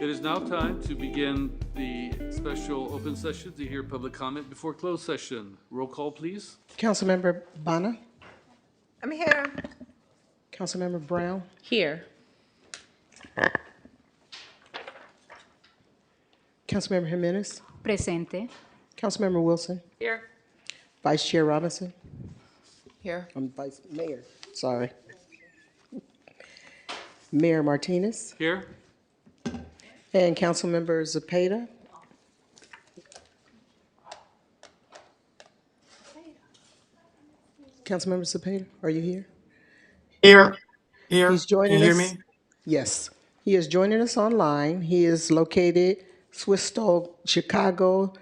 It is now time to begin the special open session to hear public comment before closed session. Roll call, please. Councilmember Bonner, I'm here. Councilmember Brown, Here. Councilmember Jimenez, Presente. Councilmember Wilson, Here. Vice Chair Robinson, Here. I'm Vice Mayor, sorry. Mayor Martinez, Here. and Councilmember Zepeda. Councilmember Zepeda, are you here? Here, here. He's joining Can you hear us. me? Yes, he is joining us online. He is located Swistole, Chicago.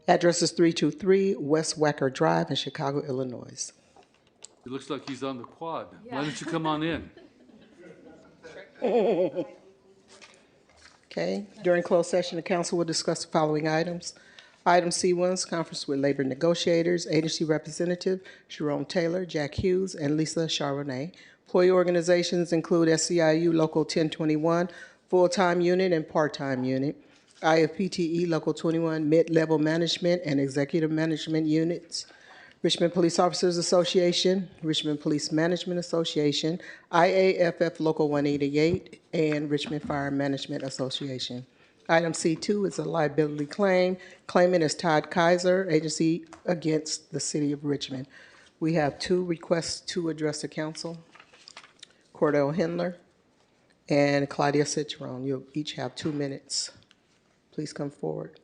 Address is 323 West Wacker Drive in Chicago, Illinois. It looks like he's on the quad. Why don't you come on in? Okay, during closed session, the council will discuss the following items. Item C1 is conference with labor negotiators, agency representative Jerome Taylor, Jack Hughes, and Lisa Charbonnet. Employee organizations include SCIU Local 1021, full-time unit and part-time unit, IFPTE Local 21, mid-level management and executive management units, Richmond Police Officers Association, Richmond Police Management Association, IAFF Local 188, and Richmond Fire Management Association. Item C2 is a liability claim. Claimant is Todd Kaiser, agency against the City of Richmond. We have two requests to address the council. Cordell Hendler and Claudia Citron. You'll each have 2 minutes. Please come forward.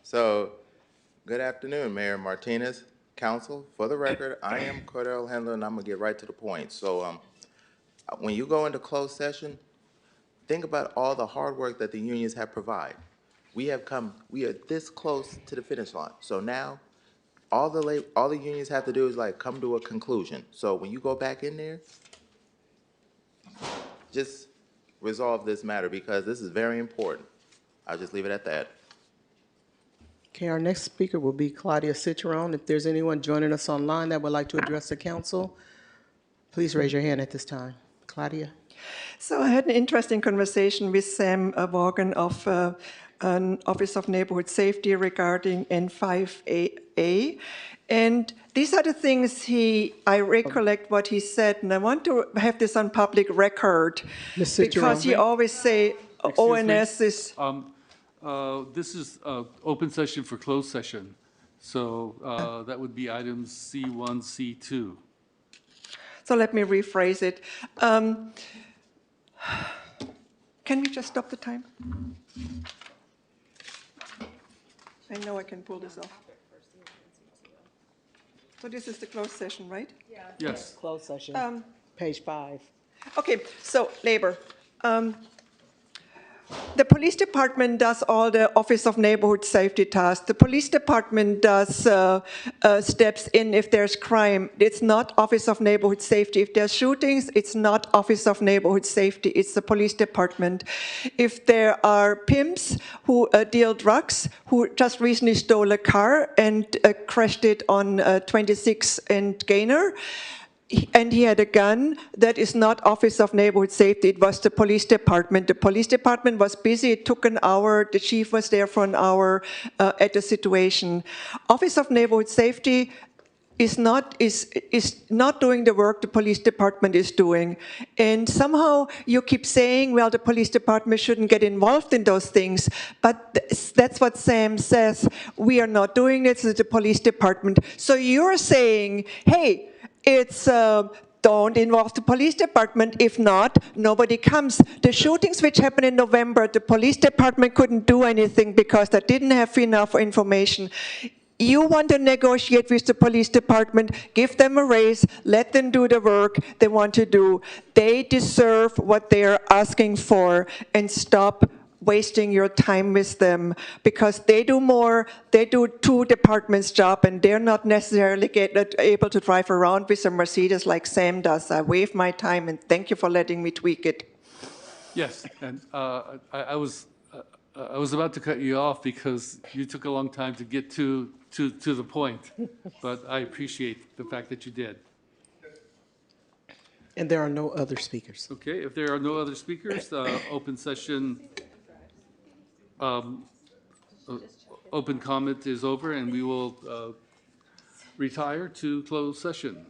So, good afternoon, Mayor Martinez, Council. For the record, I am Cordell Hendler, and I'm gonna get right to the point. So, when you go into closed session, think about all the hard work that the unions have provided. We are this close to the finish line. So now, all the unions have to do is like come to a conclusion. So when you go back in there, just resolve this matter because this is very important. I'll just leave it at that. Okay, our next speaker will be Claudia Citron. If there's anyone joining us online that would like to address the council, please raise your hand at this time. Claudia. So I had an interesting conversation with Sam Vaughan of an Office of Neighborhood Safety regarding N5A. And these are the things I recollect what he said, and I want to have this on public record. Ms. Citron. Because he always say ONS is... This is open session for closed session. So that would be items C1, C2. So let me rephrase it. Can we just stop the time? I know I can pull this off. So this is the closed session, right? Yes. Closed session, page 5. Okay, so labor. The police department does all the Office of Neighborhood Safety tasks. The police department does steps in if there's crime. It's not Office of Neighborhood Safety. If there's shootings, it's not Office of Neighborhood Safety. It's the police department. If there are pimps who deal drugs, who just recently stole a car and crashed it on 26 and Gaynor, and he had a gun. That is not Office of Neighborhood Safety, it was the police department. The police department was busy, it took an hour, the chief was there for an hour at the situation. Office of Neighborhood Safety is not doing the work the police department is doing. And somehow you keep saying, well, the police department shouldn't get involved in those things. But that's what Sam says. We are not doing it, it's the police department. So you're saying, hey, it's don't involve the police department. If not, nobody comes. The shootings which happened in November, the police department couldn't do anything because they didn't have enough information. You want to negotiate with the police department, give them a raise, let them do the work they want to do. They deserve what they're asking for, and stop wasting your time with them, because they do more, they do two departments' job, and they're not necessarily able to drive around with a Mercedes like Sam does. I waive my time, and thank you for letting me tweak it. Yes, and I was about to cut you off because you took a long time to get to the point, but I appreciate the fact that you did. And there are no other speakers. Okay, if there are no other speakers, open session, open comment is over, and we will retire to closed session.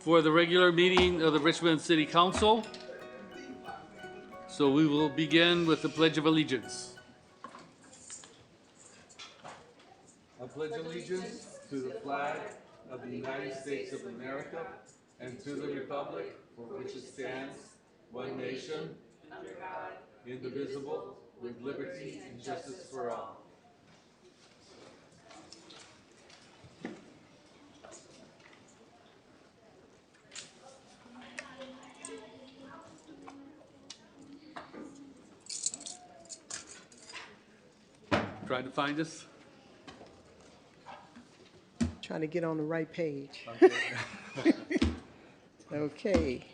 For the regular meeting of the Richmond City Council. So we will begin with the Pledge of Allegiance. I pledge allegiance to the flag of the United States of America and to the republic for which it stands, one nation, indivisible, with liberty and justice for all. Try to find us. Trying to get on the right page. Okay. Okay.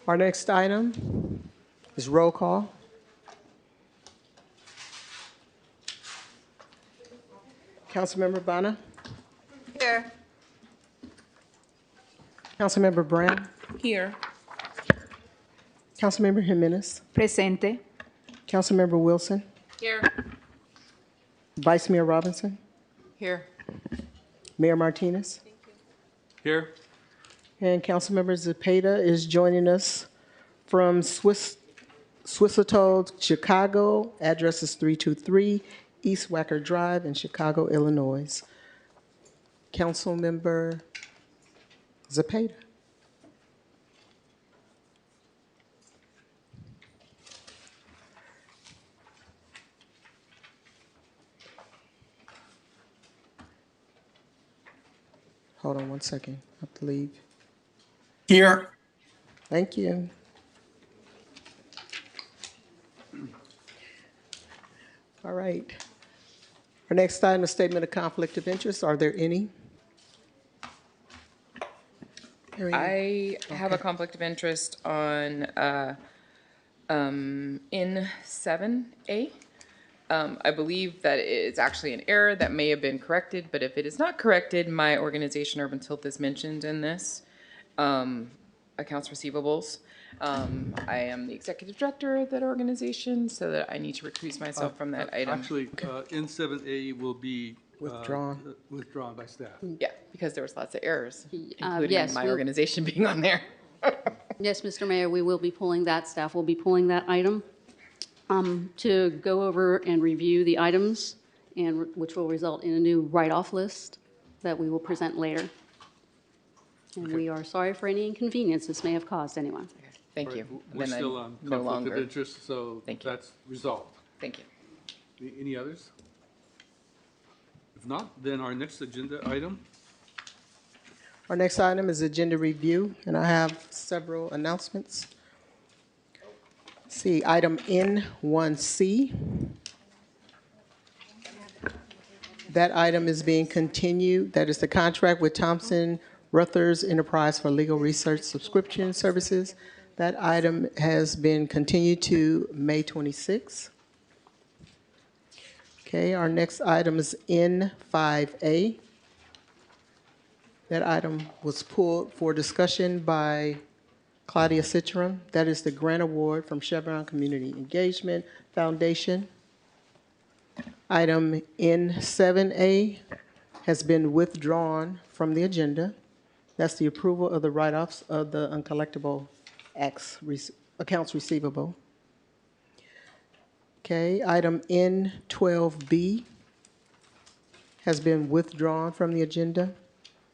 Our next item is roll call. Councilmember Bonner, Here. Councilmember Brown, Here. Councilmember Jimenez, Presente. Councilmember Wilson, Here. Vice Mayor Robinson, Here. Mayor Martinez, Here. and Councilmember Zepeda is joining us from Swissitold, Chicago. Address is 323 East Wacker Drive in Chicago, Illinois. Councilmember Zepeda. Hold on one second. I have to leave. Here. Thank you. All right. Our next item is statement of conflict of interest. Are there any? I have a conflict of interest on in 7A. I believe that it's actually an error that may have been corrected, but if it is not corrected, my organization, Urban Tilt, is mentioned in this. Accounts receivables. I am the executive director of that organization, so that I need to recuse myself from that item. Actually, N7A will be Withdrawn. withdrawn by staff. Yeah, because there was lots of errors, including yes, my we'll- organization being on there. Yes, Mr. Mayor, we will be pulling that, staff will be pulling that item to go over and review the items, and which will result in a new write-off list that we will present later. And we are sorry for any inconvenience this may have caused anyone. Thank you. We're Then I'm still on no conflict of longer. interest, so Thank you. that's resolved. Thank you. Any others? If not, then our next agenda item. Our next item is agenda review, and I have several announcements. See, item N1C. That item is being continued. That is the contract with Thompson Reuters Enterprise for legal research subscription services. That item has been continued to May 26th. Okay, our next item is N5A. That item was pulled for discussion by Claudia Citron. That is the grant award from Chevron Community Engagement Foundation. Item N7A has been withdrawn from the agenda. That's the approval of the write-offs of the uncollectible accounts receivable. Okay, item N12B has been withdrawn from the agenda.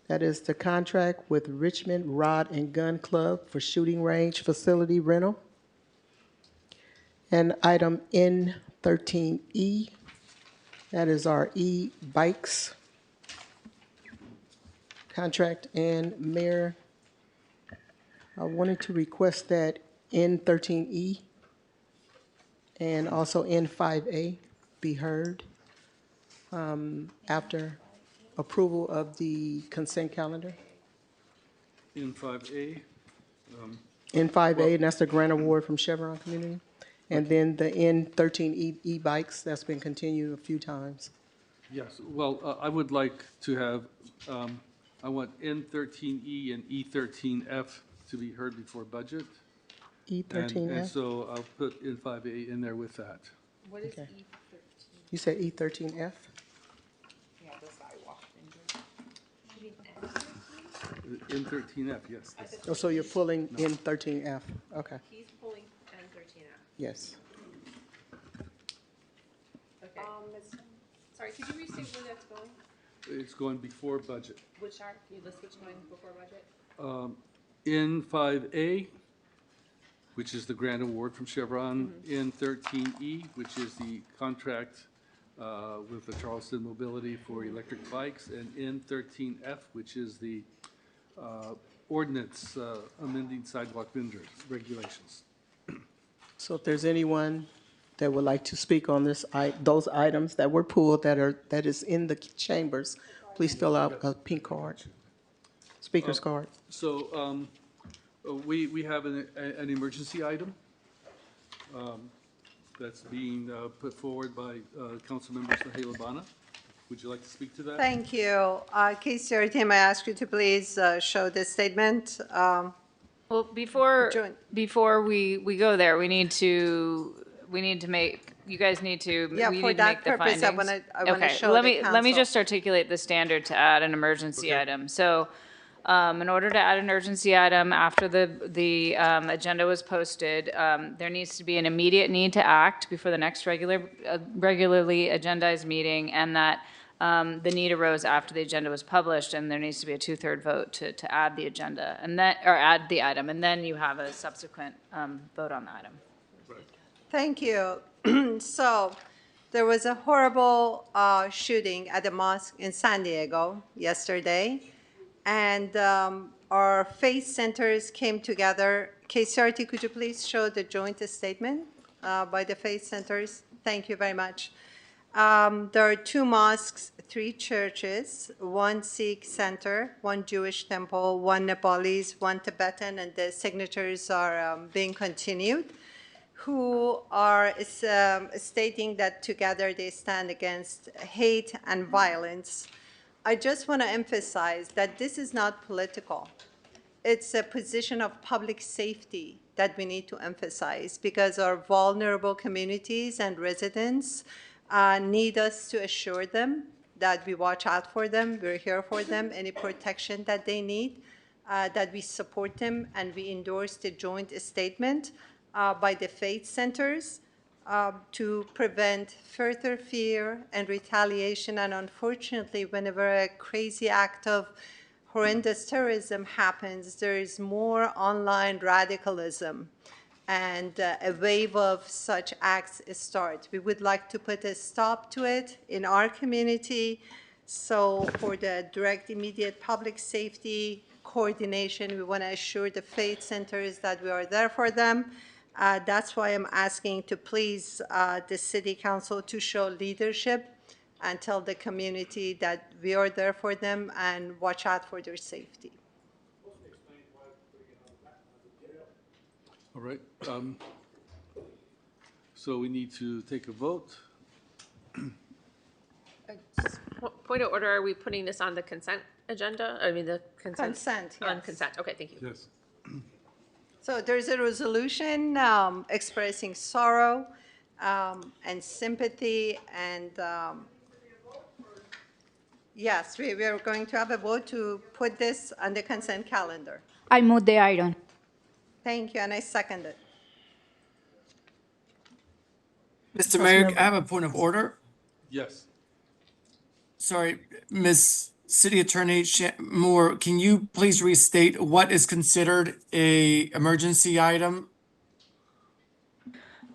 That is the contract with Richmond Rod and Gun Club for shooting range facility rental. And item N13E, that is our e-bikes contract. And Mayor, I wanted to request that N13E and also N5A be heard after approval of the consent calendar. In 5A, N5A, and that's the grant award from Chevron Community. And then the N13E e-bikes, that's been continued a few times. yes, well, I would like to have, I want N13E and E13F to be heard before budget. And E13F? so I'll put N5A in there with that. What is Okay. You said E13F? N13F, yes. Oh, so you're pulling N13F, okay, He's pulling N13 out. yes. Okay. Sorry, could you restate where that's going? It's going before budget. Which are, can you list what's going before budget? N5A, which is the grant award from Chevron. N13E, which is the contract with the Charleston Mobility for electric bikes. And N13F, which is the ordinance amending sidewalk vendors regulations. So if there's anyone that would like to speak on those items that were pulled that is in the chambers, please fill out a pink card, speaker's card. So we have an emergency item that's being put forward by Councilmember Sahel Labana. Would you like to speak to that? Thank you. KCR team, I ask you to please show this statement. Well, before Join. we go there, we need to make, you guys need to, Yeah, we for need to that make the purpose, findings. I wanna Okay, show let the me council. just articulate the standard to add an emergency item. So, in order to add an urgency item after the agenda was posted, there needs to be an immediate need to act before the next regularly agendized meeting, and that the need arose after the agenda was published, and there needs to be a two-third vote to add the agenda, and then, or add the item, and then you have a subsequent vote on the item. Thank you. So, there was a horrible shooting at a mosque in San Diego yesterday, and our faith centers came together. KCRT, could you please show the joint statement by the faith centers? Thank you very much. There are 2 mosques, 3 churches, 1 Sikh center, 1 Jewish temple, 1 Nepalese, 1 Tibetan, and the signatures are being continued, who are stating that together they stand against hate and violence. I just want to emphasize that this is not political. It's a position of public safety that we need to emphasize, because our vulnerable communities and residents need us to assure them that we watch out for them, we're here for them, any protection that they need, that we support them, and we endorse the joint statement by the faith centers to prevent further fear and retaliation. And unfortunately, whenever a crazy act of horrendous terrorism happens, there is more online radicalism, and a wave of such acts start. We would like to put a stop to it in our community. So for the direct, immediate public safety coordination, we want to assure the faith centers that we are there for them. That's why I'm asking to please the city council to show leadership and tell the community that we are there for them and watch out for their safety. All right. So we need to take a vote. Point of order, are we putting this on the consent agenda? I mean, the consent? Consent, On yes. consent, okay, thank you. Yes. So there's a resolution expressing sorrow and sympathy, and yes, we are going to have a vote to put this on the consent calendar. I move the item. Thank you, and I second it. Mr. Mayor, I have a point of order. Yes. Sorry, Ms. City Attorney Moore, can you please restate what is considered a emergency item?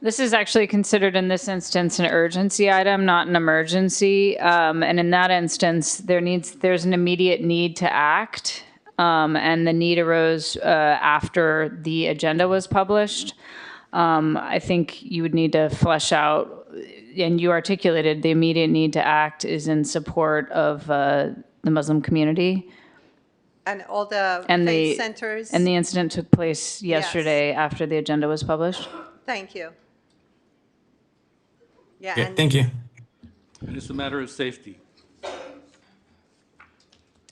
This is actually considered in this instance an urgency item, not an emergency. And in that instance, there's an immediate need to act. And the need arose after the agenda was published. I think you would need to flesh out, and you articulated the immediate need to act is in support of the Muslim community. And all the And faith centers. And the incident took place yesterday after the agenda was published. Thank you. Yeah, Okay, and thank you. And it's a matter of safety.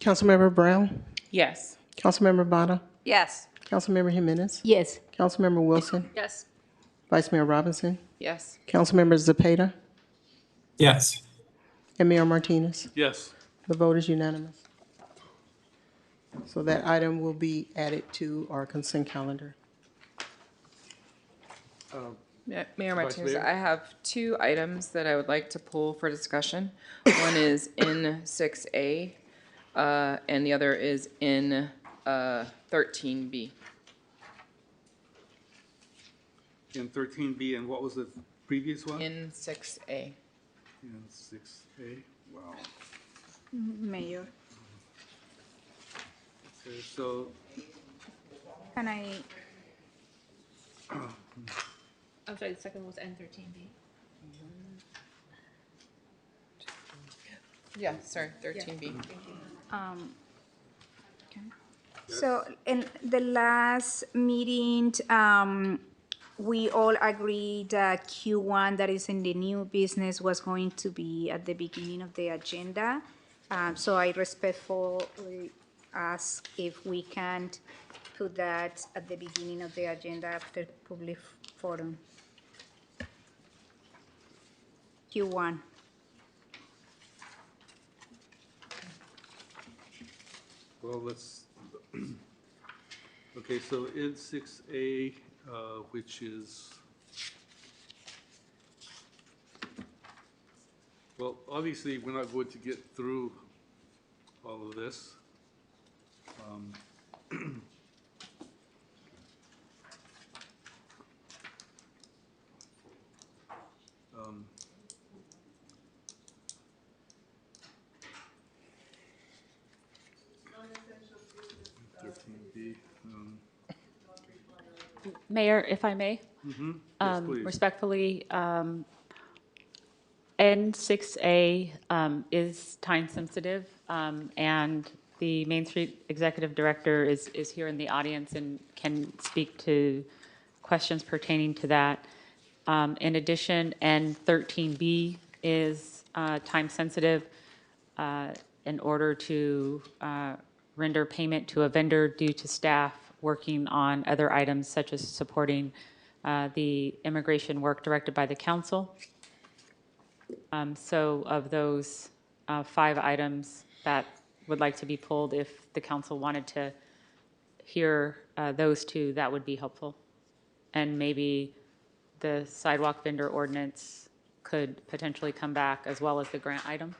Councilmember Brown, Yes. Councilmember Vada, yes, Councilmember Jimenez, Yes. Councilmember Wilson, Yes. Vice Mayor Robinson, Yes. Councilmember Zepeda, Yes. and Mayor Martinez. Yes. The vote is unanimous. So that item will be added to our consent calendar. Mayor Martinez, Mayor? I have two items that I would like to pull for discussion. One is in 6A, and the other is in 13B. In 13B, and what was the previous one? In 6A. In 6A. Wow. Mayor, Okay, so, can I, I'm sorry, the second was N13B. Yeah, sorry, 13B. so in the last meeting, we all agreed that Q1 that is in the new business was going to be at the beginning of the agenda. So I respectfully ask if we can put that at the beginning of the agenda after public forum. Q1. well, let's, okay, so in 6A, which is, well, obviously, we're not going to get through all of this. Mayor, if I may, Yes, please. respectfully, N6A is time sensitive, and the Main Street Executive Director is here in the audience and can speak to questions pertaining to that. In addition, N13B is time sensitive in order to render payment to a vendor due to staff working on other items such as supporting the immigration work directed by the council. So of those 5 items that would like to be pulled, if the council wanted to hear those 2, that would be helpful. And maybe the sidewalk vendor ordinance could potentially come back as well as the grant item,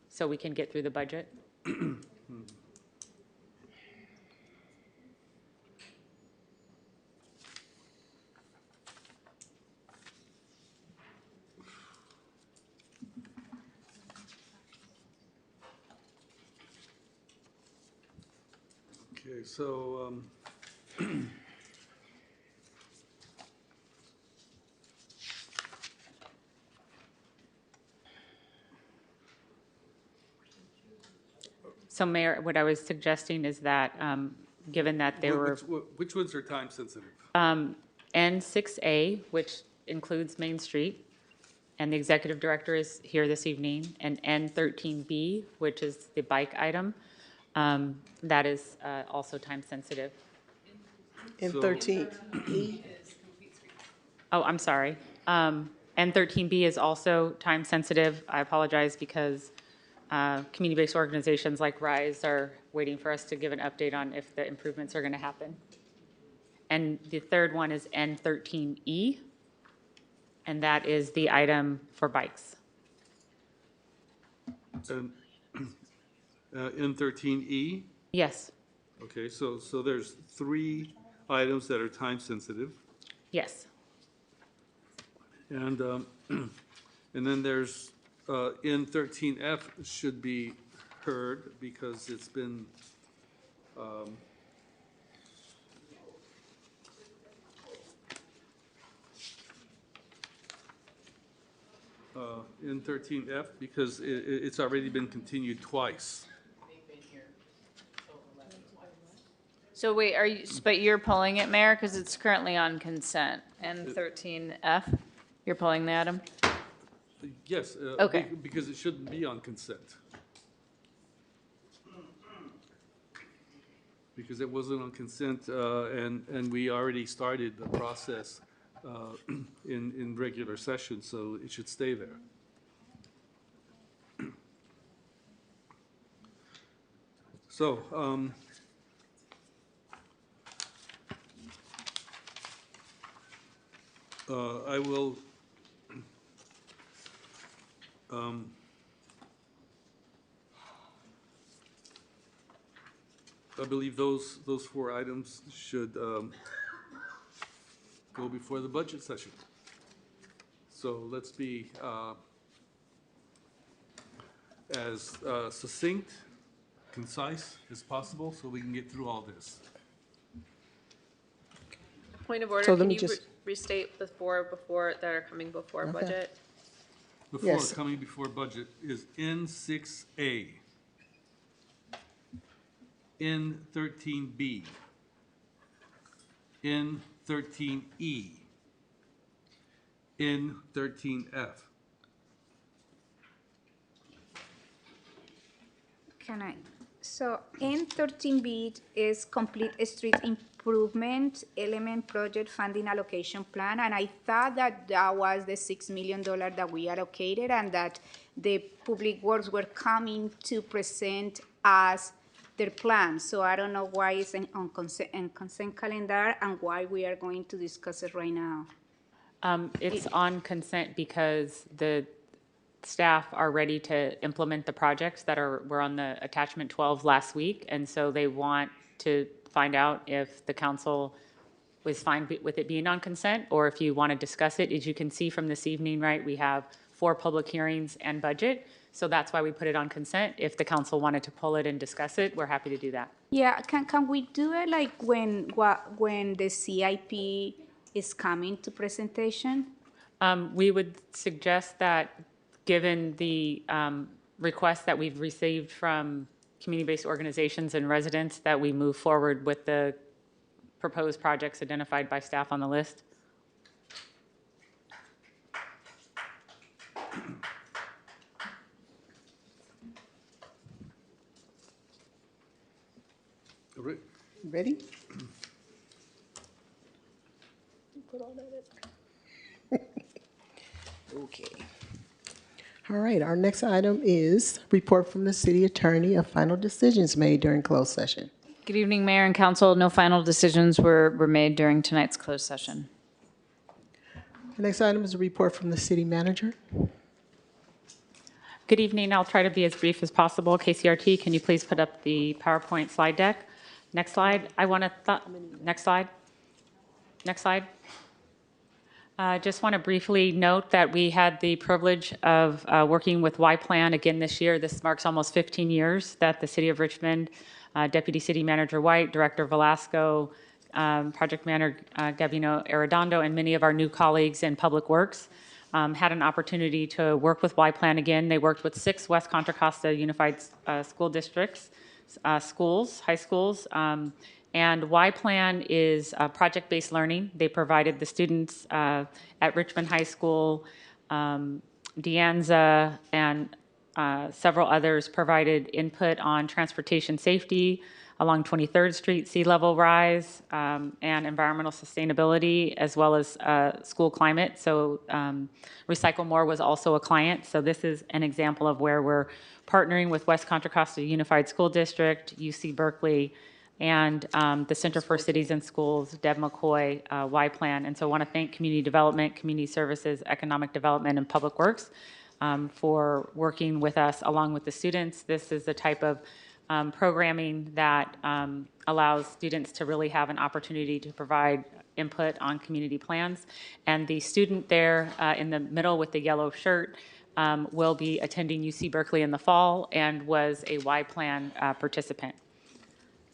so we can get through the budget. Okay, so, So Mayor, what I was suggesting is that, given that there were Which ones are time sensitive? N6A, which includes Main Street, and the executive director is here this evening, and N13B, which is the bike item, that is also time sensitive. In So- 13E, Oh, I'm sorry. N13B is also time sensitive. I apologize because community-based organizations like RISE are waiting for us to give an update on if the improvements are going to happen. And the third one is N13E, and that is the item for bikes. And, N13E? Yes, Okay, so there's 3 items that are time sensitive. yes. And, and then there's, N13F should be heard because it's been, N13F because it's already been continued twice. So wait, but you're pulling it, Mayor, because it's currently on consent. N13F, you're pulling the item? Yes. Okay. Because it shouldn't be on consent. Because it wasn't on consent, and we already started the process in regular session, so it should stay there. So, I will, I believe those 4 items should go before the budget session. So let's be as succinct, concise as possible so we can get through all this. Point of order, So let can me you just- restate the four before, that are coming before Okay. budget? Before, Yes. coming before budget is N6A, N13B, N13E, N13F. Can I? So N13B is complete street improvement element project funding allocation plan, and I thought that that was the $6 million that we allocated, and that the public works were coming to present us their plan. So I don't know why it's on consent calendar and why we are going to discuss it right now. It's on consent because the staff are ready to implement the projects that were on the attachment 12 last week. And so they want to find out if the council was fine with it being on consent, or if you want to discuss it. As you can see from this evening, right, we have 4 public hearings and budget. So that's why we put it on consent. If the council wanted to pull it and discuss it, we're happy to do that. Yeah, can we do it like when the CIP is coming to presentation? We would suggest that, given the requests that we've received from community-based organizations and residents, that we move forward with the proposed projects identified by staff on the list. ready? Okay. All right, our next item is report from the city attorney of final decisions made during closed session. Good evening, Mayor and Council. No final decisions were made during tonight's closed session. The next item is a report from the city manager. Good evening. I'll try to be as brief as possible. KCRT, can you please put up the PowerPoint slide deck? Next slide. Next slide. Next slide. Just want to briefly note that we had the privilege of working with Y-Plan again this year. This marks almost 15 years that the City of Richmond, Deputy City Manager White, Director Velasco, Project Manager Gabino Arredondo, and many of our new colleagues in Public Works had an opportunity to work with Y-Plan again. They worked with 6 West Contra Costa Unified School Districts, schools, high schools. And Y-Plan is project-based learning. They provided the students at Richmond High School, Deanza, and several others provided input on transportation safety along 23rd Street, sea level rise, and environmental sustainability, as well as school climate. So Recycle More was also a client. So this is an example of where we're partnering with West Contra Costa Unified School District, UC Berkeley, and the Center for Cities and Schools, Deb McCoy, Y-Plan. And so I want to thank Community Development, Community Services, Economic Development, and Public Works for working with us along with the students. This is the type of programming that allows students to really have an opportunity to provide input on community plans. And the student there in the middle with the yellow shirt will be attending UC Berkeley in the fall and was a Y-Plan participant.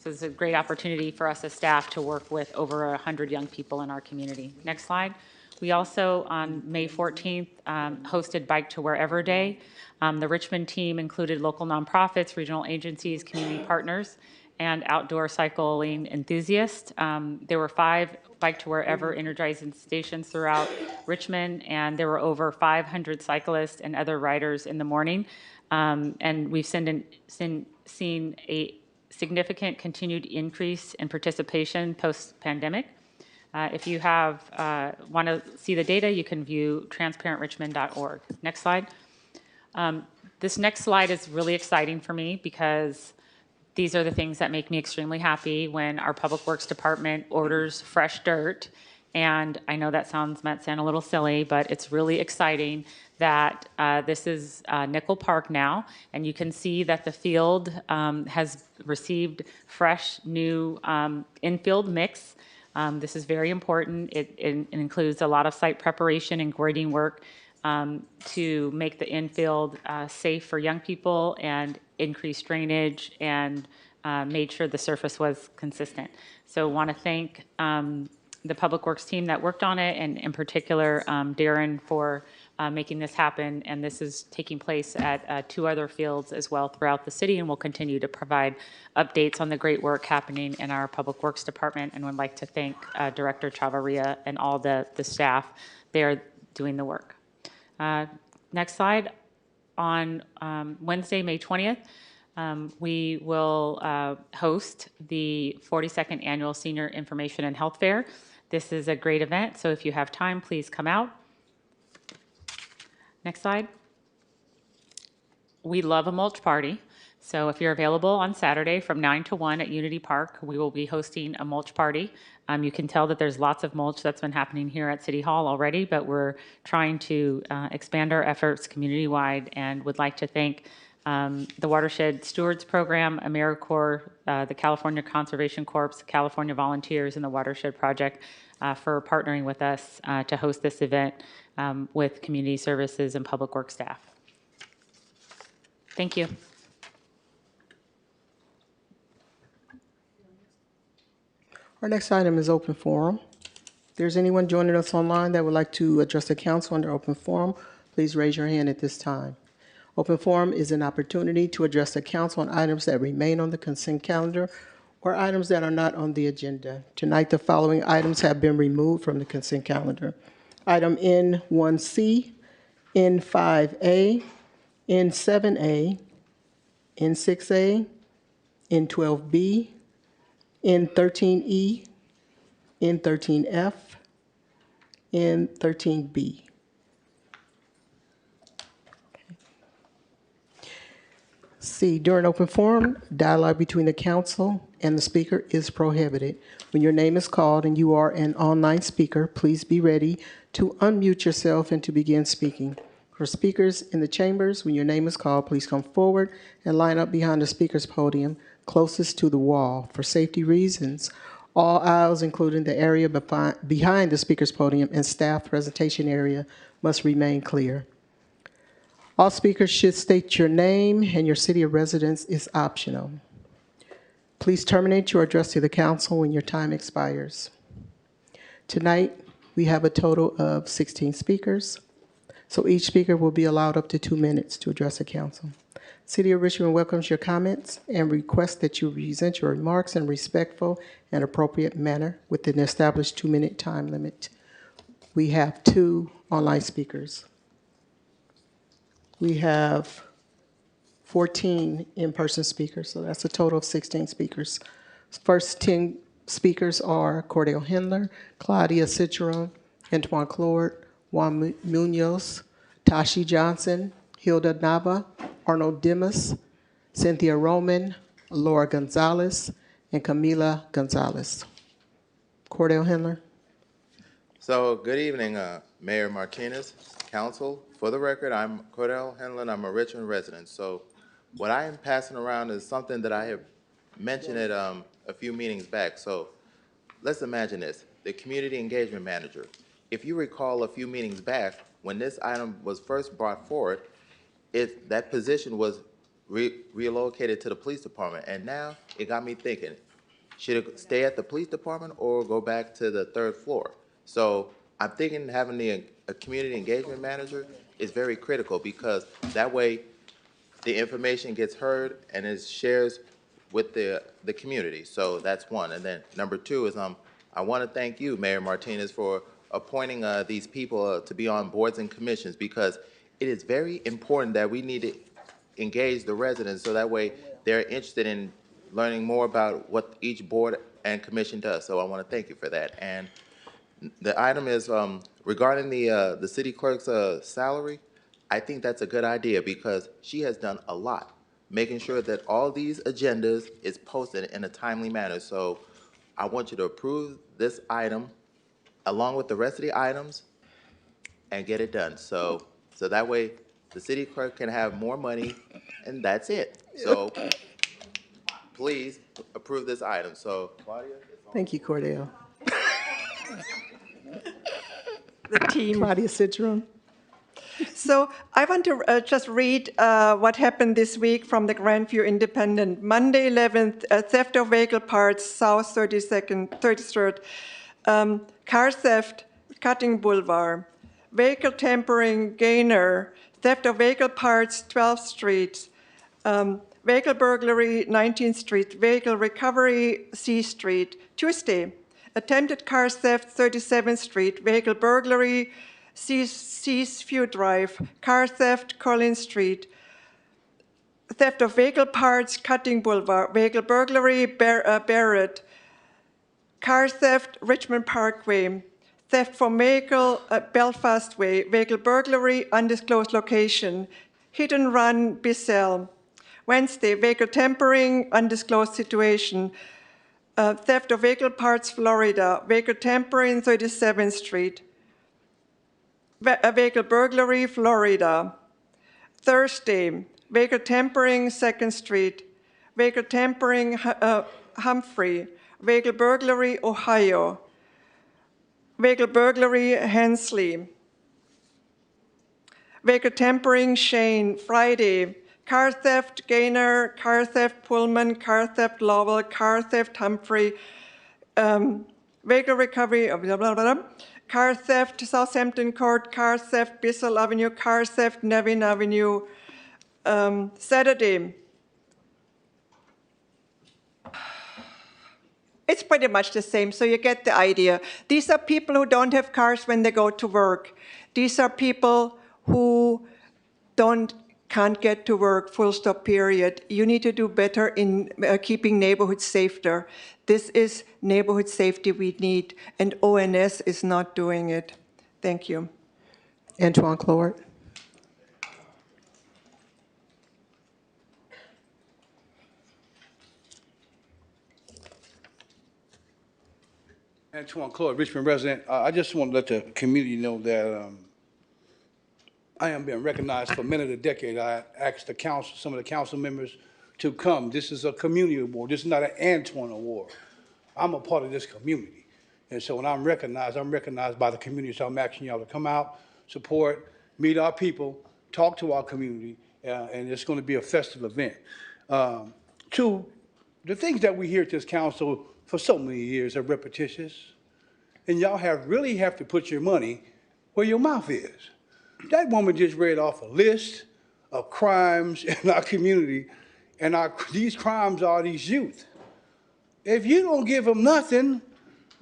So it's a great opportunity for us as staff to work with over 100 young people in our community. Next slide. We also, on May 14th, hosted Bike to Wherever Day. The Richmond team included local nonprofits, regional agencies, community partners, and outdoor cycling enthusiasts. There were 5 Bike to Wherever energizing stations throughout Richmond, and there were over 500 cyclists and other riders in the morning. And we've seen a significant continued increase in participation post-pandemic. If you want to see the data, you can view transparentrichmond.org. Next slide. This next slide is really exciting for me because these are the things that make me extremely happy when our Public Works Department orders fresh dirt. And I know that might sound a little silly, but it's really exciting that this is Nickel Park now, and you can see that the field has received fresh, new infield mix. This is very important. It includes a lot of site preparation and grading work to make the infield safe for young people and increase drainage and made sure the surface was consistent. So want to thank the Public Works team that worked on it, and in particular Darren for making this happen. And this is taking place at 2 other fields as well throughout the city, and we'll continue to provide updates on the great work happening in our Public Works Department. And would like to thank Director Chavarria and all the staff there doing the work. Next slide. On Wednesday, May 20th, we will host the 42nd Annual Senior Information and Health Fair. This is a great event, so if you have time, please come out. Next slide. We love a mulch party. So if you're available on Saturday from 9 to 1 at Unity Park, we will be hosting a mulch party. You can tell that there's lots of mulch that's been happening here at City Hall already, but we're trying to expand our efforts community-wide, and would like to thank the Watershed Stewards Program, AmeriCorps, the California Conservation Corps, California Volunteers, and the Watershed Project for partnering with us to host this event with community services and public works staff. Thank you. Our next item is open forum. If there's anyone joining us online that would like to address the council under open forum, please raise your hand at this time. Open forum is an opportunity to address the council on items that remain on the consent calendar or items that are not on the agenda. Tonight, the following items have been removed from the consent calendar. Item N1C, N5A, N7A, N6A, N12B, N13E, N13F, N13B. C, during open forum, dialogue between the council and the speaker is prohibited. When your name is called and you are an online speaker, please be ready to unmute yourself and to begin speaking. For speakers in the chambers, when your name is called, please come forward and line up behind the speaker's podium closest to the wall. For safety reasons, all aisles, including the area behind the speaker's podium and staff presentation area, must remain clear. All speakers should state your name, and your city of residence is optional. Please terminate your address to the council when your time expires. Tonight, we have a total of 16 speakers. So each speaker will be allowed up to 2 minutes to address the council. City of Richmond welcomes your comments and requests that you present your remarks in a respectful and appropriate manner within the established 2-minute time limit. We have 2 online speakers. We have 14 in-person speakers, so that's a total of 16 speakers. First 10 speakers are Cordell Hendler, Claudia Citron, Antoine Claude, Juan Munoz, Tashi Johnson, Hilda Nava, Arnold Dimas, Cynthia Roman, Laura Gonzalez, and Camila Gonzalez. Cordell Hendler. So, good evening, Mayor Martinez, council. For the record, I'm Cordell Henlon. I'm a Richmond resident. So, what I am passing around is something that I have mentioned at a few meetings back. So, let's imagine this: the community engagement manager. If you recall, a few meetings back, when this item was first brought forward, that position was relocated to the police department, and now it got me thinking: should it stay at the police department or go back to the 3rd floor? So I'm thinking having a community engagement manager is very critical, because that way the information gets heard and is shares with the community. So that's one. And then number 2 is I want to thank you, Mayor Martinez, for appointing these people to be on boards and commissions, because it is very important that we need to engage the residents so that way they're interested in learning more about what each board and commission does. So I want to thank you for that. And the item is regarding the city clerk's salary. I think that's a good idea, because she has done a lot, making sure that all these agendas is posted in a timely manner. So I want you to approve this item along with the rest of the items and get it done. So that way the city clerk can have more money, and that's it. So please approve this item. So Claudia? Thank you, Cordell. The team. Claudia Citron. So I want to just read what happened this week from the Grandview Independent. Monday 11th, theft of vehicle parts, South 33rd. Car theft, Cutting Boulevard. Vehicle tampering, Gaynor. Theft of vehicle parts, 12th Street. Vehicle burglary, 19th Street. Vehicle recovery, C Street. Tuesday, attempted car theft, 37th Street. Vehicle burglary, Seasview Drive. Car theft, Collins Street. Theft of vehicle parts, Cutting Boulevard. Vehicle burglary, Barrett. Car theft, Richmond Parkway. Theft from vehicle, Belfast Way. Vehicle burglary, undisclosed location. Hit and run, Bissell. Wednesday, vehicle tampering, undisclosed situation. Theft of vehicle parts, Florida. Vehicle tampering, 37th Street. Vehicle burglary, Florida. Thursday, vehicle tampering, 2nd Street. Vehicle tampering, Humphrey. Vehicle burglary, Ohio. Vehicle burglary, Hensley. Vehicle tampering, Shane. Friday, car theft, Gaynor. Car theft, Pullman. Car theft, Lowell. Car theft, Humphrey. Vehicle recovery, blah, blah, blah. Car theft, Southampton Court. Car theft, Bissell Avenue. Car theft, Nevin Avenue. Saturday. It's pretty much the same, so you get the idea. These are people who don't have cars when they go to work. These are people who can't get to work, full stop, period. You need to do better in keeping neighborhoods safer. This is neighborhood safety we need, and ONS is not doing it. Thank you. Antoine Claude. Antoine Claude, Richmond resident. I just want to let the community know that I am being recognized for men of the decade. I asked the council, some of the council members to come. This is a community award. This is not an Antoine award. I'm a part of this community. And so when I'm recognized by the community. So I'm asking y'all to come out, support, meet our people, talk to our community, and it's going to be a festive event. Two, the things that we hear at this council for so many years are repetitious, and y'all really have to put your money where your mouth is. That woman just read off a list of crimes in our community, and these crimes are these youth. If you don't give them nothing,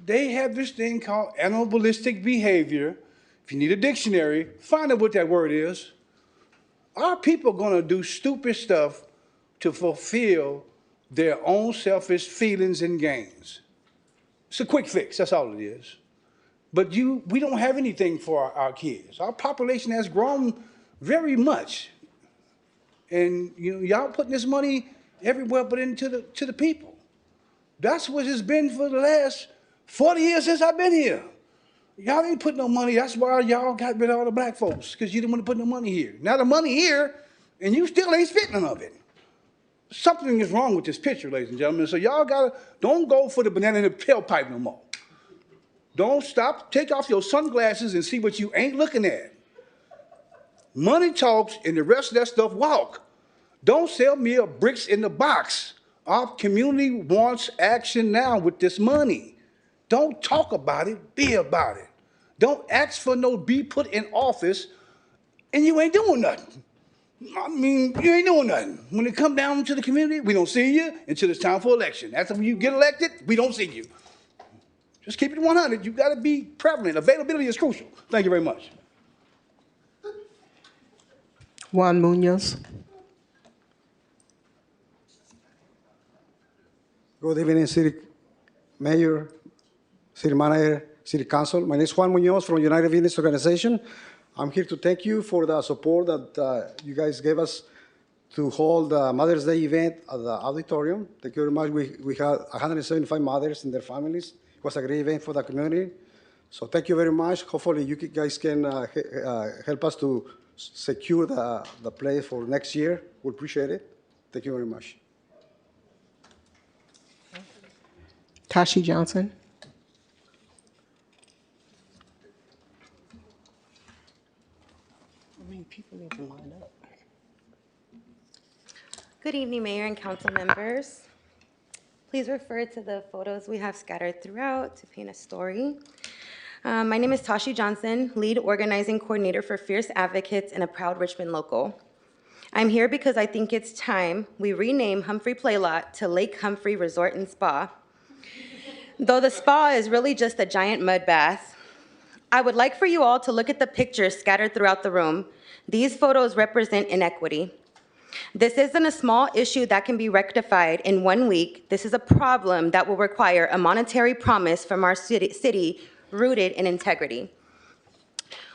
they have this thing called animalistic behavior. If you need a dictionary, find out what that word is. Our people are gonna do stupid stuff to fulfill their own selfish feelings and gains. It's a quick fix, that's all it is. But we don't have anything for our kids. Our population has grown very much. And y'all putting this money everywhere but into the people. That's what it's been for the last 40 years since I've been here. Y'all ain't putting no money. That's why y'all got rid of all the black folks, because you didn't want to put no money here. Now the money here, and you still ain't spent none of it. Something is wrong with this picture, ladies and gentlemen. So y'all don't go for the banana in the tailpipe no more. Don't stop, take off your sunglasses and see what you ain't looking at. Money talks and the rest of that stuff walk. Don't sell me a bricks in the box. Our community wants action now with this money. Don't talk about it, be about it. Don't ask for be put in office and you ain't doing nothing. I mean, you ain't doing nothing. When it come down to the community, we don't see you until it's time for election. After you get elected, we don't see you. Just keep it 100. You gotta be prevalent. Availability is crucial. Thank you very much. Juan Munoz. Good evening, City Mayor, City Manager, City Council. My name is Juan Munoz from United Business Organization. I'm here to thank you for the support that you guys gave us to hold the Mother's Day event at the auditorium. Thank you very much. We had 175 mothers and their families. It was a great event for the community. So thank you very much. Hopefully you guys can help us to secure the place for next year. We appreciate it. Thank you very much. Tashi Johnson. People need to line up. Good evening, Mayor and council members. Please refer to the photos we have scattered throughout to paint a story. My name is Tashi Johnson, lead organizing coordinator for Fierce Advocates and a proud Richmond local. I'm here because I think it's time we rename Humphrey Playlot to Lake Humphrey Resort and Spa. Though the spa is really just a giant mud bath, I would like for you all to look at the pictures scattered throughout the room. These photos represent inequity. This isn't a small issue that can be rectified in 1 week. This is a problem that will require a monetary promise from our city rooted in integrity.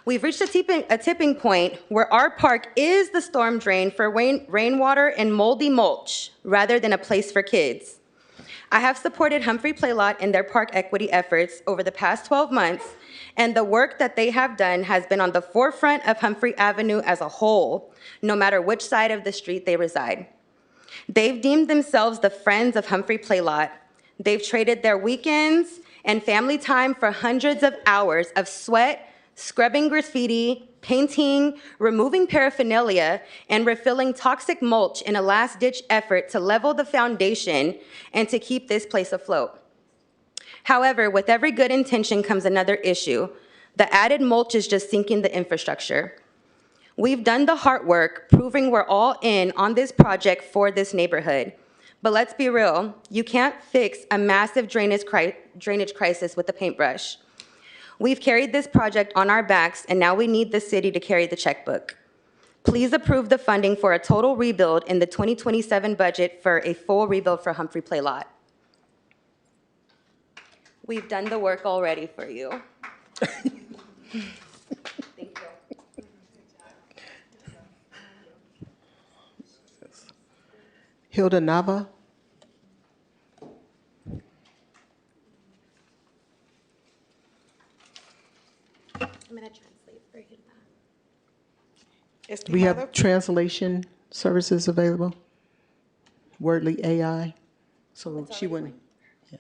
We've reached a tipping point where our park is the storm drain for rainwater and moldy mulch rather than a place for kids. I have supported Humphrey Playlot in their park equity efforts over the past 12 months, and the work that they have done has been on the forefront of Humphrey Avenue as a whole, no matter which side of the street they reside. They've deemed themselves the friends of Humphrey Playlot. They've traded their weekends and family time for hundreds of hours of sweat, scrubbing graffiti, painting, removing paraphernalia, and refilling toxic mulch in a last-ditch effort to level the foundation and to keep this place afloat. However, with every good intention comes another issue. The added mulch is just sinking the infrastructure. We've done the hard work, proving we're all in on this project for this neighborhood. But let's be real, you can't fix a massive drainage crisis with a paintbrush. We've carried this project on our backs, and now we need the city to carry the checkbook. Please approve the funding for a total rebuild in the 2027 budget for a full rebuild for Humphrey Playlot. We've done the work already for you. Thank you. Hilda Nava. I'm going to translate for Hilda. Do we have translation services available? Wordly AI? So she wouldn't. Yeah.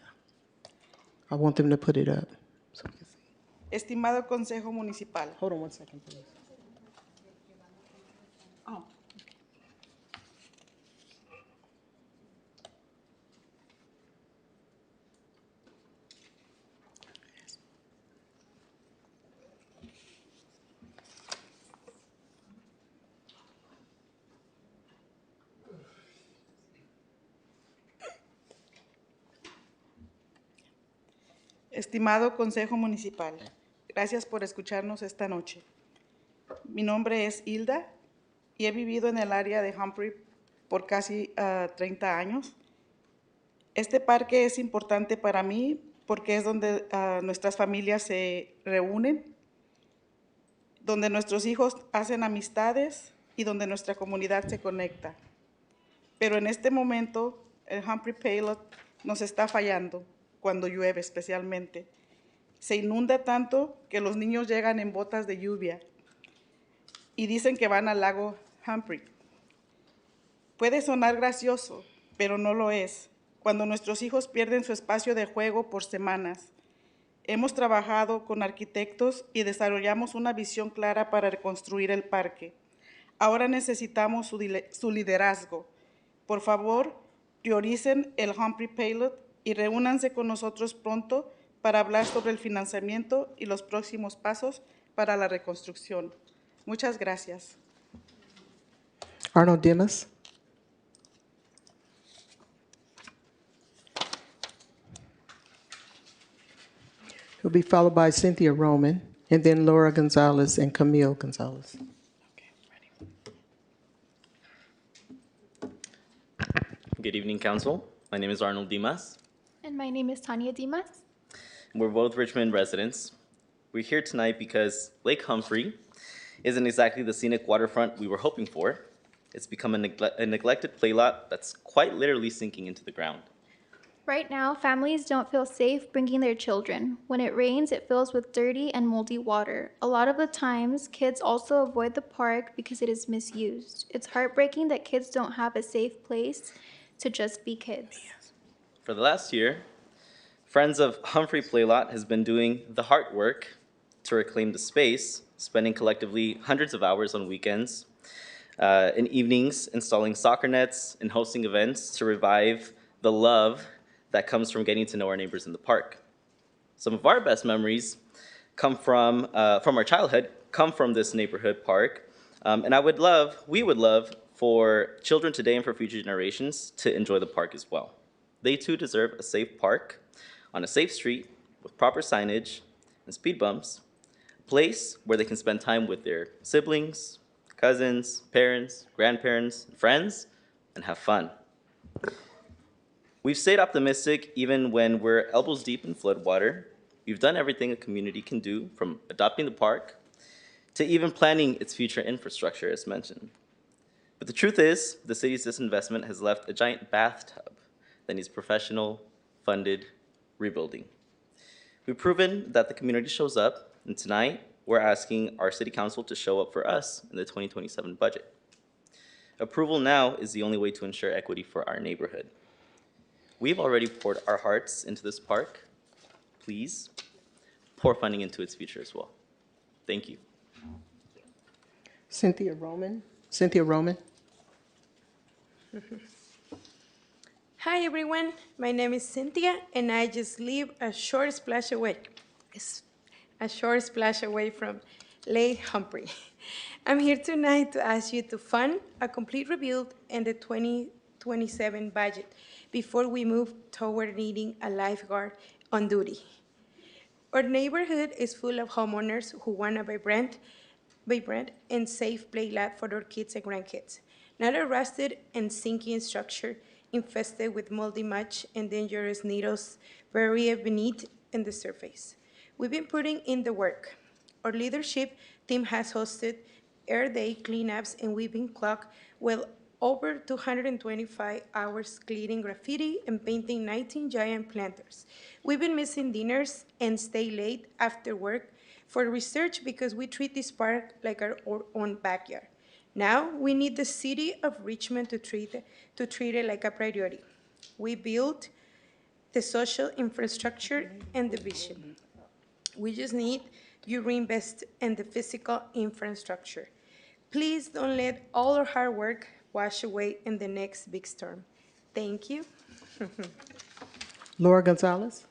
I want them to put it up. So we can see. Estimado Consejo Municipal. Hold on 1 second, please. Oh. Estimado Consejo Municipal, gracias por escucharnos esta noche. Mi nombre es Hilda y he vivido en el área de Humphrey por casi 30 años. Este parque es importante para mí porque es donde nuestras familias se reúnen, donde nuestros hijos hacen amistades y donde nuestra comunidad se conecta. Pero en este momento el Humphrey Pilot nos está fallando, cuando llueve especialmente. Se inunda tanto que los niños llegan en botas de lluvia y dicen que van al lago Humphrey. Puede sonar gracioso, pero no lo es. Cuando nuestros hijos pierden su espacio de juego por semanas, hemos trabajado con arquitectos y desarrollamos una visión clara para reconstruir el parque. Ahora necesitamos su liderazgo. Por favor, prioricen el Humphrey Pilot y reúnanse con nosotros pronto para hablar sobre el financiamiento y los próximos pasos para la reconstrucción. Muchas gracias. Arnold Dimas. He'll be followed by Cynthia Roman, and then Laura Gonzalez and Camille Gonzalez. Good evening, Council. My name is Arnold Dimas. And my name is Tanya Dimas. We're both Richmond residents. We're here tonight because Lake Humphrey isn't exactly the scenic waterfront we were hoping for. It's become a neglected playlot that's quite literally sinking into the ground. Right now, families don't feel safe bringing their children. When it rains, it fills with dirty and moldy water. A lot of the times, kids also avoid the park because it is misused. It's heartbreaking that kids don't have a safe place to just be kids. For the last year, Friends of Humphrey Playlot has been doing the hard work to reclaim the space, spending collectively hundreds of hours on weekends and evenings installing soccer nets and hosting events to revive the love that comes from getting to know our neighbors in the park. Some of our best memories come from our childhood, come from this neighborhood park, and we would love for children today and for future generations to enjoy the park as well. They too deserve a safe park on a safe street with proper signage and speed bumps, a place where they can spend time with their siblings, cousins, parents, grandparents, friends, and have fun. We've stayed optimistic even when we're elbows deep in floodwater. We've done everything a community can do, from adopting the park to even planning its future infrastructure, as mentioned. But the truth is, the city's disinvestment has left a giant bathtub that needs professional, funded rebuilding. We've proven that the community shows up, and tonight we're asking our city council to show up for us in the 2027 budget. Approval now is the only way to ensure equity for our neighborhood. We've already poured our hearts into this park. Please pour funding into its future as well. Thank you. Cynthia Roman. Cynthia Roman. Hi everyone, my name is Cynthia and I just live a short splash away from Lake Humphrey. I'm here tonight to ask you to fund a complete rebuild in the 2027 budget before we move toward needing a lifeguard on duty. Our neighborhood is full of homeowners who want a vibrant and safe playland for their kids and grandkids, not a rusted and sinking structure infested with moldy mulch and dangerous needles buried beneath in the surface. We've been putting in the work. Our leadership team has hosted Air Day cleanups and we've been clocked well over 225 hours clearing graffiti and painting 19 giant planters. We've been missing dinners and stay late after work for research because we treat this park like our own backyard. Now we need the city of Richmond to treat it like a priority. We built the social infrastructure and the vision. We just need you reinvest in the physical infrastructure. Please don't let all our hard work wash away in the next big storm. Thank you. Laura Gonzalez.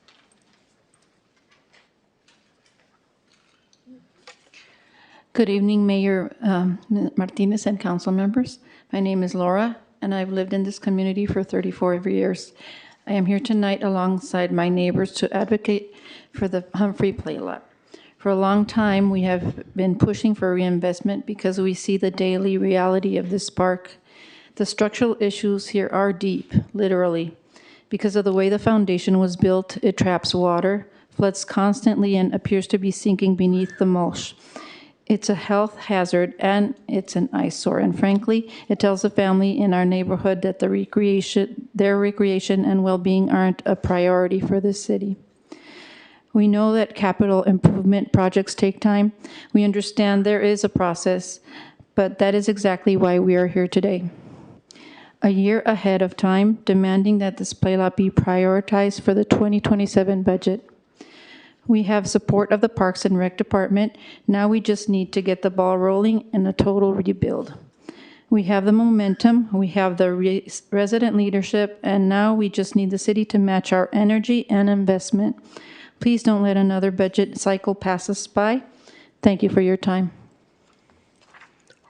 Good evening, Mayor Martinez and council members. My name is Laura, and I've lived in this community for 34 years. I am here tonight alongside my neighbors to advocate for the Humphrey Playlot. For a long time, we have been pushing for reinvestment because we see the daily reality of this park. The structural issues here are deep, literally. Because of the way the foundation was built, it traps water, floods constantly, and appears to be sinking beneath the mulch. It's a health hazard and it's an eyesore. And frankly, it tells the family in our neighborhood that their recreation and well-being aren't a priority for this city. We know that capital improvement projects take time. We understand there is a process, but that is exactly why we are here today. A year ahead of time, demanding that this playlot be prioritized for the 2027 budget. We have support of the Parks and Rec Department. Now we just need to get the ball rolling in a total rebuild. We have the momentum, we have the resident leadership, and now we just need the city to match our energy and investment. Please don't let another budget cycle pass us by. Thank you for your time.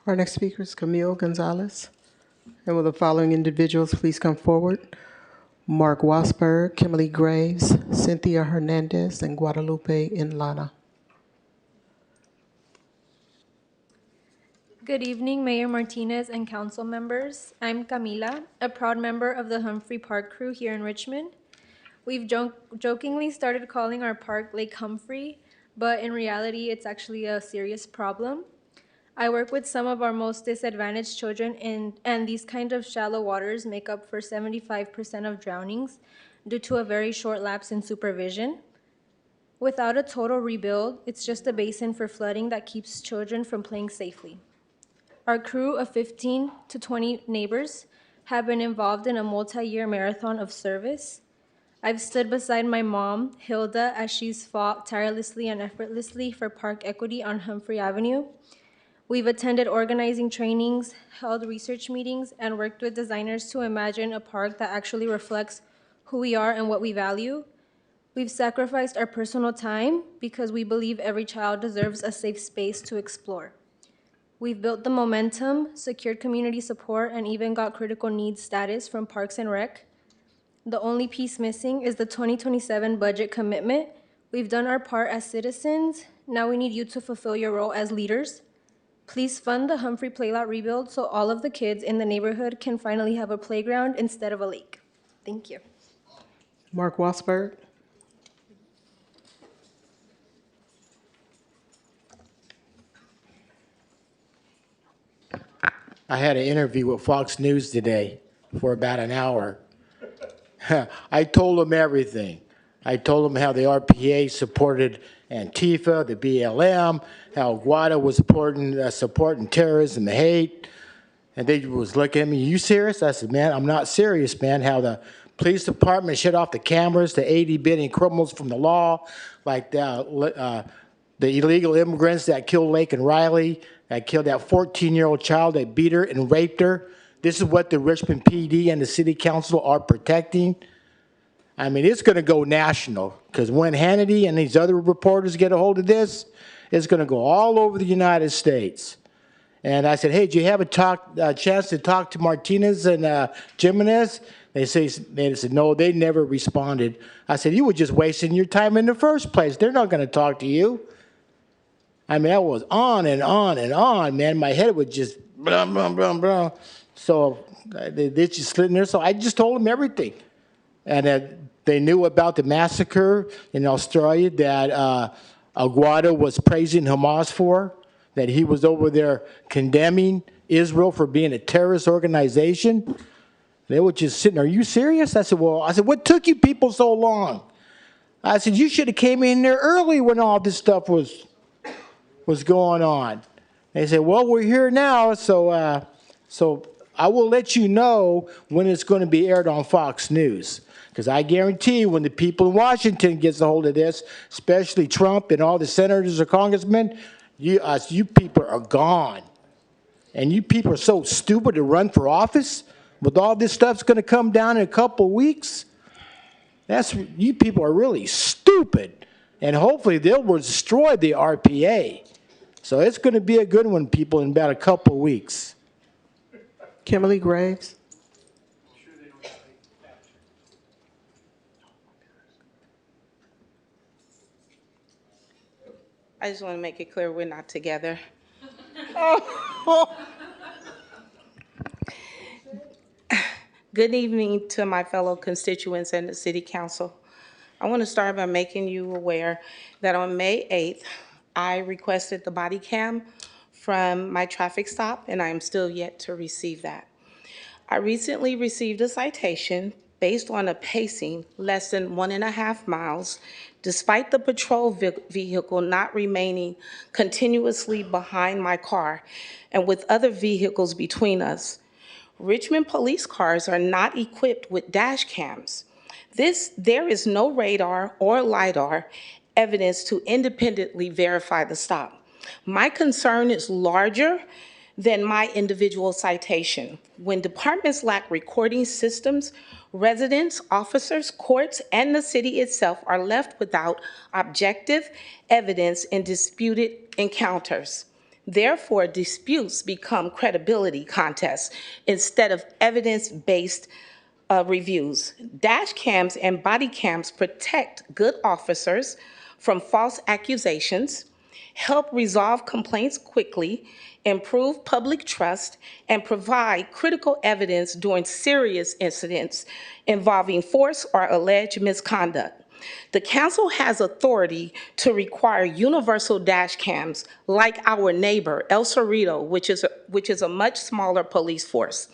Our next speaker is Camille Gonzalez. And will the following individuals please come forward? Mark Wasberg, Kimberly Graves, Cynthia Hernandez, and Guadalupe Inlana. Good evening, Mayor Martinez and council members. I'm Camila, a proud member of the Humphrey Park crew here in Richmond. We've jokingly started calling our park Lake Humphrey, but in reality, it's actually a serious problem. I work with some of our most disadvantaged children, and these kind of shallow waters make up for 75% of drownings due to a very short lapse in supervision. Without a total rebuild, it's just a basin for flooding that keeps children from playing safely. Our crew of 15 to 20 neighbors have been involved in a multi-year marathon of service. I've stood beside my mom, Hilda, as she's fought tirelessly and effortlessly for park equity on Humphrey Avenue. We've attended organizing trainings, held research meetings, and worked with designers to imagine a park that actually reflects who we are and what we value. We've sacrificed our personal time because we believe every child deserves a safe space to explore. We've built the momentum, secured community support, and even got critical needs status from Parks and Rec. The only piece missing is the 2027 budget commitment. We've done our part as citizens. Now we need you to fulfill your role as leaders. Please fund the Humphrey Playlot rebuild so all of the kids in the neighborhood can finally have a playground instead of a lake. Thank you. Mark Wasberg. I had an interview with Fox News today for about an hour. I told them everything. I told them how the RPA supported Antifa, the BLM, how Guada was supporting terrorism and hate. And they was looking at me, you serious? I said, man, I'm not serious, man. How the police department shut off the cameras to 80 billion criminals from the law, like the illegal immigrants that killed Lake and Riley, that killed that 14-year-old child, that beat her and raped her. This is what the Richmond PD and the city council are protecting. I mean, it's going to go national, because when Hannity and these other reporters get a hold of this, it's going to go all over the United States. And I said, hey, did you have a chance to talk to Martinez and Jimenez? They said, no, they never responded. I said, you were just wasting your time in the first place. They're not going to talk to you. I mean, that was on and on and on, man. My head was just blah, blah, blah, blah. So they just sitting there. So I just told them everything. And they knew about the massacre in Australia that Aguado was praising Hamas for, that he was over there condemning Israel for being a terrorist organization. They were just sitting there, are you serious? I said, what took you people so long? I said, you should have came in there early when all this stuff was going on. They said, well, we're here now, so I will let you know when it's going to be aired on Fox News. Because I guarantee when the people in Washington gets a hold of this, especially Trump and all the senators or congressmen, you people are gone. And you people are so stupid to run for office with all this stuff's going to come down in a couple of weeks. You people are really stupid. And hopefully they'll destroy the RPA. So it's going to be a good one, people, in about a couple of weeks. Kimberly Graves. I just want to make it clear we're not together. Good evening to my fellow constituents and the City Council. I want to start by making you aware that on May 8th, I requested the body cam from my traffic stop, and I am still yet to receive that. I recently received a citation based on a pacing less than 1.5 miles, despite the patrol vehicle not remaining continuously behind my car and with other vehicles between us. Richmond police cars are not equipped with dash cams. There is no radar or LiDAR evidence to independently verify the stop. My concern is larger than my individual citation. When departments lack recording systems, residents, officers, courts, and the city itself are left without objective evidence in disputed encounters. Therefore, disputes become credibility contests instead of evidence-based reviews. Dash cams and body cams protect good officers from false accusations, help resolve complaints quickly, improve public trust, and provide critical evidence during serious incidents involving force or alleged misconduct. The council has authority to require universal dash cams like our neighbor, El Cerrito, which is a much smaller police force.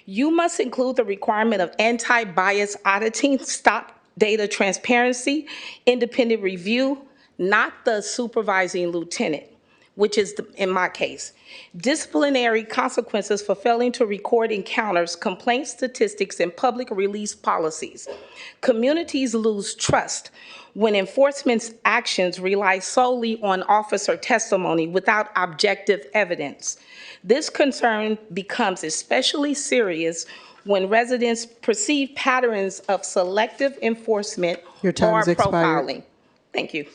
You must include the requirement of anti-bias auditing, stop data transparency, independent review, not the supervising lieutenant, which is in my case. Disciplinary consequences for failing to record encounters, complaint statistics, and public release policies. Communities lose trust when enforcement's actions rely solely on officer testimony without objective evidence. This concern becomes especially serious when residents perceive patterns of selective enforcement Your time or has expired. profiling. Thank you.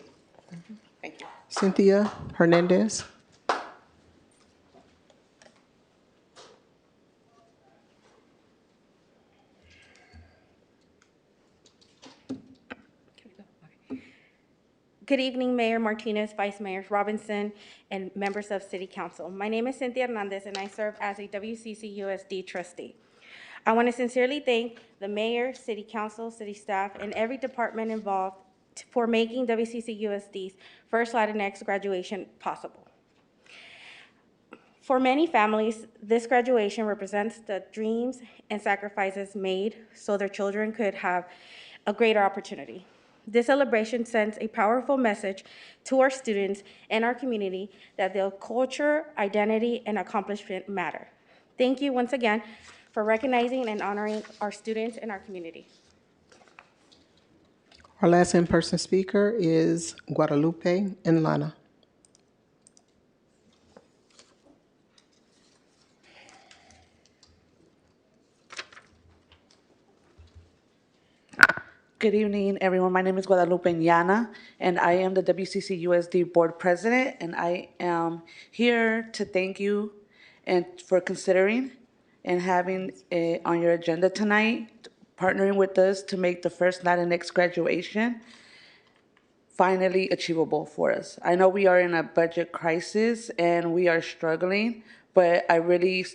Thank you. Cynthia Hernandez. Good evening, Mayor Martinez, Vice Mayor Robinson, and members of City Council. My name is Cynthia Hernandez, and I serve as a WCCUSD trustee. I want to sincerely thank the mayor, City Council, city staff, and every department involved for making WCCUSD's first Latinx graduation possible. For many families, this graduation represents the dreams and sacrifices made so their children could have a greater opportunity. This celebration sends a powerful message to our students and our community that their culture, identity, and accomplishment matter. Thank you once again for recognizing and honoring our students and our community. Our last in-person speaker is Guadalupe Enlana. Good evening, everyone. My name is Guadalupe Ñana, and I am the WCC USD Board President, and I am here to thank you and for considering and having on your agenda tonight, partnering with us to make the first Latinx graduation finally achievable for us. I know we are in a budget crisis and we are struggling, but I really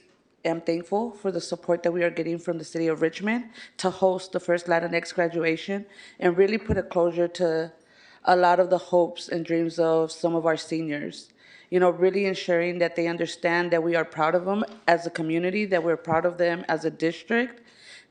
am thankful for the support that we are getting from the city of Richmond to host the first Latinx graduation and really put a closure to a lot of the hopes and dreams of some of our seniors. You know, really ensuring that they understand that we are proud of them as a community, that we're proud of them as a district,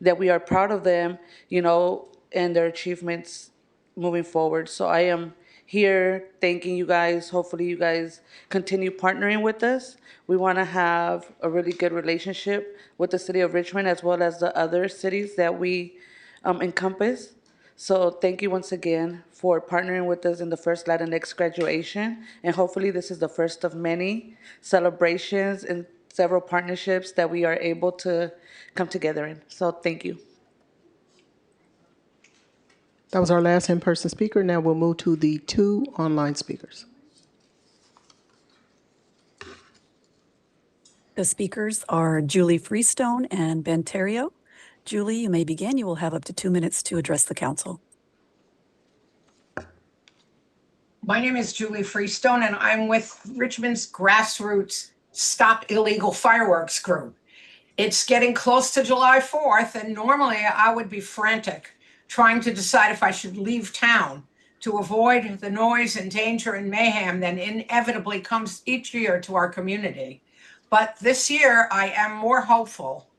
that we are proud of them, you know, and their achievements moving forward. So I am here thanking you guys. Hopefully you guys continue partnering with us. We want to have a really good relationship with the city of Richmond as well as the other cities that we encompass. So thank you once again for partnering with us in the first Latinx graduation. And hopefully this is the first of many celebrations and several partnerships that we are able to come together in. So thank you. That was our last in-person speaker. Now we'll move to the 2 online speakers. The speakers are Julie Freestone and Ben Terrio. Julie, you may begin. You will have up to 2 minutes to address the council. My name is Julie Freestone, and I'm with Richmond's grassroots Stop Illegal Fireworks group. It's getting close to July 4th, and normally I would be frantic trying to decide if I should leave town to avoid the noise and danger and mayhem that inevitably comes each year to our community. But this year, I am more hopeful.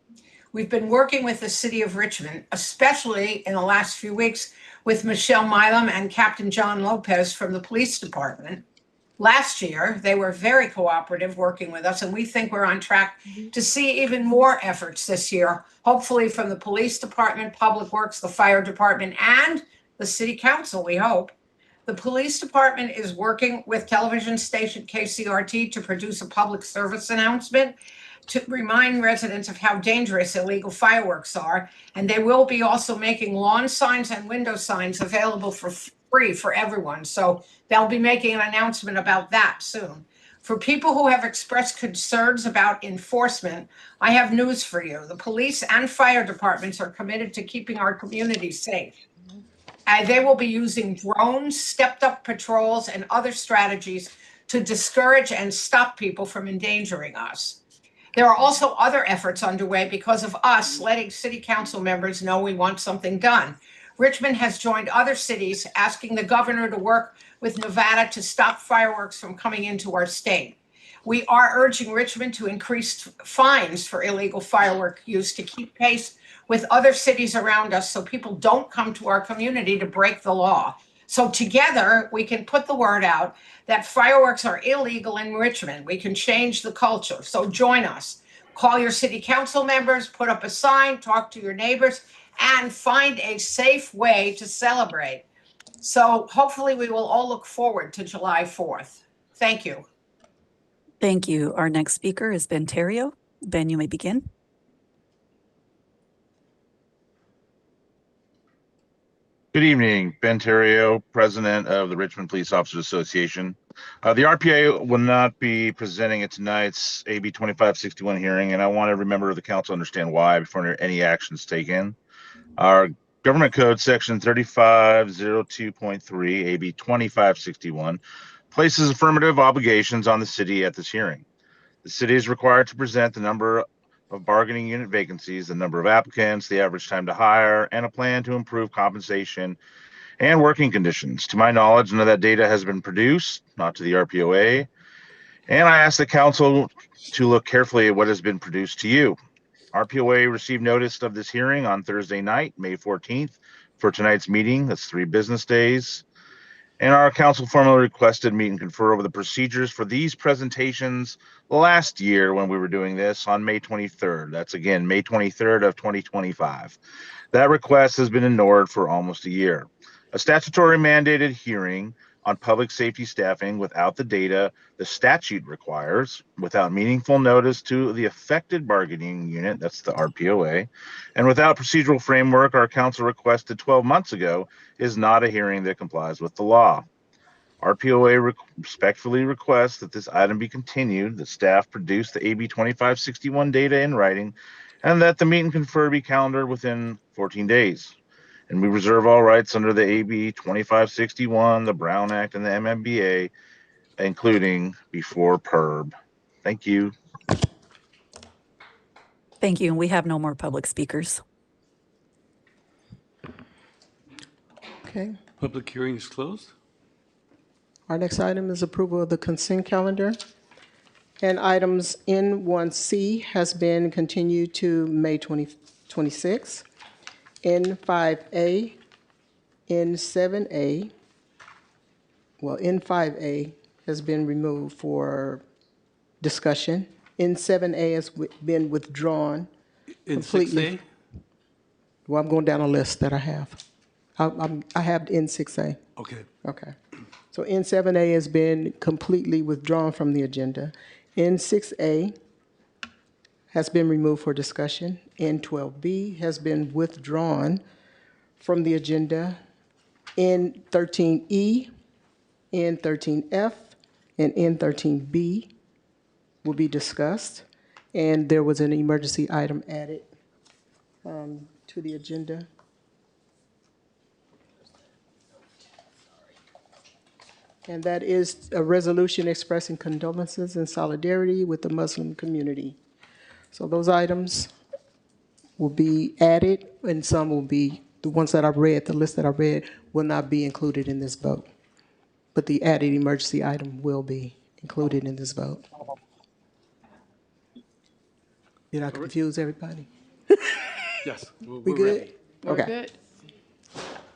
We've been working with the city of Richmond, especially in the last few weeks with Michelle Milam and Captain John Lopez from the police department. Last year, they were very cooperative working with us, and we think we're on track to see even more efforts this year, hopefully from the police department, public works, the fire department, and the city council, we hope. The police department is working with television station KCRT to produce a public service announcement to remind residents of how dangerous illegal fireworks are. And they will be also making lawn signs and window signs available for free for everyone. So they'll be making an announcement about that soon. For people who have expressed concerns about enforcement, I have news for you. The police and fire departments are committed to keeping our community safe. They will be using drones, stepped up patrols, and other strategies to discourage and stop people from endangering us. There are also other efforts underway because of us letting city council members know we want something done. Richmond has joined other cities asking the governor to work with Nevada to stop fireworks from coming into our state. We are urging Richmond to increase fines for illegal firework use to keep pace with other cities around us so people don't come to our community to break the law. So together we can put the word out that fireworks are illegal in Richmond. We can change the culture. So join us. Call your city council members, put up a sign, talk to your neighbors, and find a safe way to celebrate. So hopefully we will all look forward to July 4th. Thank you. Thank you. Our next speaker is Ben Terrio. Ben, you may begin. Good evening, Ben Terrio, President of the Richmond Police Officers Association. The RPA will not be presenting at tonight's AB 2561 hearing, and I want every member of the council to understand why before any actions taken. Our Government Code Section 3502.3, AB 2561, places affirmative obligations on the city at this hearing. The city is required to present the number of bargaining unit vacancies, the number of applicants, the average time to hire, and a plan to improve compensation and working conditions. To my knowledge, none of that data has been produced, not to the RPOA. And I ask the council to look carefully at what has been produced to you. RPOA received notice of this hearing on Thursday night, May 14th, for tonight's meeting. That's 3 business days. And our council formally requested meet and confer over the procedures for these presentations last year when we were doing this on May 23rd. That's again, May 23rd of 2025. That request has been ignored for almost a year. A statutory mandated hearing on public safety staffing without the data the statute requires, without meaningful notice to the affected bargaining unit, that's the RPOA, and without procedural framework our council requested 12 months ago is not a hearing that complies with the law. RPOA respectfully requests that this item be continued, that staff produce the AB 2561 data in writing, and that the meet and confer be calendared within 14 days. And we reserve all rights under the AB 2561, the Brown Act, and the MMBA, including before PERB. Thank you. Thank you. And we have no more public speakers. Okay. Public hearing is closed. Our next item is approval of the consent calendar. And items N1C has been continued to May 2026. N5A, N7A, well, N5A has been removed for discussion. N7A has been withdrawn completely. N6A? Well, I'm going down a list that I have. I have N6A. Okay. Okay. So N7A has been completely withdrawn from the agenda. N6A has been removed for discussion. N12B has been withdrawn from the agenda. N13E, N13F, and N13B will be discussed. And there was an emergency item added to the agenda. and that is a resolution expressing condolences and solidarity with the Muslim community. So those items will be added, and some will be, the ones that I've read, the list that I read, will not be included in this vote. But the added emergency item will be included in this vote. Did I confuse everybody? Yes, We we're good? ready. We're Okay. good.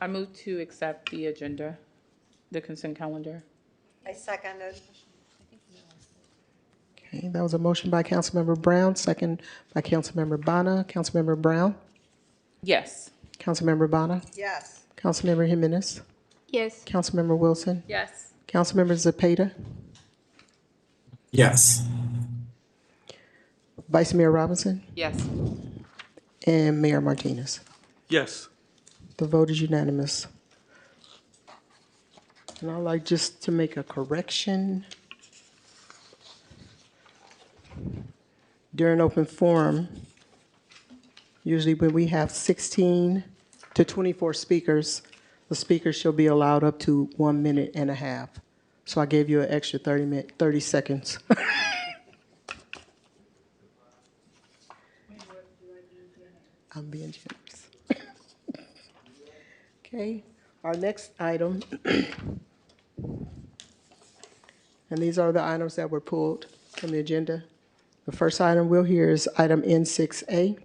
I move to accept the agenda, the consent calendar. I seconded. Okay, that was a motion by Councilmember Brown, second by Councilmember Bonner. Councilmember Brown? Yes. Councilmember Bonner? Yes. Councilmember Jimenez? Yes. Councilmember Wilson? Yes. Councilmember Zepeda? Yes. Vice Mayor Robinson? Yes. And Mayor Martinez. Yes. The vote is unanimous. And I'd like just to make a correction. During open forum, usually when we have 16 to 24 speakers, the speaker shall be allowed up to 1 minute and a half. So I gave you an extra 30 seconds. I'm being generous. Okay, our next item, and these are the items that were pulled from the agenda. The first item we'll hear is item N6A,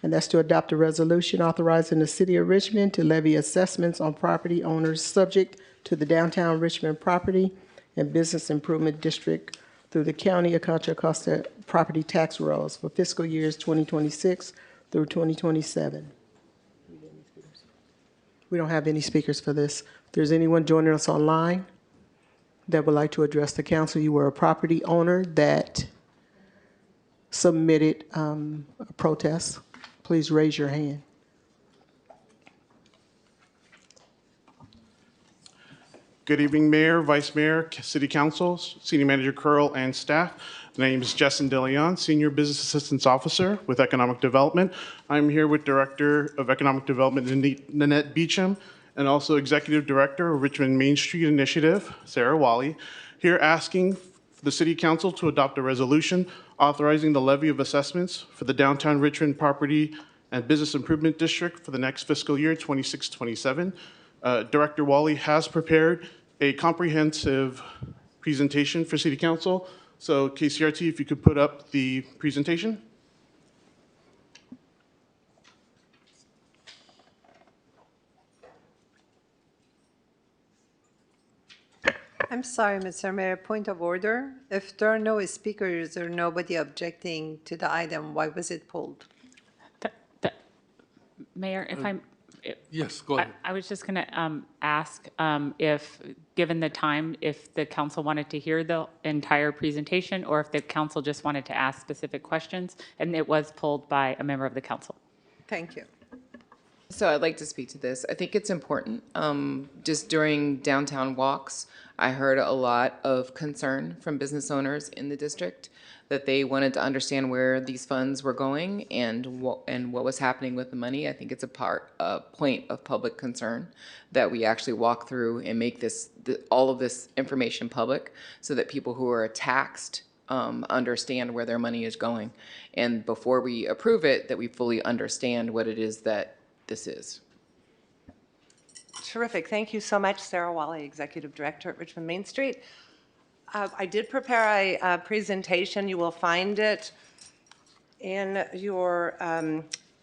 and that's to adopt a resolution authorizing the City of Richmond to levy assessments on property owners subject to the Downtown Richmond Property and Business Improvement District through the County of Contra Costa property tax rolls for fiscal years 2026 through 2027. We don't have any speakers for this. If there's anyone joining us online that would like to address the council, you were a property owner that submitted a protest, please raise your hand. Good evening, Mayor, Vice Mayor, City Council, Senior Manager Curl, and staff. My name is Justin DeLeon, Senior Business Assistance Officer with Economic Development. I'm here with Director of Economic Development, Nanette Beecham, and also Executive Director of Richmond Main Street Initiative, Sarah Wally, here asking the City Council to adopt a resolution authorizing the levy of assessments for the Downtown Richmond Property and Business Improvement District for the next fiscal year, 26-27. Director Wally has prepared a comprehensive presentation for City Council. So KCRT, if you could put up the presentation. I'm sorry, Mr. Mayor, point of order. If there are no speakers or nobody objecting to the item, why was it pulled? Mayor, if I'm. Yes, go ahead. I was just going to ask if, given the time, if the council wanted to hear the entire presentation or if the council just wanted to ask specific questions, and it was pulled by a member of the council. Thank you. So I'd like to speak to this. I think it's important. Just during downtown walks, I heard a lot of concern from business owners in the district that they wanted to understand where these funds were going and what was happening with the money. I think it's a point of public concern that we actually walk through and make all of this information public so that people who are taxed understand where their money is going. And before we approve it, that we fully understand what it is that this is. Terrific. Thank you so much, Sarah Wally, Executive Director at Richmond Main Street. I did prepare a presentation. You will find it in your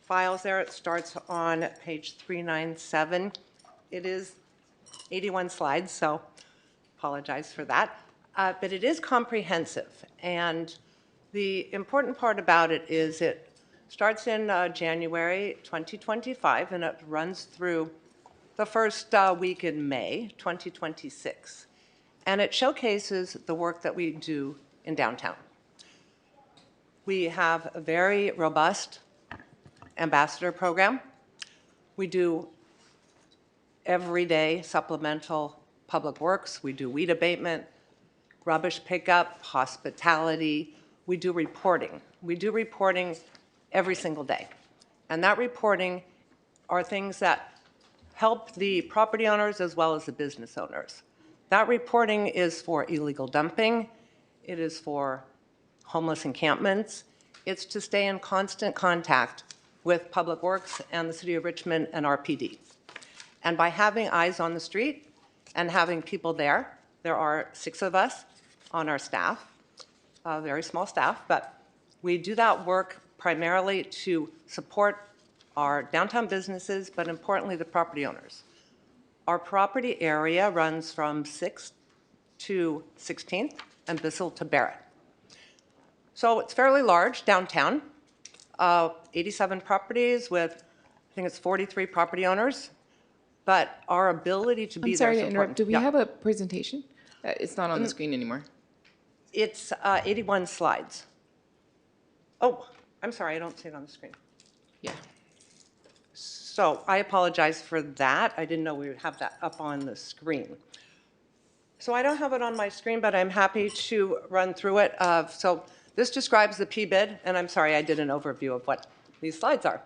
files there. It starts on page 397. It is 81 slides, so apologize for that. But it is comprehensive. And the important part about it is it starts in January 2025, and it runs through the first week in May 2026. And it showcases the work that we do in downtown. We have a very robust ambassador program. We do everyday supplemental public works. We do weed abatement, rubbish pickup, hospitality. We do reporting. We do reporting every single day. And that reporting are things that help the property owners as well as the business owners. That reporting is for illegal dumping. It is for homeless encampments. It's to stay in constant contact with Public Works and the City of Richmond and RPD. And by having eyes on the street and having people there, there are 6 of us on our staff, a very small staff, but we do that work primarily to support our downtown businesses, but importantly, the property owners. Our property area runs from 6th to 16th and Bissell to Barrett. So it's fairly large downtown, 87 properties with, I think it's 43 property owners. But our ability to be I'm sorry there to is interrupt. important. Do we Yeah. have a presentation? It's not on the screen anymore. It's 81 slides. Oh, I'm sorry, I don't see it on the screen. Yeah. So I apologize for that. I didn't know we would have that up on the screen. So I don't have it on my screen, but I'm happy to run through it. So this describes the P-bid, and I'm sorry, I did an overview of what these slides are.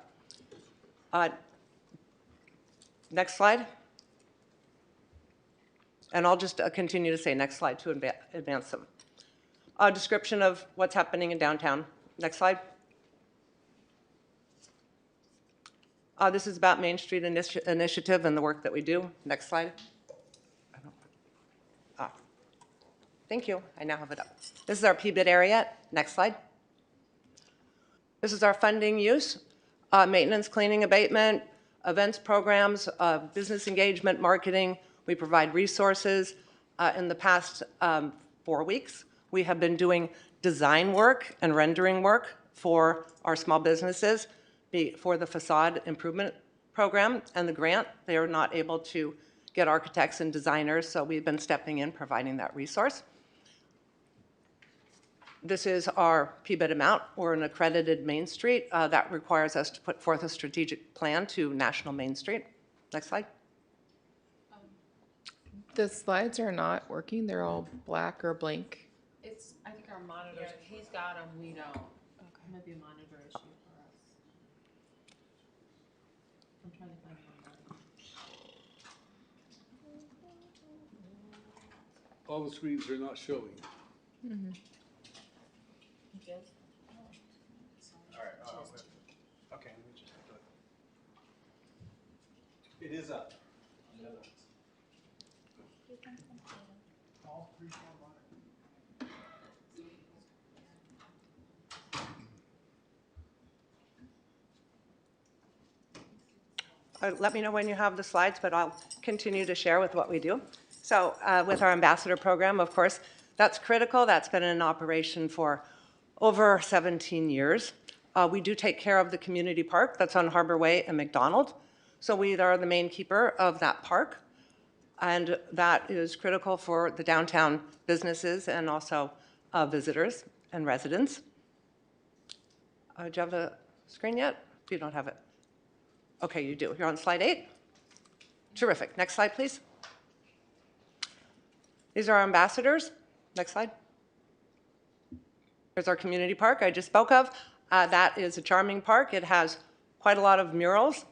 Next slide. And I'll just continue to say next slide to advance them. A description of what's happening in downtown. Next slide. This is about Main Street Initiative and the work that we do. Next slide. Thank you. I now have it up. This is our P-bid area. Next slide. This is our funding use, maintenance, cleaning, abatement, events programs, business engagement, marketing. We provide resources. In the past 4 weeks, we have been doing design work and rendering work for our small businesses for the facade improvement program and the grant. They are not able to get architects and designers, so we've been stepping in, providing that resource. This is our P-bid amount. We're an accredited Main Street. That requires us to put forth a strategic plan to National Main Street. Next slide. The slides are not working. They're all black or blank. It's, I think our monitors, he's got them, we don't. Okay. Might be a monitor issue for us. I'm trying to find one. All the screens are not showing. Mm-hmm. All right. Okay. Let me just do it. It is up. All 3 Let me know when you have the slides, but I'll continue to share with what we do. So with our ambassador program, of course, that's critical. That's been in operation for over 17 years. We do take care of the community park that's on Harbor Way and McDonald. So we are the main keeper of that park. And that is critical for the downtown businesses and also visitors and residents. Do you have the screen yet? You don't have it. Okay, you do. You're on slide 8. Terrific. Next slide, please. These are our ambassadors. Next slide. Here's our community park I just spoke of. That is a charming park. It has quite a lot of murals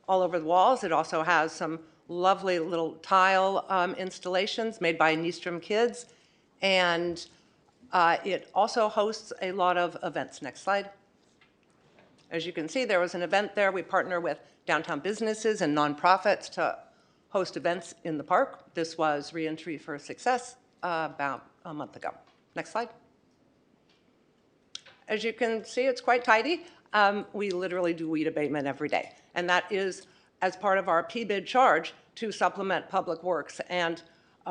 all over the walls. It also has some lovely little tile installations made by Nystrom Kids. And it also hosts a lot of events. Next slide. As you can see, there was an event there. We partner with downtown businesses and nonprofits to host events in the park. This was Reentry for Success about a month ago. Next slide. As you can see, it's quite tidy. We literally do weed abatement every day. And that is as part of our P-bid charge to supplement Public Works. And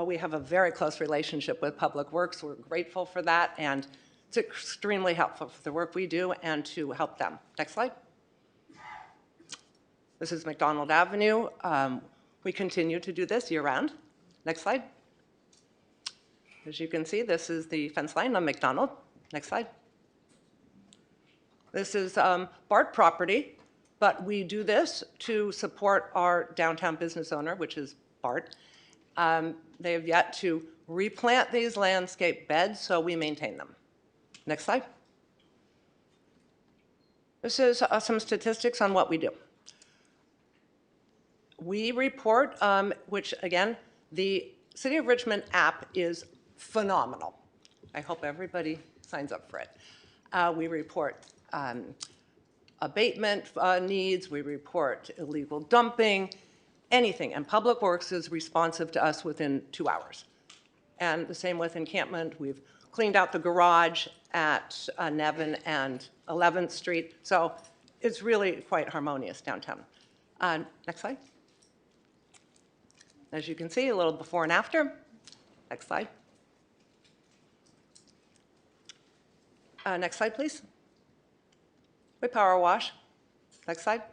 we have a very close relationship with Public Works. We're grateful for that. And it's extremely helpful for the work we do and to help them. Next slide. This is McDonald Avenue. We continue to do this year-round. Next slide. As you can see, this is the fence line on McDonald. Next slide. This is BART property, but we do this to support our downtown business owner, which is BART. They have yet to replant these landscape beds, so we maintain them. Next slide. This is some statistics on what we do. We report, which again, the City of Richmond app is phenomenal. I hope everybody signs up for it. We report abatement needs, we report illegal dumping, anything. And Public Works is responsive to us within 2 hours. And the same with encampment. We've cleaned out the garage at Nevin and 11th Street. So it's really quite harmonious downtown. Next slide. As you can see, a little before and after. Next slide. Next slide, please. We power wash. Next slide.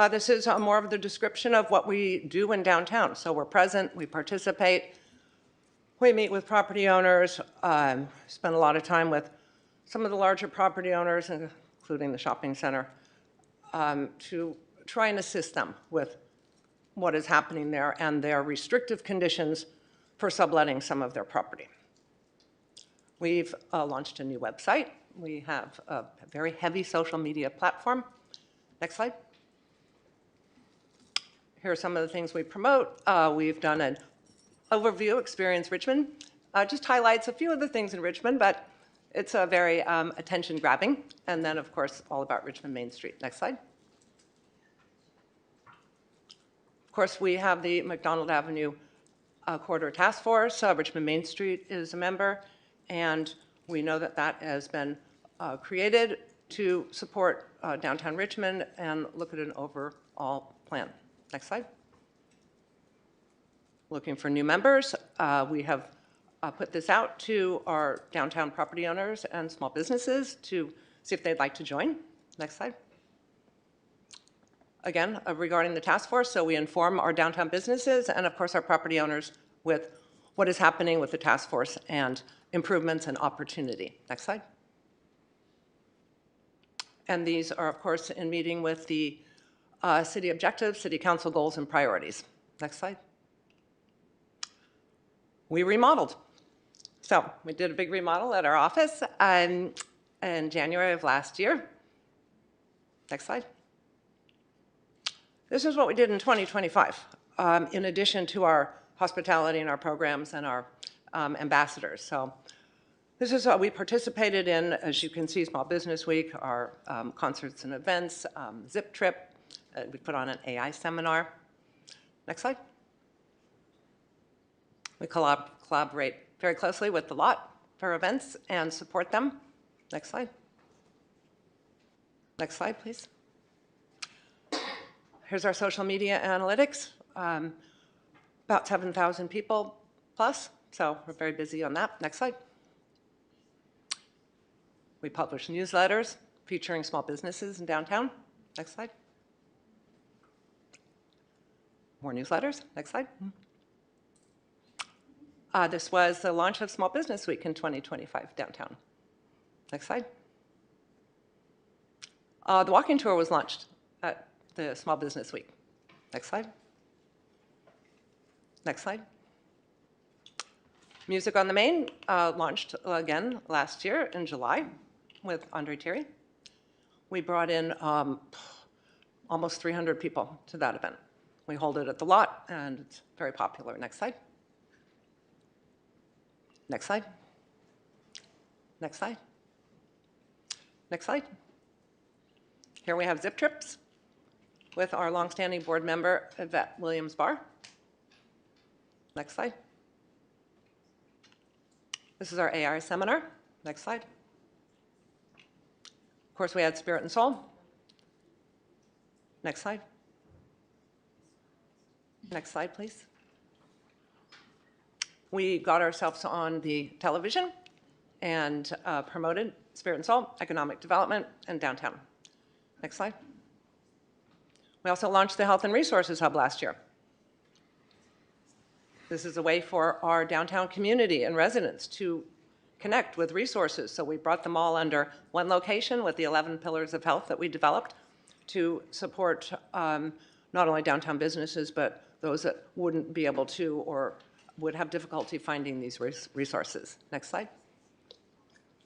This is more of the description of what we do in downtown. So we're present, we participate, we meet with property owners, spend a lot of time with some of the larger property owners, including the shopping center, to try and assist them with what is happening there and their restrictive conditions for subletting some of their property. We've launched a new website. We have a very heavy social media platform. Next slide. Here are some of the things we promote. We've done an overview, Experience Richmond. Just highlights a few of the things in Richmond, but it's a very attention-grabbing. And then, of course, all about Richmond Main Street. Next slide. Of course, we have the McDonald Avenue Corridor Task Force. Richmond Main Street is a member, and we know that that has been created to support downtown Richmond and look at an overall plan. Next slide. Looking for new members. We have put this out to our downtown property owners and small businesses to see if they'd like to join. Next slide. Again, regarding the task force, so we inform our downtown businesses and, of course, our property owners with what is happening with the task force and improvements and opportunity. Next slide. And these are, of course, in meeting with the city objectives, city council goals, and priorities. Next slide. We remodeled. So we did a big remodel at our office in January of last year. Next slide. This is what we did in 2025, in addition to our hospitality and our programs and our ambassadors. So this is what we participated in, as you can see, Small Business Week, our concerts and events, Zip Trip. We put on an AI seminar. Next slide. We collaborate very closely with the lot for events and support them. Next slide. Next slide, please. Here's our social media analytics. About 7,000 people plus, so we're very busy on that. Next slide. We publish newsletters featuring small businesses in downtown. Next slide. More newsletters. Next slide. This was the launch of Small Business Week in 2025 downtown. Next slide. The walking tour was launched at the Small Business Week. Next slide. Next slide. Music on the Main launched again last year in July with Andre Thierry. We brought in almost 300 people to that event. We hold it at the lot, and it's very popular. Next slide. Next slide. Next slide. Next slide. Here we have Zip Trips with our longstanding board member, Yvette Williams-Barr. Next slide. This is our AI seminar. Next slide. Of course, we had Spirit and Soul. Next slide. Next slide, please. We got ourselves on the television and promoted Spirit and Soul, economic development, and downtown. Next slide. We also launched the Health and Resources Hub last year. This is a way for our downtown community and residents to connect with resources. So we brought them all under one location with the 11 pillars of health that we developed to support not only downtown businesses, but those that wouldn't be able to or would have difficulty finding these resources. Next slide.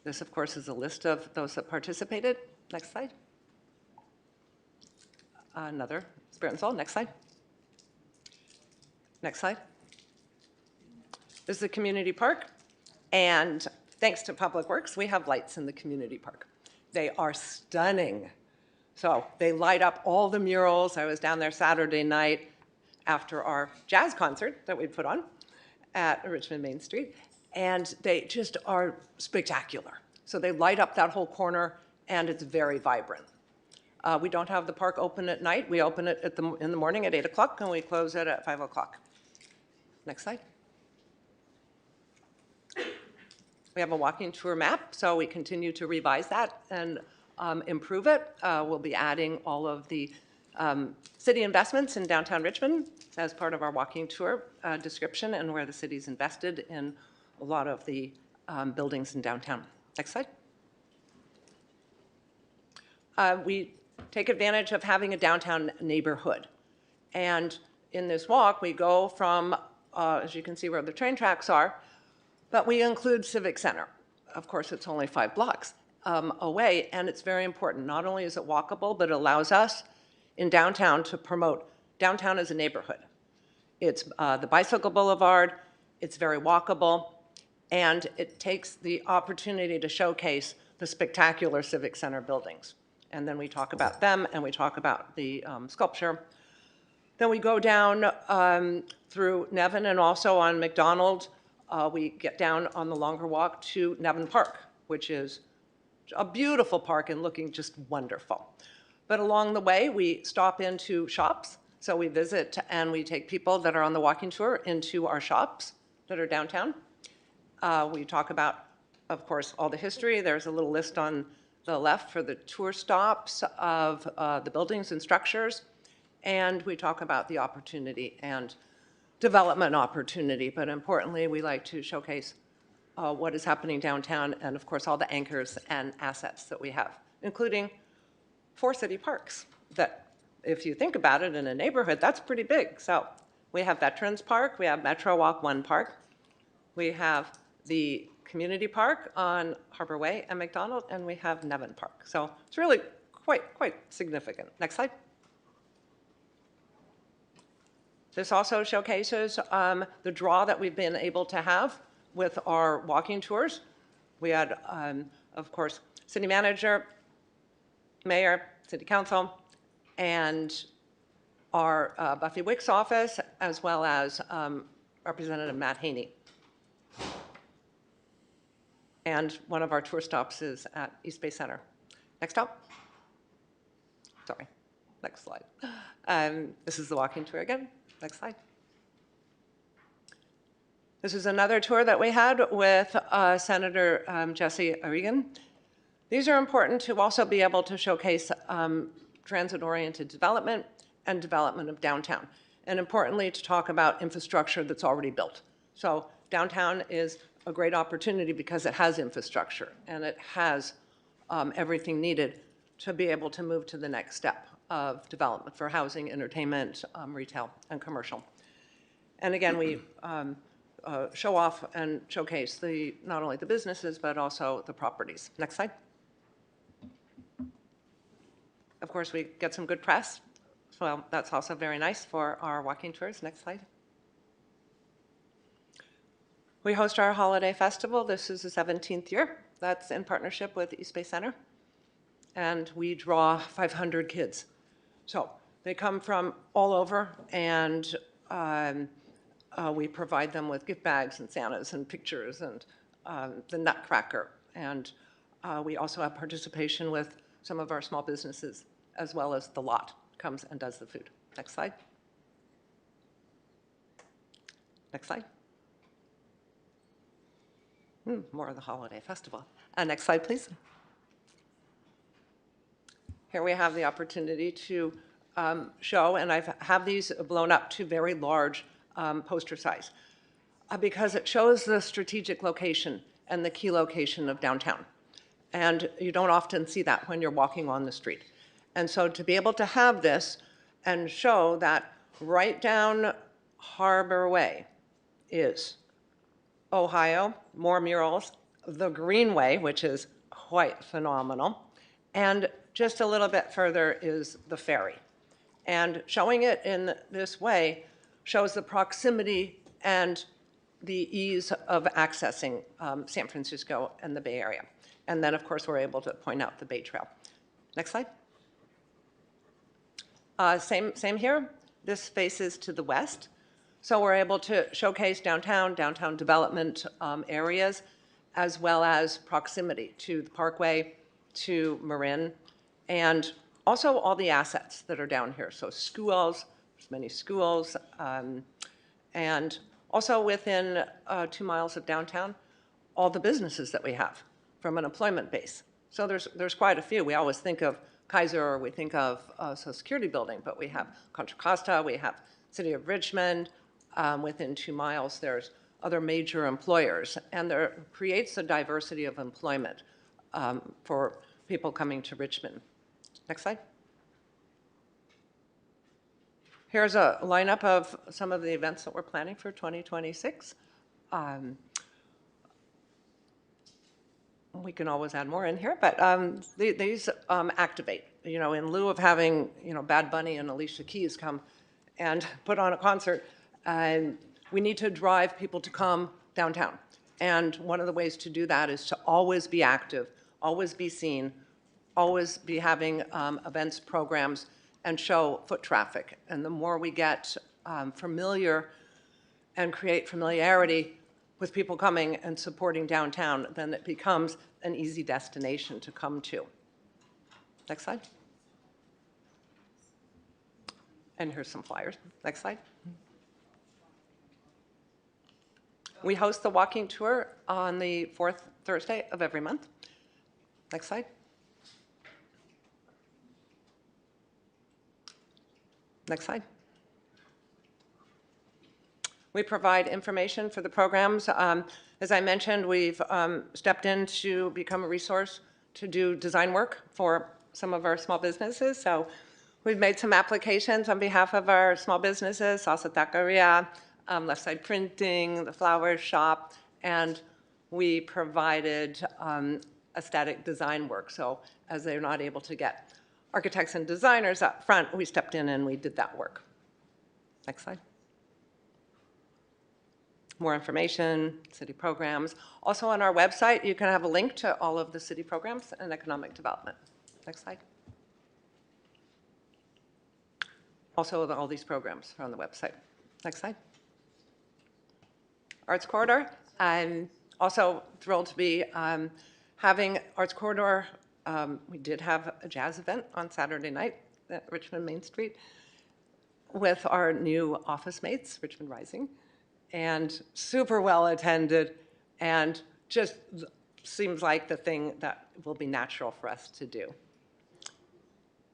This, of course, is a list of those that participated. Next slide. Another Spirit and Soul. Next slide. Next slide. This is the community park, and thanks to Public Works, we have lights in the community park. They are stunning. So they light up all the murals. I was down there Saturday night after our jazz concert that we put on at Richmond Main Street, and they just are spectacular. So they light up that whole corner, and it's very vibrant. We don't have the park open at night. We open it in the morning at 8 o'clock, and we close it at 5 o'clock. Next slide. We have a walking tour map, so we continue to revise that and improve it. We'll be adding all of the city investments in downtown Richmond as part of our walking tour description and where the city's invested in a lot of the buildings in downtown. Next slide. We take advantage of having a downtown neighborhood. And in this walk, we go from, as you can see where the train tracks are, but we include Civic Center. Of course, it's only 5 blocks away, and it's very important. Not only is it walkable, but it allows us in downtown to promote downtown as a neighborhood. It's the bicycle boulevard, it's very walkable, and it takes the opportunity to showcase the spectacular Civic Center buildings. And then we talk about them, and we talk about the sculpture. Then we go down through Nevin and also on McDonald. We get down on the longer walk to Nevin Park, which is a beautiful park and looking just wonderful. But along the way, we stop into shops. So we visit and we take people that are on the walking tour into our shops that are downtown. We talk about, of course, all the history. There's a little list on the left for the tour stops of the buildings and structures. And we talk about the opportunity and development opportunity. But importantly, we like to showcase what is happening downtown and, of course, all the anchors and assets that we have, including 4 city parks that, if you think about it in a neighborhood, that's pretty big. So we have Veterans Park, we have Metro Walk 1 Park, we have the Community Park on Harbor Way and McDonald, and we have Nevin Park. So it's really quite significant. Next slide. This also showcases the draw that we've been able to have with our walking tours. We had, of course, city manager, mayor, city council, and our Buffy Wick's office, as well as Representative Matt Haney. And one of our tour stops is at East Bay Center. Next stop. Sorry, next slide. This is the walking tour again. Next slide. This is another tour that we had with Senator Jesse Arigan. These are important to also be able to showcase transit-oriented development and development of downtown, and importantly, to talk about infrastructure that's already built. So downtown is a great opportunity because it has infrastructure and it has everything needed to be able to move to the next step of development for housing, entertainment, retail, and commercial. And again, we show off and showcase not only the businesses, but also the properties. Next slide. Of course, we get some good press. So that's also very nice for our walking tours. Next slide. We host our holiday festival. This is the 17th year. That's in partnership with East Bay Center. And we draw 500 kids. So they come from all over, and we provide them with gift bags and Santas and pictures and the Nutcracker. And we also have participation with some of our small businesses, as well as the lot comes and does the food. Next slide. Next slide. More of the holiday festival. Next slide, please. Here we have the opportunity to show, and I have these blown up to very large poster size because it shows the strategic location and the key location of downtown. And you don't often see that when you're walking on the street. And so to be able to have this and show that right down Harbor Way is Ohio, more murals, the Greenway, which is quite phenomenal, and just a little bit further is the ferry. And showing it in this way shows the proximity and the ease of accessing San Francisco and the Bay Area. And then, of course, we're able to point out the Bay Trail. Next slide. Same here. This faces to the west. So we're able to showcase downtown development areas, as well as proximity to the Parkway, to Marin, and also all the assets that are down here. So schools, there's many schools, and also within 2 miles of downtown, all the businesses that we have from an employment base. So there's quite a few. We always think of Kaiser, or we think of Social Security building, but we have Contra Costa, we have City of Richmond. Within 2 miles, there's other major employers, and there creates a diversity of employment for people coming to Richmond. Next slide. Here's a lineup of some of the events that we're planning for 2026. We can always add more in here, but these activate. You know, in lieu of having, you know, Bad Bunny and Alicia Keys come and put on a concert, we need to drive people to come downtown. And one of the ways to do that is to always be active, always be seen, always be having events, programs, and show foot traffic. And the more we get familiar and create familiarity with people coming and supporting downtown, then it becomes an easy destination to come to. Next slide. And here's some flyers. Next slide. We host the walking tour on the 4th Thursday of every month. Next slide. Next slide. We provide information for the programs. As I mentioned, we've stepped in to become a resource to do design work for some of our small businesses. So we've made some applications on behalf of our small businesses, Salsa Taqueria, Left Side Printing, the Flower Shop, and we provided aesthetic design work. So as they're not able to get architects and designers up front, we stepped in and we did that work. Next slide. More information, city programs. Also on our website, you can have a link to all of the city programs and economic development. Next slide. Also, all these programs are on the website. Next slide. Arts Corridor. I'm also thrilled to be having Arts Corridor. We did have a jazz event on Saturday night at Richmond Main Street with our new office mates, Richmond Rising, and super well attended, and just seems like the thing that will be natural for us to do.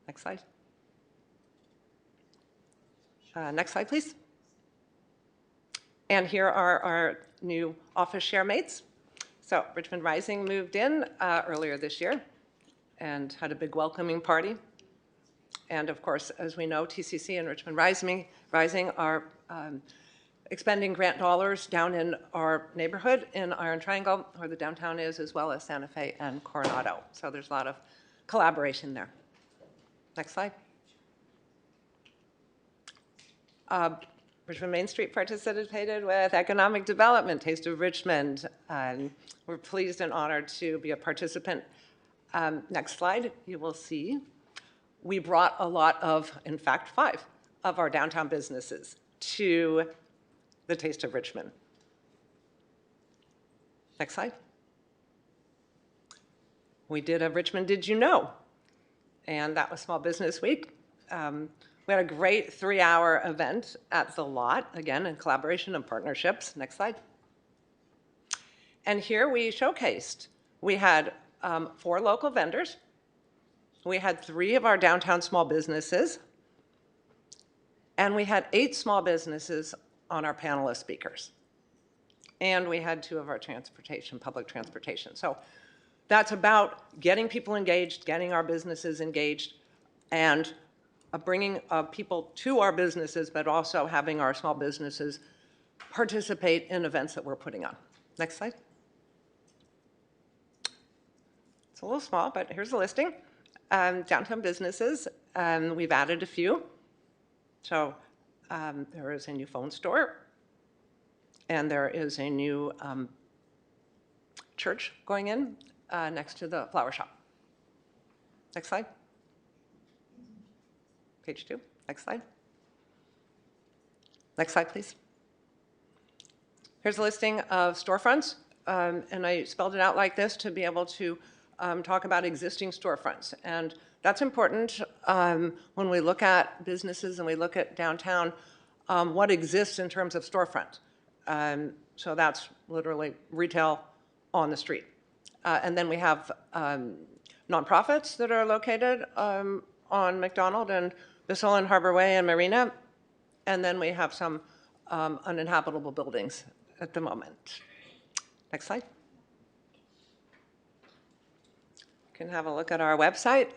Next slide. Next slide, please. And here are our new office share mates. So Richmond Rising moved in earlier this year and had a big welcoming party. And of course, as we know, TCC and Richmond Rising are expending grant dollars down in our neighborhood in Iron Triangle, where the downtown is, as well as Santa Fe and Coronado. So there's a lot of collaboration there. Next slide. Richmond Main Street participated with economic development, Taste of Richmond. We're pleased and honored to be a participant. Next slide, you will see we brought a lot of, in fact, 5 of our downtown businesses to the Taste of Richmond. Next slide. We did a Richmond Did You Know? And that was Small Business Week. We had a great 3-hour event at the lot, again, in collaboration and partnerships. Next slide. And here we showcased. We had 4 local vendors. We had 3 of our downtown small businesses. And we had 8 small businesses on our panel of speakers. And we had 2 of our public transportation. So that's about getting people engaged, getting our businesses engaged, and bringing people to our businesses, but also having our small businesses participate in events that we're putting on. Next slide. It's a little small, but here's the listing. Downtown businesses, we've added a few. So there is a new phone store, And there is a new church going in next to the flower shop. Next slide. Page 2. Next slide. Next slide, please. Here's a listing of storefronts, and I spelled it out like this to be able to talk about existing storefronts. And that's important when we look at businesses and we look at downtown, what exists in terms of storefront. So that's literally retail on the street. And then we have nonprofits that are located on McDonald and Bissell and Harbor Way and Marina. And then we have some uninhabitable buildings at the moment. Next slide. You can have a look at our website.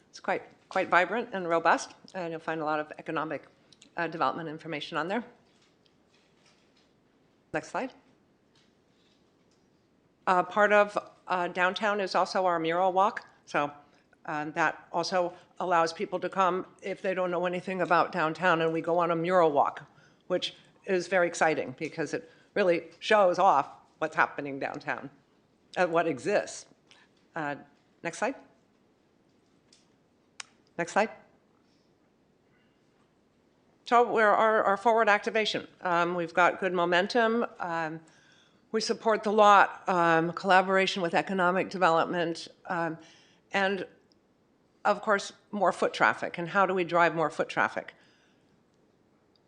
It's quite vibrant and robust, and you'll find a lot of economic development information on there. Next slide. Part of downtown is also our mural walk. So that also allows people to come if they don't know anything about downtown, and we go on a mural walk, which is very exciting because it really shows off what's happening downtown and what exists. Next slide. Next slide. So we're our forward activation. We've got good momentum. We support the lot, collaboration with economic development, and of course, more foot traffic. And how do we drive more foot traffic?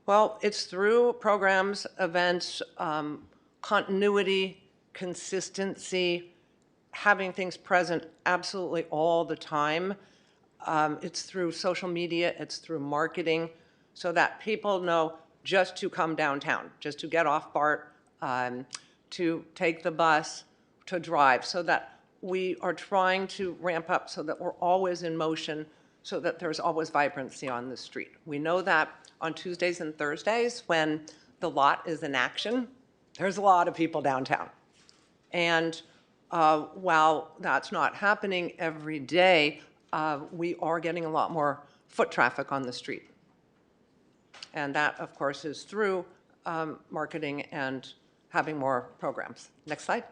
Well, it's through programs, events, continuity, consistency, having things present absolutely all the time. It's through social media, it's through marketing, so that people know just to come downtown, just to get off BART, to take the bus, to drive, so that we are trying to ramp up so that we're always in motion, so that there's always vibrancy on the street. We know that on Tuesdays and Thursdays, when the lot is in action, there's a lot of people downtown. And while that's not happening every day, we are getting a lot more foot traffic on the street. And that, of course, is through marketing and having more programs. Next slide.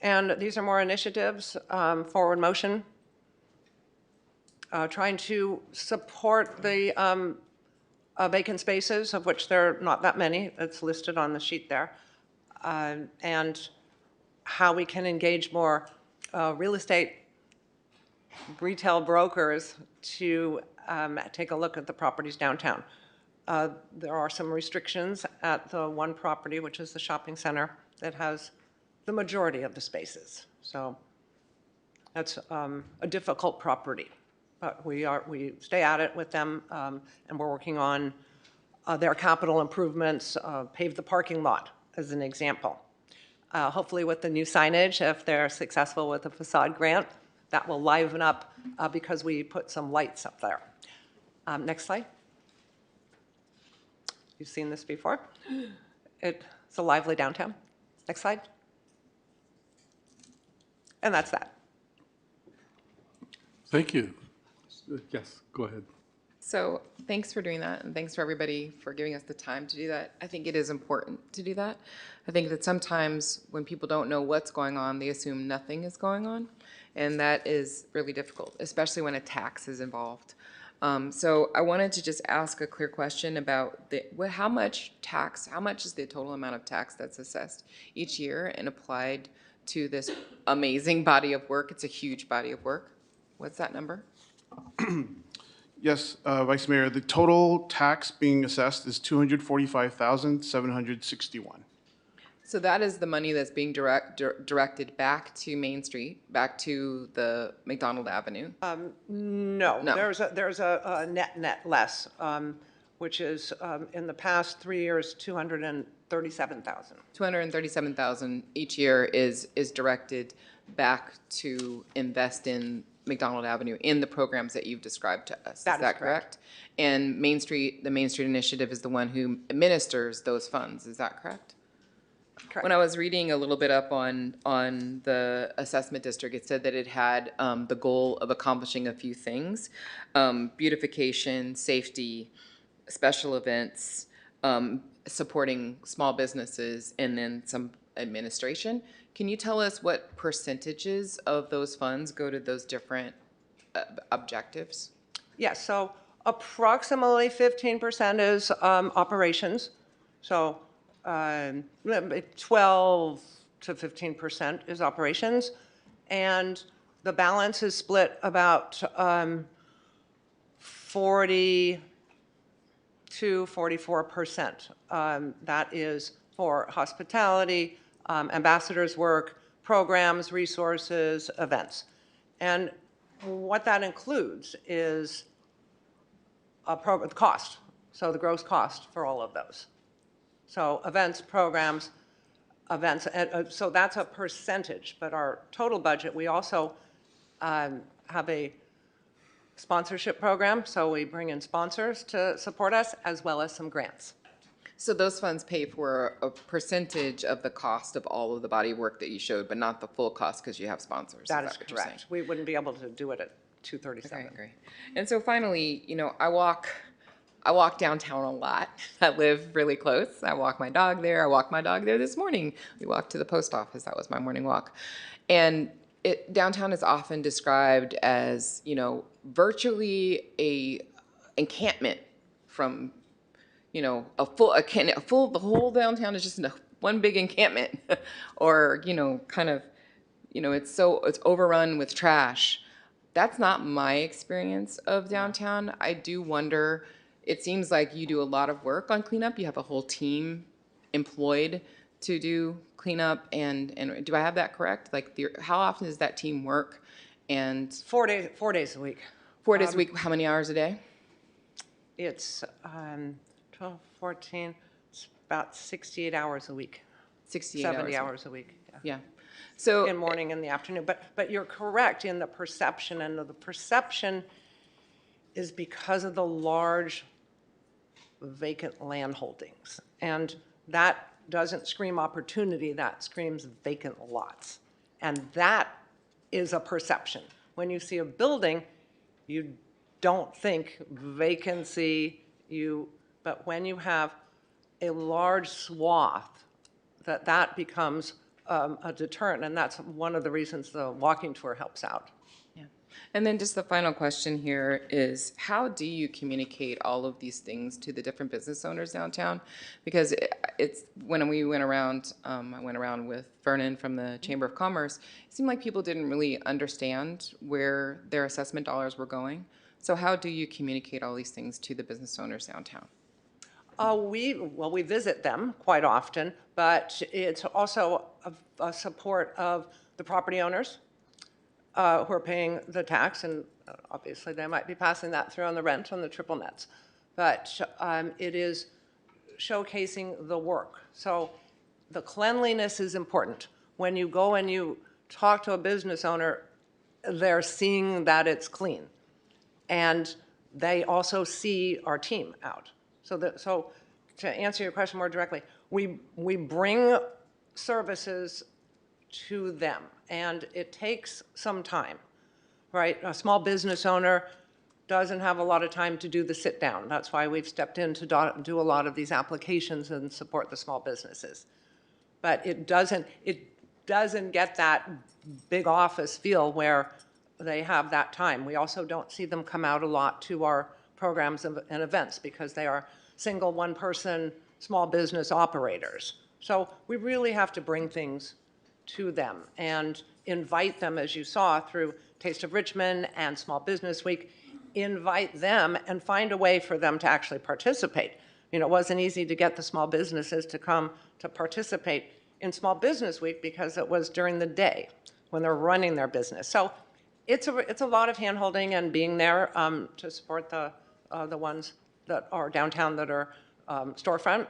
And these are more initiatives, forward motion, trying to support the vacant spaces, of which there are not that many. It's listed on the sheet there. And how we can engage more real estate retail brokers to take a look at the properties downtown. There are some restrictions at the one property, which is the shopping center, that has the majority of the spaces. So that's a difficult property, but we stay at it with them, and we're working on their capital improvements, pave the parking lot as an example. Hopefully with the new signage, if they're successful with the facade grant, that will liven up because we put some lights up there. Next slide. You've seen this before. It's a lively downtown. Next slide. And that's that. Thank you. Yes, go ahead. So thanks for doing that, and thanks for everybody for giving us the time to do that. I think it is important to do that. I think that sometimes when people don't know what's going on, they assume nothing is going on, and that is really difficult, especially when a tax is involved. So I wanted to just ask a clear question about how much is the total amount of tax that's assessed each year and applied to this amazing body of work? It's a huge body of work. What's that number? Yes, Vice Mayor, the total tax being assessed is $245,761. So that is the money that's being directed back to Main Street, back to the McDonald Avenue? No. There's a net less, which is in the past 3 years, $237,000. $237,000 each year is directed back to invest in McDonald Avenue in the programs that you've described to us. Is that correct? And the Main Street Initiative is the one who administers those funds. Is that correct? Correct. When I was reading a little bit up on the assessment district, it said that it had the goal of accomplishing a few things: beautification, safety, special events, supporting small businesses and then some administration. Can you tell us what percentages of those funds go to those different objectives? Yes, so approximately 15% is operations. So 12 to 15% is operations. And the balance is split about 40 to 44%. That is for hospitality, ambassadors work, programs, resources, events. And what that includes is the cost, so the gross cost for all of those. So events, programs, events, so that's a percentage, but our total budget, we also have a sponsorship program, so we bring in sponsors to support us, as well as some grants. So those funds pay for a percentage of the cost of all of the body work that you showed, but not the full cost because you have sponsors. That is is what you're saying? correct. We wouldn't be able to do it at 237. Okay, great. And so finally, you know, I walk downtown a lot. I live really close. I walk my dog there. I walked my dog there this morning. We walked to the post office. That was my morning walk. And downtown is often described as, you know, virtually a encampment from, you know, the whole downtown is just one big encampment or, you know, kind of, you know, it's overrun with trash. That's not my experience of downtown. I do wonder, it seems like you do a lot of work on cleanup. You have a whole team employed to do cleanup, and do I have that correct? Like, how often does that team work? And 4 days a week. 4 days a week. How many hours a day? It's 12, 14. It's about 68 hours a week. 68 70 hours. hours a week. Yeah. So in morning and the afternoon, but you're correct in the perception, and the perception is because of the large vacant land holdings, and that doesn't scream opportunity, that screams vacant lots, and that is a perception. When you see a building, you don't think vacancy, but when you have a large swath, that becomes a deterrent, and that's one of the reasons the walking tour helps out. Yeah. And then just the final question here is, how do you communicate all of these things to the different business owners downtown? Because it's when we went around, I went around with Vernon from the Chamber of Commerce, it seemed like people didn't really understand where their assessment dollars were going. So how do you communicate all these things to the business owners downtown? We visit them quite often, but it's also a support of the property owners who are paying the tax, and obviously they might be passing that through on the rent on the triple nets. But it is showcasing the work. So the cleanliness is important. When you go and you talk to a business owner, they're seeing that it's clean. And they also see our team out. So to answer your question more directly, we bring services to them, and it takes some time, right? A small business owner doesn't have a lot of time to do the sit down. That's why we've stepped in to do a lot of these applications and support the small businesses. But it doesn't get that big office feel where they have that time. We also don't see them come out a lot to our programs and events because they are single one-person small business operators. So we really have to bring things to them and invite them, as you saw through Taste of Richmond and Small Business Week, invite them and find a way for them to actually participate. You know, it wasn't easy to get the small businesses to come to participate in Small Business Week because it was during the day when they're running their business. So it's a lot of hand-holding and being there to support the ones that are downtown that are storefront.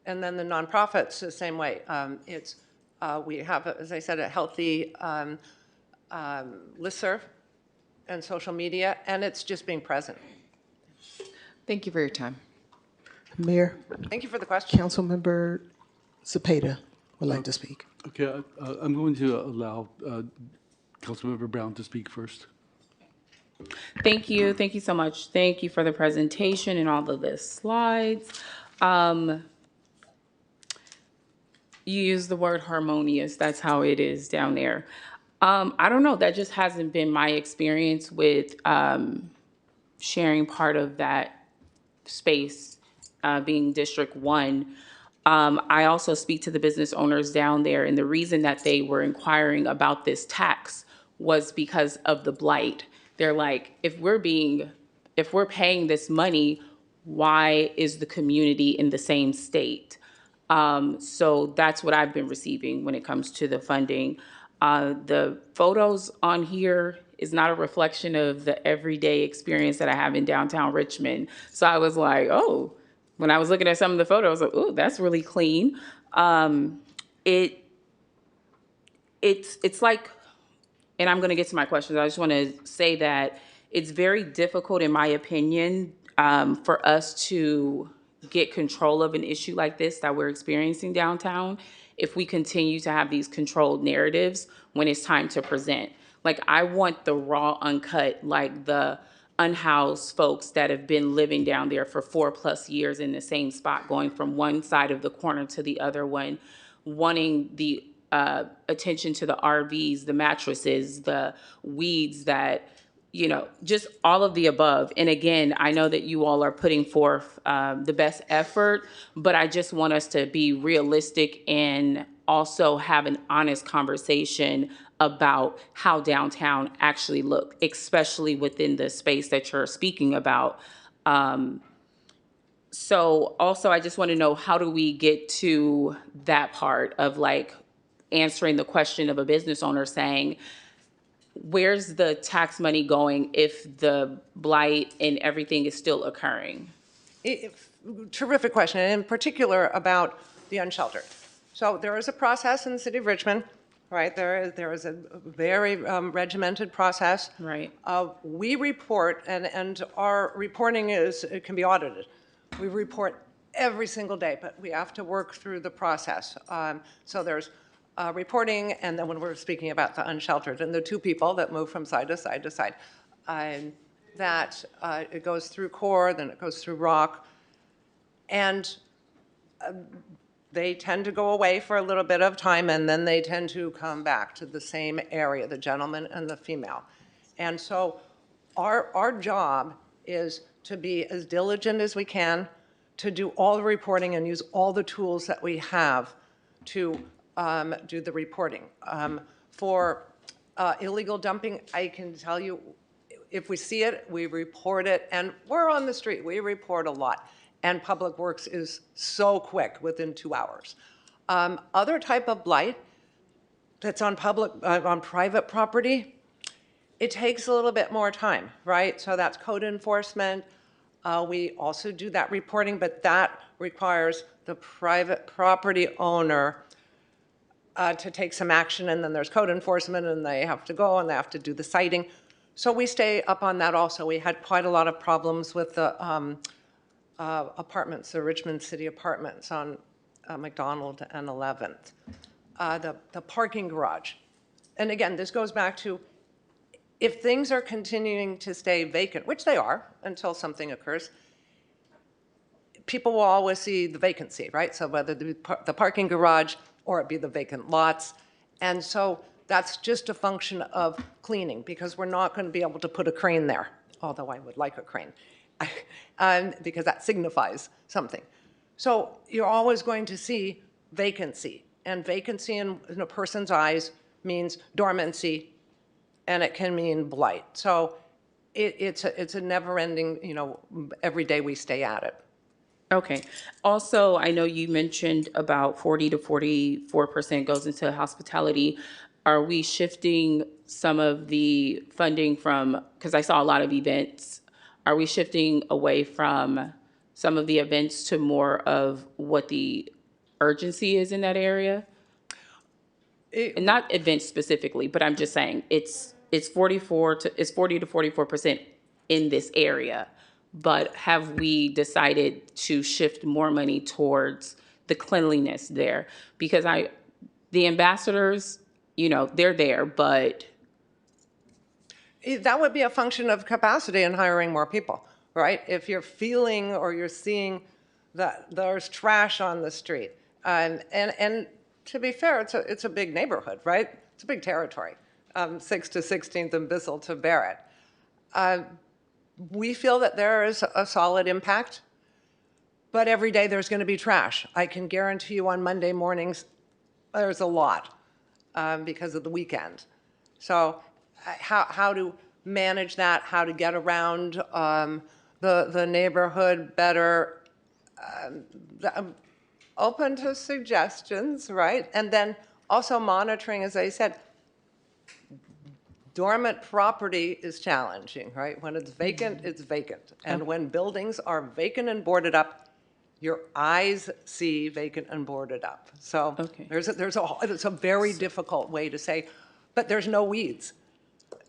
And then the nonprofits the same way. We have, as I said, a healthy listserv and social media, and it's just being present. Thank you for your time. Mayor. Thank you for the question. Councilmember Cepeda would like to speak. Okay, I'm going to allow Councilmember Brown to speak first. Thank you. Thank you so much. Thank you for the presentation and all of the slides. You use the word harmonious. That's how it is down there. I don't know. That just hasn't been my experience with sharing part of that space, being District 1. I also speak to the business owners down there, and the reason that they were inquiring about this tax was because of the blight. They're like, if we're paying this money, why is the community in the same state? So that's what I've been receiving when it comes to the funding. The photos on here is not a reflection of the everyday experience that I have in downtown Richmond. So I was like, oh, when I was looking at some of the photos, like, oh, that's really clean. It's like, and I'm going to get to my questions. I just want to say that it's very difficult, in my opinion, for us to get control of an issue like this that we're experiencing downtown if we continue to have these controlled narratives when it's time to present. Like, I want the raw, uncut, like the unhoused folks that have been living down there for 4+ years in the same spot, going from one side of the corner to the other one, wanting the attention to the RVs, the mattresses, the weeds that, just all of the above. And again, I know that you all are putting forth the best effort, but I just want us to be realistic and also have an honest conversation about how downtown actually look, especially within the space that you're speaking about. So also, I just want to know, how do we get to that part of like answering the question of a business owner saying, where's the tax money going if the blight and everything is still occurring? Terrific question, and in particular about the unsheltered. So there is a process in the city of Richmond, right? There is a very regimented process. Right. We report, and our reporting it can be audited. We report every single day, but we have to work through the process. So there's reporting, and then when we're speaking about the unsheltered, and the two people that move from side to side to side, that it goes through core, then it goes through rock, and they tend to go away for a little bit of time, and then they tend to come back to the same area, the gentleman and the female. And so our job is to be as diligent as we can, to do all the reporting and use all the tools that we have to do the reporting. For illegal dumping, I can tell you, if we see it, we report it, and we're on the street, we report a lot. And Public Works is so quick, within 2 hours. Other type of blight that's on private property, it takes a little bit more time, right? So that's code enforcement. We also do that reporting, but that requires the private property owner to take some action, and then there's code enforcement, and they have to go and they have to do the citing. So we stay up on that also. We had quite a lot of problems with the apartments, the Richmond City apartments on McDonald and 11th. The parking garage. And again, this goes back to, if things are continuing to stay vacant, which they are until something occurs, people will always see the vacancy, right? So whether the parking garage or it be the vacant lots. And so that's just a function of cleaning, because we're not going to be able to put a crane there, although I would like a crane, because that signifies something. So you're always going to see vacancy, and vacancy in a person's eyes means dormancy, and it can mean blight. So it's a never-ending, every day we stay at it. Okay. Also, I know you mentioned about 40 to 44% goes into hospitality. Are we shifting some of the funding from, because I saw a lot of events, are we shifting away from some of the events to more of what the urgency is in that area? And not events specifically, but I'm just saying it's 40 to 44% in this area. But have we decided to shift more money towards the cleanliness there? Because the ambassadors, they're there, but that would be a function of capacity and hiring more people, right? If you're feeling or you're seeing that there's trash on the street. And to be fair, it's a big neighborhood, right? It's a big territory, 6th to 16th and Bissell to Barrett. We feel that there is a solid impact, but every day there's going to be trash. I can guarantee you on Monday mornings, there's a lot because of the weekend. So how to manage that, how to get around the neighborhood better, I'm open to suggestions, right? And then also monitoring, as I said, dormant property is challenging, right? When it's vacant, it's vacant. And when buildings are vacant and boarded up, your eyes see vacant and boarded up. So it's a very difficult way to say, but there's no weeds.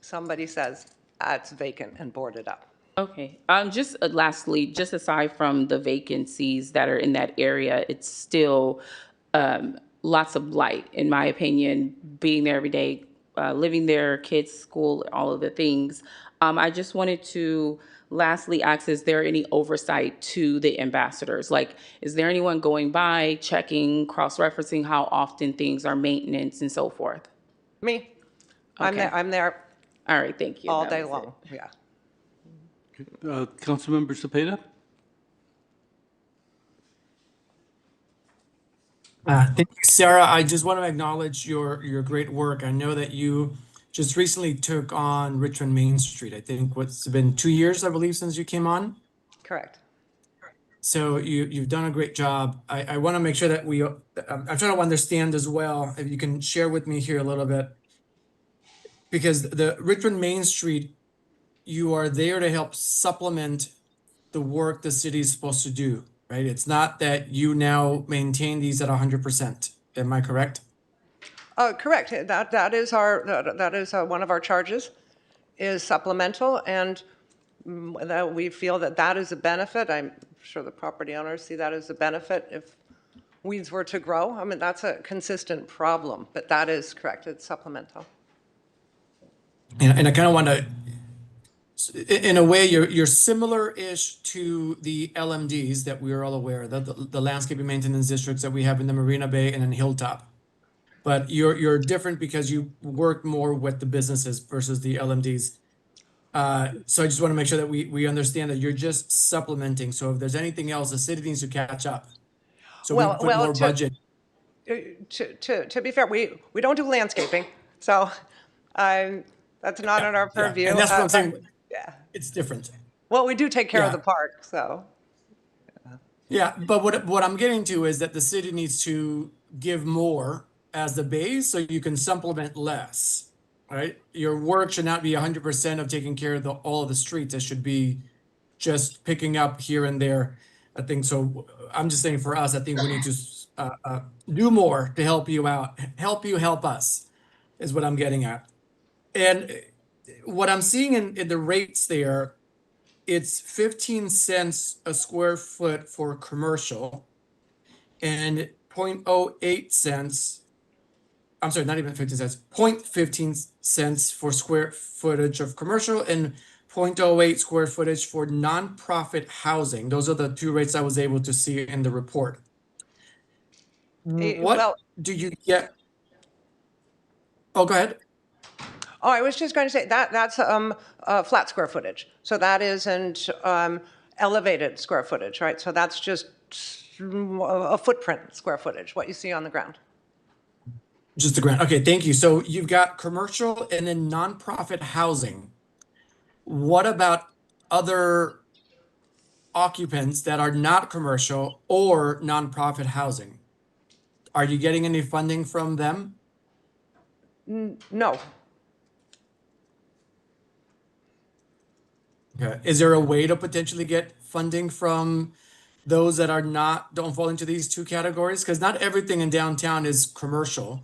Somebody says, it's vacant and boarded up. Okay. Just lastly, just aside from the vacancies that are in that area, it's still lots of light, in my opinion, being there every day, living there, kids, school, all of the things. I just wanted to lastly ask, is there any oversight to the ambassadors? Like, is there anyone going by, checking, cross-referencing how often things are maintenance and so forth? Me. Okay. I'm there. All right, thank you. All That day was it. long, yeah. Councilmember Cepeda? Thank you, Sarah. I just want to acknowledge your great work. I know that you just recently took on Richmond Main Street. I think what's been 2 years, I believe, since you came on. Correct. So you've done a great job. I want to make sure that I'm trying to understand as well, if you can share with me here a little bit, because the Richmond Main Street, you are there to help supplement the work the city is supposed to do, right? It's not that you now maintain these at 100%. Am I correct? Correct. That is one of our charges, is supplemental, and that we feel that is a benefit. I'm sure the property owners see that as a benefit if weeds were to grow. I mean, that's a consistent problem, but that is correct. It's supplemental. And I kind of want to, in a way, you're similar-ish to the LMDs that we are all aware of, the landscaping maintenance districts that we have in the Marina Bay and in Hilltop. But you're different because you work more with the businesses versus the LMDs. So I just want to make sure that we understand that you're just supplementing. So if there's anything else, the city needs to catch up. So we put more budget. To be fair, we don't do landscaping, so that's not in our purview. Yeah. And that's what I'm saying. Yeah, it's different. Well, we do take care of the park, so. Yeah, but what I'm getting to is that the city needs to give more as the base so you can supplement less, right? Your work should not be 100% of taking care of all of the streets. It should be just picking up here and there. I think so. I'm just saying for us, I think we need to do more to help you out, help us, is what I'm getting at. And what I'm seeing in the rates there, it's 15 cents a square foot for commercial and 0.08 cents. I'm sorry, not even 15 cents, 0.15 cents for square footage of commercial and 0.08 square footage for nonprofit housing. Those are the two rates I was able to see in the report. What do you get? Oh, go ahead. Oh, I was just going to say that's flat square footage. So that isn't elevated square footage, right? So that's just a footprint square footage, what you see on the ground. Just the ground. Okay, thank you. So you've got commercial and then nonprofit housing. What about other occupants that are not commercial or nonprofit housing? Are you getting any funding from them? No. Okay. Is there a way to potentially get funding from those that don't fall into these two categories? Because not everything in downtown is commercial,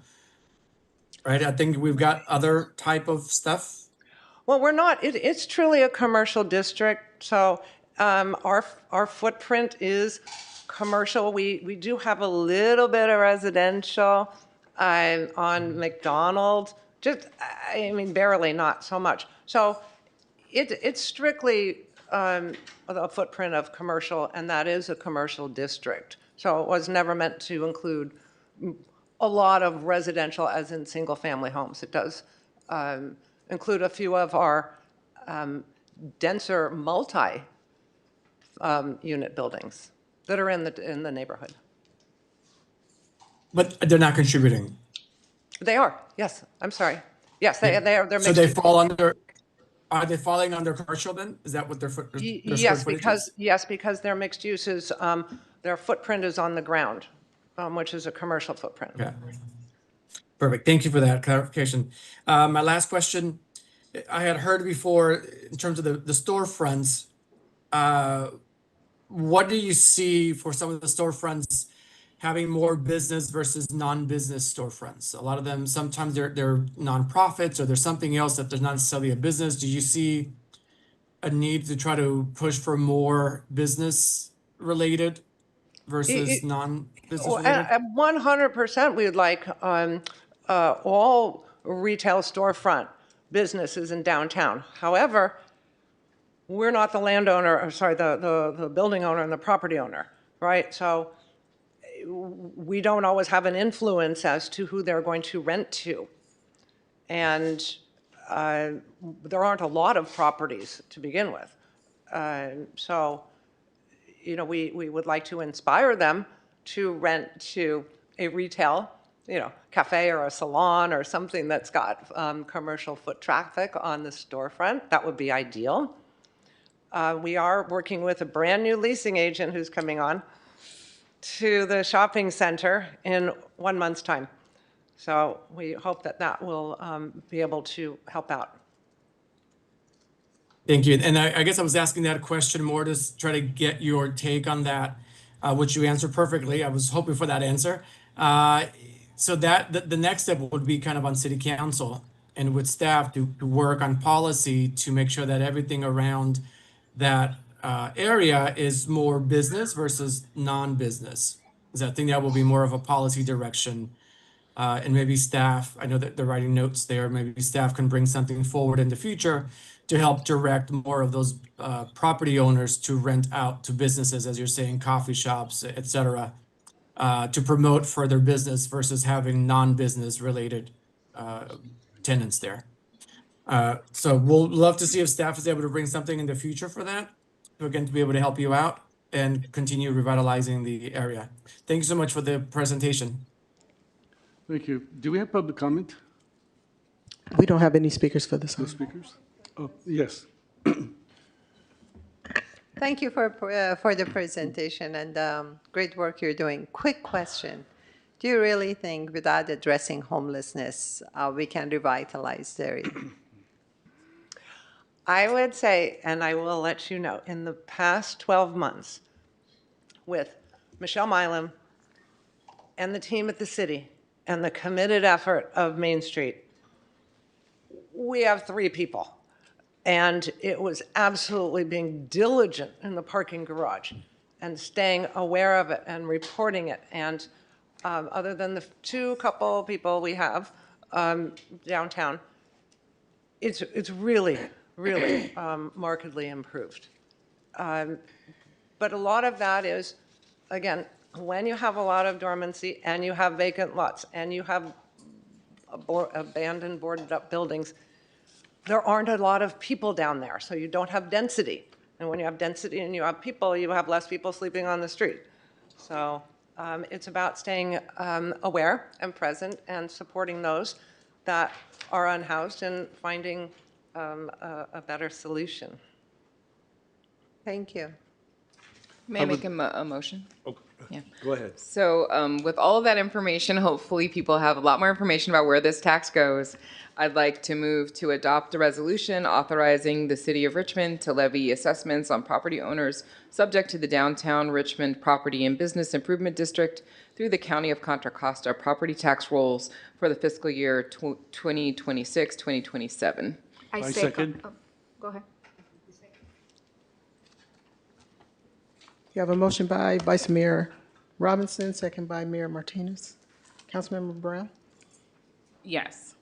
right? I think we've got other type of stuff. Well, we're not. It's truly a commercial district. So our footprint is commercial. We do have a little bit of residential on McDonald. Just, I mean, barely, not so much. So it's strictly a footprint of commercial, and that is a commercial district. So it was never meant to include a lot of residential, as in single-family homes. It does include a few of our denser multi-unit buildings that are in the neighborhood. But they're not contributing. They are, yes, I'm sorry. Yes, they're So mixed they use. fall under, are they falling under commercial then? Is that what their square Yes, footage is? because they're mixed uses, their footprint is on the ground, which is a commercial footprint. Okay. Perfect. Thank you for that clarification. My last question, I had heard before in terms of the storefronts, what do you see for some of the storefronts having more business versus non-business storefronts? A lot of them, sometimes they're nonprofits or there's something else that there's not necessarily a business. Do you see a need to try to push for more business related versus non-business related? 100%, we would like all retail storefront businesses in downtown. However, we're not the landowner, or sorry, the building owner and the property owner, right? So we don't always have an influence as to who they're going to rent to. And there aren't a lot of properties to begin with. So, you know, we would like to inspire them to rent to a retail, you know, cafe or a salon or something that's got commercial foot traffic on the storefront. That would be ideal. We are working with a brand new leasing agent who's coming on to the shopping center in 1 month's time. So we hope that that will be able to help out. Thank you. And I guess I was asking that question more to try to get your take on that, which you answered perfectly. I was hoping for that answer. So that the next step would be kind of on city council and with staff to work on policy to make sure that everything around that area is more business versus non-business. Because I think that will be more of a policy direction. And maybe staff, I know that they're writing notes there, maybe staff can bring something forward in the future to help direct more of those property owners to rent out to businesses, as you're saying, coffee shops, et cetera, to promote further business versus having non-business related tenants there. So we'll love to see if staff is able to bring something in the future for that, so again, to be able to help you out and continue revitalizing the area. Thank you so much for the presentation. Thank you. Do we have public comment? We don't have any speakers for this No one. speakers? Oh, yes. Thank you for the presentation and great work you're doing. Quick question. Do you really think without addressing homelessness, we can revitalize the area? I would say, and I will let you know, in the past 12 months, with Michelle Milam and the team at the city and the committed effort of Main Street, we have 3 people. And it was absolutely being diligent in the parking garage and staying aware of it and reporting it. And other than the couple people we have downtown, it's really, really markedly improved. But a lot of that is, again, when you have a lot of dormancy and you have vacant lots and you have abandoned, boarded up buildings, there aren't a lot of people down there, so you don't have density. And when you have density and you have people, you have less people sleeping on the street. So it's about staying aware and present and supporting those that are unhoused and finding a better solution. Thank you. May I make a motion? Okay. Yeah. Go ahead. So with all of that information, hopefully people have a lot more information about where this tax goes. I'd like to move to adopt a resolution authorizing the City of Richmond to levy assessments on property owners subject to the Downtown Richmond Property and Business Improvement District through the County of Contra Costa property tax rolls for the fiscal year 2026-2027. I second. Oh, go ahead. You have a motion by Vice Mayor Robinson, second by Mayor Martinez. Councilmember Brown? Yes.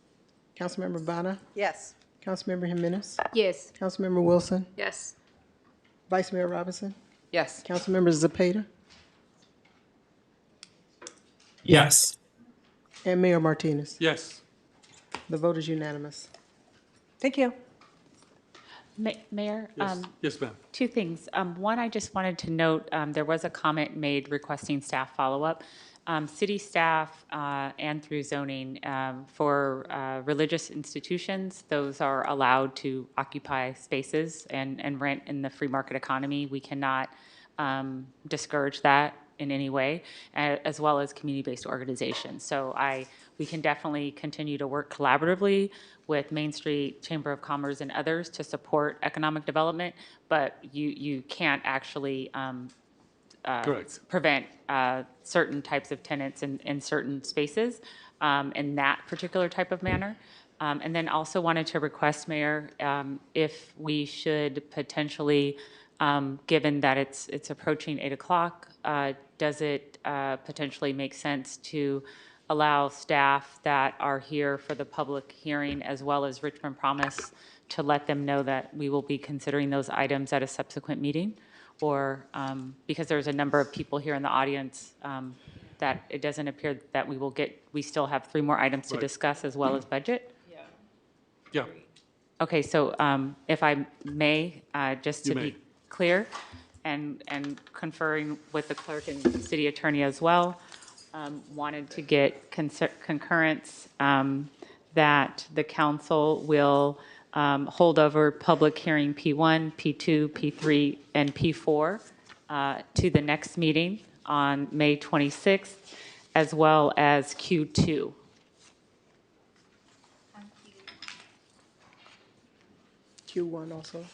Councilmember Bana? Yes. Councilmember Jimenez? Yes. Councilmember Wilson? Yes. Vice Mayor Robinson? Yes. Councilmember Zepeda? Yes. And Mayor Martinez? Yes. The vote is unanimous. Thank you. Mayor? Yes, yes, ma'am. Two things. One, I just wanted to note, there was a comment made requesting staff follow-up. City staff and through zoning for religious institutions, those are allowed to occupy spaces and rent in the free market economy. We cannot discourage that in any way, as well as community-based organizations. So we can definitely continue to work collaboratively with Main Street Chamber of Commerce and others to support economic development, but you can't actually Correct. prevent certain types of tenants in certain spaces in that particular type of manner. And then also wanted to request, Mayor, if we should potentially, given that it's approaching 8 o'clock, does it potentially make sense to allow staff that are here for the public hearing as well as Richmond Promise to let them know that we will be considering those items at a subsequent meeting? Or because there's a number of people here in the audience that it doesn't appear that we still have 3 more items to Right. discuss as well as budget? Yeah. Okay, so if I may, just You to may. be clear and conferring with the clerk and city attorney as well, wanted to get concurrence that the council will hold over public hearing P1, P2, P3, and P4 to the next meeting on May 26th, as well as Q2. Q1 also.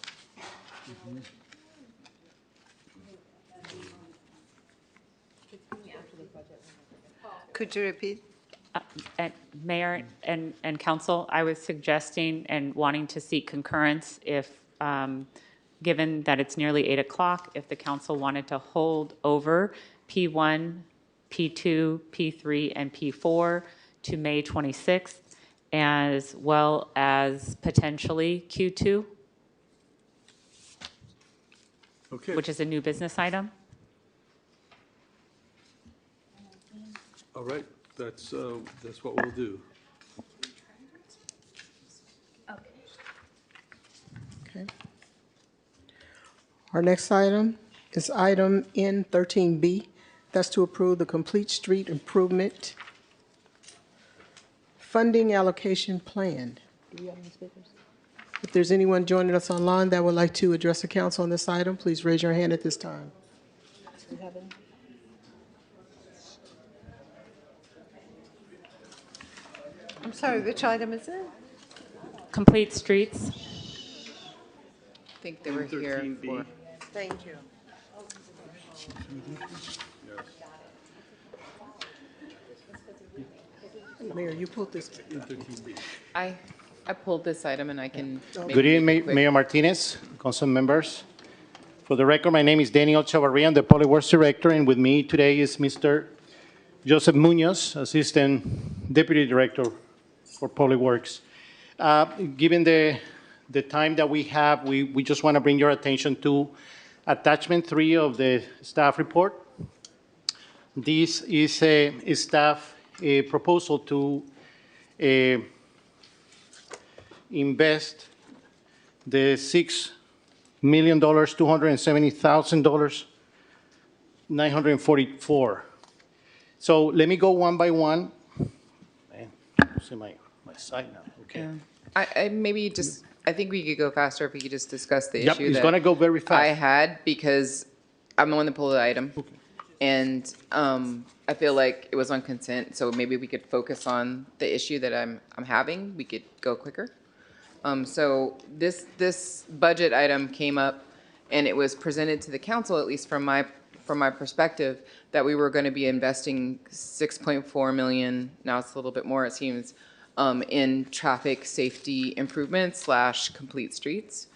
Could you repeat? And Mayor and council, I was suggesting and wanting to seek concurrence if, given that it's nearly 8 o'clock, if the council wanted to hold over P1, P2, P3, and P4 to May 26th, as well as potentially Q2, Okay. which is a new business item. All right. That's what we'll do. Okay. Our next item is item N13B. That's to approve the complete street improvement funding allocation plan. Do we have any speakers? If there's anyone joining us online that would like to address the council on this item, please raise your hand at this time. Do we have any? I'm sorry, which item is it? Complete streets. I think they were here for. Thank you. Mayor, you pulled this. I pulled this item and I can. maybe Good make it evening, quick. Mayor Martinez, council members. For the record, my name is Daniel Chavarria, I'm the Public Works Director, and with me today is Mr. Joseph Munoz, Assistant Deputy Director for Public Works. Given the time that we have, we just want to bring your attention to attachment 3 of the staff report. This is a staff proposal to invest the $6,270,000, 944. So let me go one by one. Man, see my side now. Okay. I maybe just, I think we could go faster if we could just discuss the Yep, issue it's that gonna go very I fast. had, because I'm the one that pulled the item. And I feel like it was on consent, so maybe we could focus on the issue that I'm having. We could go quicker. So this budget item came up, and it was presented to the council, at least from my perspective, that we were going to be investing 6.4 million. Now it's a little bit more, it seems, in traffic safety improvements / complete streets.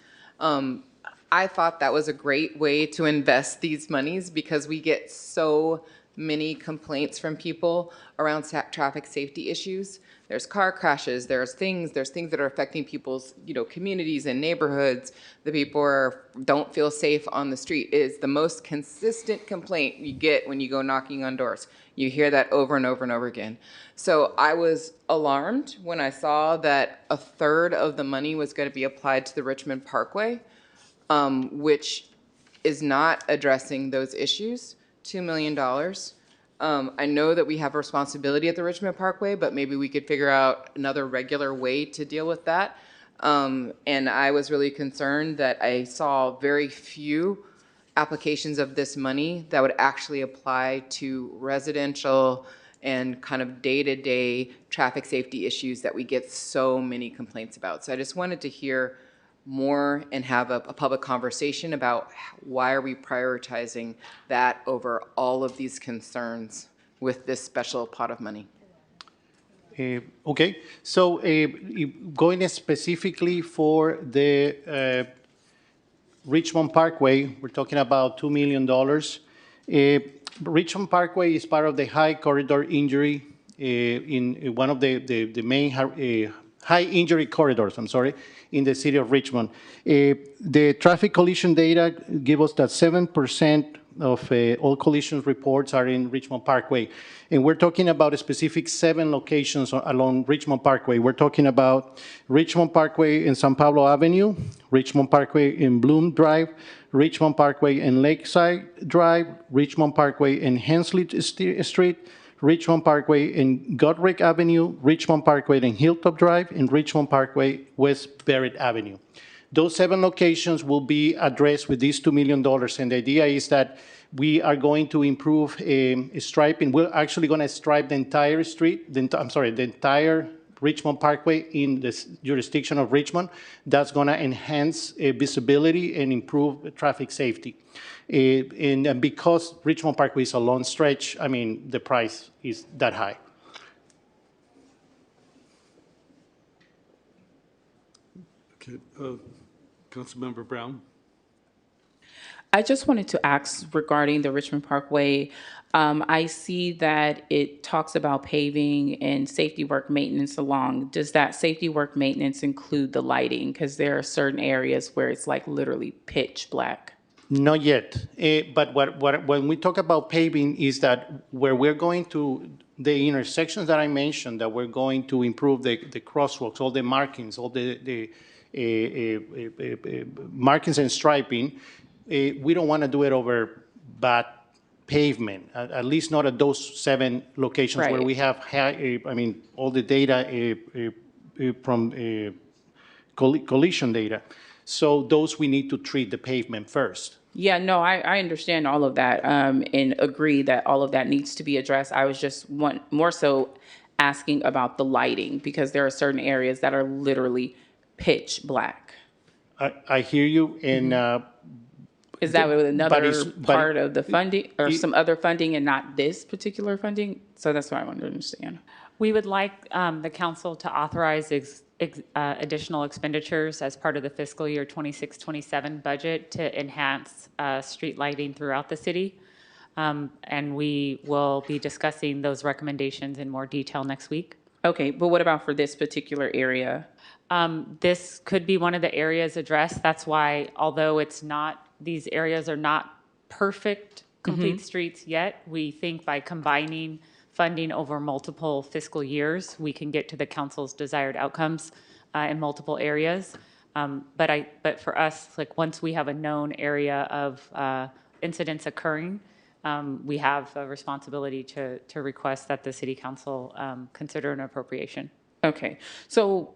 I thought that was a great way to invest these monies because we get so many complaints from people around traffic safety issues. There's car crashes, there's things that are affecting people's, communities and neighborhoods. The people don't feel safe on the street. It is the most consistent complaint you get when you go knocking on doors. You hear that over and over and over again. So I was alarmed when I saw that a third of the money was going to be applied to the Richmond Parkway, which is not addressing those issues. $2 million. I know that we have a responsibility at the Richmond Parkway, but maybe we could figure out another regular way to deal with that. And I was really concerned that I saw very few applications of this money that would actually apply to residential and kind of day-to-day traffic safety issues that we get so many complaints about. So I just wanted to hear more and have a public conversation about why are we prioritizing that over all of these concerns with this special pot of money. Okay, so going specifically for the Richmond Parkway, we're talking about $2 million. Richmond Parkway is part of the high corridor injury in one of the main high injury corridors, in the city of Richmond. The traffic collision data give us that 7% of all collision reports are in Richmond Parkway. And we're talking about a specific 7 locations along Richmond Parkway. We're talking about Richmond Parkway in San Pablo Avenue, Richmond Parkway in Bloom Drive, Richmond Parkway in Lakeside Drive, Richmond Parkway in Hensley Street, Richmond Parkway in Godric Avenue, Richmond Parkway in Hilltop Drive, and Richmond Parkway West Barrett Avenue. Those 7 locations will be addressed with these $2 million, and the idea is that we are going to improve striping. We're actually going to stripe the entire street, the entire Richmond Parkway in the jurisdiction of Richmond. That's going to enhance visibility and improve traffic safety. And because Richmond Parkway is a long stretch, the price is that high. Okay, Councilmember Brown. I just wanted to ask regarding the Richmond Parkway. I see that it talks about paving and safety work maintenance along. Does that safety work maintenance include the lighting? Because there are certain areas where it's like literally pitch black. Not yet, but when we talk about paving is that where we're going to, the intersections that I mentioned, that we're going to improve the crosswalks, all the markings, all the markings and striping, we don't want to do it over bad pavement, at least not at those 7 locations where we have, all the data from collision data. So those we need to treat the pavement first. Yeah, no, I understand all of that and agree that all of that needs to be addressed. I was just more so asking about the lighting because there are certain areas that are literally pitch black. I hear you, and is that with another part of the funding or some other funding and not this particular funding? So that's what I wanted to understand. We would like the council to authorize additional expenditures as part of the fiscal year 26-27 budget to enhance street lighting throughout the city. And we will be discussing those recommendations in more detail next week. Okay, but what about for this particular area? This could be one of the areas addressed. That's why, although these areas are not perfect, complete streets yet, we think by combining funding over multiple fiscal years, we can get to the council's desired outcomes in multiple areas. But for us, like once we have a known area of incidents occurring, we have a responsibility to request that the city council consider an appropriation. Okay, so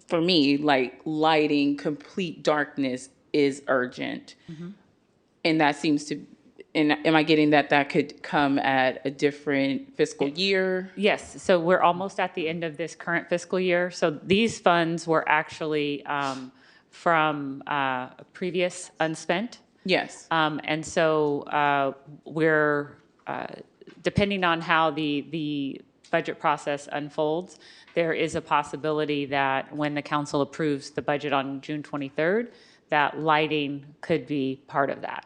for me, like lighting, complete darkness is urgent, and that seems to. And am I getting that could come at a different fiscal year? Yes, so we're almost at the end of this current fiscal year. So these funds were actually from previous unspent. Yes. And so we're, depending on how the budget process unfolds, there is a possibility that when the council approves the budget on June 23rd, that lighting could be part of that.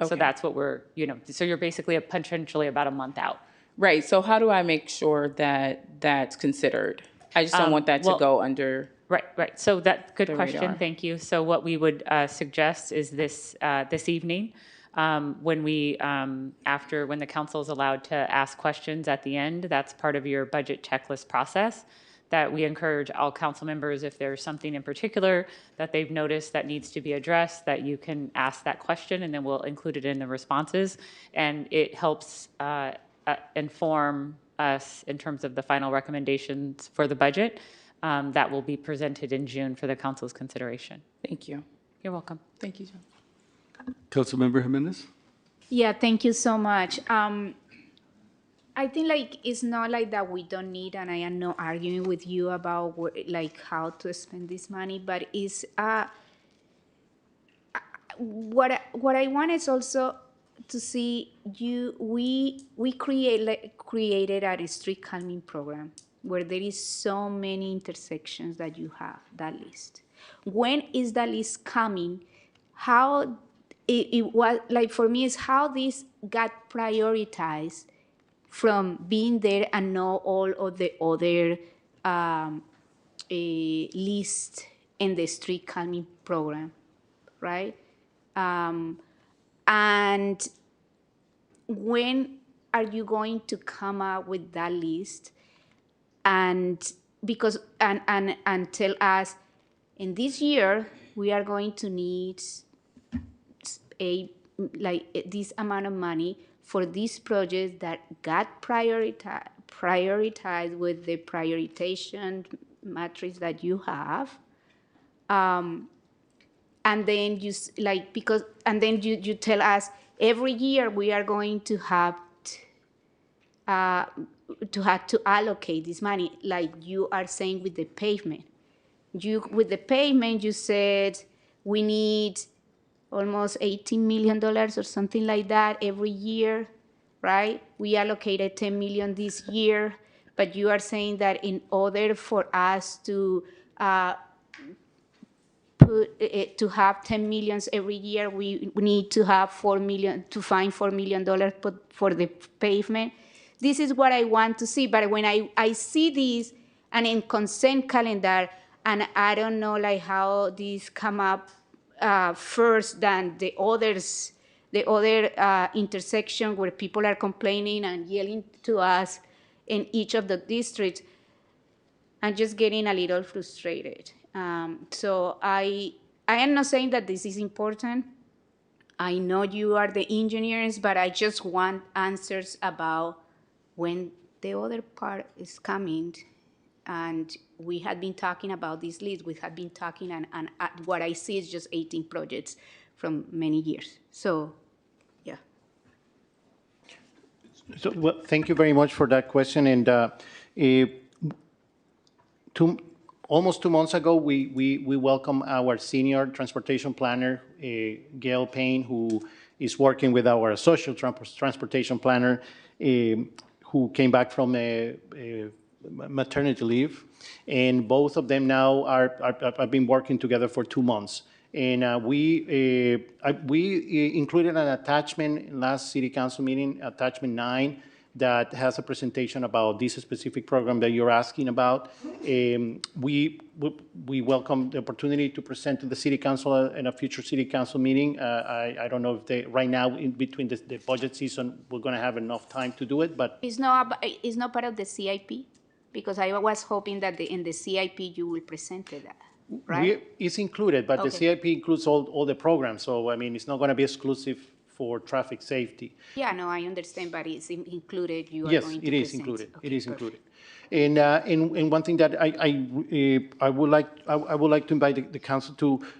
So Okay. that's what we're, so you're basically potentially about a month out. Right, so how do I make sure that that's considered? I just don't want that to well, go under. Right. So good The question. radar. Thank you. So what we would suggest is this evening, when when the council is allowed to ask questions at the end, that's part of your budget checklist process, that we encourage all council members, if there's something in particular that they've noticed that needs to be addressed, that you can ask that question, and then we'll include it in the responses. And it helps inform us in terms of the final recommendations for the budget that will be presented in June for the council's consideration. Thank you. You're welcome. Thank you, John. Councilmember Jimenez? Yeah, thank you so much. I think like it's not like that we don't need, and I am not arguing with you about like how to spend this money, but it's what I want is also to see we created a street calming program where there is so many intersections that you have that list. When is that list coming? How it was like for me is how this got prioritized from being there and know all of the other list in the street calming program, right? And when are you going to come up with that list and tell us in this year we are going to need this amount of money for these projects that got prioritized with the prioritization matrix that you have, and then you you tell us every year we are going to have to allocate this money, like you are saying with the pavement. With the pavement, you said we need almost $18 million or something like that every year, right? We allocated 10 million this year, but you are saying that in order for us to to have 10 millions every year, we need to have 4 million to find $4 million for the pavement. This is what I want to see. But when I see this and in consent calendar, and I don't know like how these come up first than the other intersection where people are complaining and yelling to us in each of the districts, I'm just getting a little frustrated. So I am not saying that this is important. I know you are the engineers, but I just want answers about when the other part is coming. And we had been talking about this list. We had been talking, and what I see is just 18 projects from many years. So, yeah. So, well, thank you very much for that question. And almost 2 months ago, we welcomed our senior transportation planner, Gail Payne, who is working with our associate transportation planner, who came back from maternity leave, and both of them now have been working together for 2 months. And we included an attachment in last city council meeting, attachment 9, that has a presentation about this specific program that you're asking about. We welcome the opportunity to present to the city council in a future city council meeting. I don't know if right now in between the budget season we're going to have enough time to do it, but It's not part of the CIP, because I was hoping that in the CIP you will present that, right? It's included, but the CIP includes all the programs. So I mean, it's not going to be exclusive for traffic safety. Yeah, no, I understand, but it's included. You are Yes, going to it is present. included. Okay, It is perfect. included. And one thing that I would like to invite the council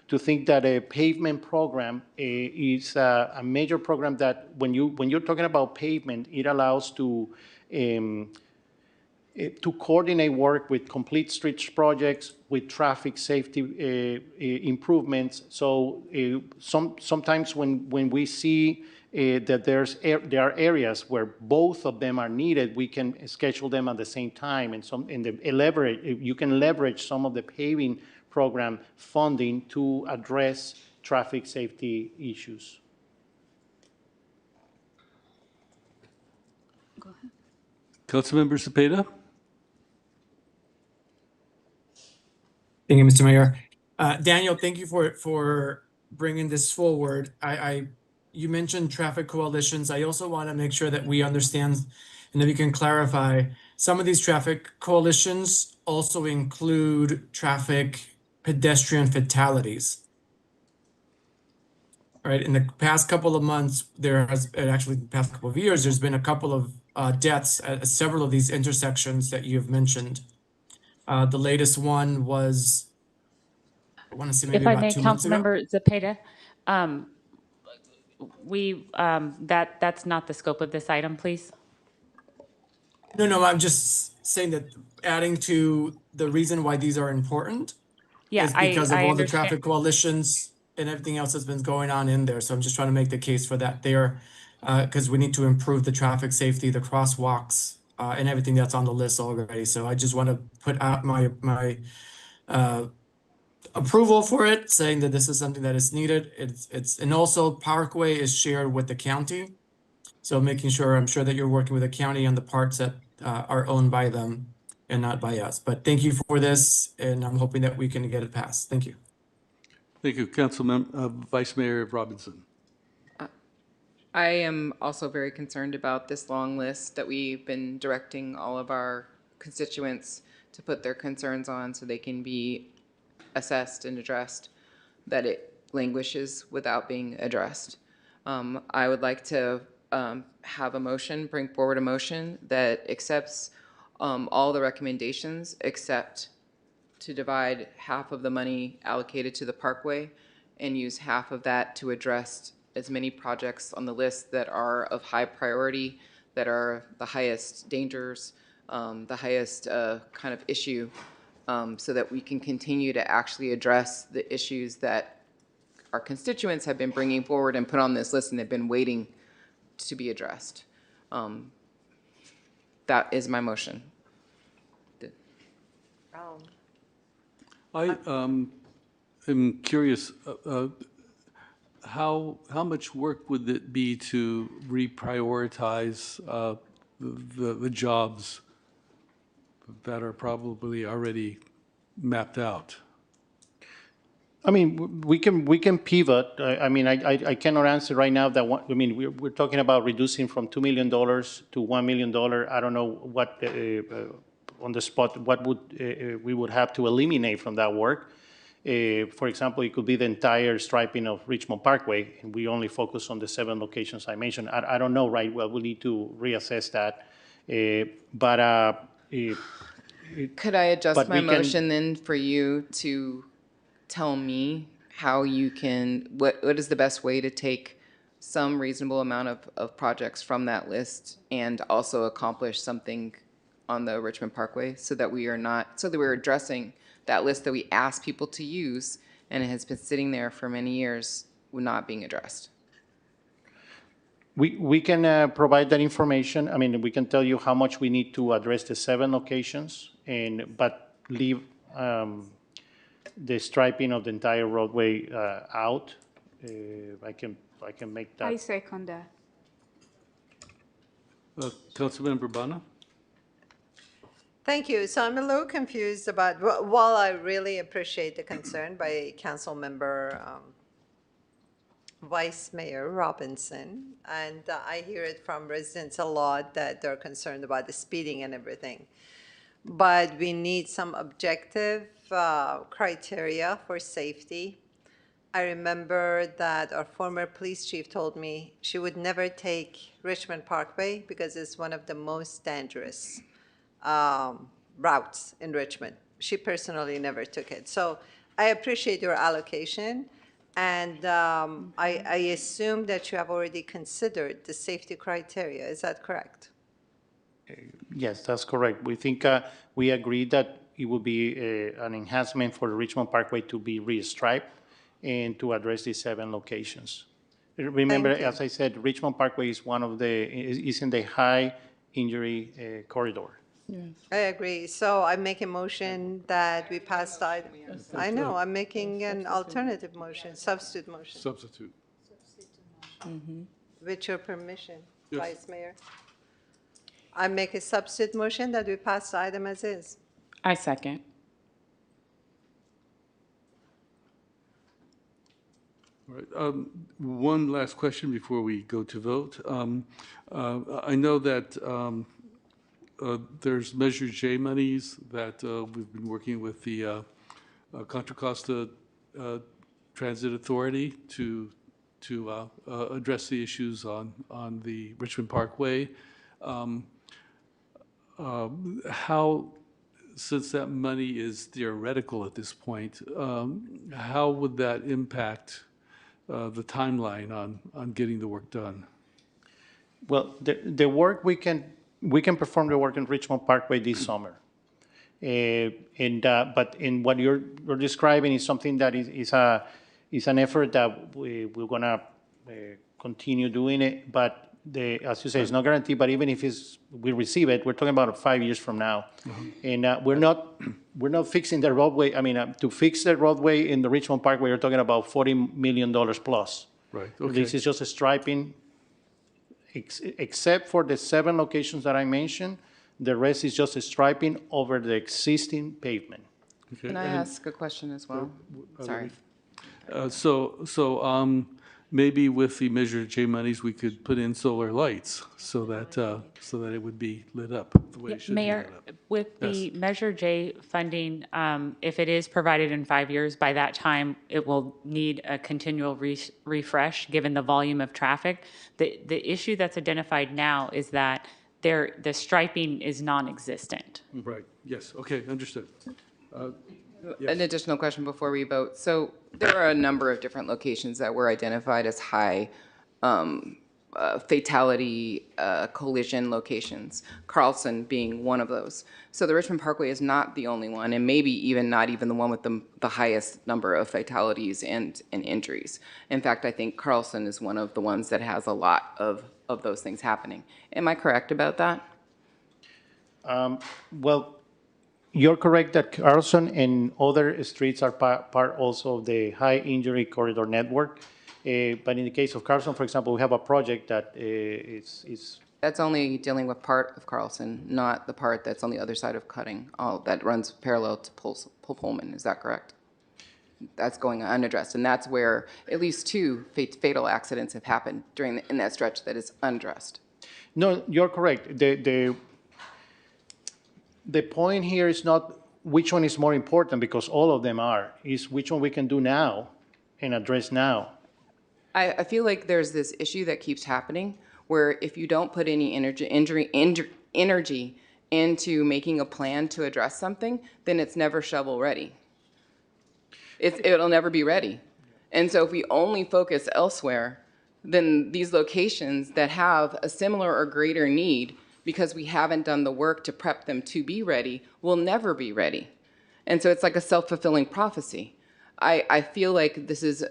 to think that a pavement program is a major program that when you're talking about pavement, it allows to coordinate work with complete streets projects, with traffic safety improvements. So sometimes when we see that there are areas where both of them are needed, we can schedule them at the same time, and you can leverage some of the paving program funding to address traffic safety issues. Councilmember Cepeda? Thank you, Mr. Mayor. Daniel, thank you for bringing this forward. You mentioned traffic coalitions. I also want to make sure that we understand and that we can clarify. Some of these traffic coalitions also include traffic pedestrian fatalities. Right, in the past couple of months, actually the past couple of years, there's been a couple of deaths at several of these intersections that you have mentioned. The latest one was, I want to say maybe If I about may, 2 months ago. Councilmember Zepeda, that's not the scope of this item, please. No, I'm just saying that adding to the reason why these are important Yeah, is because of I all the understand. traffic coalitions and everything else that's been going on in there. So I'm just trying to make the case for that there, because we need to improve the traffic safety, the crosswalks, and everything that's on the list already. So I just want to put out my approval for it, saying that this is something that is needed. And also Parkway is shared with the county. So making sure, I'm sure that you're working with the county on the parts that are owned by them and not by us. But thank you for this, and I'm hoping that we can get it passed. Thank you. Thank you, Vice Mayor Robinson. I am also very concerned about this long list that we've been directing all of our constituents to put their concerns on so they can be assessed and addressed, that it languishes without being addressed. I would like to have a motion, bring forward a motion that accepts all the recommendations except to divide half of the money allocated to the Parkway and use half of that to address as many projects on the list that are of high priority, that are the highest dangers, the highest kind of issue, so that we can continue to actually address the issues that our constituents have been bringing forward and put on this list and they've been waiting to be addressed. That is my motion. I am curious, how much work would it be to reprioritize the jobs that are probably already mapped out? I mean, we can pivot. I cannot answer right now that one. I mean, we're talking about reducing from $2 million to $1 million. I don't know what on the spot what would we would have to eliminate from that work. For example, it could be the entire striping of Richmond Parkway, and we only focus on the 7 locations I mentioned. I don't know, right? Well, we need to reassess that. Could I adjust my motion then for you to tell me how you can, what is the best way to take some reasonable amount of projects from that list and also accomplish something on the Richmond Parkway so that we're addressing that list that we ask people to use and it has been sitting there for many years not being addressed? We can provide that information. I mean, we can tell you how much we need to address the 7 locations, but leave the striping of the entire roadway out. I can make that. I second that. Councilmember Bana? Thank you. So I'm a little confused about, while I really appreciate the concern by Council Member Vice Mayor Robinson, and I hear it from residents a lot that they're concerned about the speeding and everything. But we need some objective criteria for safety. I remember that our former police chief told me she would never take Richmond Parkway because it's one of the most dangerous routes in Richmond. She personally never took it. So I appreciate your allocation. And I assume that you have already considered the safety criteria. Is that correct? Yes, that's correct. We think we agreed that it would be an enhancement for the Richmond Parkway to be restriped and to address these 7 locations. Remember, as I said, Richmond Parkway is is in the high injury corridor. I agree. So I make a motion that we pass the item. I know, I'm making an alternative motion, substitute motion. Substitute. With your permission, Yes. Vice Mayor. I make a substitute motion that we pass the item as is. I second. All right, one last question before we go to vote. I know that there's Measure J monies that we've been working with the Contra Costa Transit Authority to address the issues on the Richmond Parkway. How, since that money is theoretical at this point, how would that impact the timeline on getting the work done? Well, the work we can perform the work in Richmond Parkway this summer. But in what you're describing is something that is an effort that we're gonna continue doing it. But as you say, it's not guaranteed. But even if we receive it, we're talking about 5 years from now, and we're not fixing the roadway. I mean, to fix the roadway in the Richmond Parkway, you're talking about $40 million plus. Right. Okay. This is just a striping, except for the 7 locations that I mentioned. The rest is just a striping over the existing pavement. Okay. Can I ask a question as well? Sorry. Maybe with the Measure J monies, we could put in solar lights so that it would be lit up the way it should Mayor, be lit up. with the Measure J funding, if it is provided in 5 years, by that time, it will need a continual refresh, given the volume of traffic. The issue that's identified now is that the striping is non-existent. Right, yes, okay, understood. An additional question before we vote. So there are a number of different locations that were identified as high fatality collision locations, Carlson being one of those. So the Richmond Parkway is not the only one, and maybe even not even the one with the highest number of fatalities and injuries. In fact, I think Carlson is one of the ones that has a lot of those things happening. Am I correct about that? Well, you're correct that Carlson and other streets are part also of the high injury corridor network. But in the case of Carlson, for example, we have a project that is. That's only dealing with part of Carlson, not the part that's on the other side of Cutting, that runs parallel to Pullman. Is that correct? That's going unaddressed, and that's where at least 2 fatal accidents have happened in that stretch that is unaddressed. No, you're correct. The point here is not which one is more important, because all of them are. Is which one we can do now and address now. I feel like there's this issue that keeps happening where if you don't put any energy into making a plan to address something, then it's never shovel ready. It'll never be ready. And so if we only focus elsewhere, then these locations that have a similar or greater need, because we haven't done the work to prep them to be ready, will never be ready. And so it's like a self-fulfilling prophecy. I feel like this is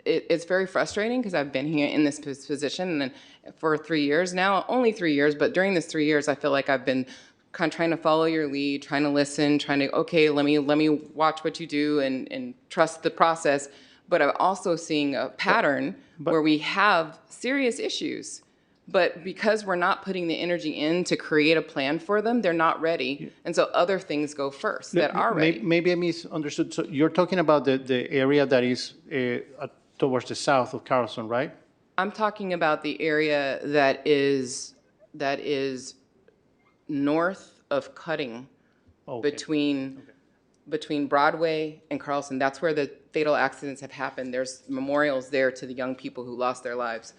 it's very frustrating, because I've been here in this position and for 3 years now, only 3 years, but during this 3 years, I feel like I've been kind of trying to follow your lead, trying to listen, okay, let me watch what you do and trust the process. But I'm also seeing a pattern where we have serious issues, but because we're not putting the energy in to create a plan for them, they're not ready. And so other things go first that are ready. Maybe I misunderstood. So you're talking about the area that is towards the south of Carlson, right? I'm talking about the area that is north of Cutting, between Broadway and Carlson. That's where the fatal accidents have happened. There's memorials there to the young people who lost their lives.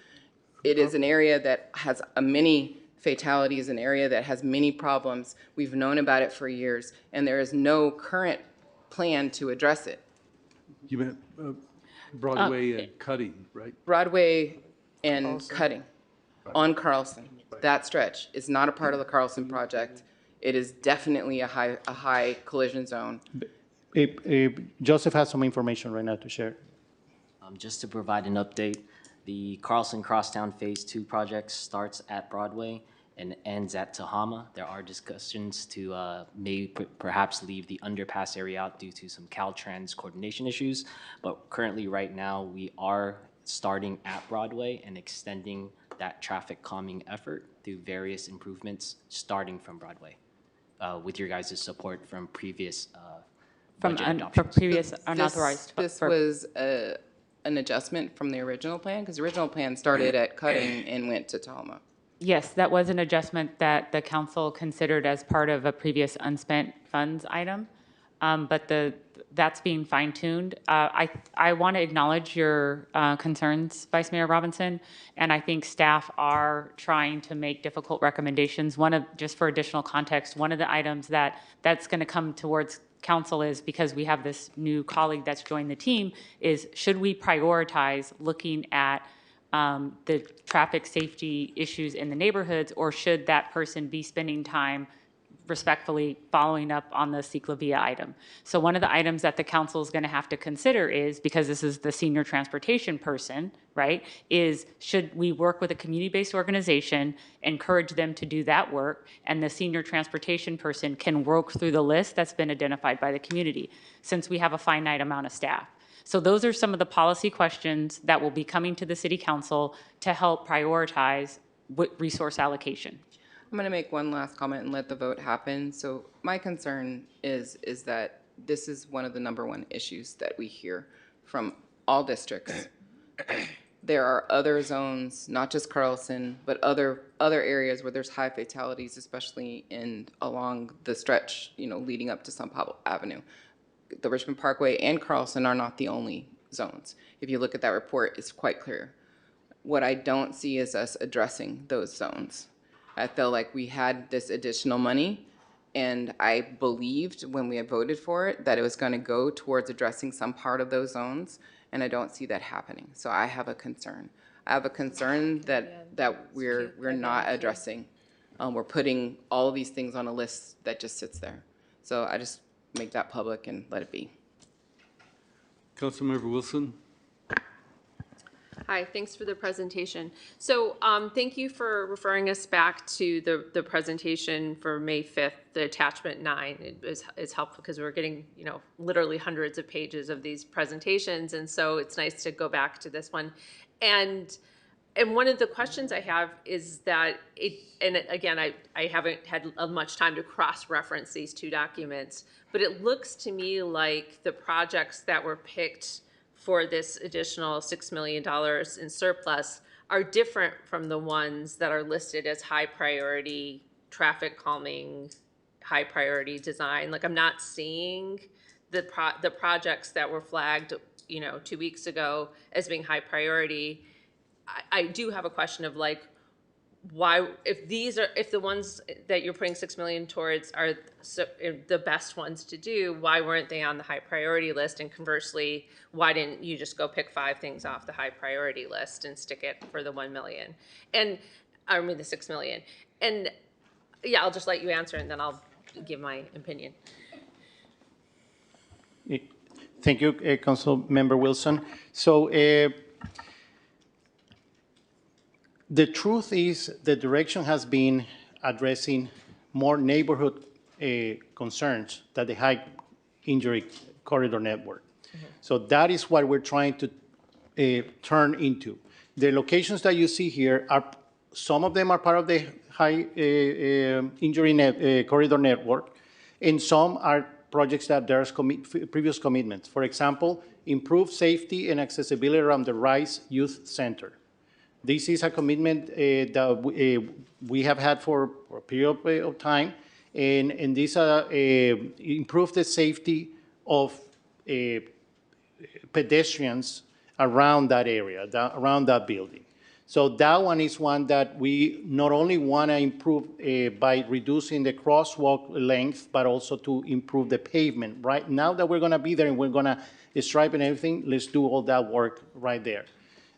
It is an area that has many fatalities, an area that has many problems. We've known about it for years, and there is no current plan to address it. You meant Broadway and Cutting, right? Broadway and Cutting on Carlson. That stretch is not a part of the Carlson project. It is definitely a high collision zone. Joseph has some information right now to share. Just to provide an update, the Carlson Crosstown Phase 2 project starts at Broadway and ends at Tehama. There are discussions to maybe perhaps leave the underpass area out due to some Caltrans coordination issues. But currently, right now, we are starting at Broadway and extending that traffic calming effort through various improvements starting from Broadway, with your guys' support from previous budget For adoptions. previous unauthorized. This for- was an adjustment from the original plan, because the original plan started at Cutting and went to Tahoma. Yes, that was an adjustment that the council considered as part of a previous unspent funds item, but that's being fine-tuned. I want to acknowledge your concerns, Vice Mayor Robinson, and I think staff are trying to make difficult recommendations. Just for additional context, one of the items that's going to come towards council is, because we have this new colleague that's joined the team, is should we prioritize looking at the traffic safety issues in the neighborhoods, or should that person be spending time respectfully following up on the ciclovia item? So one of the items that the council is going to have to consider is, because this is the senior transportation person, right, is should we work with a community-based organization, encourage them to do that work, and the senior transportation person can work through the list that's been identified by the community, since we have a finite amount of staff. So those are some of the policy questions that will be coming to the city council to help prioritize resource allocation. I'm going to make one last comment and let the vote happen. So my concern is that this is one of the #1 issues that we hear from all districts. There are other zones, not just Carlson, but other areas where there's high fatalities, especially along the stretch, leading up to San Pablo Avenue. The Richmond Parkway and Carlson are not the only zones. If you look at that report, it's quite clear. What I don't see is us addressing those zones. I feel like we had this additional money, and I believed when we had voted for it that it was going to go towards addressing some part of those zones, and I don't see that happening. So I have a concern. I have a concern that we're not addressing. We're putting all of these things on a list that just sits there. So I just make that public and let it be. Councilmember Wilson? Hi, thanks for the presentation. So thank you for referring us back to the presentation for May 5th, the attachment 9. It's helpful because we're getting, literally hundreds of pages of these presentations. And so it's nice to go back to this one. And one of the questions I have is that and again, I haven't had much time to cross-reference these two documents, but it looks to me like the projects that were picked for this additional $6 million in surplus are different from the ones that are listed as high priority traffic calming, high priority design. Like, I'm not seeing the projects that were flagged, 2 weeks ago as being high priority. I do have a question of why, if the ones that you're putting $6 million towards are the best ones to do, why weren't they on the high priority list? And conversely, why didn't you just go pick 5 things off the high priority list and stick it for the $1 million? And I mean the $6 million. And yeah, I'll just let you answer and then I'll give my opinion. Thank you, Councilmember Wilson. So the truth is the direction has been addressing more neighborhood concerns than the high injury corridor network. Mm-hmm. So that is what we're trying to turn into. The locations that you see here some of them are part of the high injury corridor network, and some are projects that there's previous commitments. For example, improve safety and accessibility around the Rice Youth Center. This is a commitment that we have had for a period of time, and this improve the safety of pedestrians around that area, around that building. So that one is one that we not only want to improve by reducing the crosswalk length, but also to improve the pavement. Right now that we're going to be there and we're going to stripe and everything, let's do all that work right there.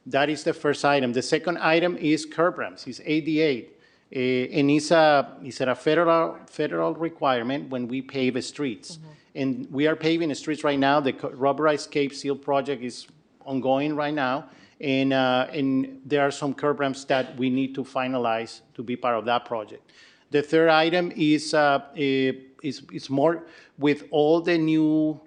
That is the first item. The second item is curb ramps. It's ADA. And it's a federal requirement when we pave streets. Mm-hmm. And we are paving the streets right now. The rubberized Cape Seal project is ongoing right now. And there are some curb ramps that we need to finalize to be part of that project. The third item is more with all the new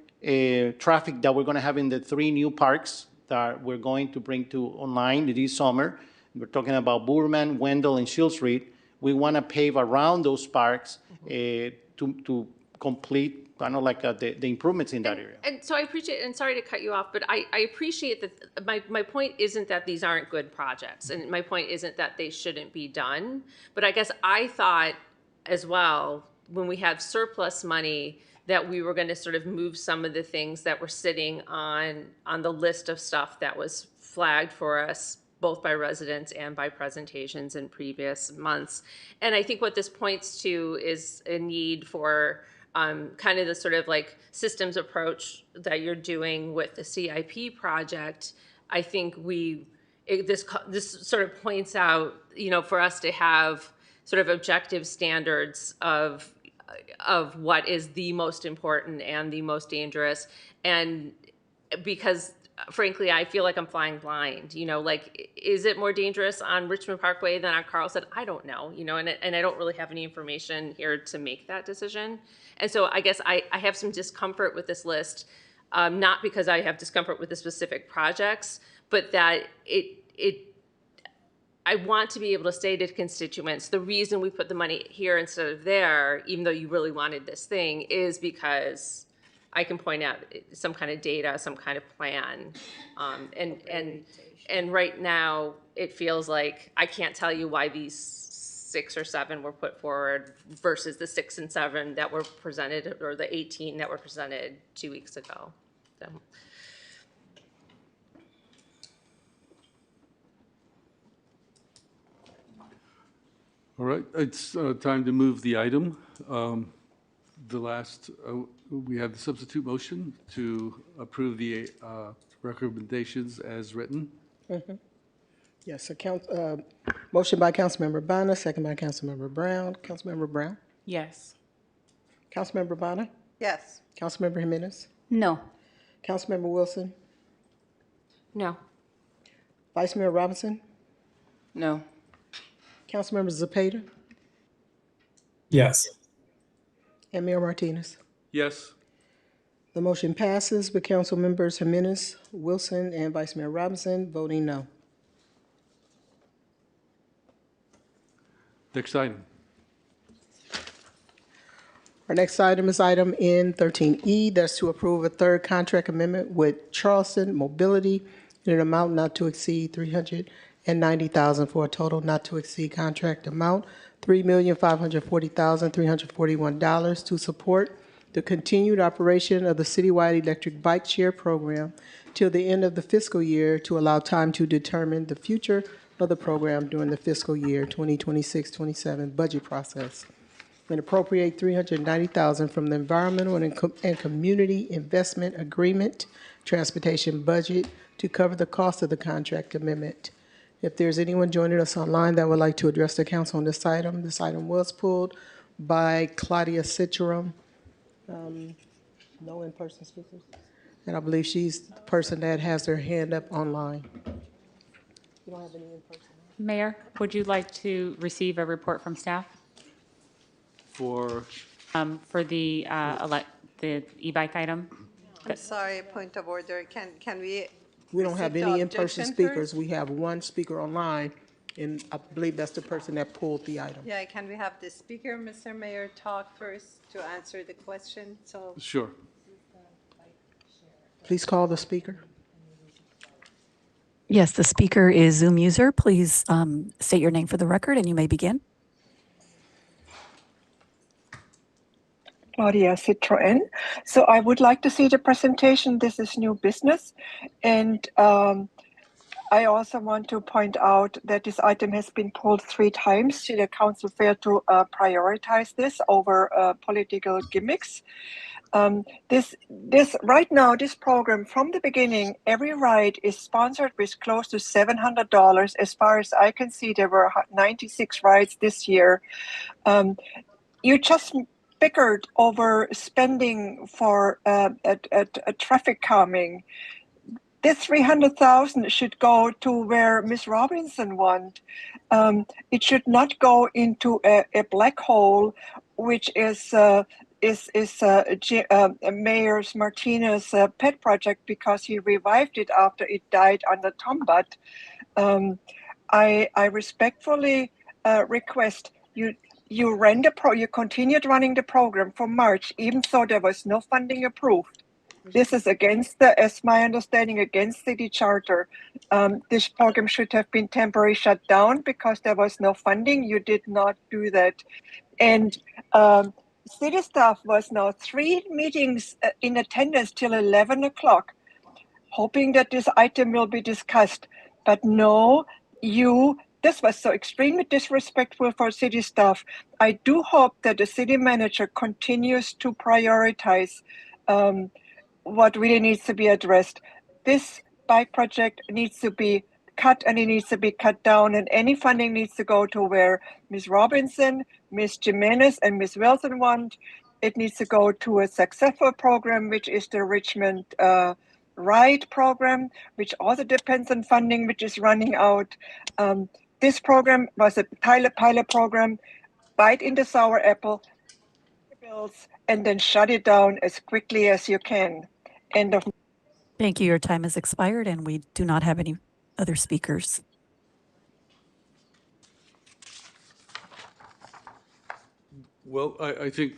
traffic that we're going to have in the 3 new parks that we're going to bring to online this summer. We're talking about Burman, Wendell, and Shield Street. We want to pave around those parks to complete, kind of like the improvements in that area. And so I appreciate, and sorry to cut you off, but I appreciate that my point isn't that these aren't good projects, and my point isn't that they shouldn't be done. But I guess I thought as well, when we have surplus money, that we were going to sort of move some of the things that were sitting on the list of stuff that was flagged for us, both by residents and by presentations in previous months. And I think what this points to is a need for kind of the sort of like systems approach that you're doing with the CIP project. I think this sort of points out, for us to have sort of objective standards of what is the most important and the most dangerous. And because frankly, I feel like I'm flying blind, like, is it more dangerous on Richmond Parkway than on Carlson? I don't know, and I don't really have any information here to make that decision. And so I guess I have some discomfort with this list, not because I have discomfort with the specific projects, but that I want to be able to say to constituents, the reason we put the money here instead of there, even though you really wanted this thing, is because I can point out some kind of data, some kind of plan. And right now, it feels like I can't tell you why these 6 or 7 were put forward versus the 6 and 7 that were presented, or the 18 that were presented 2 weeks ago. So. All right, it's time to move the item. We have the substitute motion to approve the recommendations as written. Mm-hmm. Yes, motion by Councilmember Bonner, second by Councilmember Brown. Councilmember Brown? Yes. Councilmember Bonner? Yes. Councilmember Jimenez? No. Councilmember Wilson? No. Vice Mayor Robinson? No. Councilmember Zepeda? Yes. And Mayor Martinez? Yes. The motion passes with Council Members Jimenez, Wilson, and Vice Mayor Robinson voting no. Next item. Our next item is item N13E. That's to approve a third contract amendment with Charleston Mobility in an amount not to exceed $390,000 for a total not to exceed contract amount $3,540,341 to support the continued operation of the citywide electric bike share program till the end of the fiscal year to allow time to determine the future of the program during the fiscal year 2026-27 budget process, and appropriate $390,000 from the Environmental and Community Investment Agreement Transportation budget to cover the cost of the contract amendment. If there's anyone joining us online that would like to address the council on this item was pulled by Claudia Citrum. No in-person speakers. And I believe she's the person that has their hand up online. You don't have any in-person? Mayor, would you like to receive a report from staff? For the e-bike item? I'm sorry, point of order. Can we? We don't have receive the any in-person objection speakers. first? We have one speaker online, and I believe that's the person that pulled the item. Yeah, can we have the speaker, Mr. Mayor, talk first to answer the question? So. Sure. Please call the speaker. Yes, the speaker is Zoom user. Please state your name for the record, and you may begin. Claudia Citroën. So I would like to see the presentation. This is new business. And I also want to point out that this item has been pulled 3 times. The council failed to prioritize this over political gimmicks. Right now, this program, from the beginning, every ride is sponsored with close to $700. As far as I can see, there were 96 rides this year. You just bickered over spending for a traffic calming. This $300,000 should go to where Ms. Robinson went. It should not go into a black hole, which is Mayor Martinez's pet project because he revived it after it died under Tombat. I respectfully request you continued running the program for March, even though there was no funding approved. This is as my understanding, against city charter. This program should have been temporarily shut down because there was no funding. You did not do that. And city staff was now 3 meetings in attendance till 11 o'clock, hoping that this item will be discussed. But no, this was so extremely disrespectful for city staff. I do hope that the city manager continues to prioritize what really needs to be addressed. This bike project needs to be cut, and it needs to be cut down, and any funding needs to go to where Ms. Robinson, Ms. Jimenez, and Ms. Wilson want. It needs to go to a successful program, which is the Richmond Ride program, which also depends on funding, which is running out. This program was a pilot program. Bite into sour apple, bills, and then shut it down as quickly as you can. End of. Thank you. Your time has expired, and we do not have any other speakers. Well, I think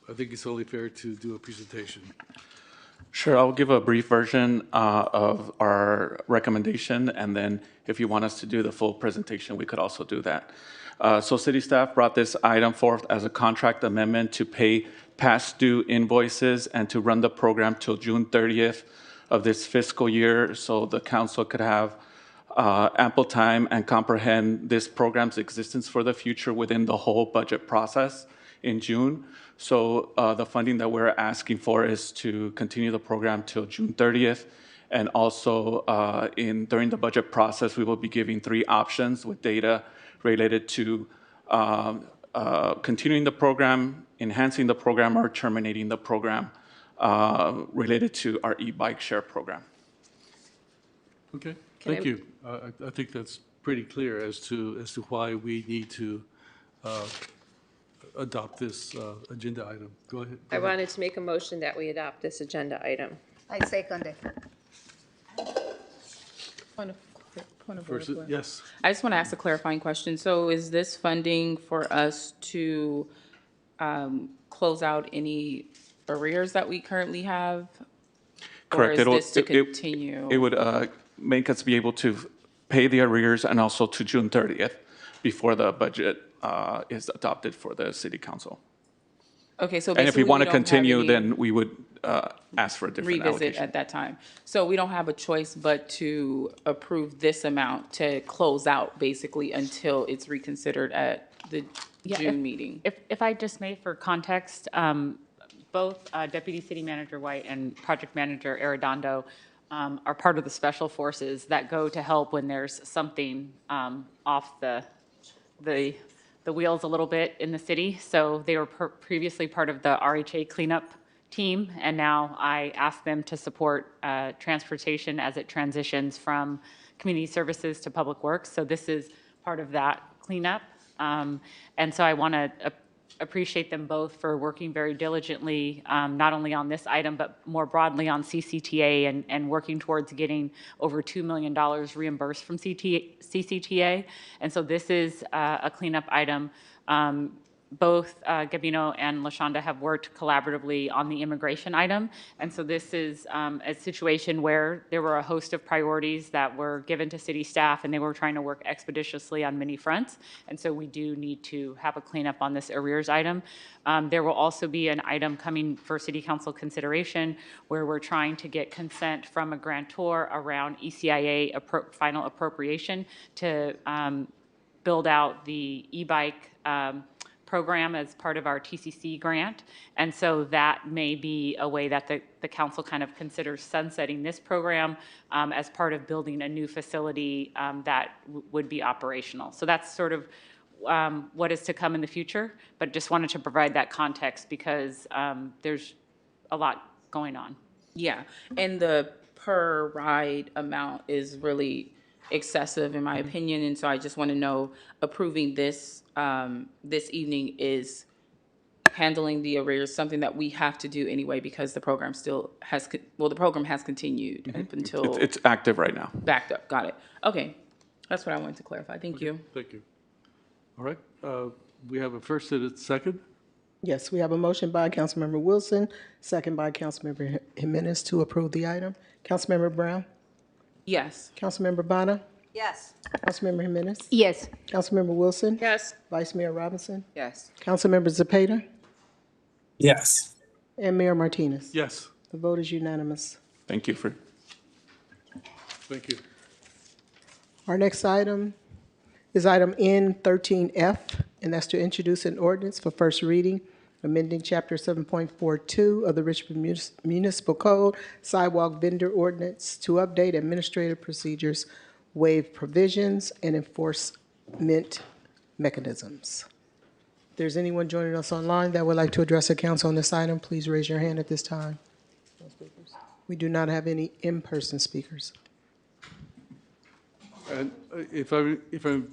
it's only fair to do a presentation. Sure, I'll give a brief version of our recommendation, and then if you want us to do the full presentation, we could also do that. So city staff brought this item forth as a contract amendment to pay past due invoices and to run the program till June 30th of this fiscal year, so the council could have ample time and comprehend this program's existence for the future within the whole budget process in June. So the funding that we're asking for is to continue the program till June 30th. And also during the budget process, we will be giving 3 options with data related to continuing the program, enhancing the program, or terminating the program related to our e-bike share program. Okay, thank you. I think that's pretty clear as to why we need to adopt this agenda item. Go ahead. I wanted to make a motion that we adopt this agenda item. I second it. Point of order. Yes. I just want to ask a clarifying question. So is this funding for us to close out any arrears that we currently have? Correct. Or is this to continue? It would make us be able to pay the arrears and also to June 30th before the budget is adopted for the city council. Okay, so and if we want to don't have continue, any- then we would ask for a different revisit allocation. at that time. So we don't have a choice but to approve this amount to close out basically until it's reconsidered at the June meeting. If I just may, for context, both Deputy City Manager White and Project Manager Arredondo are part of the special forces that go to help when there's something off the wheels a little bit in the city. So they were previously part of the RHA cleanup team, and now I ask them to support transportation as it transitions from community services to public works. So this is part of that cleanup. And so I want to appreciate them both for working very diligently, not only on this item, but more broadly on CCTA and working towards getting over $2 million reimbursed from CCTA. And so this is a cleanup item. Both Gabino and LaShonda have worked collaboratively on the immigration item. And so this is a situation where there were a host of priorities that were given to city staff, and they were trying to work expeditiously on many fronts. And so we do need to have a cleanup on this arrears item. There will also be an item coming for city council consideration where we're trying to get consent from a grantor around ECIA final appropriation to build out the e-bike program as part of our TCC grant. And so that may be a way that the council kind of considers sunsetting this program as part of building a new facility that would be operational. So that's sort of what is to come in the future, but just wanted to provide that context because there's a lot going on. Yeah, and the per ride amount is really excessive in my opinion, and so I just want to know, approving this this evening is handling the arrears something that we have to do anyway because the program still has, the program has continued up until. It's active right now. Backed up, got it. Okay, That's what I wanted to clarify. Thank you. Thank you. All right, we have a first and a second. Yes, we have a motion by Councilmember Wilson, second by Councilmember Jimenez to approve the item. Councilmember Brown? Yes. Councilmember Bonner? Yes. Councilmember Jimenez? Yes. Councilmember Wilson? Yes. Vice Mayor Robinson? Yes. Councilmember Zepeda? Yes. And Mayor Martinez? Yes. The vote is unanimous. Thank you for. Thank you. Our next item is item N13F, and that's to introduce an ordinance for first reading, amending Chapter 7.42 of the Richmond Municipal Code, sidewalk vendor ordinance to update administrative procedures, waive provisions, and enforcement mechanisms. If there's anyone joining us online that would like to address the council on this item, please raise your hand at this time. We do not have any in-person speakers. And if I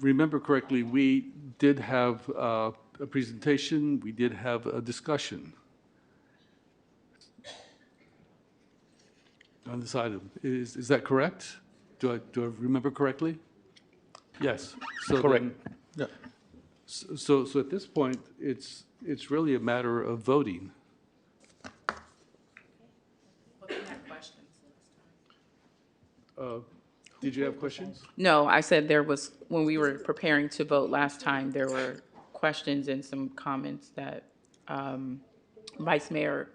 remember correctly, we did have a presentation, we did have a discussion on this item. Is that correct? Do I remember correctly? Yes. So Correct. then- So at this point, it's really a matter of voting. Did you have questions? No, I said there was, when we were preparing to vote last time, there were questions and some comments that Vice Mayor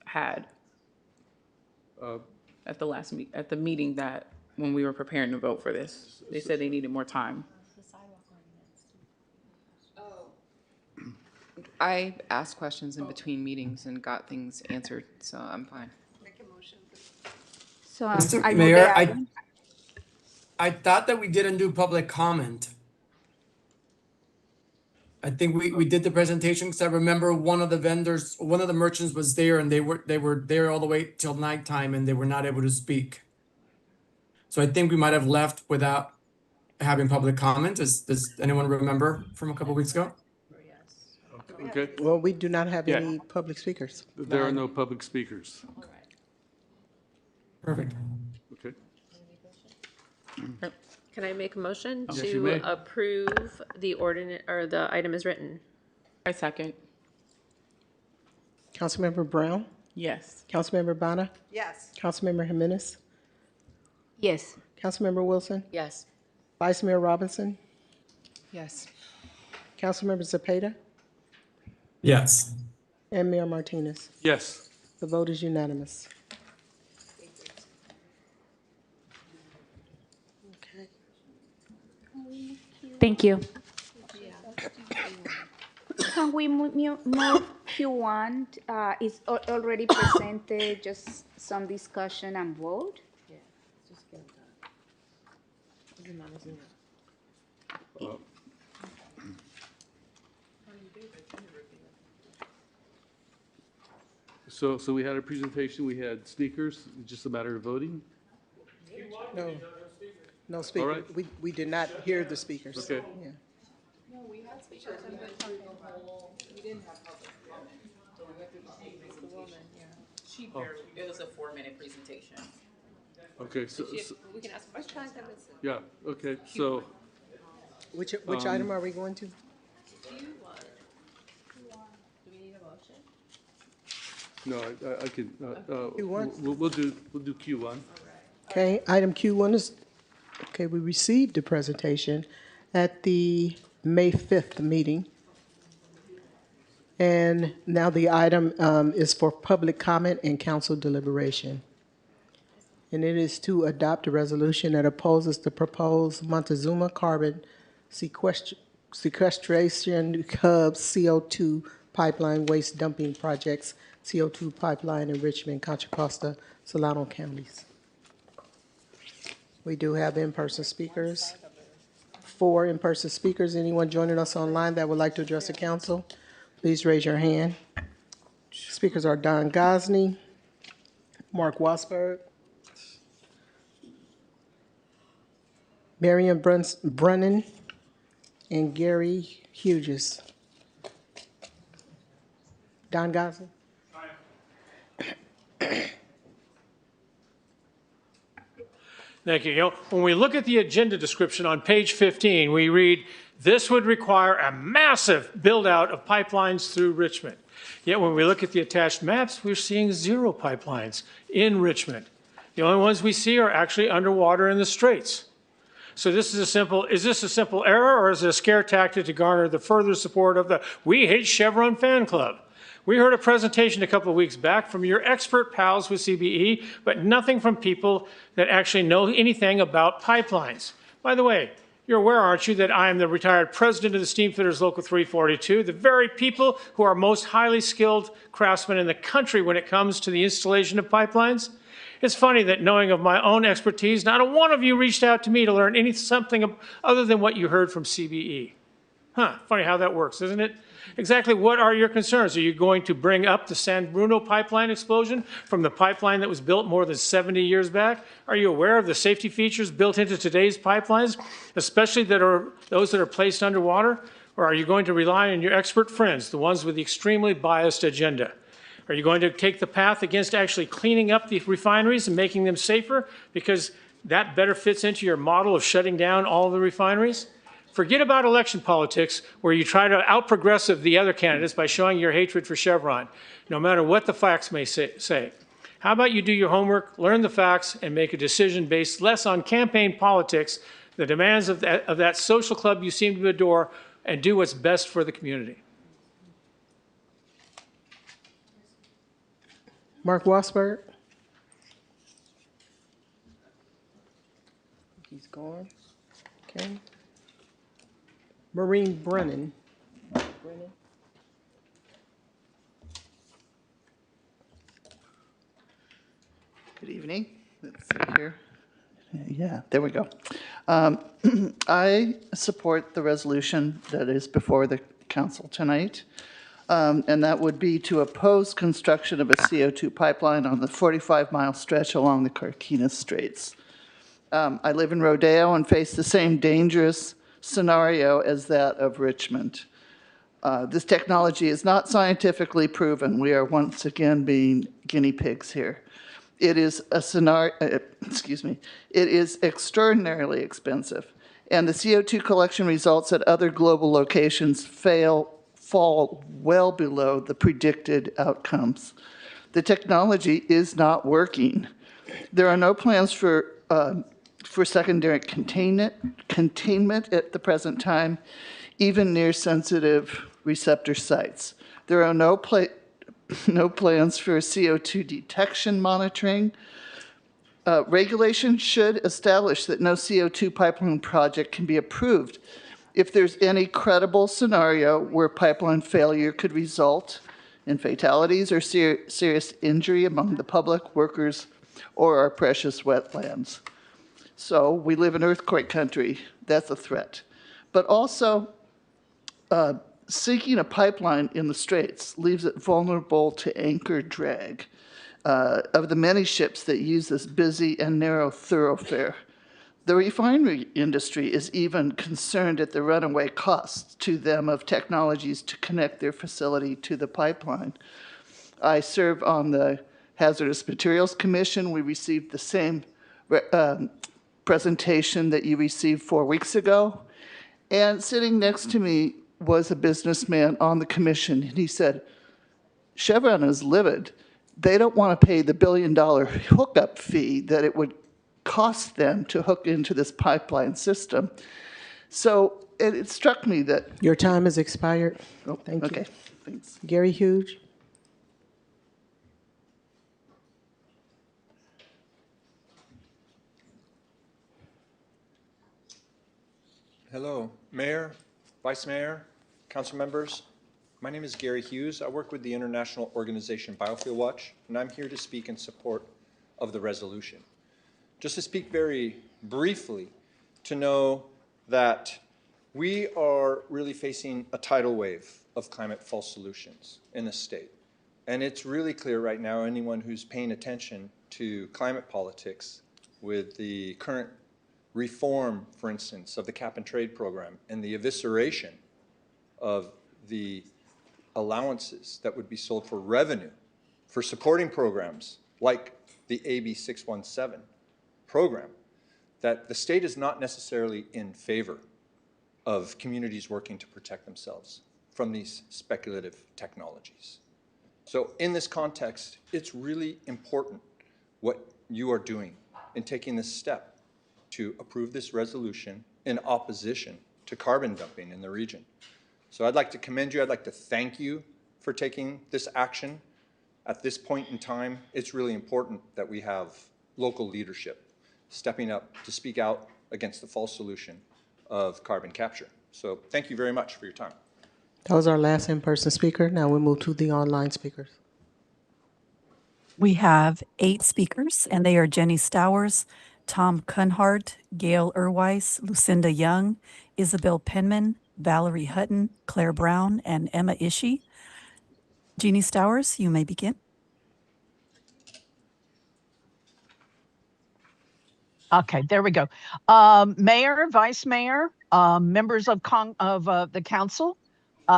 had at the last at the meeting that, when we were preparing to vote for this. They said they needed more time. I asked questions in between meetings and got things answered, so I'm fine. So Mr. I move Mayor, the item. I thought that we didn't do public comment. I think we did the presentation because I remember one of the vendors, one of the merchants was there and they were there all the way till nighttime and they were not able to speak. So I think we might have left without having public comment. Does anyone remember from a couple weeks ago? Okay. Well, we do not have Yeah. any public speakers. There are no public speakers. Perfect. Okay. Can I make a motion Yes, you may. to approve the ordinance, or the item as written? I second. Councilmember Brown? Yes. Councilmember Bonner? Yes. Councilmember Jimenez? Yes. Councilmember Wilson? Yes. Vice Mayor Robinson? Yes. Councilmember Zepeda? Yes. And Mayor Martinez. Yes. The vote is unanimous. Okay. Thank you. Can we move Q1? It's already presented, just some discussion and vote? So we had a presentation, we had speakers, it's just a matter of voting? No. No speakers. right. We did not hear the speakers. Okay. Yeah. No, we had speakers and we didn't have public comment. So we went through the woman, yeah. She barely, it was a 4-minute presentation. Okay, We can ask questions. yeah, okay, so, Which item are we going to? Do we need a motion? no, I can, Q1? we'll do Q1. Okay, item Q1 is, okay, we received the presentation at the May 5th meeting. And now the item is for public comment and council deliberation. And it is to adopt a resolution that opposes the proposed Montezuma carbon sequestration hub CO2 pipeline waste dumping projects, CO2 pipeline in Richmond, Contra Costa, Solano counties. We do have in-person speakers. 4 in-person speakers. Anyone joining us online that would like to address the council, please raise your hand. Speakers are Don Gosney, Mark Wasberg, Marion Brunnan, and Gary Hughes. Don Gosney? Thank you. You know, when we look at the agenda description on page 15, we read, this would require a massive build-out of pipelines through Richmond. Yet when we look at the attached maps, we're seeing 0 pipelines in Richmond. The only ones we see are actually underwater in the straits. So this is is this a simple error, or is it a scare tactic to garner the further support of the We Hate Chevron fan club? We heard a presentation a couple of weeks back from your expert pals with CBE, but nothing from people that actually know anything about pipelines. By the way, you're aware, aren't you, that I am the retired president of the Steamfitters Local 342, the very people who are most highly skilled craftsmen in the country when it comes to the installation of pipelines? It's funny that knowing of my own expertise, not a one of you reached out to me to learn something other than what you heard from CBE. Funny how that works, isn't it? Exactly what are your concerns? Are you going to bring up the San Bruno pipeline explosion from the pipeline that was built more than 70 years back? Are you aware of the safety features built into today's pipelines, especially those that are placed underwater? Or are you going to rely on your expert friends, the ones with the extremely biased agenda? Are you going to take the path against actually cleaning up the refineries and making them safer because that better fits into your model of shutting down all the refineries? Forget about election politics where you try to out-progressive the other candidates by showing your hatred for Chevron, no matter what the facts may say. How about you do your homework, learn the facts, and make a decision based less on campaign politics, the demands of that social club you seem to adore, and do what's best for the community. Mark Wassberg. He's gone. Okay. Maureen Brennan. Good evening. Let's see here. Yeah, there we go. I support the resolution that is before the council tonight, and that would be to oppose construction of a CO2 pipeline on the 45-mile stretch along the Carquinez Straits. I live in Rodeo and face the same dangerous scenario as that of Richmond. This technology is not scientifically proven. We are once again being guinea pigs here. It is a scenario, it is extraordinarily expensive, and the CO2 collection results at other global locations fall well below the predicted outcomes. The technology is not working. There are no plans for secondary containment at the present time, even near sensitive receptor sites. There are no plans for CO2 detection monitoring. Regulation should establish that no CO2 pipeline project can be approved if there's any credible scenario where pipeline failure could result in fatalities or serious injury among the public, workers, or our precious wetlands. So we live in earthquake country. That's a threat. But also, sinking a pipeline in the straits leaves it vulnerable to anchor drag of the many ships that use this busy and narrow thoroughfare. The refinery industry is even concerned at the runaway costs to them of technologies to connect their facility to the pipeline. I serve on the Hazardous Materials Commission. We received the same presentation that you received 4 weeks ago. And sitting next to me was a businessman on the commission, and he said, Chevron is livid. They don't want to pay the $1 billion hookup fee that it would cost them to hook into this pipeline system. So it struck me that... Your time has expired. Oh, thank you. Okay, thanks. Gary Hughes. Hello, Mayor, Vice Mayor, Council members. My name is Gary Hughes. I work with the international organization Biofuel Watch, and I'm here to speak in support of the resolution. Just to speak very briefly, to know that we are really facing a tidal wave of climate false solutions in the state. And it's really clear right now, anyone who's paying attention to climate politics with the current reform, for instance, of the cap and trade program and the evisceration of the allowances that would be sold for revenue for supporting programs like the AB 617 program, that the state is not necessarily in favor of communities working to protect themselves from these speculative technologies. So in this context, it's really important what you are doing in taking this step to approve this resolution in opposition to carbon dumping in the region. So I'd like to commend you. I'd like to thank you for taking this action. At this point in time, it's really important that we have local leadership stepping up to speak out against the false solution of carbon capture. So thank you very much for your time. That was our last in-person speaker. Now we move to the online speakers. We have 8 speakers, and they are Jenny Stowers, Tom Cunhart, Gail Erweiss, Lucinda Young, Isabel Penman, Valerie Hutton, Claire Brown, and Emma Ishii. Jeannie Stowers, you may begin. Okay, there we go. Mayor, Vice Mayor, members of the council.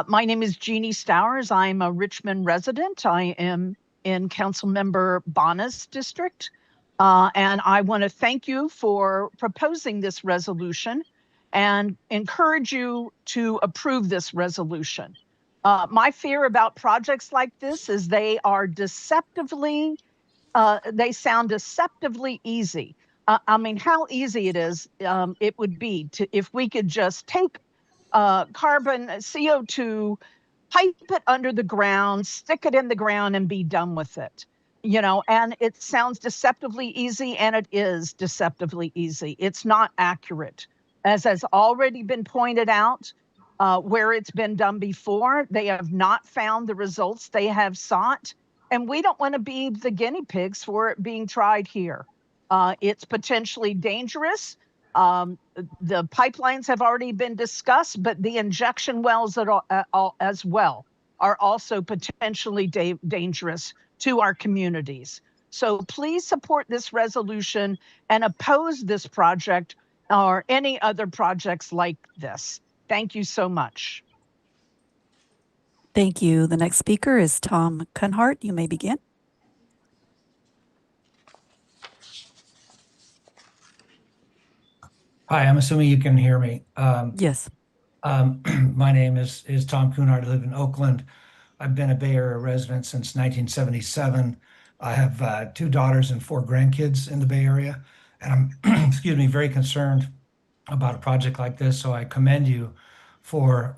My name is Jeannie Stowers. I'm a Richmond resident. I am in Councilmember Bonna's district. And I want to thank you for proposing this resolution and encourage you to approve this resolution. My fear about projects like this is they are deceptively, they sound deceptively easy. I mean, how easy it would be to, if we could just take carbon, CO2, pipe it under the ground, stick it in the ground and be done with it. You know, and it sounds deceptively easy, and it is deceptively easy. It's not accurate. As has already been pointed out, where it's been done before, they have not found the results they have sought. And we don't want to be the guinea pigs for it being tried here. It's potentially dangerous. The pipelines have already been discussed, but the injection wells as well are also potentially dangerous to our communities. So please support this resolution and oppose this project or any other projects like this. Thank you so much. Thank you. The next speaker is Tom Cunhart. You may begin. Hi, I'm assuming you can hear me. Yes. My name is Tom Cunhart. I live in Oakland. I've been a Bay Area resident since 1977. I have 2 daughters and 4 grandkids in the Bay Area, and I'm, excuse me, very concerned about a project like this. So I commend you for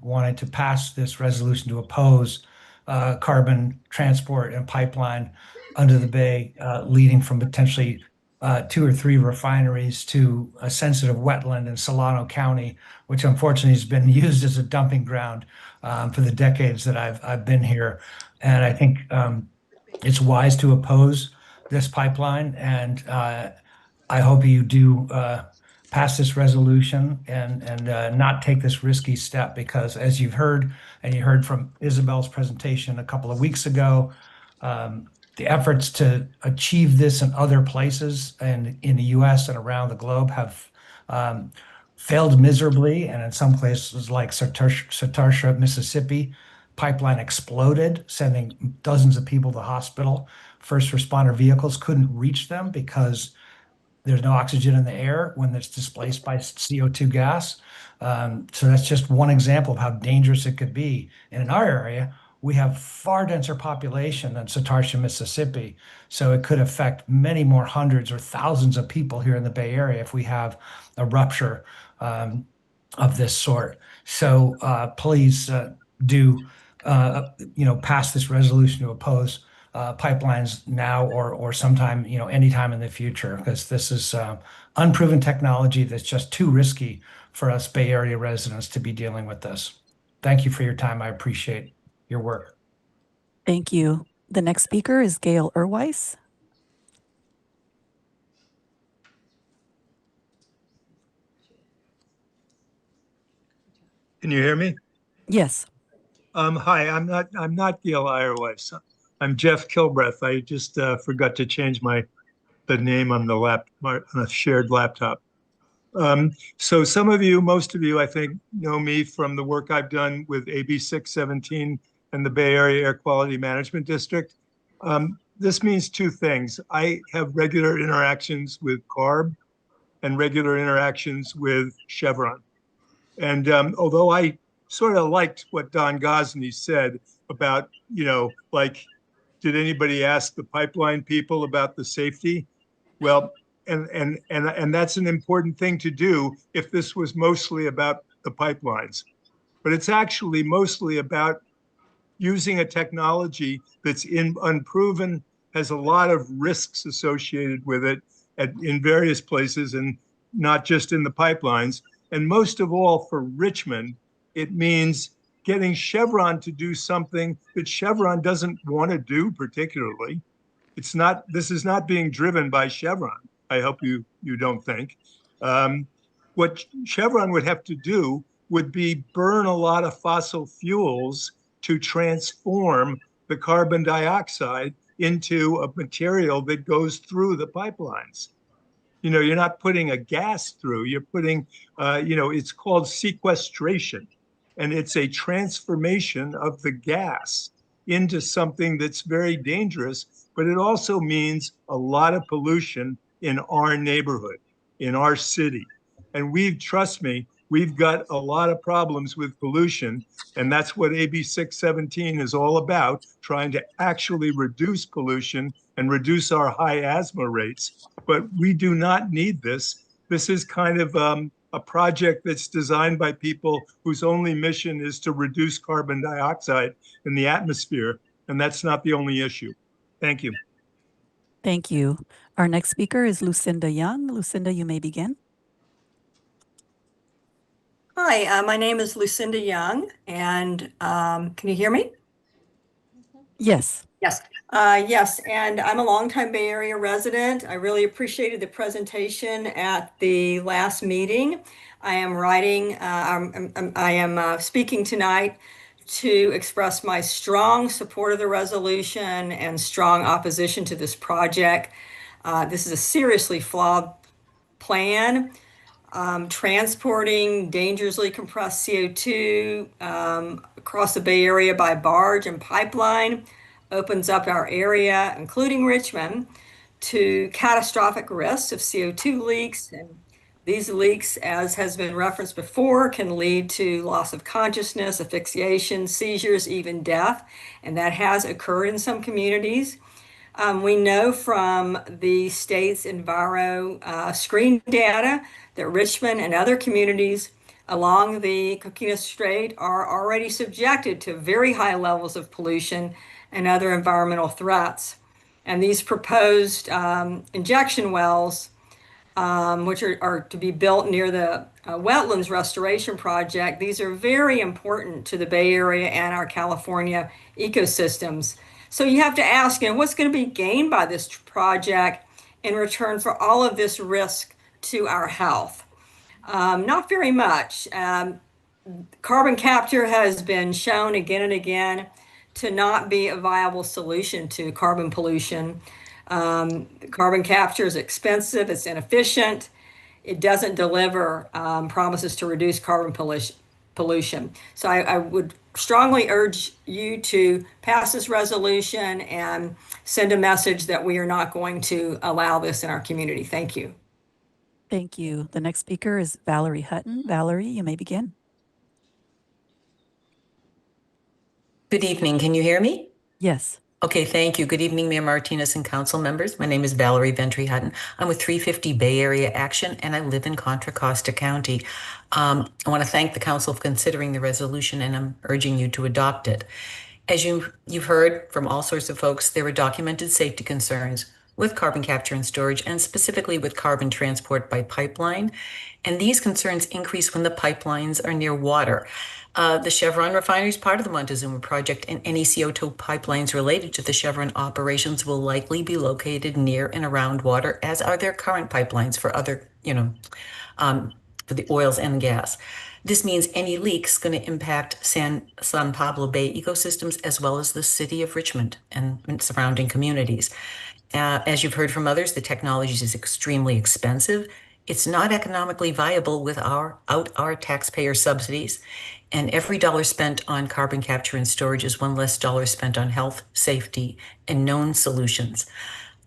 wanting to pass this resolution to oppose carbon transport and pipeline under the Bay, leading from potentially 2 or 3 refineries to a sensitive wetland in Solano County, which unfortunately has been used as a dumping ground for the decades that I've been here. And I think it's wise to oppose this pipeline. And I hope you do pass this resolution and not take this risky step, because as you've heard, and you heard from Isabel's presentation a couple of weeks ago, the efforts to achieve this in other places and in the US and around the globe have failed miserably. And in some places like Satartia, Mississippi, pipeline exploded, sending dozens of people to the hospital. First responder vehicles couldn't reach them because there's no oxygen in the air when it's displaced by CO2 gas. So that's just one example of how dangerous it could be. And in our area, we have far denser population than Satartia, Mississippi. So it could affect many more hundreds or thousands of people here in the Bay Area if we have a rupture of this sort. So please do pass this resolution to oppose pipelines now or sometime, anytime in the future, because this is unproven technology that's just too risky for us Bay Area residents to be dealing with this. Thank you for your time. I appreciate your work. Thank you. The next speaker is Gail Erweiss. Can you hear me? Yes. Hi, I'm not Gail Erweiss. I'm Jeff Kilbreth. I just forgot to change the name on a shared laptop. So some of you, most of you, I think, know me from the work I've done with AB 617 and the Bay Area Air Quality Management District. This means 2 things. I have regular interactions with CARB, and regular interactions with Chevron. And although I sort of liked what Don Gosney said about, like, did anybody ask the pipeline people about the safety? Well, and that's an important thing to do if this was mostly about the pipelines. But it's actually mostly about using a technology that's unproven, has a lot of risks associated with it in various places and not just in the pipelines. And most of all for Richmond, it means getting Chevron to do something that Chevron doesn't want to do particularly. This is not being driven by Chevron. I hope you don't think. What Chevron would have to do would be burn a lot of fossil fuels to transform the carbon dioxide into a material that goes through the pipelines. You're not putting a gas through, you're putting, it's called sequestration. And it's a transformation of the gas into something that's very dangerous, but it also means a lot of pollution in our neighborhood, in our city. And trust me, we've got a lot of problems with pollution. And that's what AB 617 is all about, trying to actually reduce pollution and reduce our high asthma rates. But we do not need this. This is kind of a project that's designed by people whose only mission is to reduce carbon dioxide in the atmosphere. And that's not the only issue. Thank you. Thank you. Our next speaker is Lucinda Young. Lucinda, you may begin. Hi, my name is Lucinda Young, and can you hear me? Yes. Yes. Yes, and I'm a longtime Bay Area resident. I really appreciated the presentation at the last meeting. I am speaking tonight to express my strong support of the resolution and strong opposition to this project. This is a seriously flawed plan. Transporting dangerously compressed CO2 across the Bay Area by barge and pipeline opens up our area, including Richmond, to catastrophic risks of CO2 leaks. And these leaks, as has been referenced before, can lead to loss of consciousness, asphyxiation, seizures, even death. And that has occurred in some communities. We know from the state's Enviro screen data that Richmond and other communities along the Coquina Strait are already subjected to very high levels of pollution and other environmental threats. And these proposed injection wells, which are to be built near the wetlands restoration project, these are very important to the Bay Area and our California ecosystems. So you have to ask, what's going to be gained by this project in return for all of this risk to our health? Not very much. Carbon capture has been shown again and again to not be a viable solution to carbon pollution. Carbon capture is expensive, it's inefficient, it doesn't deliver promises to reduce carbon pollution. So I would strongly urge you to pass this resolution and send a message that we are not going to allow this in our community. Thank you. Thank you. The next speaker is Valerie Hutton. Valerie, you may begin. Good evening. Can you hear me? Yes. Okay, thank you. Good evening, Mayor Martinez and council members. My name is Valerie Ventry Hutton. I'm with 350 Bay Area Action, and I live in Contra Costa County. I want to thank the council for considering the resolution, and I'm urging you to adopt it. As you've heard from all sorts of folks, there are documented safety concerns with carbon capture and storage, and specifically with carbon transport by pipeline. And these concerns increase when the pipelines are near water. The Chevron refinery is part of the Montezuma project, and any CO2 pipelines related to the Chevron operations will likely be located near and around water, as are their current pipelines for other, for the oils and gas. This means any leaks going to impact San Pablo Bay ecosystems, as well as the city of Richmond and surrounding communities. As you've heard from others, the technology is extremely expensive. It's not economically viable without our taxpayer subsidies. And every dollar spent on carbon capture and storage is one less dollar spent on health, safety, and known solutions.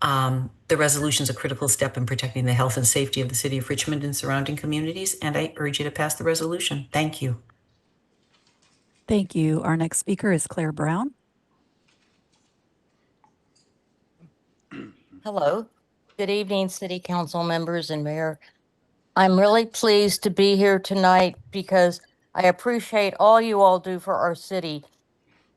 The resolution is a critical step in protecting the health and safety of the city of Richmond and surrounding communities, and I urge you to pass the resolution. Thank you. Thank you. Our next speaker is Claire Brown. Hello. Good evening, City Council members and Mayor. I'm really pleased to be here tonight because I appreciate all you all do for our city.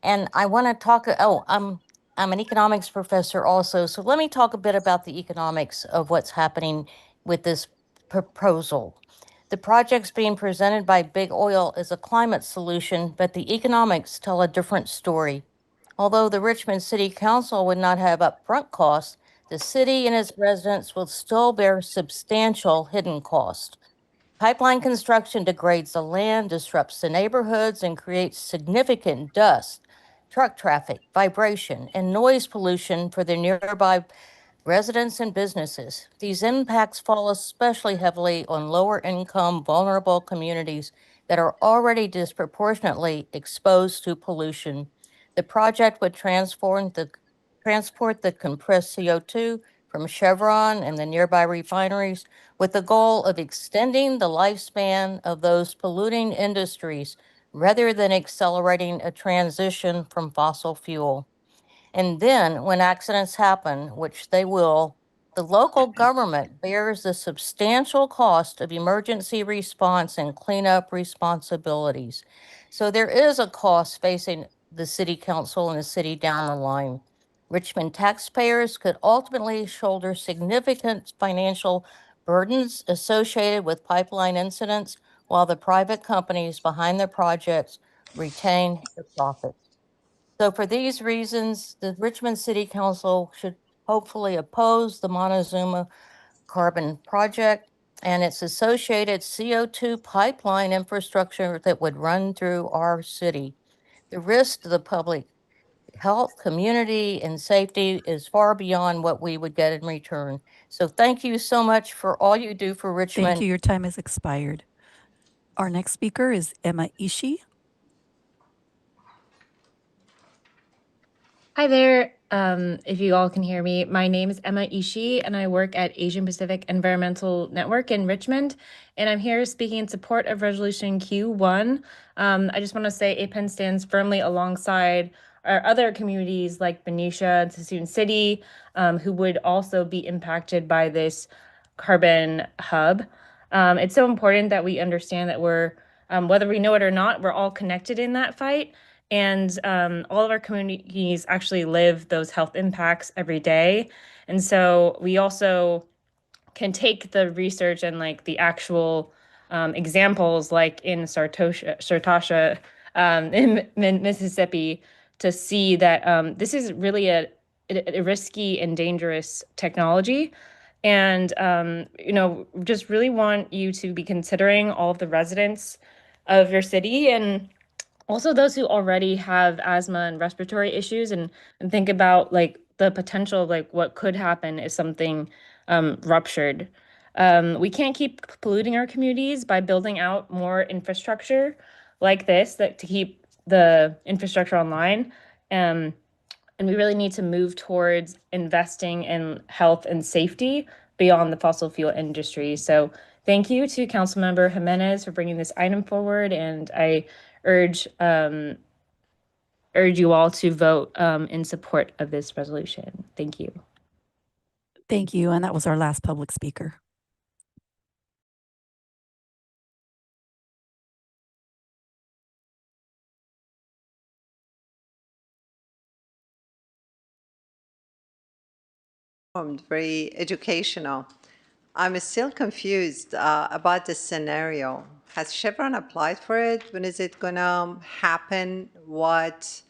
And I want to talk, I'm an economics professor also, so let me talk a bit about the economics of what's happening with this proposal. The projects being presented by Big Oil is a climate solution, but the economics tell a different story. Although the Richmond City Council would not have upfront costs, the city and its residents will still bear substantial hidden costs. Pipeline construction degrades the land, disrupts the neighborhoods, and creates significant dust, truck traffic, vibration, and noise pollution for the nearby residents and businesses. These impacts fall especially heavily on lower income, vulnerable communities that are already disproportionately exposed to pollution. The project would transport the compressed CO2 from Chevron and the nearby refineries with the goal of extending the lifespan of those polluting industries rather than accelerating a transition from fossil fuel. And then when accidents happen, which they will, the local government bears the substantial cost of emergency response and cleanup responsibilities. So there is a cost facing the city council and the city down the line. Richmond taxpayers could ultimately shoulder significant financial burdens associated with pipeline incidents, while the private companies behind the projects retain the profits. So for these reasons, the Richmond City Council should hopefully oppose the Montezuma carbon project and its associated CO2 pipeline infrastructure that would run through our city. The risk to the public health, community, and safety is far beyond what we would get in return. So thank you so much for all you do for Richmond. Thank you. Your time has expired. Our next speaker is Emma Ishii. Hi there. If you all can hear me, my name is Emma Ishii, and I work at Asian Pacific Environmental Network in Richmond. And I'm here speaking in support of Resolution Q1. I just want to say APEN stands firmly alongside our other communities like Benicia and Sassoon City, who would also be impacted by this carbon hub. It's so important that we understand that we're, whether we know it or not, we're all connected in that fight. And all of our communities actually live those health impacts every day. And so we also can take the research and like the actual examples like in Sartasha in Mississippi to see that this is really a risky and dangerous technology. And, just really want you to be considering all of the residents of your city and also those who already have asthma and respiratory issues and think about like the potential of like what could happen if something ruptured. We can't keep polluting our communities by building out more infrastructure like this that to keep the infrastructure online. And we really need to move towards investing in health and safety beyond the fossil fuel industry. So thank you to Councilmember Jimenez for bringing this item forward, and I urge you all to vote in support of this resolution. Thank you. Thank you. And that was our last public speaker. Very educational. I'm still confused about the scenario. Has Chevron applied for it? When is it gonna happen? What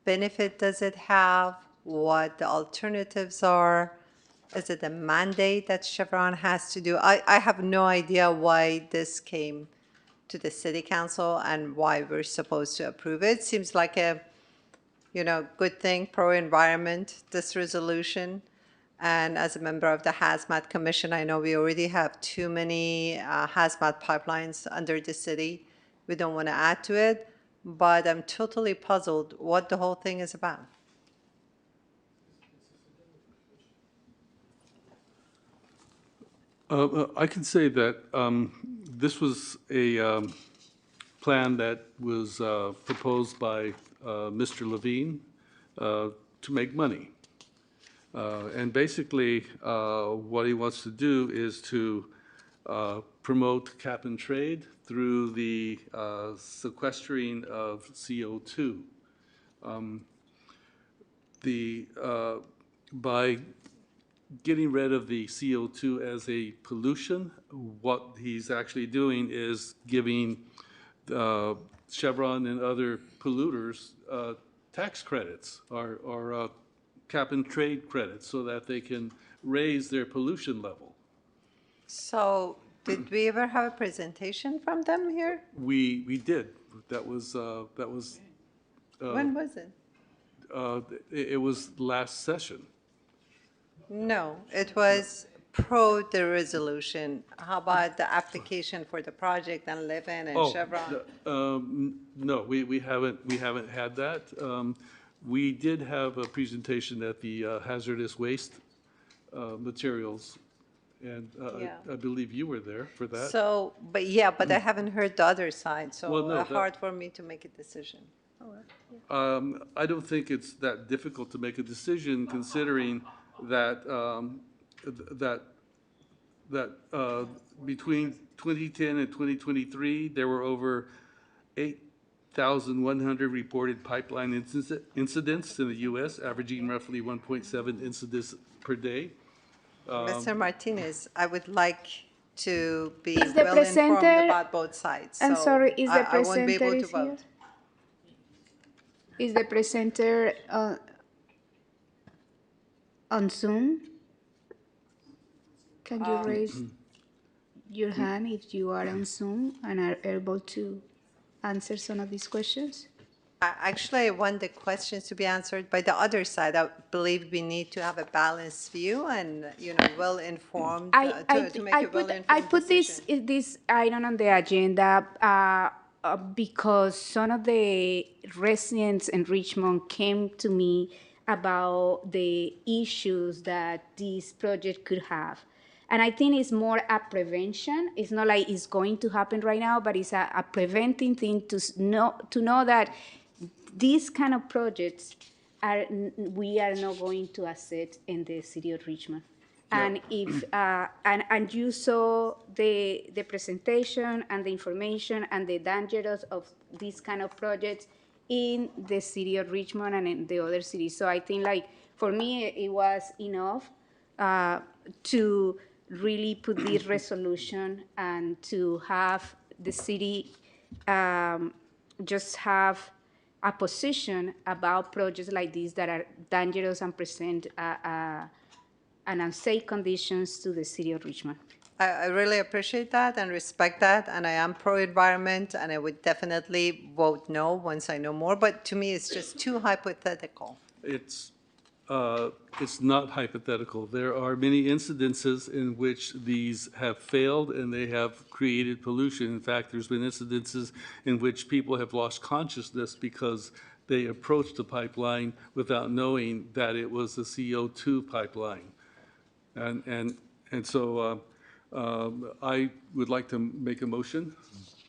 benefit does it have? What the alternatives are? Is it a mandate that Chevron has to do? I have no idea why this came to the city council and why we're supposed to approve it. Seems like a, good thing, pro-environment, this resolution. And as a member of the Hazmat Commission, I know we already have too many hazmat pipelines under the city. We don't want to add to it, but I'm totally puzzled what the whole thing is about. I can say that this was a plan that was proposed by Mr. Levine to make money. And basically, what he wants to do is to promote cap and trade through the sequestering of CO2. By getting rid of the CO2 as a pollution, what he's actually doing is giving Chevron and other polluters tax credits or cap and trade credits so that they can raise their pollution level. So did we ever have a presentation from them here? We did. That was When was it? it was last session. No, it was pro the resolution. How about the application for the project and Levin and Chevron? No, we haven't had that. We did have a presentation at the hazardous waste materials, and Yeah. I believe you were there for that. So, but yeah, but I haven't heard the other side, so Well, no, that- hard for me to make a decision. I don't think it's that difficult to make a decision, considering that between 2010 and 2023, there were over 8,100 reported pipeline incidents in the U.S., averaging roughly 1.7 incidents per day. Mr. Martinez, I would like to be Is the well informed presenter- about both sides. I'm so sorry, is the I won't be able presenter to is here? vote. Is the presenter on Zoom? Can you raise your hand if you are on Zoom and are able to answer some of these questions? Actually, I want the questions to be answered by the other side. I believe we need to have a balanced view and, well-informed, to make a well-informed I put decision. this item on the agenda because some of the residents in Richmond came to me about the issues that this project could have. And I think it's more a prevention. It's not like it's going to happen right now, but it's a preventing thing to know that these kind of projects we are not going to accept in the city of Richmond. And if and you saw the presentation and the information and the dangers of these kind of projects in the city of Richmond and in the other cities. So I think, like, for me, it was enough to really put this resolution and to have the city just have a position about projects like these that are dangerous and present and unsafe conditions to the city of Richmond. I really appreciate that and respect that, and I am pro-environment, and I would definitely vote no once I know more, but to me, it's just too hypothetical. It's not hypothetical. There are many incidences in which these have failed and they have created pollution. In fact, there's been incidences in which people have lost consciousness because they approached the pipeline without knowing that it was a CO2 pipeline. And so I would like to make a motion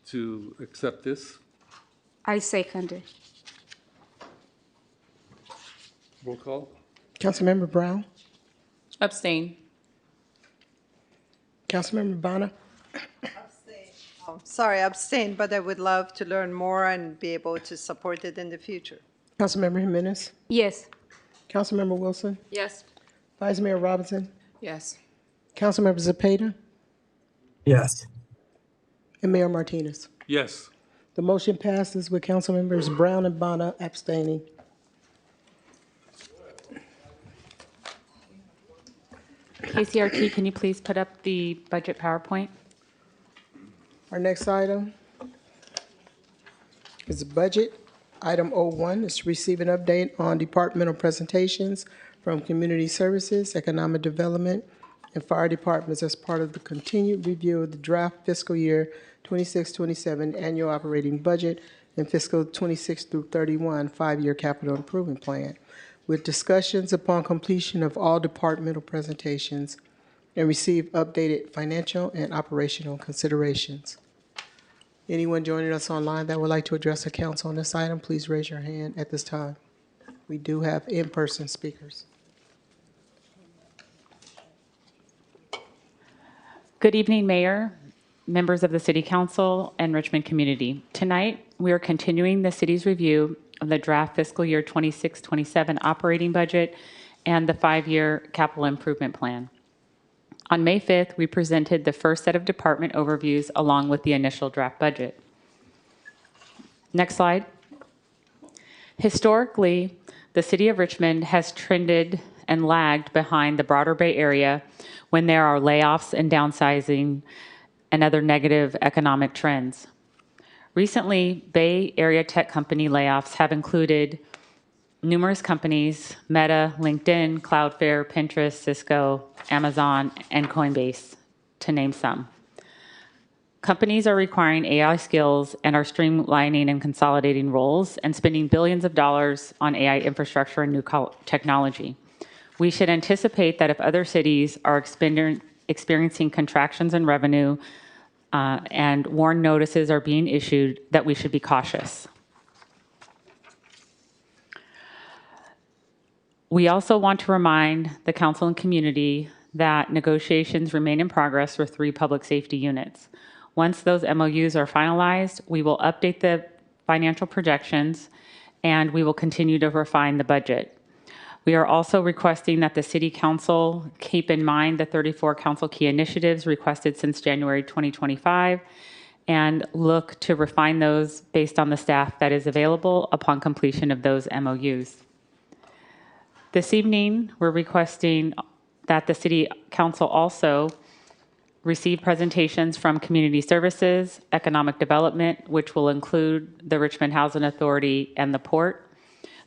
to accept this. I second it. Roll call. Councilmember Brown? Abstain. Councilmember Bonner? Oh, sorry, abstain, but I would love to learn more and be able to support it in the future. Councilmember Jimenez? Yes. Councilmember Wilson? Yes. Vice Mayor Robinson? Yes. Councilmember Zepeda? Yes. And Mayor Martinez. Yes. The motion passes with Councilmembers Brown and Bonner abstaining. KCRT, can you please put up the budget PowerPoint? Our next item is the budget. Item 01 is to receive an update on departmental presentations from Community Services, Economic Development, and Fire Departments as part of the continued review of the draft fiscal year 26-27 annual operating budget and fiscal 26 through 31 5-year capital improvement plan, with discussions upon completion of all departmental presentations. and receive updated financial and operational considerations. Anyone joining us online that would like to address the council on this item, please raise your hand at this time. We do have in-person speakers. Good evening, Mayor, members of the City Council, and Richmond community. Tonight, we are continuing the city's review of the draft fiscal year 26-27 operating budget and the 5-year capital improvement plan. On May 5th, we presented the first set of department overviews along with the initial draft budget. Next slide. Historically, the City of Richmond has trended and lagged behind the broader Bay Area when there are layoffs and downsizing and other negative economic trends. Recently, Bay Area tech company layoffs have included numerous companies: Meta, LinkedIn, Cloudflare, Pinterest, Cisco, Amazon, and Coinbase, to name some. Companies are requiring AI skills and are streamlining and consolidating roles and spending billions of dollars on AI infrastructure and new technology. We should anticipate that if other cities are experiencing contractions in revenue and warn notices are being issued, that we should be cautious. We also want to remind the council and community that negotiations remain in progress for 3 public safety units. Once those MOUs are finalized, we will update the financial projections and we will continue to refine the budget. We are also requesting that the City Council keep in mind the 34 council key initiatives requested since January 2025 and look to refine those based on the staff that is available upon completion of those MOUs. This evening, we're requesting that the City Council also receive presentations from Community Services, Economic Development, which will include the Richmond Housing Authority and the Port.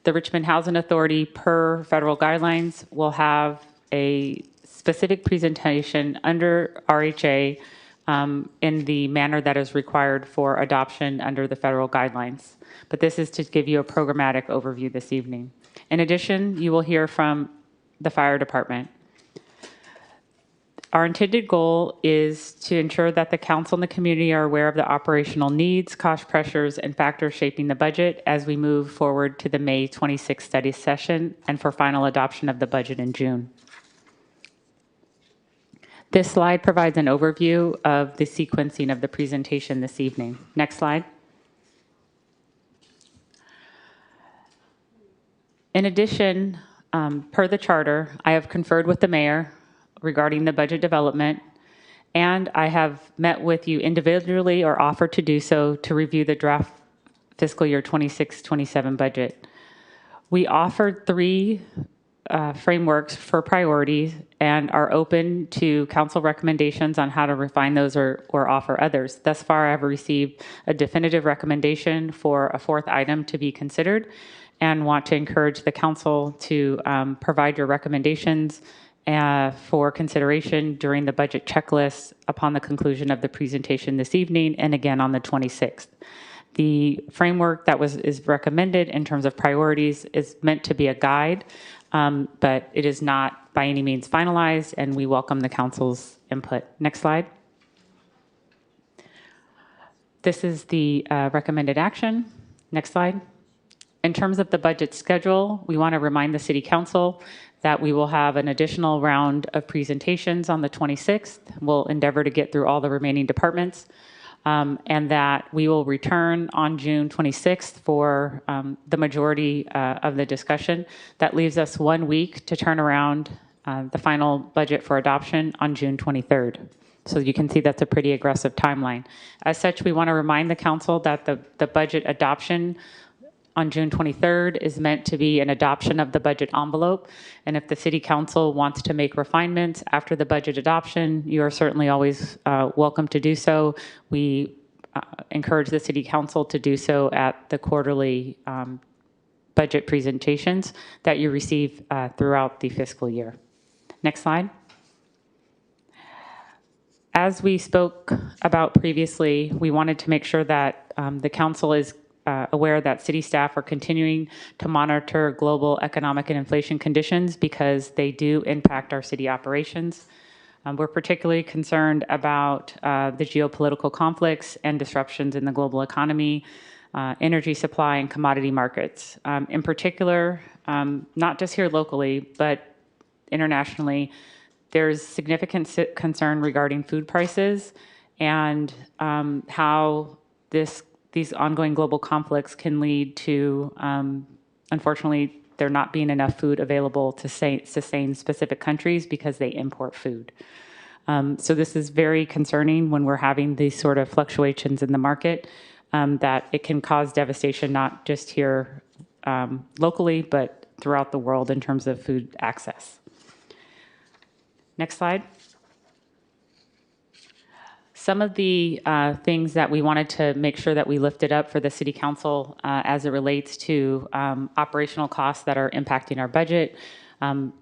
The Richmond Housing Authority, per federal guidelines, will have a specific presentation under RHA in the manner that is required for adoption under the federal guidelines. But this is to give you a programmatic overview this evening. In addition, you will hear from the fire department. Our intended goal is to ensure that the council and the community are aware of the operational needs, cost pressures, and factors shaping the budget as we move forward to the May 26th study session and for final adoption of the budget in June. This slide provides an overview of the sequencing of the presentation this evening. Next slide. In addition, per the charter, I have conferred with the mayor regarding the budget development, and I have met with you individually or offered to do so to review the draft fiscal year 26-27 budget. We offered 3 frameworks for priorities and are open to council recommendations on how to refine those or offer others. Thus far, I have received a definitive recommendation for a 4th item to be considered and want to encourage the council to provide your recommendations for consideration during the budget checklist upon the conclusion of the presentation this evening and again on the 26th. The framework that is recommended in terms of priorities is meant to be a guide, but it is not by any means finalized, and we welcome the council's input. Next slide. This is the recommended action. Next slide. In terms of the budget schedule, we want to remind the City Council that we will have an additional round of presentations on the 26th. We'll endeavor to get through all the remaining departments, and that we will return on June 26th for the majority of the discussion. That leaves us 1 week to turn around the final budget for adoption on June 23rd. So you can see that's a pretty aggressive timeline. As such, we want to remind the council that the budget adoption on June 23rd is meant to be an adoption of the budget envelope. And if the City Council wants to make refinements after the budget adoption, you are certainly always welcome to do so. We encourage the City Council to do so at the quarterly budget presentations that you receive throughout the fiscal year. Next slide. As we spoke about previously, we wanted to make sure that the council is aware that city staff are continuing to monitor global economic and inflation conditions because they do impact our city operations. We're particularly concerned about the geopolitical conflicts and disruptions in the global economy, energy supply, and commodity markets. In particular, not just here locally, but internationally, there's significant concern regarding food prices and how these ongoing global conflicts can lead to, unfortunately, there not being enough food available to sustain specific countries because they import food. So this is very concerning when we're having these sort of fluctuations in the market, that it can cause devastation not just here locally, but throughout the world in terms of food access. Next slide. Some of the things that we wanted to make sure that we lifted up for the City Council as it relates to operational costs that are impacting our budget.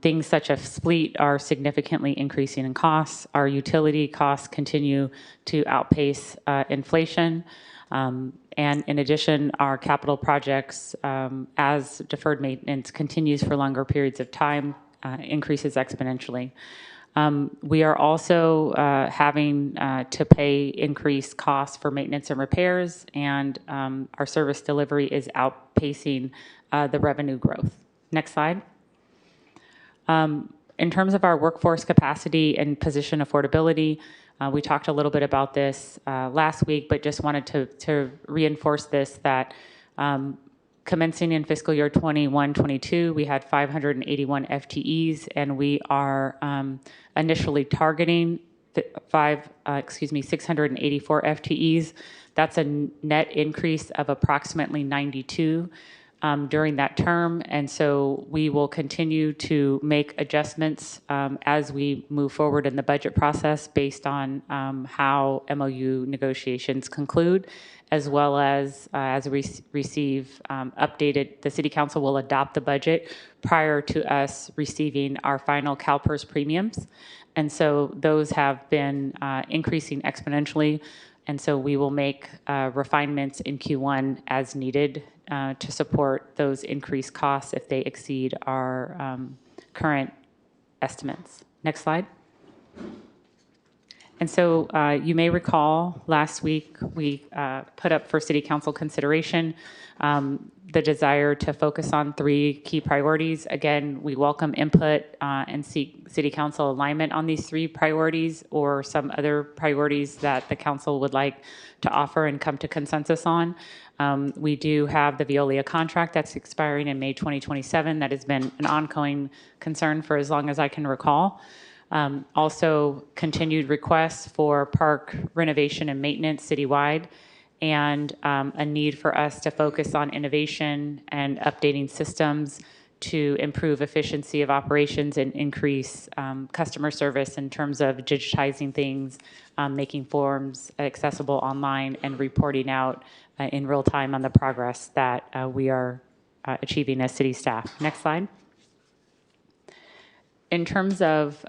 Things such as fleet are significantly increasing in costs. Our utility costs continue to outpace inflation. And in addition, our capital projects, as deferred maintenance continues for longer periods of time, increases exponentially. We are also having to pay increased costs for maintenance and repairs, and our service delivery is outpacing the revenue growth. Next slide. In terms of our workforce capacity and position affordability, we talked a little bit about this last week, but just wanted to reinforce this, that commencing in fiscal year 21-22, we had 581 FTEs, and we are initially targeting 684 FTEs. That's a net increase of approximately 92 during that term, and so we will continue to make adjustments as we move forward in the budget process based on how MOU negotiations conclude, as well as we receive updated, the City Council will adopt the budget prior to us receiving our final CalPERS premiums. And so those have been increasing exponentially. And so we will make refinements in Q1 as needed to support those increased costs if they exceed our current estimates. Next slide. And so you may recall last week we put up for City Council consideration the desire to focus on 3 key priorities. Again, we welcome input and seek City Council alignment on these 3 priorities or some other priorities that the Council would like to offer and come to consensus on. We do have the Veolia contract that's expiring in May 2027. That has been an ongoing concern for as long as I can recall. Also, continued requests for park renovation and maintenance citywide, and a need for us to focus on innovation and updating systems to improve efficiency of operations and increase customer service in terms of digitizing things, making forms accessible online, and reporting out in real time on the progress that we are achieving as city staff. Next slide. In terms of,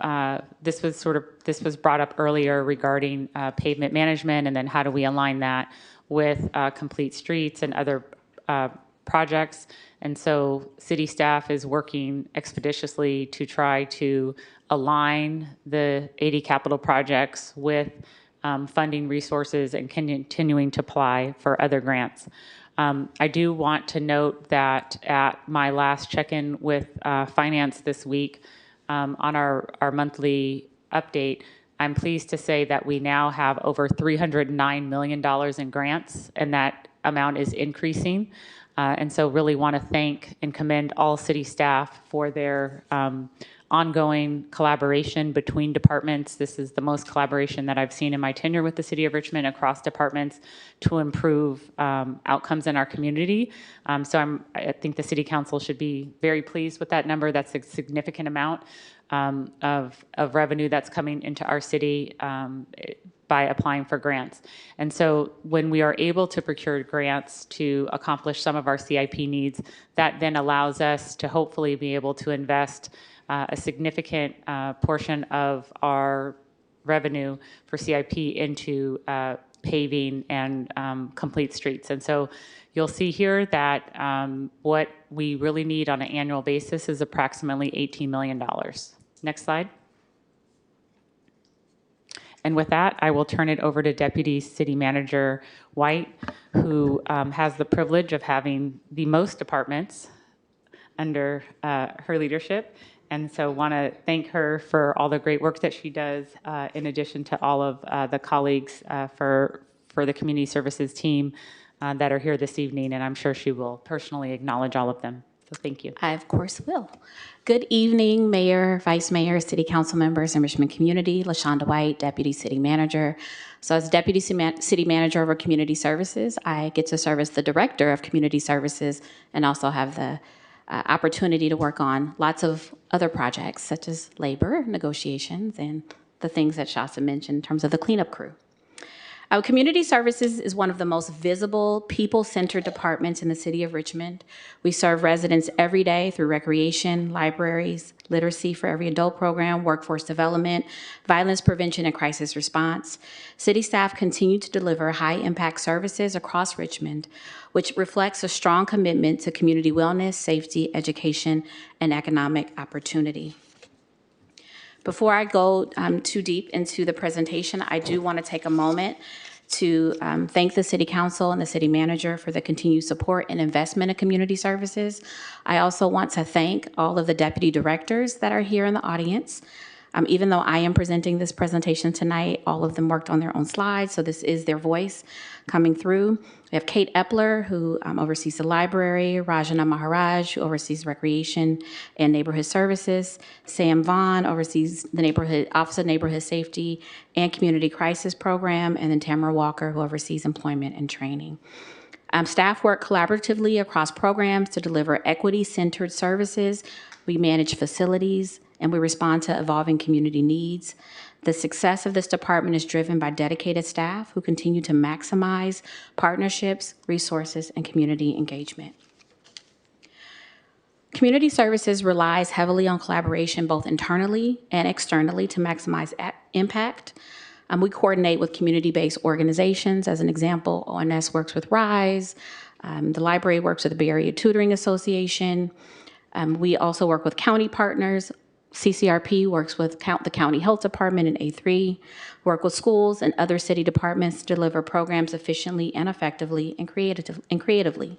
this was brought up earlier regarding pavement management, and then how do we align that with complete streets and other projects. And so city staff is working expeditiously to try to align the 80 capital projects with funding resources and continuing to apply for other grants. I do want to note that at my last check-in with finance this week, on our monthly update, I'm pleased to say that we now have over $309 million in grants, and that amount is increasing. And so really want to thank and commend all city staff for their ongoing collaboration between departments. This is the most collaboration that I've seen in my tenure with the City of Richmond across departments to improve outcomes in our community. So I think the City Council should be very pleased with that number. That's a significant amount of revenue that's coming into our city by applying for grants. And so when we are able to procure grants to accomplish some of our CIP needs, that then allows us to hopefully be able to invest a significant portion of our revenue for CIP into paving and complete streets. And so you'll see here that what we really need on an annual basis is approximately $18 million. Next slide. And with that, I will turn it over to Deputy City Manager White, who has the privilege of having the most departments under her leadership. And so want to thank her for all the great work that she does, in addition to all of the colleagues for the community services team that are here this evening. And I'm sure she will personally acknowledge all of them. So thank you. I, of course, will. Good evening, Mayor, Vice Mayor, City Council members, and Richmond community. LaShonda White, Deputy City Manager. So as Deputy City Manager over Community Services, I get to serve as the Director of Community Services and also have the opportunity to work on lots of other projects, such as labor negotiations and the things that Shasta mentioned in terms of the cleanup crew. Our Community Services is one of the most visible, people-centered departments in the city of Richmond. We serve residents every day through recreation, libraries, literacy for every adult program, workforce development, violence prevention, and crisis response. City staff continue to deliver high-impact services across Richmond, which reflects a strong commitment to community wellness, safety, education, and economic opportunity. Before I go too deep into the presentation, I do want to take a moment to thank the City Council and the City Manager for the continued support and investment in community services. I also want to thank all of the Deputy Directors that are here in the audience. Even though I am presenting this presentation tonight, all of them worked on their own slides, so this is their voice coming through. We have Kate Epler, who oversees the library, Rajana Maharaj, who oversees recreation and neighborhood services, Sam Vaughn oversees the Office of Neighborhood Safety and Community Crisis Program, and then Tamara Walker, who oversees employment and training. Staff work collaboratively across programs to deliver equity-centered services. We manage facilities, and we respond to evolving community needs. The success of this department is driven by dedicated staff who continue to maximize partnerships, resources, and community engagement. Community services relies heavily on collaboration both internally and externally to maximize impact. We coordinate with community-based organizations. As an example, ONS works with RISE. The library works with the Bay Area Tutoring Association. We also work with county partners. CCRP works with the County Health Department and A3, work with schools and other city departments to deliver programs efficiently and effectively and creatively.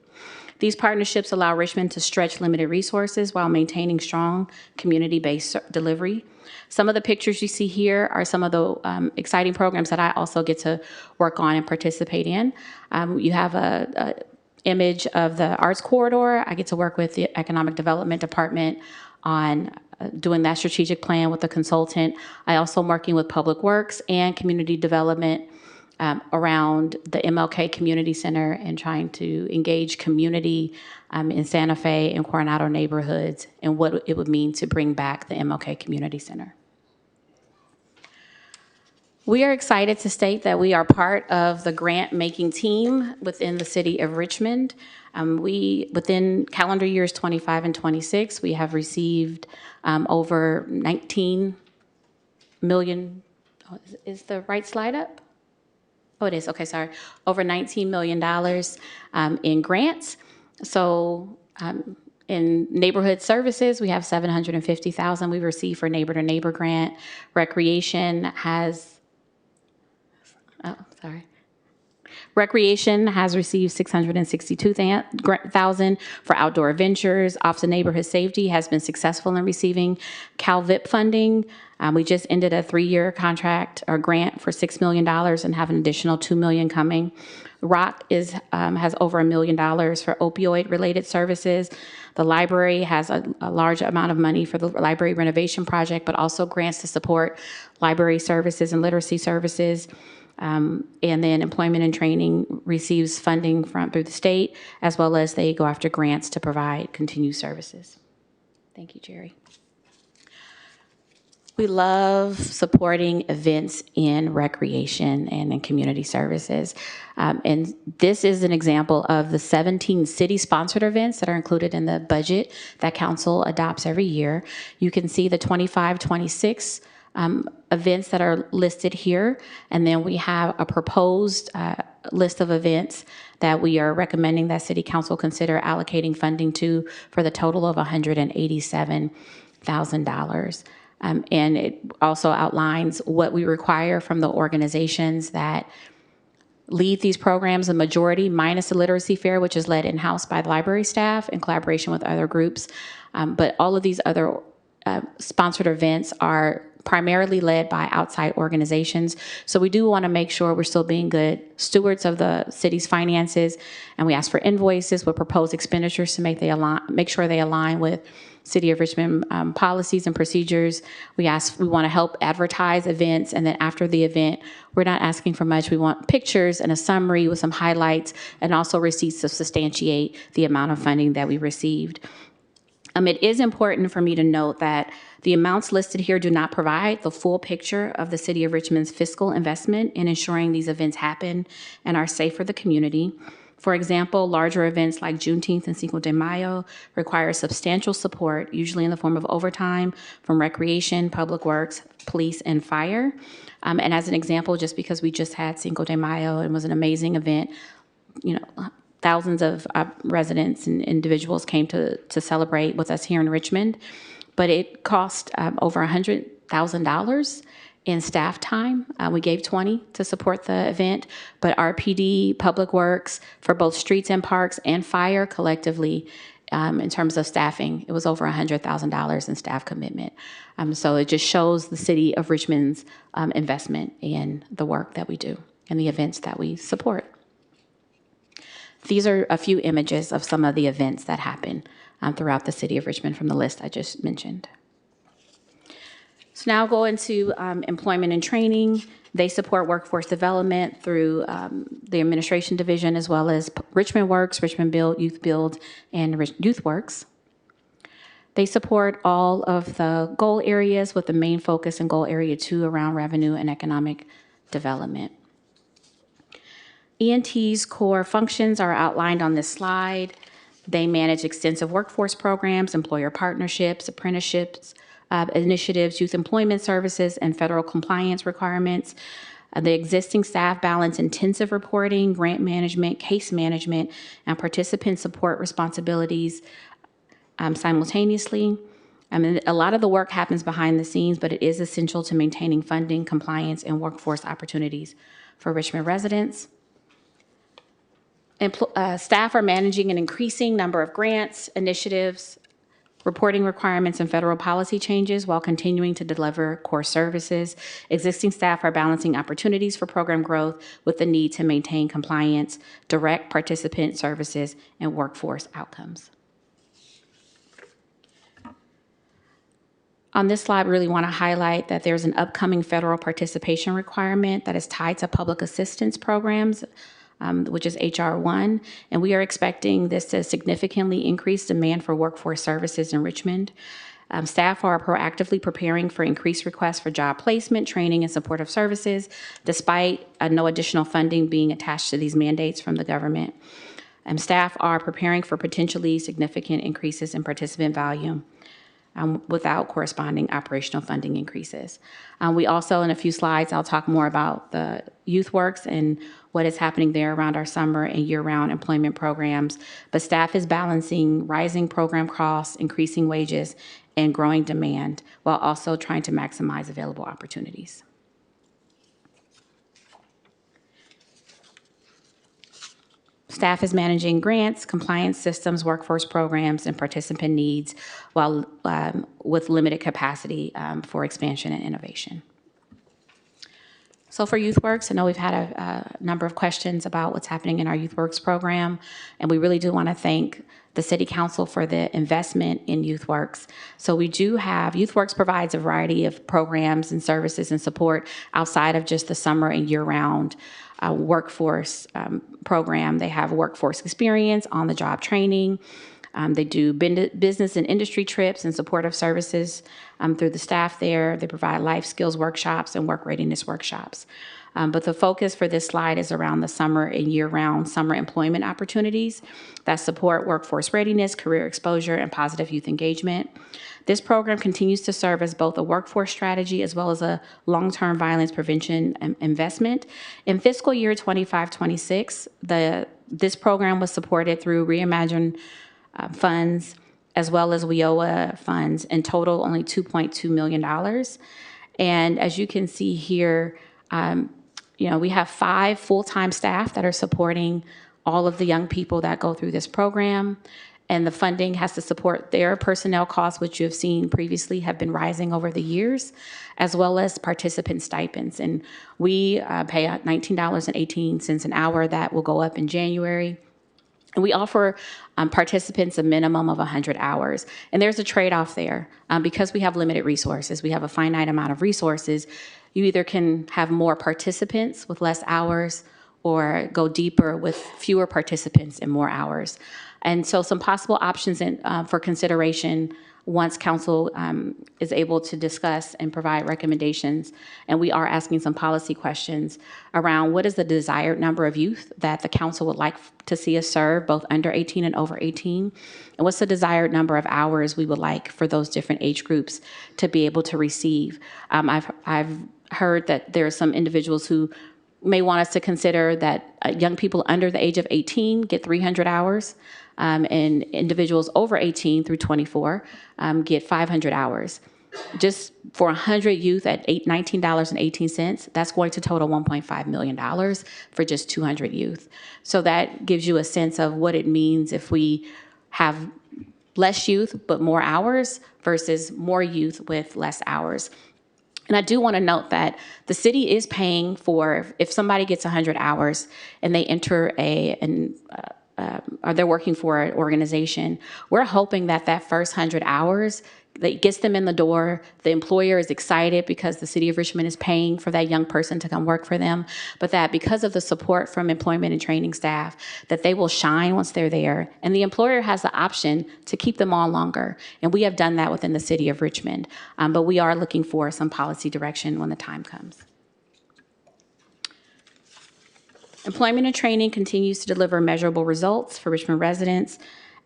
These partnerships allow Richmond to stretch limited resources while maintaining strong community-based delivery. Some of the pictures you see here are some of the exciting programs that I also get to work on and participate in. You have a image of the Arts Corridor. I get to work with the Economic Development Department on doing that strategic plan with a consultant. I also am working with Public Works and Community Development around the MLK Community Center and trying to engage community in Santa Fe and Coronado neighborhoods and what it would mean to bring back the MLK Community Center. We are excited to state that we are part of the grant-making team within the city of Richmond. Within calendar years 25 and 26, we have received over 19 million, is the right slide up? Oh, it is, okay, sorry. Over $19 million in grants. So in neighborhood services, we have $750,000 we received for Neighbor to Neighbor grant. Recreation has, Recreation has received $662,000 for outdoor adventures. Office of Neighborhood Safety has been successful in receiving CalVIP funding. We just ended a 3-year contract or grant for $6 million and have an additional $2 million coming. ROC has over $1 million for opioid-related services. The library has a large amount of money for the library renovation project, but also grants to support library services and literacy services. And then employment and training receives funding through the state, as well as they go after grants to provide continued services. Thank you, Jerry. We love supporting events in recreation and in community services. And this is an example of the 17 city-sponsored events that are included in the budget that council adopts every year. You can see the 25-26 events that are listed here, and then we have a proposed list of events that we are recommending that City Council consider allocating funding to for the total of $187,000. And it also outlines what we require from the organizations that lead these programs, a majority minus the literacy fair, which is led in-house by the library staff in collaboration with other groups. But all of these other sponsored events are primarily led by outside organizations. So we do want to make sure we're still being good stewards of the city's finances, and we ask for invoices with proposed expenditures to make sure they align with City of Richmond policies and procedures. We want to help advertise events, and then after the event, we're not asking for much. We want pictures and a summary with some highlights and also receipts to substantiate the amount of funding that we received. It is important for me to note that the amounts listed here do not provide the full picture of the City of Richmond's fiscal investment in ensuring these events happen and are safe for the community. For example, larger events like Juneteenth and Cinco de Mayo require substantial support, usually in the form of overtime from recreation, public works, police, and fire. And as an example, just because we just had Cinco de Mayo and was an amazing event, thousands of residents and individuals came to celebrate with us here in Richmond, but it cost over $100,000 in staff time. We gave 20 to support the event, but RPD, Public Works, for both streets and parks and fire collectively, in terms of staffing, it was over $100,000 in staff commitment. So it just shows the City of Richmond's investment in the work that we do and the events that we support. These are a few images of some of the events that happen throughout the City of Richmond from the list I just mentioned. So now go into employment and training. They support workforce development through the administration division, as well as Richmond Works, Richmond Build, Youth Build, and Youth Works. They support all of the goal areas with the main focus in goal area 2 around revenue and economic development. E&T's core functions are outlined on this slide. They manage extensive workforce programs, employer partnerships, apprenticeships, initiatives, youth employment services, and federal compliance requirements. The existing staff balance intensive reporting, grant management, case management, and participant support responsibilities simultaneously. A lot of the work happens behind the scenes, but it is essential to maintaining funding, compliance, and workforce opportunities for Richmond residents. Staff are managing an increasing number of grants, initiatives, reporting requirements, and federal policy changes while continuing to deliver core services. Existing staff are balancing opportunities for program growth with the need to maintain compliance, direct participant services, and workforce outcomes. On this slide, we really want to highlight that there's an upcoming federal participation requirement that is tied to public assistance programs, which is HR 1, and we are expecting this to significantly increase demand for workforce services in Richmond. Staff are proactively preparing for increased requests for job placement, training, and supportive services, despite no additional funding being attached to these mandates from the government. Staff are preparing for potentially significant increases in participant volume without corresponding operational funding increases. We also, in a few slides, I'll talk more about the Youth Works and what is happening there around our summer and year-round employment programs. But staff is balancing rising program costs, increasing wages, and growing demand, while also trying to maximize available opportunities. Staff is managing grants, compliance systems, workforce programs, and participant needs while with limited capacity for expansion and innovation. So for YouthWorks, I know we've had a number of questions about what's happening in our YouthWorks program, and we really do want to thank the City Council for the investment in YouthWorks. So we do have, YouthWorks provides a variety of programs and services and support outside of just the summer and year-round workforce program. They have workforce experience, on-the-job training. They do business and industry trips and supportive services through the staff there. They provide life skills workshops and work readiness workshops. But the focus for this slide is around the summer and year-round summer employment opportunities that support workforce readiness, career exposure, and positive youth engagement. This program continues to serve as both a workforce strategy as well as a long-term violence prevention investment. In fiscal year 25-26, this program was supported through Reimagine funds, as well as WIOA funds, in total only $2.2 million. And as you can see here, we have 5 full-time staff that are supporting all of the young people that go through this program. And the funding has to support their personnel costs, which you have seen previously have been rising over the years, as well as participant stipends. And we pay $19.18 an hour. That will go up in January. And we offer participants a minimum of 100 hours. And there's a trade-off there. Because we have limited resources, we have a finite amount of resources, you either can have more participants with less hours or go deeper with fewer participants and more hours. And so some possible options for consideration once council is able to discuss and provide recommendations. And we are asking some policy questions around what is the desired number of youth that the council would like to see us serve, both under 18 and over 18, and what's the desired number of hours we would like for those different age groups to be able to receive. I've heard that there are some individuals who may want us to consider that young people under the age of 18 get 300 hours, and individuals over 18 through 24 get 500 hours. Just for 100 youth at $19.18, that's going to total $1.5 million for just 200 youth. So that gives you a sense of what it means if we have less youth but more hours versus more youth with less hours. And I do want to note that the city is paying for, if somebody gets 100 hours and they enter or they're working for an organization, we're hoping that that first 100 hours that gets them in the door. The employer is excited because the city of Richmond is paying for that young person to come work for them, but that because of the support from employment and training staff, that they will shine once they're there. And the employer has the option to keep them on longer. And we have done that within the city of Richmond, but we are looking for some policy direction when the time comes. Employment and training continues to deliver measurable results for Richmond residents.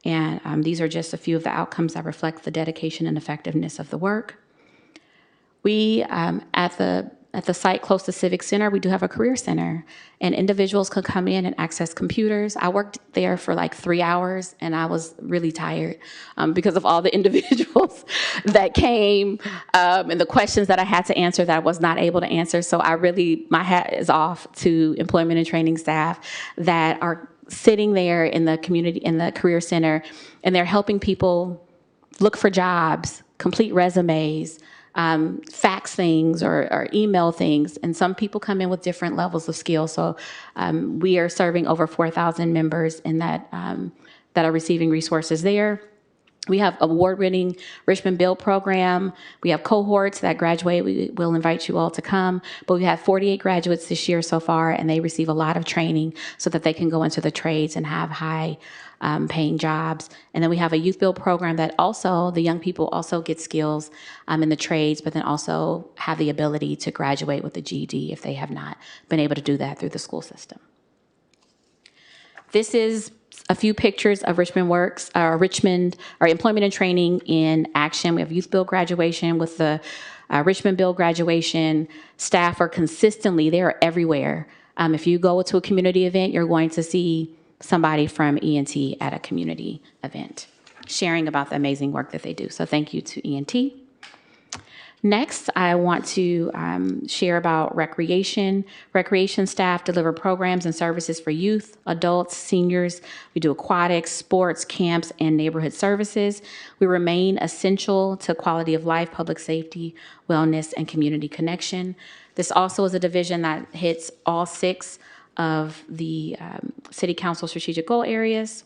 And these are just a few of the outcomes that reflect the dedication and effectiveness of the work. We, at the site close to Civic Center, we do have a career center, and individuals can come in and access computers. I worked there for like 3 hours, and I was really tired because of all the individuals that came and the questions that I had to answer that I was not able to answer. So my hat is off to employment and training staff that are sitting there in the community, in the career center, and they're helping people look for jobs, complete resumes, fax things or email things. And some people come in with different levels of skill. So we are serving over 4,000 members in that are receiving resources there. We have award-winning Richmond Build program. We have cohorts that graduate. We will invite you all to come. But we have 48 graduates this year so far, and they receive a lot of training so that they can go into the trades and have high paying jobs. And then we have a youth build program that also, the young people also get skills in the trades, but then also have the ability to graduate with a GED if they have not been able to do that through the school system. This is a few pictures of Richmond Works, Richmond, our employment and training in action. We have youth build graduation with the Richmond Build graduation. Staff are consistently, they are everywhere. If you go to a community event, you're going to see somebody from ENT at a community event sharing about the amazing work that they do. So thank you to ENT. Next, I want to share about recreation. Recreation staff deliver programs and services for youth, adults, seniors. We do aquatics, sports, camps, and neighborhood services. We remain essential to quality of life, public safety, wellness, and community connection. This also is a division that hits all 6 of the City Council strategic goal areas.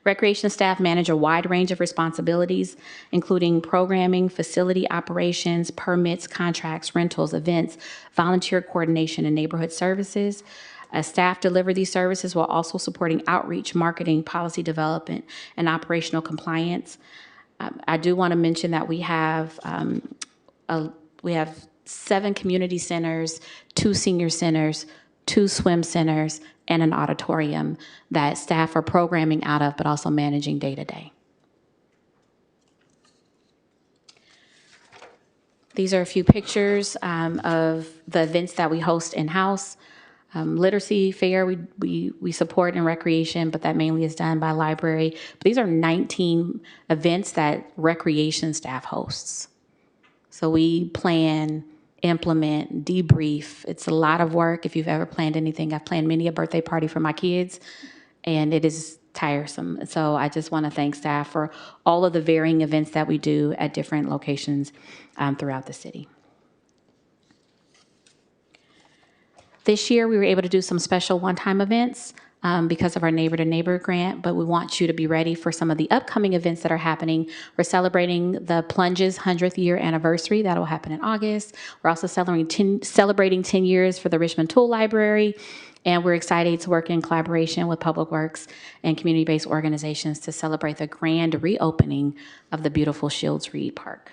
Recreation staff manage a wide range of responsibilities, including programming, facility operations, permits, contracts, rentals, events, volunteer coordination, and neighborhood services. Staff deliver these services while also supporting outreach, marketing, policy development, and operational compliance. I do want to mention that we have 7 community centers, 2 senior centers, 2 swim centers, and an auditorium that staff are programming out of, but also managing day to day. These are a few pictures of the events that we host in-house. Literacy fair, we support in recreation, but that mainly is done by library. But these are 19 events that recreation staff hosts. So we plan, implement, debrief. It's a lot of work. If you've ever planned anything, I've planned many a birthday party for my kids, and it is tiresome. So I just want to thank staff for all of the varying events that we do at different locations throughout the city. This year, we were able to do some special one-time events because of our Neighbor to Neighbor grant, but we want you to be ready for some of the upcoming events that are happening. We're celebrating the Plunge's 100th year anniversary. That'll happen in August. We're also celebrating 10 years for the Richmond Tool Library, and we're excited to work in collaboration with Public Works and community-based organizations to celebrate the grand reopening of the beautiful Shields Reed Park.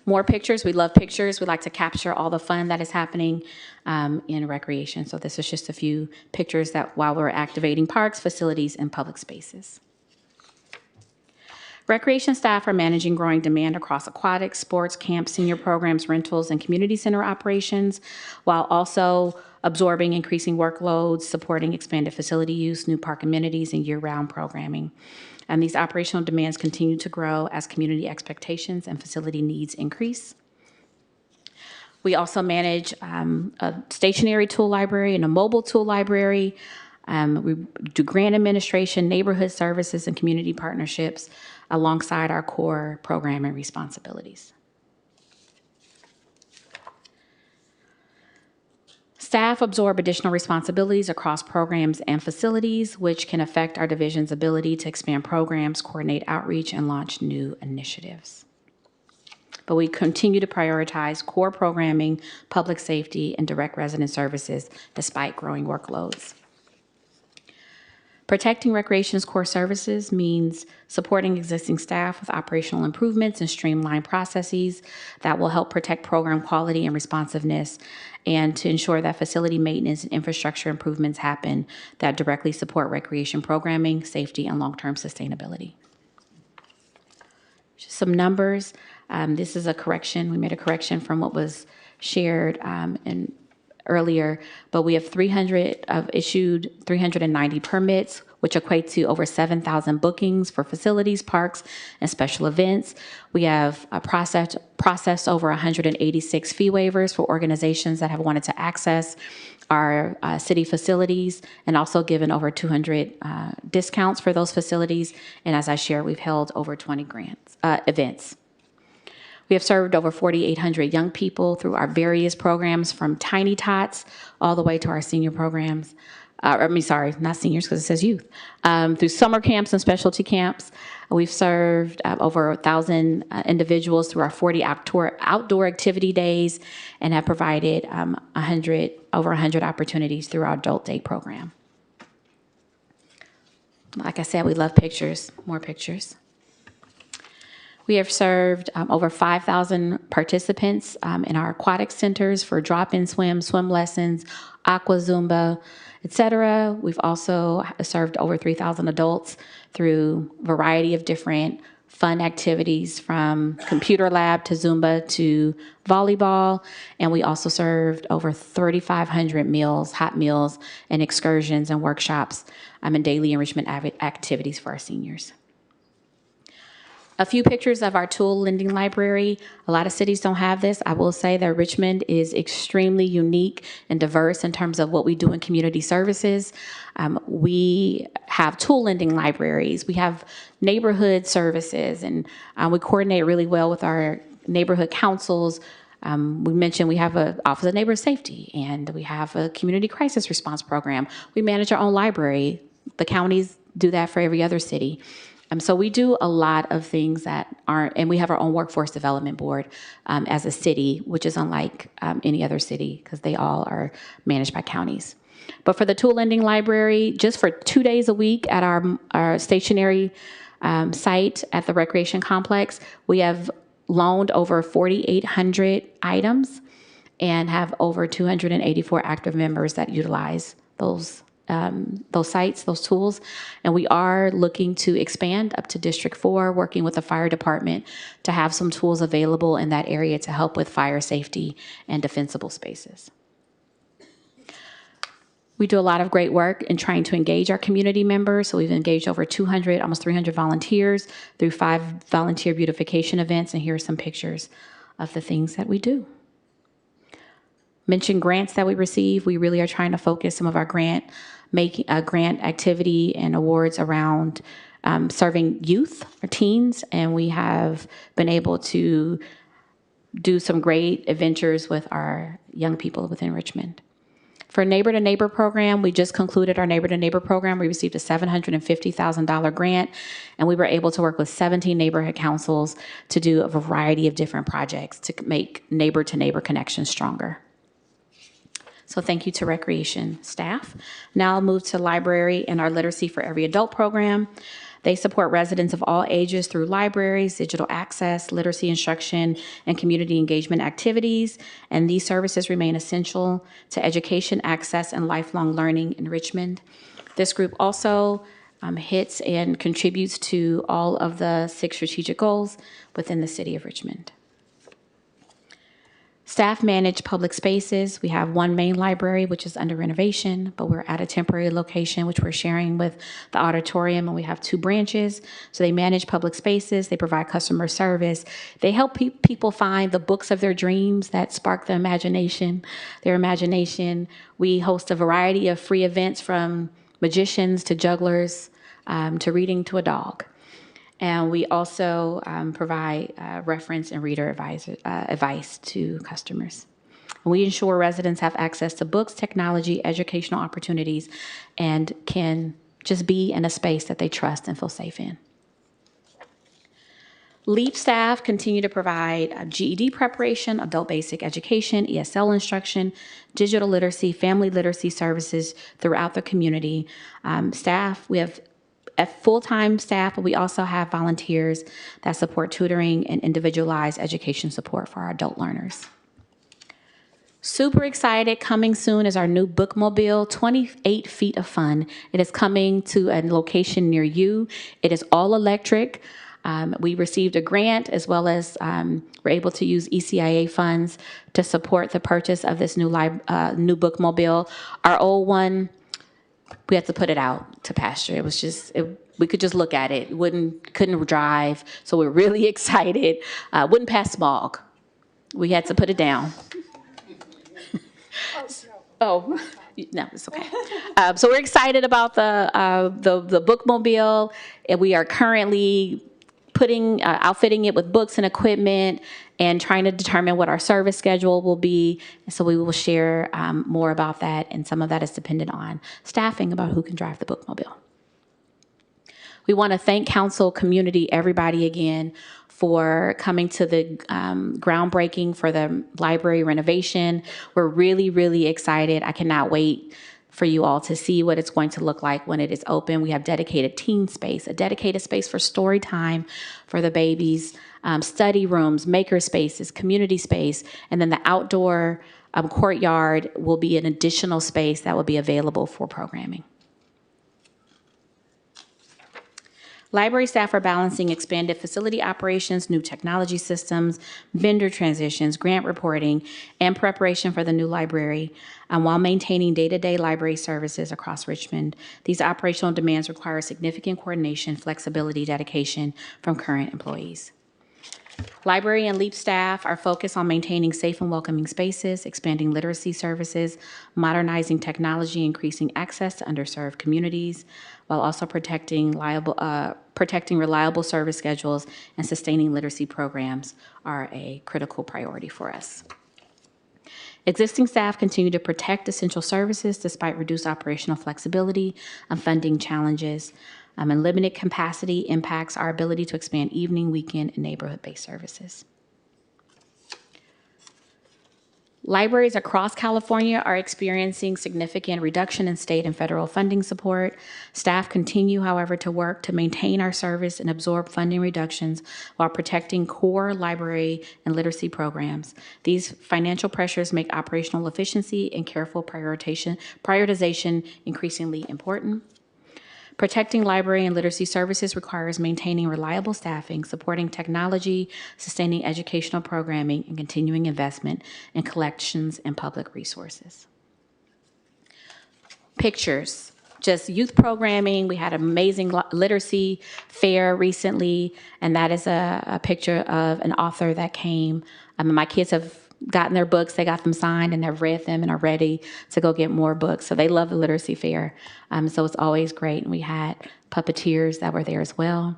More pictures. We love pictures. We like to capture all the fun that is happening in recreation. So this is just a few pictures that while we're activating parks, facilities, and public spaces. Recreation staff are managing growing demand across aquatics, sports, camps, senior programs, rentals, and community center operations, while also absorbing increasing workloads, supporting expanded facility use, new park amenities, and year-round programming. And these operational demands continue to grow as community expectations and facility needs increase. We also manage a stationary tool library and a mobile tool library. We do grant administration, neighborhood services, and community partnerships alongside our core programming responsibilities. Staff absorb additional responsibilities across programs and facilities, which can affect our division's ability to expand programs, coordinate outreach, and launch new initiatives. But we continue to prioritize core programming, public safety, and direct resident services despite growing workloads. Protecting recreation's core services means supporting existing staff with operational improvements and streamlined processes that will help protect program quality and responsiveness, and to ensure that facility maintenance and infrastructure improvements happen that directly support recreation programming, safety, and long-term sustainability. Just some numbers. This is a correction. We made a correction from what was shared earlier, but we have issued 390 permits, which equate to over 7,000 bookings for facilities, parks, and special events. We have processed over 186 fee waivers for organizations that have wanted to access our city facilities, and also given over 200 discounts for those facilities. And as I shared, we've held over 20 events. We have served over 4,800 young people through our various programs, from Tiny Tots all the way to our senior programs. Not seniors because it says youth. Through summer camps and specialty camps, we've served over 1,000 individuals through our 40 outdoor activity days, and have provided over 100 opportunities through our adult day program. Like I said, we love pictures. More pictures. We have served over 5,000 participants in our aquatic centers for drop-in swim lessons, aqua Zumba, etc. We've also served over 3,000 adults through a variety of different fun activities, from computer lab to Zumba to volleyball. And we also served over 3,500 meals, hot meals, and excursions and workshops and daily enrichment activities for our seniors. A few pictures of our tool lending library. A lot of cities don't have this. I will say that Richmond is extremely unique and diverse in terms of what we do in community services. We have tool lending libraries. We have neighborhood services, and we coordinate really well with our neighborhood councils. We mentioned we have an Office of Neighborhood Safety, and we have a community crisis response program. We manage our own library. The counties do that for every other city. So we do a lot of things that aren't, and we have our own workforce development board as a city, which is unlike any other city because they all are managed by counties. But for the tool lending library, just for 2 days a week at our stationary site at the recreation complex, we have loaned over 4,800 items and have over 284 active members that utilize those sites, those tools. And we are looking to expand up to District 4, working with the fire department to have some tools available in that area to help with fire safety and defensible spaces. We do a lot of great work in trying to engage our community members. So we've engaged over 200, almost 300 volunteers through 5 volunteer beautification events. And here are some pictures of the things that we do. Mention grants that we receive. We really are trying to focus some of our grant activity and awards around serving youth or teens. And we have been able to do some great adventures with our young people within Richmond. For Neighbor to Neighbor program, we just concluded our Neighbor to Neighbor program. We received a $750,000 grant, and we were able to work with 17 neighborhood councils to do a variety of different projects to make neighbor to neighbor connections stronger. So thank you to Recreation staff. Now I'll move to Library and our Literacy for Every Adult program. They support residents of all ages through libraries, digital access, literacy instruction, and community engagement activities. And these services remain essential to education, access, and lifelong learning in Richmond. This group also hits and contributes to all of the 6 strategic goals within the city of Richmond. Staff manage public spaces. We have one main library, which is under renovation, but we're at a temporary location, which we're sharing with the auditorium, and we have 2 branches. So they manage public spaces, they provide customer service, they help people find the books of their dreams that spark their imagination. We host a variety of free events from magicians to jugglers to reading to a dog. And we also provide reference and reader advice to customers. And we ensure residents have access to books, technology, educational opportunities, and can just be in a space that they trust and feel safe in. LEAP staff continue to provide GED preparation, adult basic education, ESL instruction, digital literacy, family literacy services throughout the community. We have full-time staff, but we also have volunteers that support tutoring and individualized education support for our adult learners. Super excited, coming soon is our new bookmobile, 28 feet of fun. It is coming to a location near you. It is all electric. We received a grant as well as we're able to use ECIA funds to support the purchase of this new bookmobile. Our old one, we had to put it out to pasture. It was just, we could just look at it. Couldn't drive. So we're really excited. Wouldn't pass smog. We had to put it down. Oh, no, it's okay. So we're excited about the bookmobile, and we are currently outfitting it with books and equipment and trying to determine what our service schedule will be. So we will share more about that, and some of that is dependent on staffing about who can drive the bookmobile. We want to thank council, community, everybody again for coming to the groundbreaking for the library renovation. We're really, really excited. I cannot wait for you all to see what it's going to look like when it is open. We have dedicated teen space, a dedicated space for story time for the babies, study rooms, maker spaces, community space, and then the outdoor courtyard will be an additional space that will be available for programming. Library staff are balancing expanded facility operations, new technology systems, vendor transitions, grant reporting, and preparation for the new library, while maintaining day-to-day library services across Richmond. These operational demands require significant coordination, flexibility, dedication from current employees. Library and LEAP staff are focused on maintaining safe and welcoming spaces, expanding literacy services, modernizing technology, increasing access to underserved communities, while also protecting reliable service schedules and sustaining literacy programs are a critical priority for us. Existing staff continue to protect essential services despite reduced operational flexibility and funding challenges. And limited capacity impacts our ability to expand evening, weekend, and neighborhood-based services. Libraries across California are experiencing significant reduction in state and federal funding support. Staff continue, however, to work to maintain our service and absorb funding reductions while protecting core library and literacy programs. These financial pressures make operational efficiency and careful prioritization increasingly important. Protecting library and literacy services requires maintaining reliable staffing, supporting technology, sustaining educational programming, and continuing investment in collections and public resources. pictures, just youth programming. We had an amazing literacy fair recently, and that is a picture of an author that came. My kids have gotten their books, they got them signed and have read them and are ready to go get more books. So they love the literacy fair. So it's always great. And we had puppeteers that were there as well.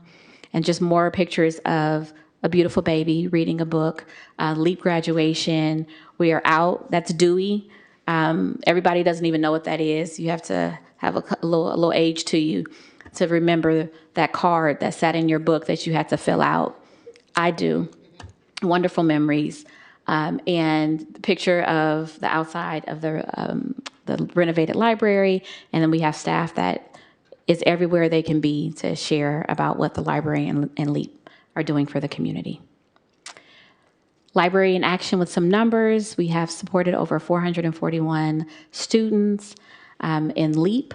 And just more pictures of a beautiful baby reading a book, LEAP graduation. We are out, that's Dewey. Everybody doesn't even know what that is. You have to have a little age to you to remember that card that sat in your book that you had to fill out. I do. Wonderful memories. And the picture of the outside of the renovated library. And then we have staff that is everywhere they can be to share about what the library and LEAP are doing for the community. Library in action with some numbers. We have supported over 441 students in LEAP.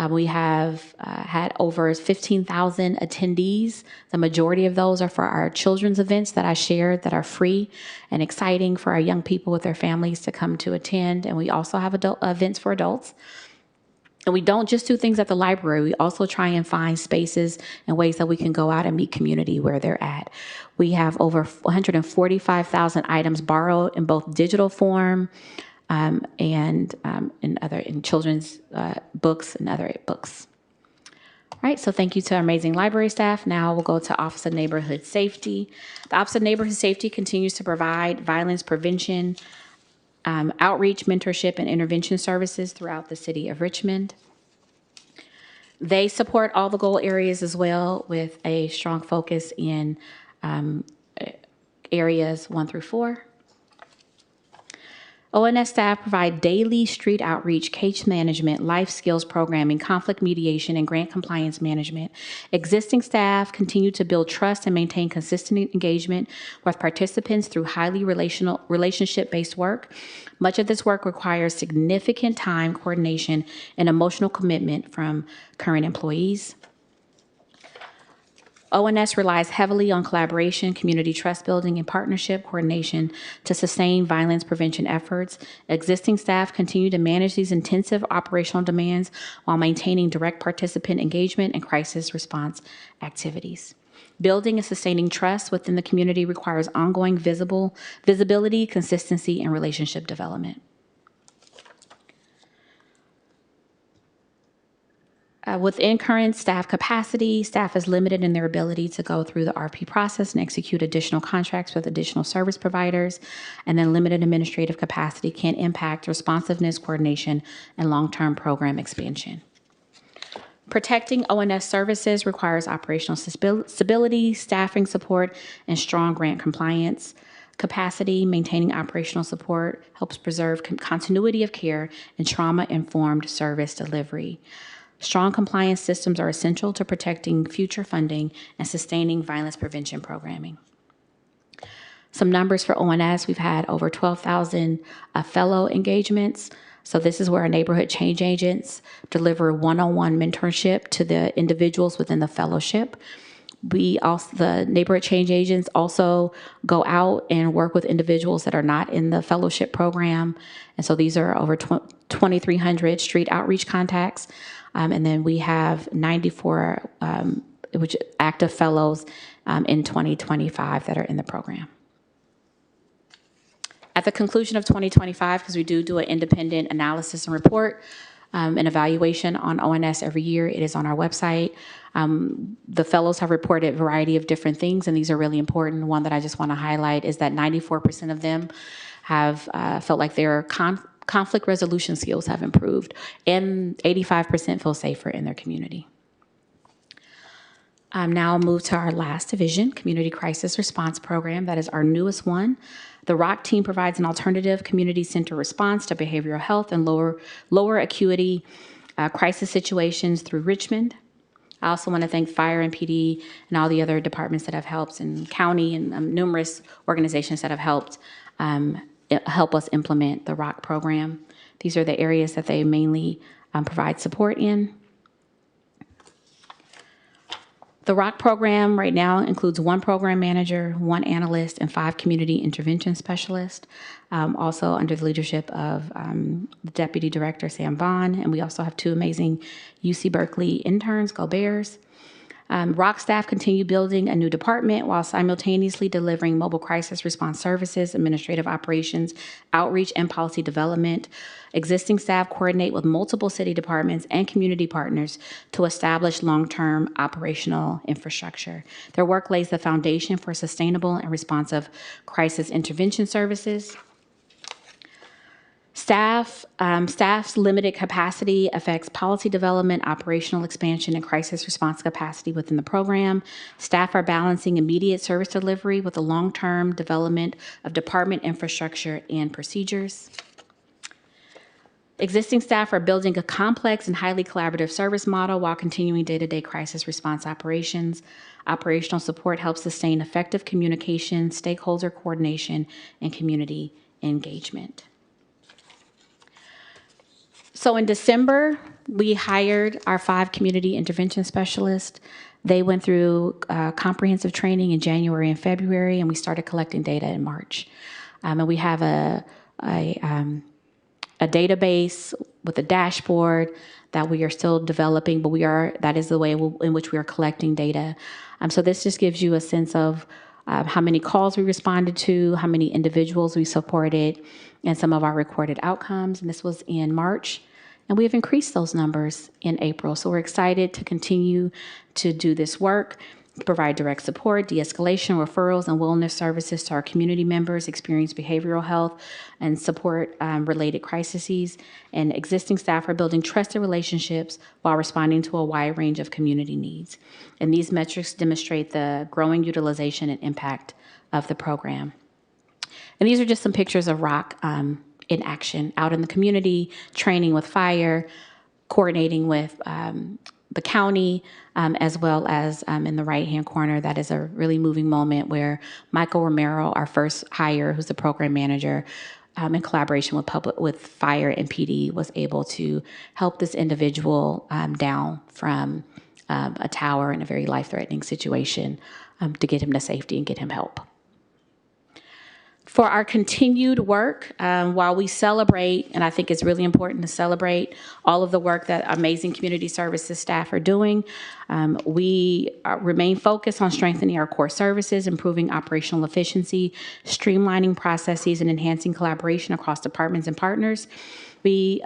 We have had over 15,000 attendees. The majority of those are for our children's events that I shared that are free and exciting for our young people with their families to come to attend. And we also have adult events for adults. And we don't just do things at the library. We also try and find spaces and ways that we can go out and meet community where they're at. We have over 145,000 items borrowed in both digital form and in children's books and other books. All right, so thank you to our amazing library staff. Now we'll go to Office of Neighborhood Safety. The Office of Neighborhood Safety continues to provide violence prevention, outreach, mentorship, and intervention services throughout the city of Richmond. They support all the goal areas as well with a strong focus in areas 1 through 4. ONS staff provide daily street outreach, case management, life skills programming, conflict mediation, and grant compliance management. Existing staff continue to build trust and maintain consistent engagement with participants through highly relationship-based work. Much of this work requires significant time, coordination, and emotional commitment from current employees. ONS relies heavily on collaboration, community trust building, and partnership coordination to sustain violence prevention efforts. Existing staff continue to manage these intensive operational demands while maintaining direct participant engagement and crisis response activities. Building and sustaining trust within the community requires ongoing visibility, consistency, and relationship development. Within current staff capacity, staff is limited in their ability to go through the RP process and execute additional contracts with additional service providers, and then limited administrative capacity can impact responsiveness, coordination, and long-term program expansion. Protecting ONS services requires operational stability, staffing support, and strong grant compliance. Capacity, maintaining operational support helps preserve continuity of care and trauma-informed service delivery. Strong compliance systems are essential to protecting future funding and sustaining violence prevention programming. Some numbers for ONS, we've had over 12,000 fellow engagements. So this is where our neighborhood change agents deliver one-on-one mentorship to the individuals within the fellowship. The neighborhood change agents also go out and work with individuals that are not in the fellowship program. And so these are over 2,300 street outreach contacts. And then we have 94 active fellows in 2025 that are in the program. At the conclusion of 2025, because we do an independent analysis and report, an evaluation on ONS every year, it is on our website. The fellows have reported a variety of different things, and these are really important. One that I just want to highlight is that 94% of them have felt like their conflict resolution skills have improved, and 85% feel safer in their community. Now I'll move to our last division, Community Crisis Response Program. That is our newest one. The ROC team provides an alternative community-centered response to behavioral health and lower acuity crisis situations through Richmond. I also want to thank Fire and PD and all the other departments that have helped, and county and numerous organizations that have helped help us implement the ROC program. These are the areas that they mainly provide support in. The ROC program right now includes 1 program manager, 1 analyst, and 5 community intervention specialists, also under the leadership of the Deputy Director, Sam Vaughn, and we also have 2 amazing UC Berkeley interns, Go Bears. ROC staff continue building a new department while simultaneously delivering mobile crisis response services, administrative operations, outreach, and policy development. Existing staff coordinate with multiple city departments and community partners to establish long-term operational infrastructure. Their work lays the foundation for sustainable and responsive crisis intervention services. Staff's limited capacity affects policy development, operational expansion, and crisis response capacity within the program. Staff are balancing immediate service delivery with the long-term development of department infrastructure and procedures. Existing staff are building a complex and highly collaborative service model while continuing day-to-day crisis response operations. Operational support helps sustain effective communication, stakeholder coordination, and community engagement. So in December, we hired our 5 community intervention specialists. They went through comprehensive training in January and February, and we started collecting data in March. And we have a database with a dashboard that we are still developing, but that is the way in which we are collecting data. So this just gives you a sense of how many calls we responded to, how many individuals we supported, and some of our recorded outcomes. And this was in March. And we have increased those numbers in April. So we're excited to continue to do this work, provide direct support, de-escalation, referrals, and wellness services to our community members experiencing behavioral health and support related crises. And existing staff are building trusted relationships while responding to a wide range of community needs. And these metrics demonstrate the growing utilization and impact of the program. And these are just some pictures of ROC in action, out in the community, training with fire, coordinating with the county, as well as in the right-hand corner, that is a really moving moment where Michael Romero, our first hire, who's the program manager, in collaboration with fire and PD, was able to help this individual down from a tower in a very life-threatening situation to get him to safety and get him help. For our continued work, while we celebrate, and I think it's really important to celebrate all of the work that amazing community services staff are doing, we remain focused on strengthening our core services, improving operational efficiency, streamlining processes, and enhancing collaboration across departments and partners. The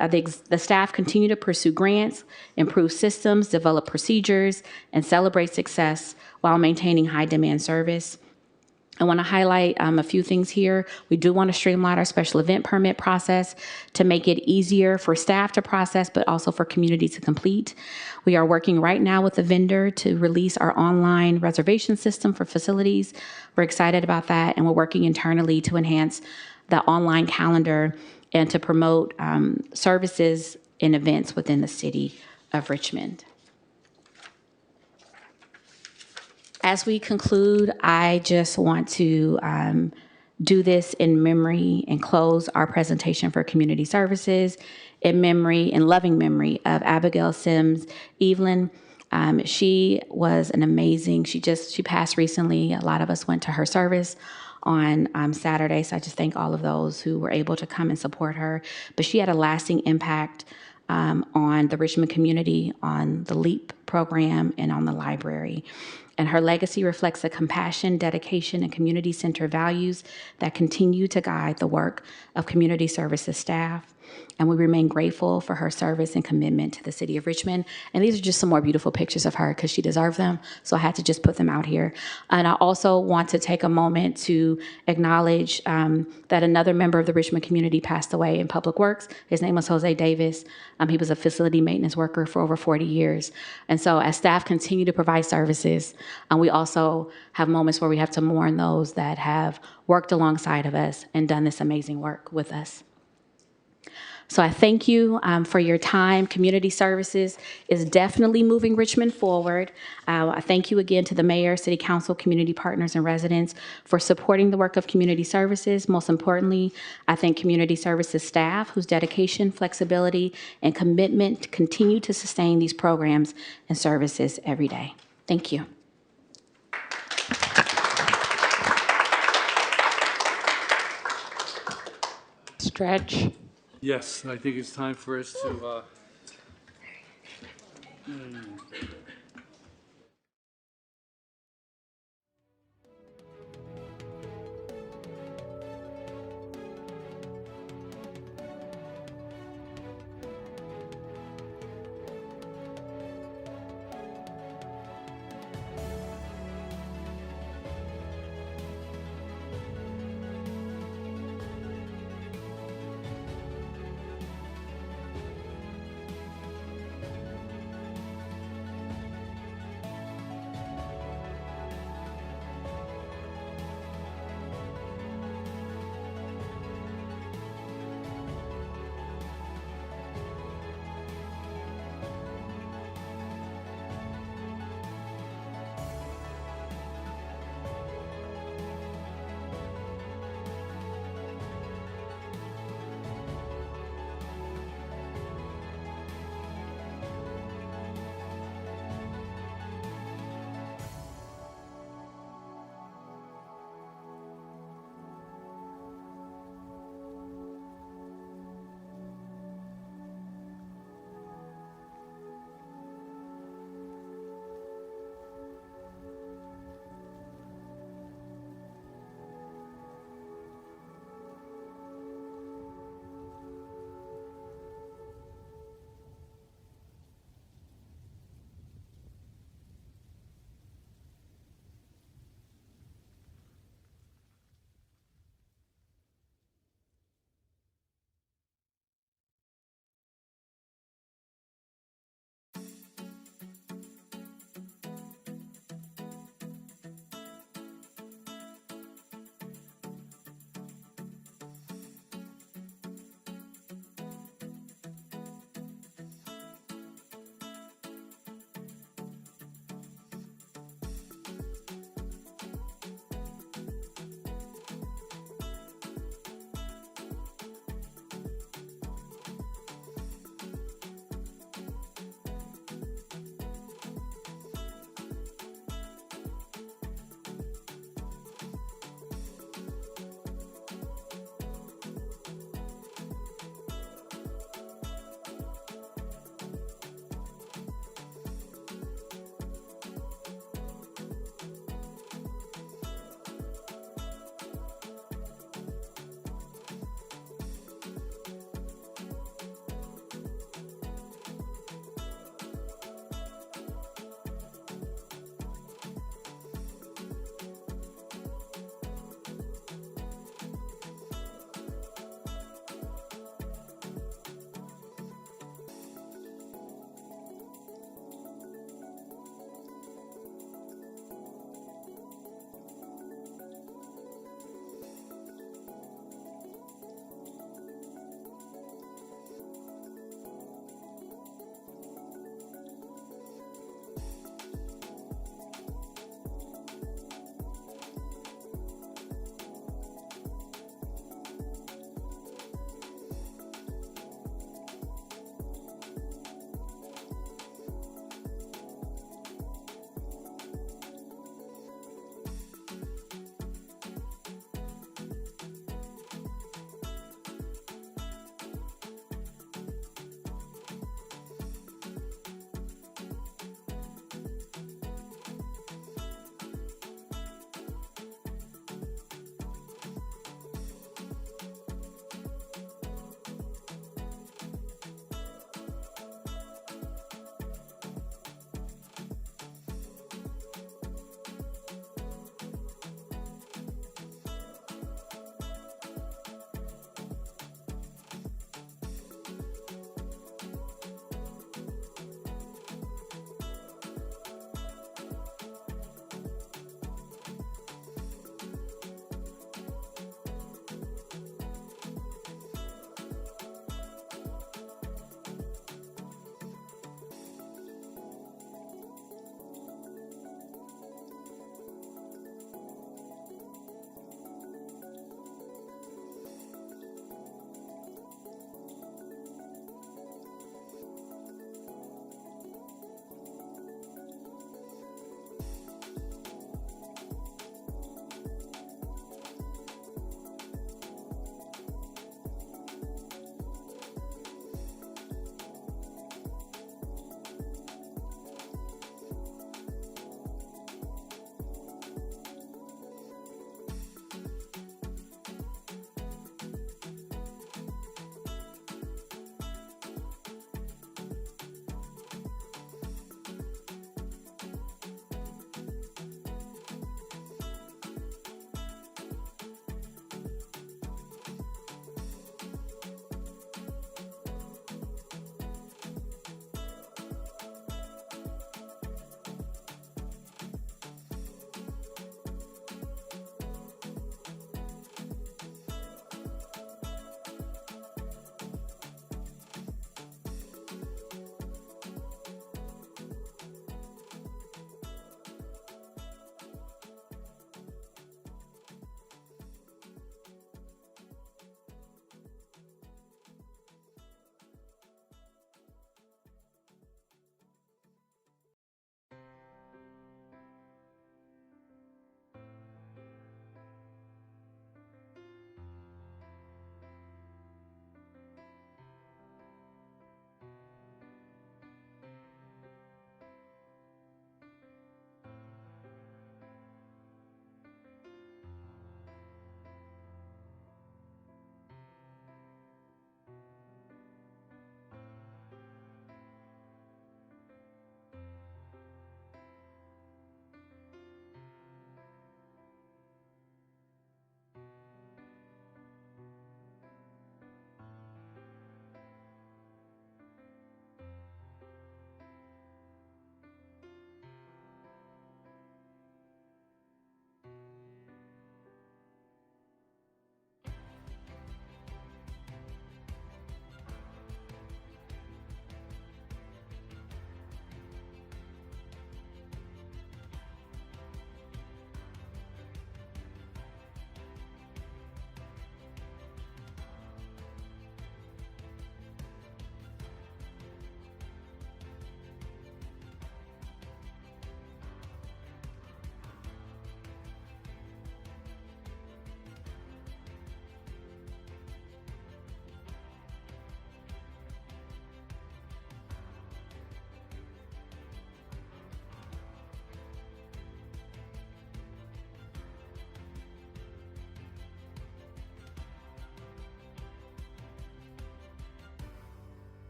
staff continue to pursue grants, improve systems, develop procedures, and celebrate success while maintaining high demand service. I want to highlight a few things here. We do want to streamline our special event permit process to make it easier for staff to process, but also for community to complete. We are working right now with the vendor to release our online reservation system for facilities. We're excited about that, and we're working internally to enhance the online calendar and to promote services and events within the city of Richmond. As we conclude, I just want to do this in memory and close our presentation for community services in memory, in loving memory of Abigail Sims Evelyn. She was an amazing, she passed recently. A lot of us went to her service on Saturday, so I just thank all of those who were able to come and support her. But she had a lasting impact on the Richmond community, on the LEAP program, and on the library. And her legacy reflects the compassion, dedication, and community-centered values that continue to guide the work of community services staff. And we remain grateful for her service and commitment to the city of Richmond. And these are just some more beautiful pictures of her because she deserved them. So I had to just put them out here. And I also want to take a moment to acknowledge that another member of the Richmond community passed away in Public Works. His name was Jose Davis. He was a facility maintenance worker for over 40 years. And so as staff continue to provide services, we also have moments where we have to mourn those that have worked alongside of us and done this amazing work with us. So I thank you for your time. Community services is definitely moving Richmond forward. I thank you again to the mayor, city council, community partners, and residents for supporting the work of community services. Most importantly, I thank community services staff whose dedication, flexibility, and commitment continue to sustain these programs and services every day. Thank you. stretch. Yes, I think it's time for us to,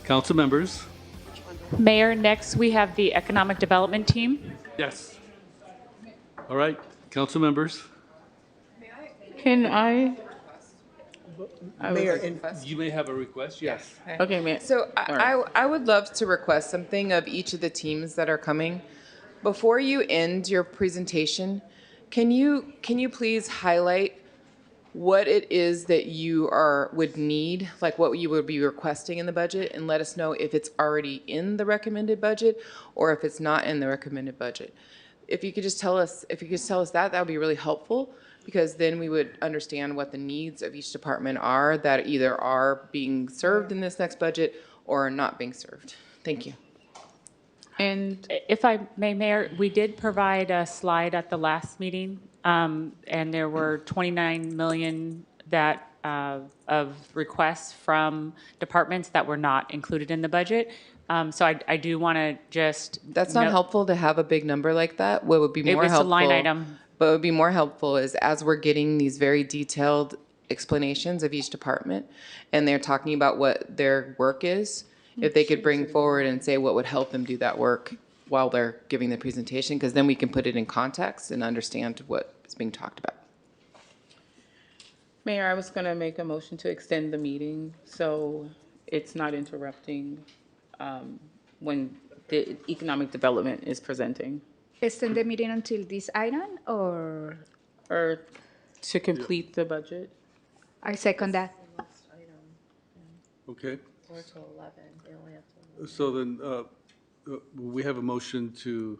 Council members? Mayor, next we have the Economic Development Team. Yes. All right, council members? Can I? Mayor, and You may have a request, yes. Okay, man. So I would love to request something of each of the teams that are coming. Before you end your presentation, can you please highlight what it is that you would need, like what you would be requesting in the budget, and let us know if it's already in the recommended budget or if it's not in the recommended budget. If you could just tell us, that would be really helpful, because then we would understand what the needs of each department are that either are being served in this next budget or are not being served. Thank you. And if I may, Mayor, we did provide a slide at the last meeting, and there were 29 million that of requests from departments that were not included in the budget. So I do want to just That's not helpful to have a big number like that. What would be more helpful? It's a line item. But what would be more helpful is, as we're getting these very detailed explanations of each department, and they're talking about what their work is, if they could bring forward and say what would help them do that work while they're giving the presentation, because then we can put it in context and understand what is being talked about. Mayor, I was going to make a motion to extend the meeting so it's not interrupting when the economic development is presenting. Extend the meeting until this item, or To complete the budget. I second that. Okay. So then, we have a motion to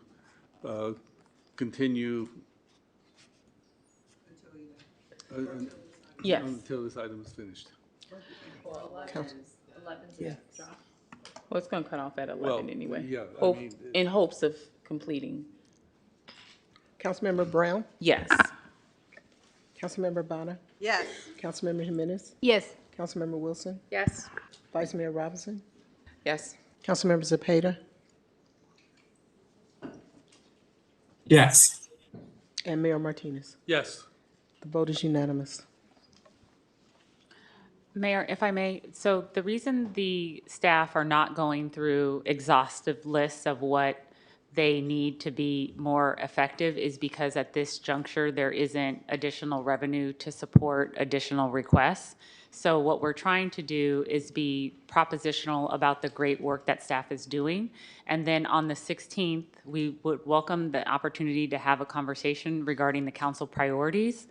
continue Yes. until this item is finished. yeah. Well, it's going to cut off at 11 Well, anyway. yeah, I Hope- mean, in hopes of completing. Councilmember Brown, Yes. Councilmember Bonner, Yes. Councilmember Jimenez, Yes. Councilmember Wilson, Yes. Vice Mayor Robinson, Yes. Councilmember Zepeda, Yes. and Mayor Martinez. yes. The vote is unanimous. Mayor, if I may, so the reason the staff are not going through exhaustive lists of what they need to be more effective is because at this juncture, there isn't additional revenue to support additional requests. So what we're trying to do is be propositional about the great work that staff is doing. And then on the 16th, we would welcome the opportunity to have a conversation regarding the council priorities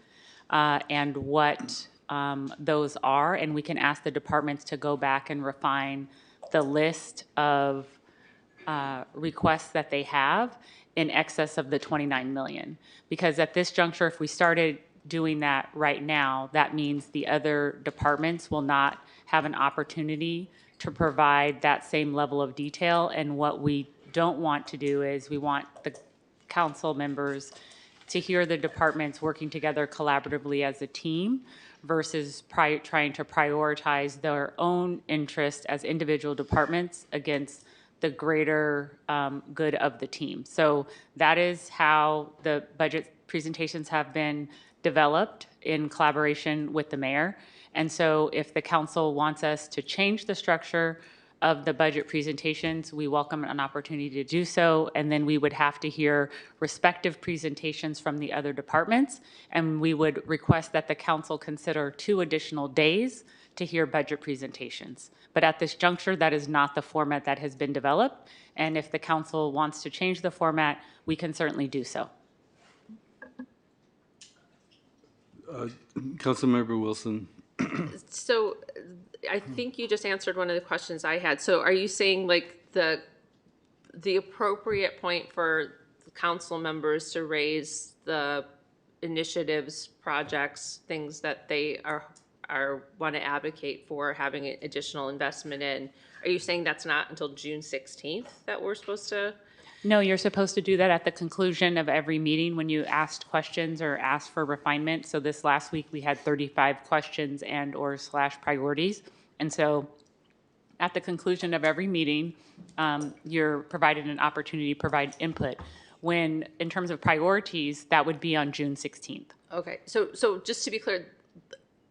and what those are. And we can ask the departments to go back and refine the list of requests that they have in excess of the 29 million. Because at this juncture, if we started doing that right now, that means the other departments will not have an opportunity to provide that same level of detail. And what we don't want to do is we want the council members to hear the departments working together collaboratively as a team versus trying to prioritize their own interest as individual departments against the greater good of the team. So that is how the budget presentations have been developed in collaboration with the mayor. And so if the council wants us to change the structure of the budget presentations, we welcome an opportunity to do so. And then we would have to hear respective presentations from the other departments. And we would request that the council consider 2 additional days to hear budget presentations. But at this juncture, that is not the format that has been developed. And if the council wants to change the format, we can certainly do so. Councilmember Wilson. So I think you just answered one of the questions I had. So are you saying like the appropriate point for council members to raise the initiatives, projects, things that they are want to advocate for having additional investment in? Are you saying that's not until June 16th that we're supposed to? No, you're supposed to do that at the conclusion of every meeting when you asked questions or asked for refinement. So this last week we had 35 questions and or / priorities. And so at the conclusion of every meeting, you're provided an opportunity to provide input. When, in terms of priorities, that would be on June 16th. Okay, so just to be clear,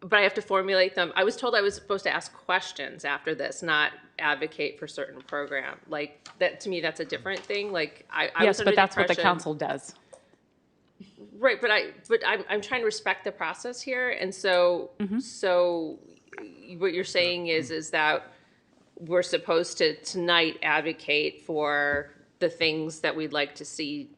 but I have to formulate them. I was told I was supposed to ask questions after this, not advocate for certain program. Like that, to me, that's a different thing. Like I was Yes, under but the that's what the impression- council does. Right, but I'm trying to respect the process here, and so so what you're saying is that we're supposed to tonight advocate for the things that we'd like to see.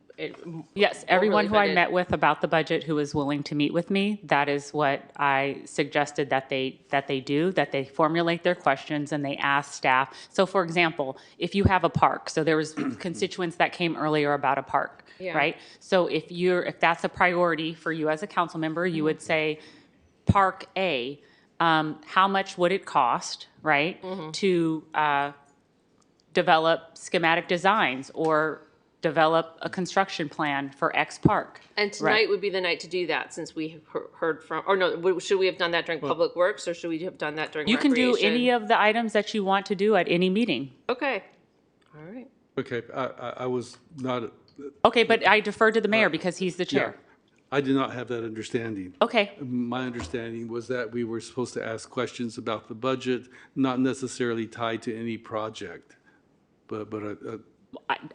Yes, everyone who I overly met with about the budget who was willing to meet with me, that is what I suggested that they do, that they formulate their questions and they ask staff. So for example, if you have a park, so there was constituents that came earlier about a park, Yeah. right? So if that's a priority for you as a council member, you would say, Park A, how much would it cost, right, to develop schematic designs or develop a construction plan for X park? And tonight would be the night to do that, since we heard from, or no, should we have done that during Public Works, or should we have done that during You can Recreation? do any of the items that you want to do at any meeting. Okay, all right. Okay, I was not, Okay, but I defer to the mayor because he's the yeah, chair. I did not have that understanding. Okay, My understanding was that we were supposed to ask questions about the budget, not necessarily tied to any project. But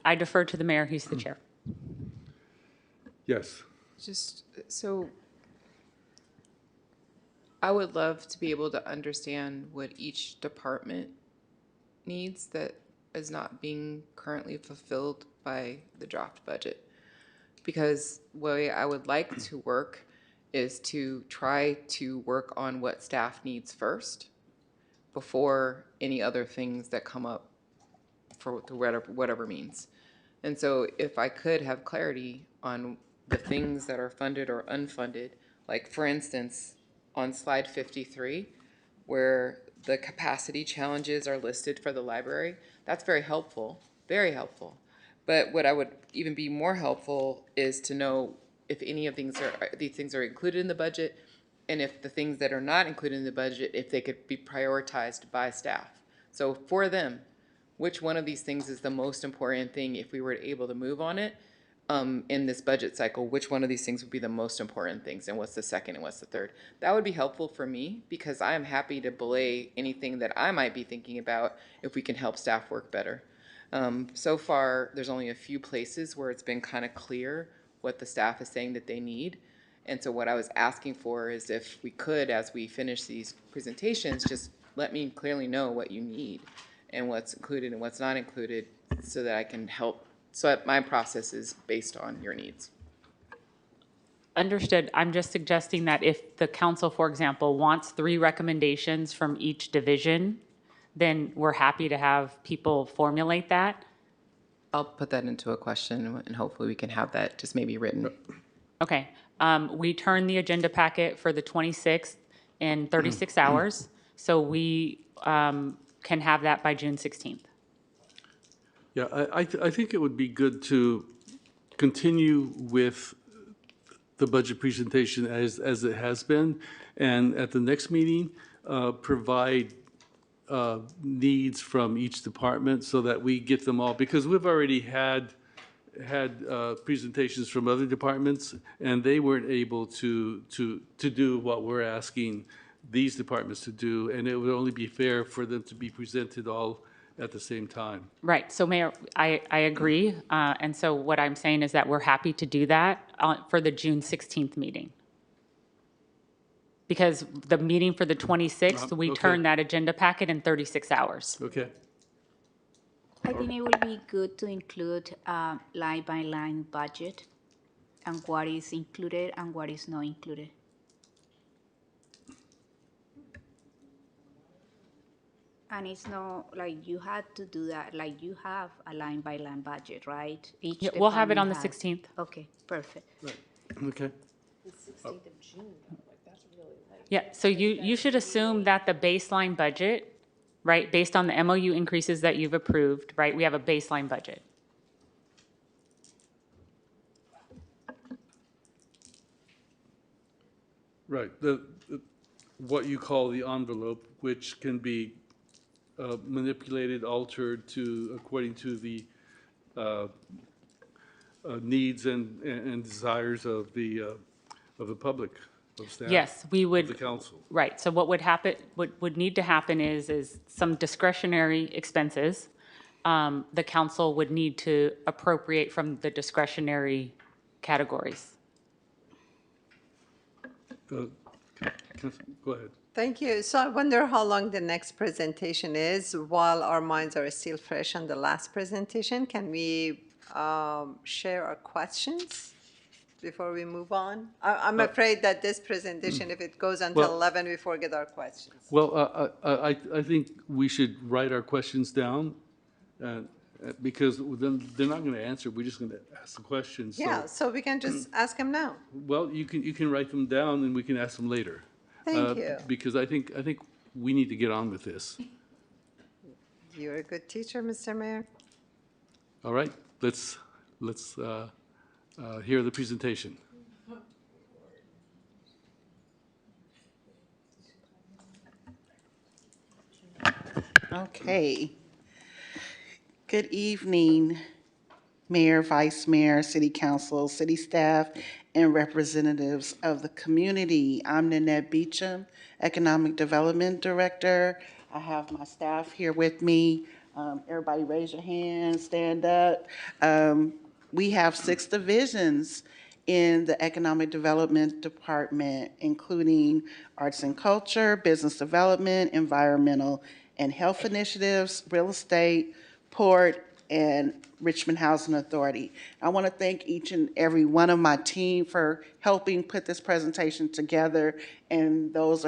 I defer to the mayor, he's the chair. yes. Just so I would love to be able to understand what each department needs that is not being currently fulfilled by the draft budget. Because the way I would like to work is to try to work on what staff needs first before any other things that come up for whatever means. And so if I could have clarity on the things that are funded or unfunded, like for instance, on slide 53, where the capacity challenges are listed for the library, that's very helpful, very helpful. But what I would even be more helpful is to know if any of these things are included in the budget, and if the things that are not included in the budget, if they could be prioritized by staff. So for them, which one of these things is the most important thing if we were able to move on it in this budget cycle? Which one of these things would be the most important things, and what's the second and what's the third? That would be helpful for me, because I am happy to belay anything that I might be thinking about if we can help staff work better. So far, there's only a few places where it's been kind of clear what the staff is saying that they need. And so what I was asking for is if we could, as we finish these presentations, just let me clearly know what you need and what's included and what's not included, so that I can help, so that my process is based on your needs. Understood. I'm just suggesting that if the council, for example, wants 3 recommendations from each division, then we're happy to have people formulate that. I'll put that into a question, and hopefully we can have that just maybe written. Okay. We turn the agenda packet for the 26th in 36 hours, so we can have that by June 16th. Yeah, I think it would be good to continue with the budget presentation as it has been, and at the next meeting, provide needs from each department so that we get them all, because we've already had presentations from other departments, and they weren't able to do what we're asking these departments to do, and it would only be fair for them to be presented all at the same time. Right. So Mayor, I agree. And so what I'm saying is that we're happy to do that for the June 16th meeting. Because the meeting for the 26th, we Okay. turn that agenda packet in 36 hours. Okay. I think it would be good to include line by line budget and what is included and what is not included. And it's not like you had to do that, like you have a line by line budget, right? Each Yeah, we'll have it on the department has- 16th. Okay, perfect. Okay. The 16th of June, like that's really late. Yeah, so you should assume that the baseline budget, right, based on the MOU increases that you've approved, right, we have a baseline budget. Right. What you call the envelope, which can be manipulated, altered according to the needs and desires of the public. of staff? Yes, we Of would. the council? Right, so what would happen, what would need to happen is some discretionary expenses. The council would need to appropriate from the discretionary categories. Go ahead. Thank you. So I wonder how long the next presentation is. While our minds are still fresh on the last presentation, can we share our questions before we move on? I'm afraid that this presentation, if it goes until Well- 11, we forget our questions. Well, I think we should write our questions down, because then they're not going to answer, we're just going to ask the questions. So- Yeah, so we can just ask them now. Well, you can write them down, and we can ask them later. Thank you. Because I think we need to get on with this. You're a good teacher, Mr. Mayor. All right, let's hear the presentation. Okay. Good evening, Mayor, Vice Mayor, City Council, City staff, and representatives of the community. I'm Nanette Beecham, Economic Development Director. I have my staff here with me. Everybody raise your hand, stand up. We have 6 divisions in the Economic Development Department, including Arts and Culture, Business Development, Environmental and Health Initiatives, Real Estate, Port, and Richmond Housing Authority. I want to thank each and every one of my team for helping put this presentation together, and those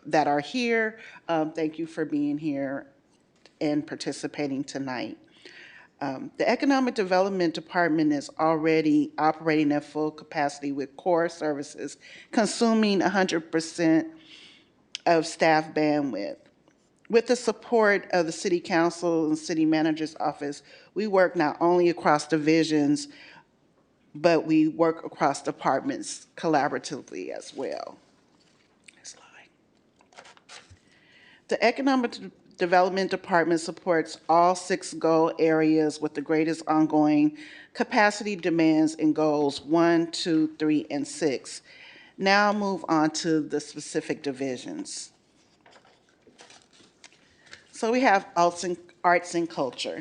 that are here, thank you for being here and participating tonight. The Economic Development Department is already operating at full capacity with core services, consuming 100% of staff bandwidth. With the support of the City Council and City Manager's Office, we work not only across divisions, but we work across departments collaboratively as well. Next slide. The Economic Development Department supports all 6 goal areas with the greatest ongoing capacity demands in goals 1, 2, 3, and 6. Now I'll move on to the specific divisions. So we have arts and culture.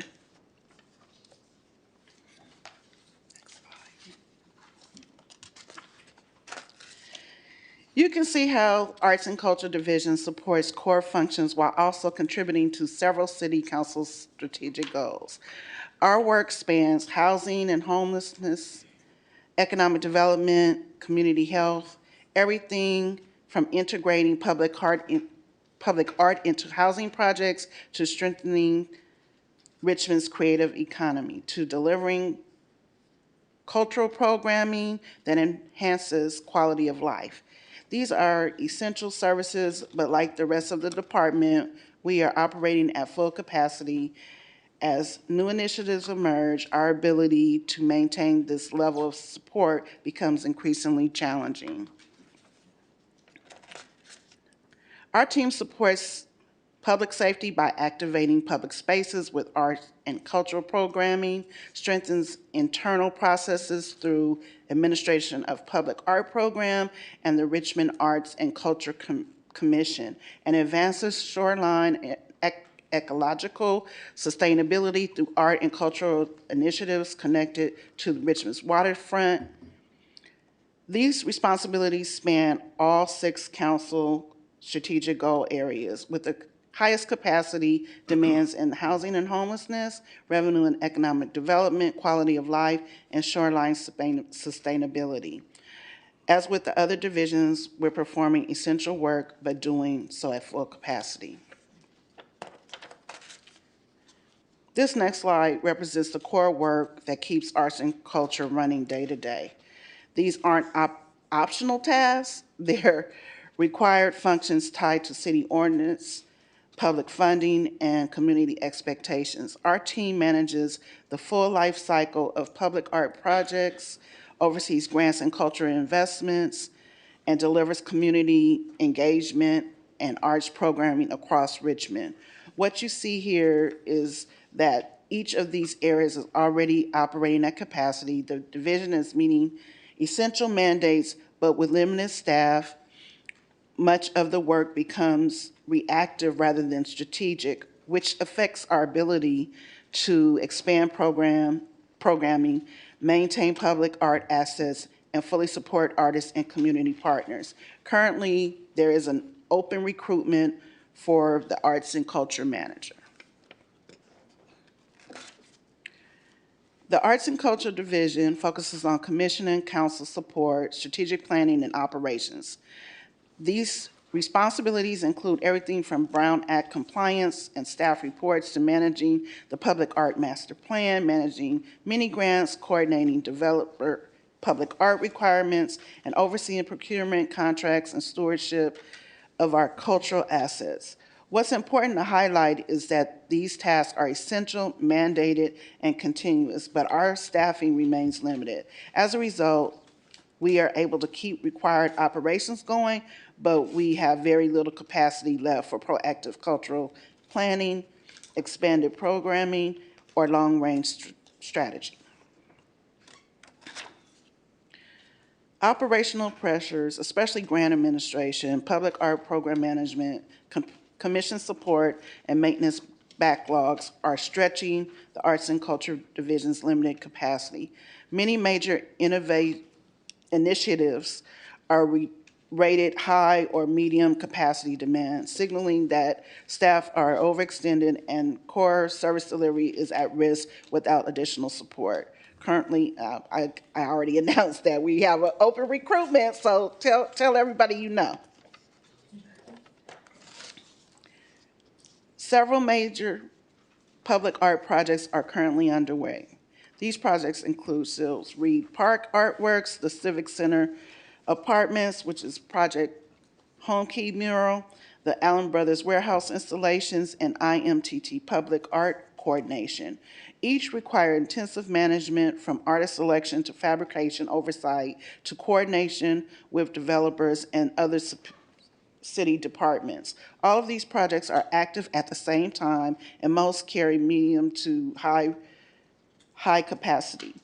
You can see how Arts and Culture Division supports core functions while also contributing to several City Council strategic goals. Our work spans housing and homelessness, economic development, community health, everything from integrating public art into housing projects to strengthening Richmond's creative economy, to delivering cultural programming that enhances quality of life. These are essential services, but like the rest of the department, we are operating at full capacity. As new initiatives emerge, our ability to maintain this level of support becomes increasingly challenging. Our team supports public safety by activating public spaces with art and cultural programming, strengthens internal processes through administration of public art program and the Richmond Arts and Culture Commission, and advances shoreline ecological sustainability through art and cultural initiatives connected to Richmond's waterfront. These responsibilities span all 6 council strategic goal areas with the highest capacity demands in housing and homelessness, revenue and economic development, quality of life, and shoreline sustainability. As with the other divisions, we're performing essential work, but doing so at full capacity. This next slide represents the core work that keeps arts and culture running day to day. These aren't optional tasks, they're required functions tied to city ordinance, public funding, and community expectations. Our team manages the full life cycle of public art projects, oversees grants and cultural investments, and delivers community engagement and arts programming across Richmond. What you see here is that each of these areas is already operating at capacity. The division is meeting essential mandates but with limited staff, much of the work becomes reactive rather than strategic, which affects our ability to expand programming, maintain public art assets, and fully support artists and community partners. Currently, there is an open recruitment for the Arts and Culture Manager. The Arts and Culture Division focuses on commissioning, council support, strategic planning, and operations. These responsibilities include everything from Brown Act compliance and staff reports to managing the Public Art Master Plan, managing mini grants, coordinating developer public art requirements, and overseeing procurement, contracts, and stewardship of our cultural assets. What's important to highlight is that these tasks are essential, mandated, and continuous, but our staffing remains limited. As a result, we are able to keep required operations going, but we have very little capacity left for proactive cultural planning, expanded programming, or long-range strategy. Operational pressures, especially grant administration, public art program management, commission support, and maintenance backlogs are stretching the Arts and Culture Division's limited capacity. Many major initiatives are rated high or medium capacity demand, signaling that staff are overextended and core service delivery is at risk without additional support. Currently, I already announced that we have an open recruitment, so tell everybody you know. Several major public art projects are currently underway. These projects include Sills Reed Park Artworks, the Civic Center Apartments, which is Project Home Key Mural, the Allen Brothers Warehouse installations, and IMTT Public Art Coordination. Each require intensive management from artist selection to fabrication oversight to coordination with developers and other city departments. All of these projects are active at the same time, and most carry medium to high capacity.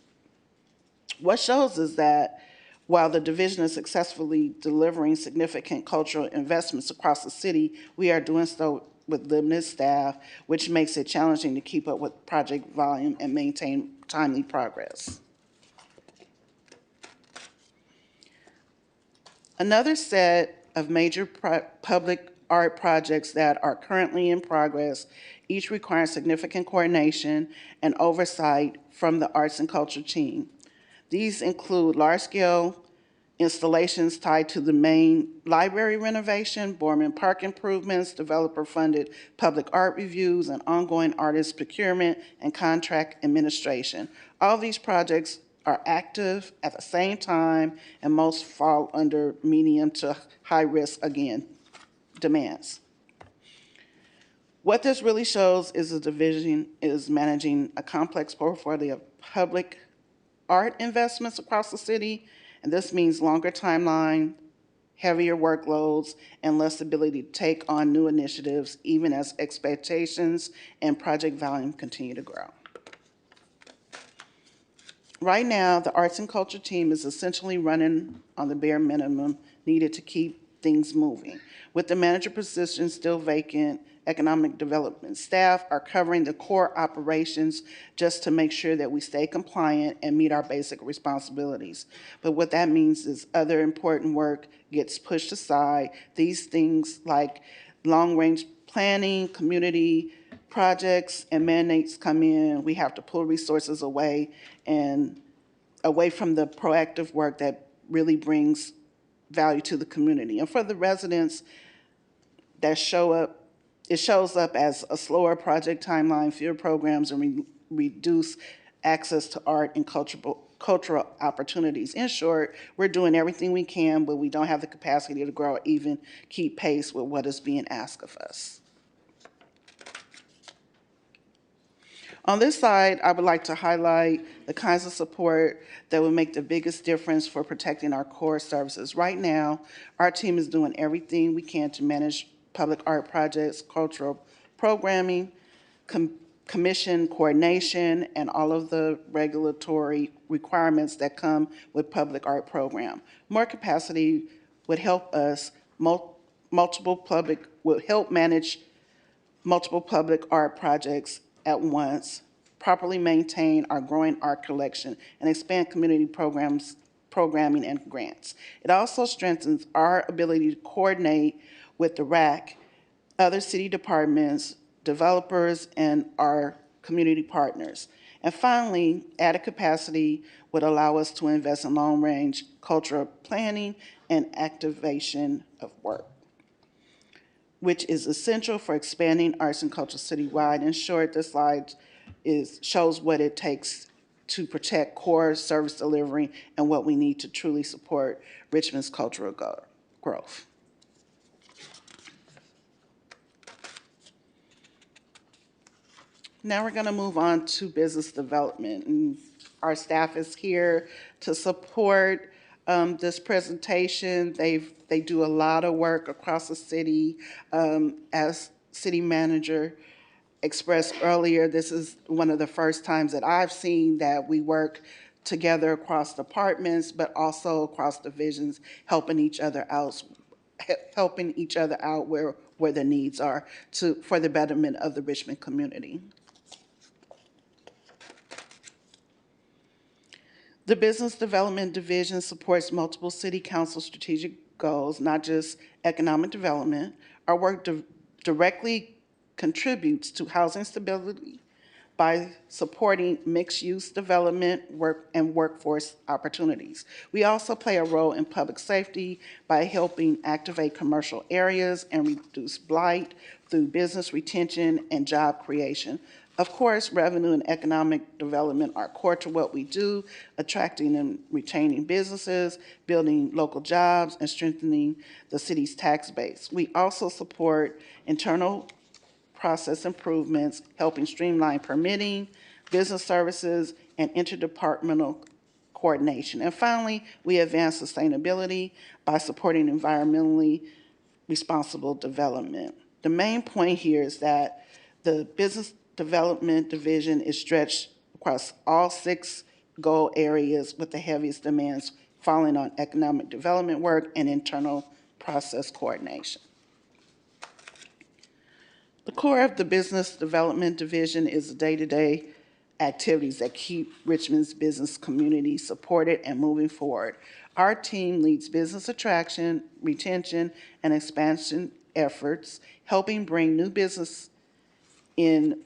What shows is that while the division is successfully delivering significant cultural investments across the city, we are doing so with limited staff, which makes it challenging to keep up with project volume and maintain timely progress. Another set of major public art projects that are currently in progress, each requiring significant coordination and oversight from the Arts and Culture team. These include large-scale installations tied to the main library renovation, Borman Park improvements, developer-funded public art reviews, and ongoing artist procurement and contract administration. All of these projects are active at the same time, and most fall under medium to high risk, again, demands. What this really shows is the division is managing a complex portfolio of public art investments across the city, and this means longer timeline, heavier workloads, and less ability to take on new initiatives, even as expectations and project volume continue to grow. Right now, the Arts and Culture team is essentially running on the bare minimum needed to keep things moving. With the manager position still vacant, economic development staff are covering the core operations just to make sure that we stay compliant and meet our basic responsibilities. But what that means is other important work gets pushed aside. These things like long-range planning, community projects, and mandates come in. We have to pull resources away from the proactive work that really brings value to the community. And for the residents that show up, it shows up as a slower project timeline, fewer programs, and reduced access to art and cultural opportunities. In short, we're doing everything we can, but we don't have the capacity to grow or even keep pace with what is being asked of us. On this side, I would like to highlight the kinds of support that would make the biggest difference for protecting our core services. Right now, our team is doing everything we can to manage public art projects, cultural programming, commission coordination, and all of the regulatory requirements that come with public art program. More capacity would help us would help manage multiple public art projects at once, properly maintain our growing art collection, and expand community programming and grants. It also strengthens our ability to coordinate with the RAC, other city departments, developers, and our community partners. And finally, added capacity would allow us to invest in long-range cultural planning and activation of work, which is essential for expanding arts and culture citywide. In short, this slide shows what it takes to protect core service delivery and what we need to truly support Richmond's cultural growth. Now we're going to move on to business development. And our staff is here to support this presentation. They do a lot of work across the city. As city manager expressed earlier, this is one of the first times that I've seen that we work together across departments, but also across divisions, helping each other out where the needs are for the betterment of the Richmond community. The Business Development Division supports multiple City Council strategic goals, not just economic development. Our work directly contributes to housing stability by supporting mixed-use development and workforce opportunities. We also play a role in public safety by helping activate commercial areas and reduce blight through business retention and job creation. Of course, revenue and economic development are core to what we do, attracting and retaining businesses, building local jobs, and strengthening the city's tax base. We also support internal process improvements, helping streamline permitting, business services, and interdepartmental coordination. And finally, we advance sustainability by supporting environmentally responsible development. The main point here is that the Business Development Division is stretched across all 6 goal areas, with the heaviest demands falling on economic development work and internal process coordination. The core of the Business Development Division is the day-to-day activities that keep Richmond's business community supported and moving forward. Our team leads business attraction, retention, and expansion efforts, helping bring new business in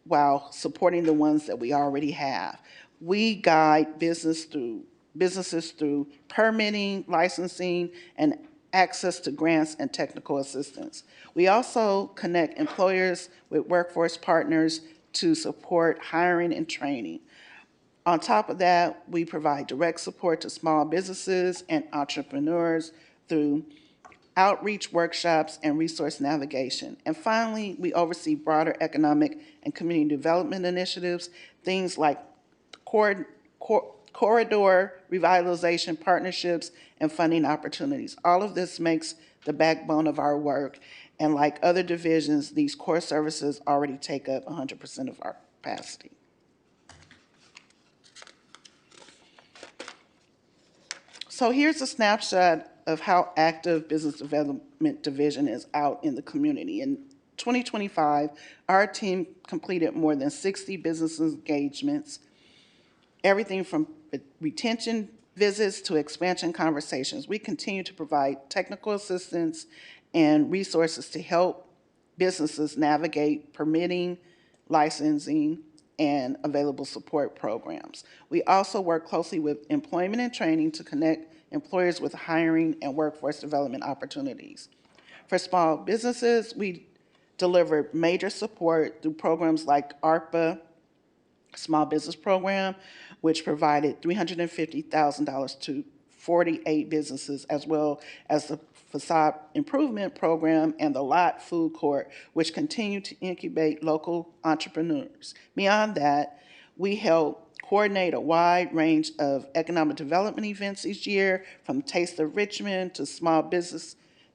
while supporting the ones that we already have. We guide businesses through permitting, licensing, and access to grants and technical assistance. We also connect employers with workforce partners to support hiring and training. On top of that, we provide direct support to small businesses and entrepreneurs through outreach workshops and resource navigation. And finally, we oversee broader economic and community development initiatives, things like corridor revitalization partnerships and funding opportunities. All of this makes the backbone of our work, and like other divisions, these core services already take up 100% of our capacity. So here's a snapshot of how active Business Development Division is out in the community. In 2025, our team completed more than 60 business engagements, everything from retention visits to expansion conversations. We continue to provide technical assistance and resources to help businesses navigate permitting, licensing, and available support programs. We also work closely with employment and training to connect employers with hiring and workforce development opportunities. For small businesses, we delivered major support through programs like ARPA Small Business Program, which provided $350,000 to 48 businesses, as well as the Facade Improvement Program and the Lot Food Court, which continue to incubate local entrepreneurs. Beyond that, we help coordinate a wide range of economic development events each year, from Taste of Richmond to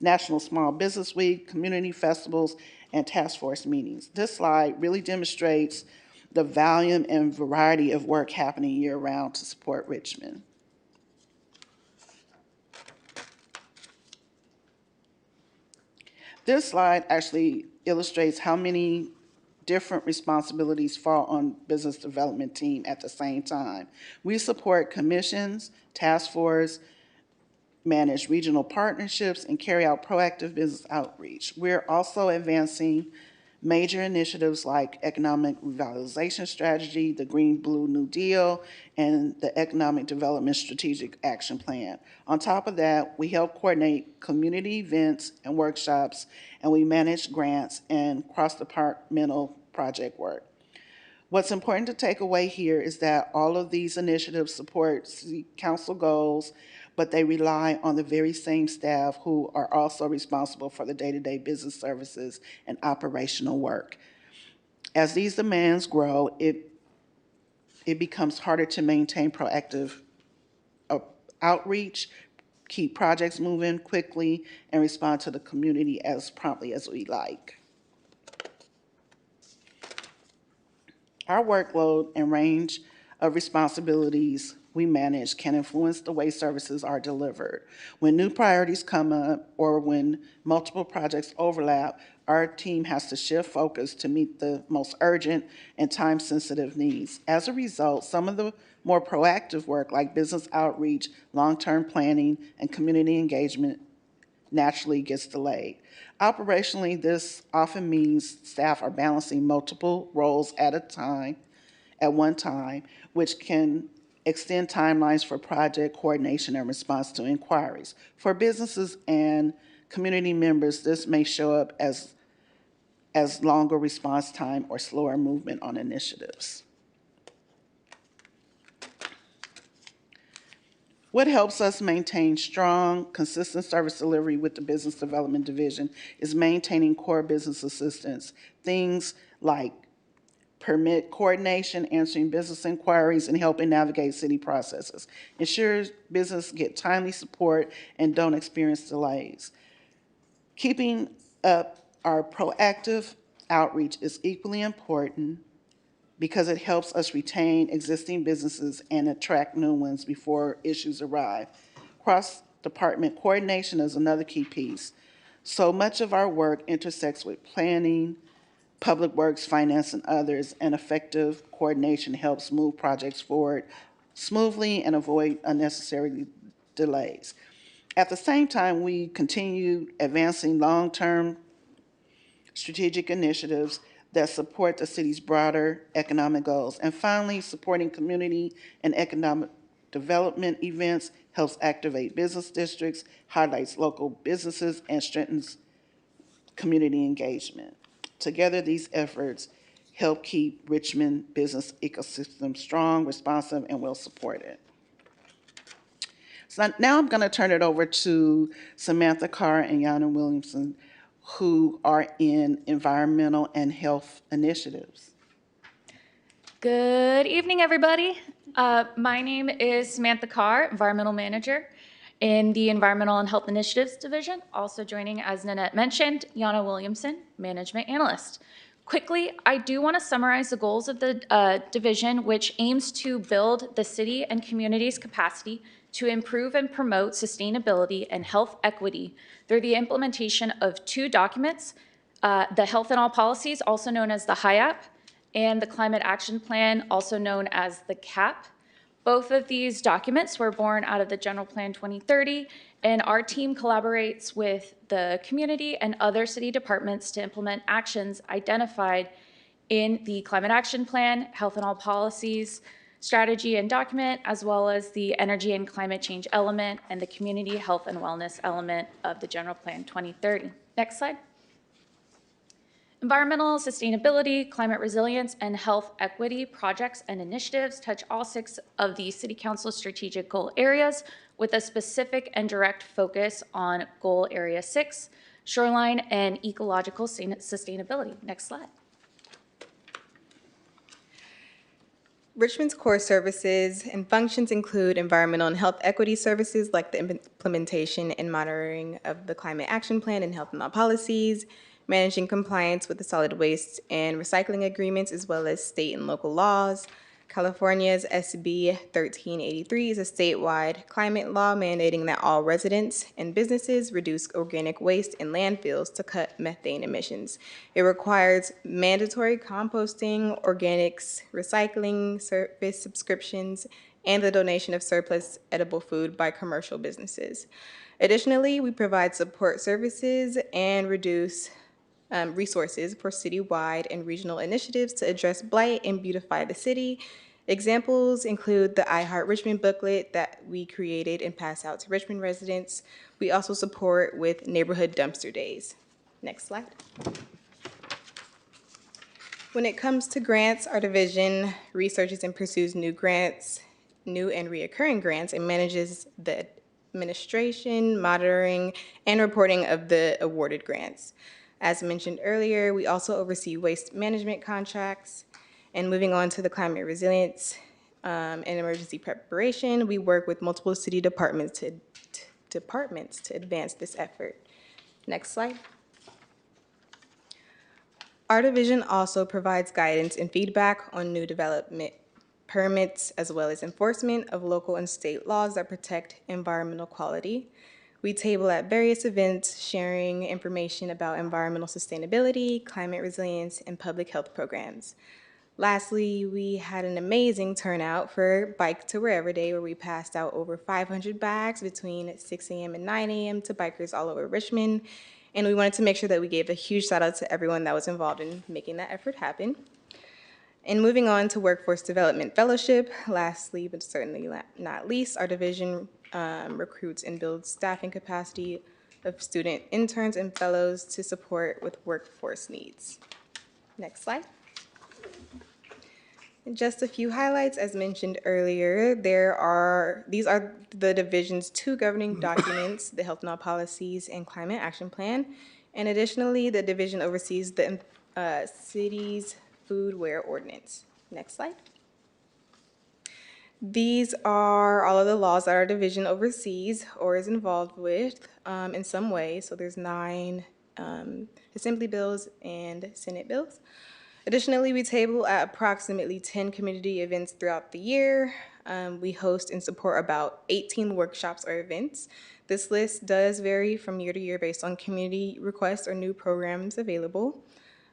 National Small Business Week, community festivals, and task force meetings. This slide really demonstrates the volume and variety of work happening year-round to support Richmond. This slide actually illustrates how many different responsibilities fall on business development team at the same time. We support commissions, task force, manage regional partnerships, and carry out proactive business outreach. We're also advancing major initiatives like economic revitalization strategy, the Green Blue New Deal, and the Economic Development Strategic Action Plan. On top of that, we help coordinate community events and workshops, and we manage grants and cross-departmental project work. What's important to take away here is that all of these initiatives support City Council goals, but they rely on the very same staff who are also responsible for the day-to-day business services and operational work. As these demands grow, it becomes harder to maintain proactive outreach, keep projects moving quickly, and respond to the community as promptly as we like. Our workload and range of responsibilities we manage can influence the way services are delivered. When new priorities come up or when multiple projects overlap, our team has to shift focus to meet the most urgent and time-sensitive needs. As a result, some of the more proactive work like business outreach, long-term planning, and community engagement naturally gets delayed. Operationally, this often means staff are balancing multiple roles at one time, which can extend timelines for project coordination and response to inquiries. For businesses and community members, this may show up as longer response time or slower movement on initiatives. What helps us maintain strong, consistent service delivery with the Business Development Division is maintaining core business assistance, things like permit coordination, answering business inquiries, and helping navigate city processes. Ensures business get timely support and don't experience delays. Keeping up our proactive outreach is equally important because it helps us retain existing businesses and attract new ones before issues arrive. Cross-department coordination is another key piece. So much of our work intersects with planning, public works, finance, and others, and effective coordination helps move projects forward smoothly and avoid unnecessary delays. At the same time, we continue advancing long-term strategic initiatives that support the city's broader economic goals. And finally, supporting community and economic development events helps activate business districts, highlights local businesses, and strengthens community engagement. Together, these efforts help keep Richmond business ecosystem strong, responsive, and well-supported. So now I'm going to turn it over to Samantha Carr and Yana Williamson, who are in environmental and health initiatives. Good evening, everybody. My name is Samantha Carr, Environmental Manager in the Environmental and Health Initiatives Division. Also joining, as Nanette mentioned, Yana Williamson, Management Analyst. Quickly, I do want to summarize the goals of the division, which aims to build the city and community's capacity to improve and promote sustainability and health equity through the implementation of two documents, the Health in All Policies, also known as the HIAP, and the Climate Action Plan, also known as the CAP. Both of these documents were born out of the General Plan 2030, and our team collaborates with the community and other city departments to implement actions identified in the Climate Action Plan, Health in All Policies, strategy and document, as well as the energy and climate change element and the community health and wellness element of the General Plan 2030. Next slide. Environmental sustainability, climate resilience, and health equity projects and initiatives touch all 6 of the City Council strategic goal areas with a specific and direct focus on goal area 6, shoreline and ecological sustainability. Next slide. Richmond's core services and functions include environmental and health equity services like the implementation and monitoring of the Climate Action Plan and Health and All Policies, managing compliance with the solid waste and recycling agreements, as well as state and local laws. California's SB 1383 is a statewide climate law mandating that all residents and businesses reduce organic waste in landfills to cut methane emissions. It requires mandatory composting, organics, recycling, service subscriptions, and the donation of surplus edible food by commercial businesses. Additionally, we provide support services and resources for citywide and regional initiatives to address blight and beautify the city. Examples include the I Heart Richmond booklet that we created and pass out to Richmond residents. We also support with neighborhood dumpster days. Next slide. When it comes to grants, our division researches and pursues new grants, new and reoccurring grants, and manages the administration, monitoring, and reporting of the awarded grants. As mentioned earlier, we also oversee waste management contracts. And moving on to the climate resilience and emergency preparation, we work with multiple city departments to advance this effort. Next slide. Our division also provides guidance and feedback on new development permits, as well as enforcement of local and state laws that protect environmental quality. We table at various events, sharing information about environmental sustainability, climate resilience, and public health programs. Lastly, we had an amazing turnout for Bike to Wherever Day, where we passed out over 500 bags between 6 a.m. and 9 a.m. to bikers all over Richmond. And we wanted to make sure that we gave a huge shout out to everyone that was involved in making that effort happen. And moving on to Workforce Development Fellowship, lastly but certainly not least, our division recruits and builds staffing capacity of student interns and fellows to support with workforce needs. Next slide. And just a few highlights, as mentioned earlier, these are the division's 2 governing documents, the Health and All Policies and Climate Action Plan. And additionally, the division oversees the city's foodware ordinance. Next slide. These are all of the laws that our division oversees or is involved with in some way. So there's 9 Assembly bills and Senate bills. Additionally, we table at approximately 10 community events throughout the year. We host and support about 18 workshops or events. This list does vary from year to year based on community requests or new programs available.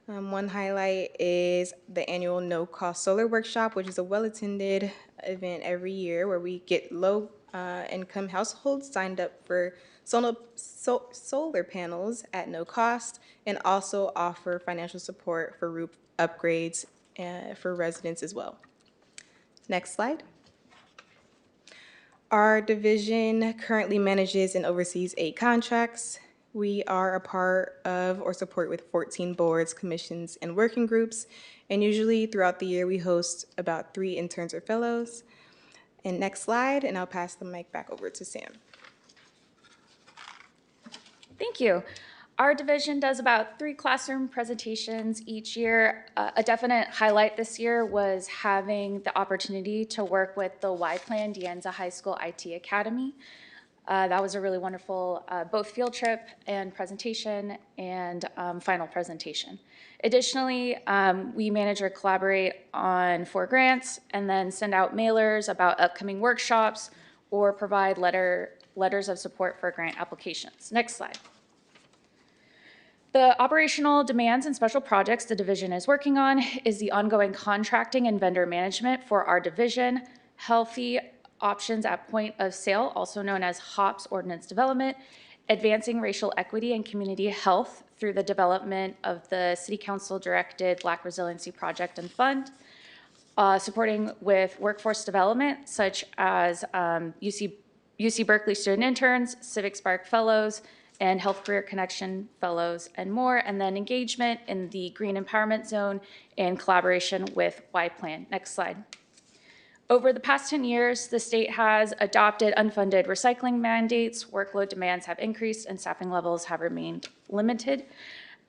One highlight is the annual no-cost solar workshop, which is a well-attended event every year where we get low-income households signed up for solar panels at no cost, and also offer financial support for roof upgrades for residents as well. Next slide. Our division currently manages and oversees 8 contracts. We are a part of or support with 14 boards, commissions, and working groups. And usually throughout the year, we host about 3 interns or fellows. And next slide, and I'll pass the mic back over to Sam. Thank you. Our division does about 3 classroom presentations each year. A definite highlight this year was having the opportunity to work with the Y-Plan De Anza High School IT Academy. That was a really wonderful both field trip and presentation and final presentation. Additionally, we manage or collaborate on 4 grants and then send out mailers about upcoming workshops or provide letters of support for grant applications. Next slide. The operational demands and special projects the division is working on is the ongoing contracting and vendor management for our division, healthy options at point of sale, also known as HOPS ordinance development, advancing racial equity and community health through the development of the City Council directed Black Resiliency Project and Fund, supporting with workforce development such as UC Berkeley student interns, Civic Spark fellows, and Health Career Connection fellows and more, and then engagement in the Green Empowerment Zone in collaboration with Y-Plan. Next slide. Over the past 10 years, the state has adopted unfunded recycling mandates, workload demands have increased, and staffing levels have remained limited.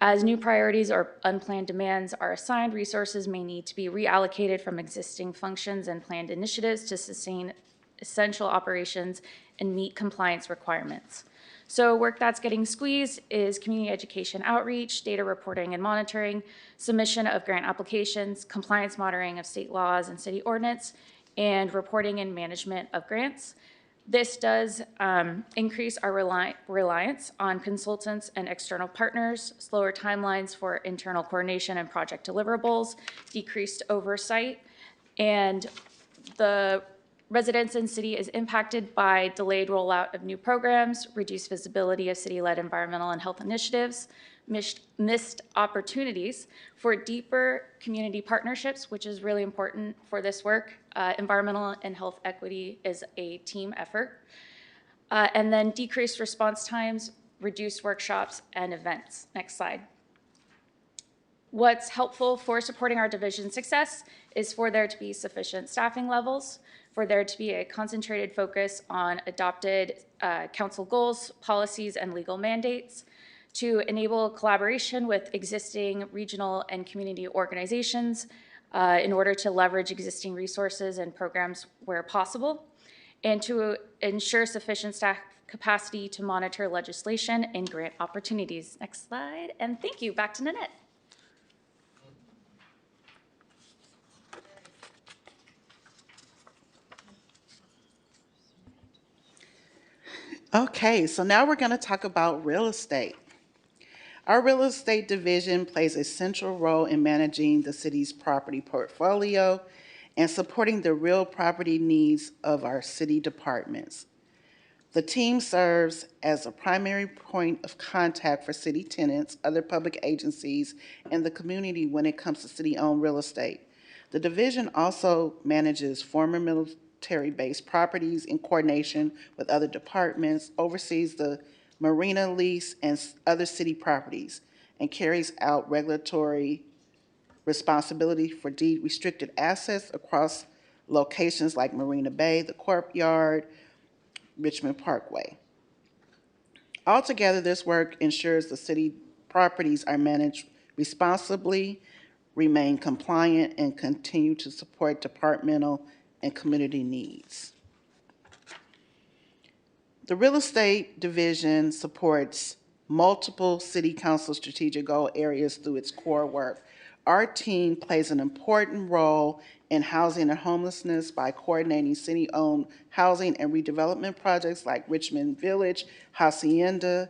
As new priorities or unplanned demands are assigned, resources may need to be reallocated from existing functions and planned initiatives to sustain essential operations and meet compliance requirements. So work that's getting squeezed is community education outreach, data reporting and monitoring, submission of grant applications, compliance monitoring of state laws and city ordinance, and reporting and management of grants. This does increase our reliance on consultants and external partners, slower timelines for internal coordination and project deliverables, decreased oversight, and the residents and city is impacted by delayed rollout of new programs, reduced visibility of city-led environmental and health initiatives, missed opportunities for deeper community partnerships, which is really important for this work. Environmental and health equity is a team effort. And then decreased response times, reduced workshops and events. Next slide. What's helpful for supporting our division success is for there to be sufficient staffing levels, for there to be a concentrated focus on adopted council goals, policies, and legal mandates, to enable collaboration with existing regional and community organizations in order to leverage existing resources and programs where possible, and to ensure sufficient staff capacity to monitor legislation and grant opportunities. Next slide, and thank you. Back to Nanette. Okay, so now we're going to talk about real estate. Our real estate division plays a central role in managing the city's property portfolio and supporting the real property needs of our city departments. The team serves as a primary point of contact for city tenants, other public agencies, and the community when it comes to city-owned real estate. The division also manages former military-based properties in coordination with other departments, oversees the marina lease and other city properties, and carries out regulatory responsibility for deed-restricted assets across locations like Marina Bay, the Courtyard, Richmond Parkway. Altogether, this work ensures the city properties are managed responsibly, remain compliant, and continue to support departmental and community needs. The real estate division supports multiple city council strategic goal areas through its core work. Our team plays an important role in housing and homelessness by coordinating city-owned housing and redevelopment projects like Richmond Village, Hacienda,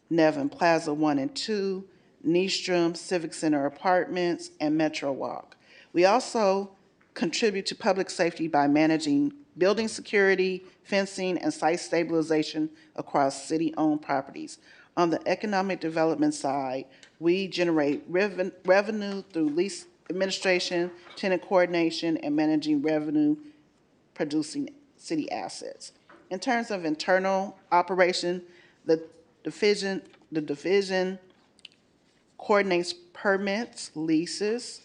Nevin Plaza 1 and 2, Nystrom, Civic Center Apartments, and Metro Walk. We also contribute to public safety by managing building security, fencing, and site stabilization across city-owned properties. On the economic development side, we generate revenue through lease administration, tenant coordination, and managing revenue-producing city assets. In terms of internal operation, the division coordinates permits, leases,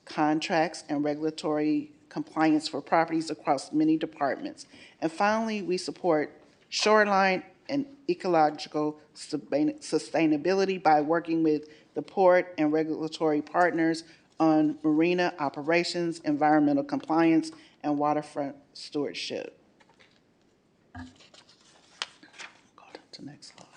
contracts, and regulatory compliance for properties across many departments. And finally, we support shoreline and ecological sustainability by working with the port and regulatory partners on marina operations, environmental compliance, and waterfront stewardship. Go to the next slide.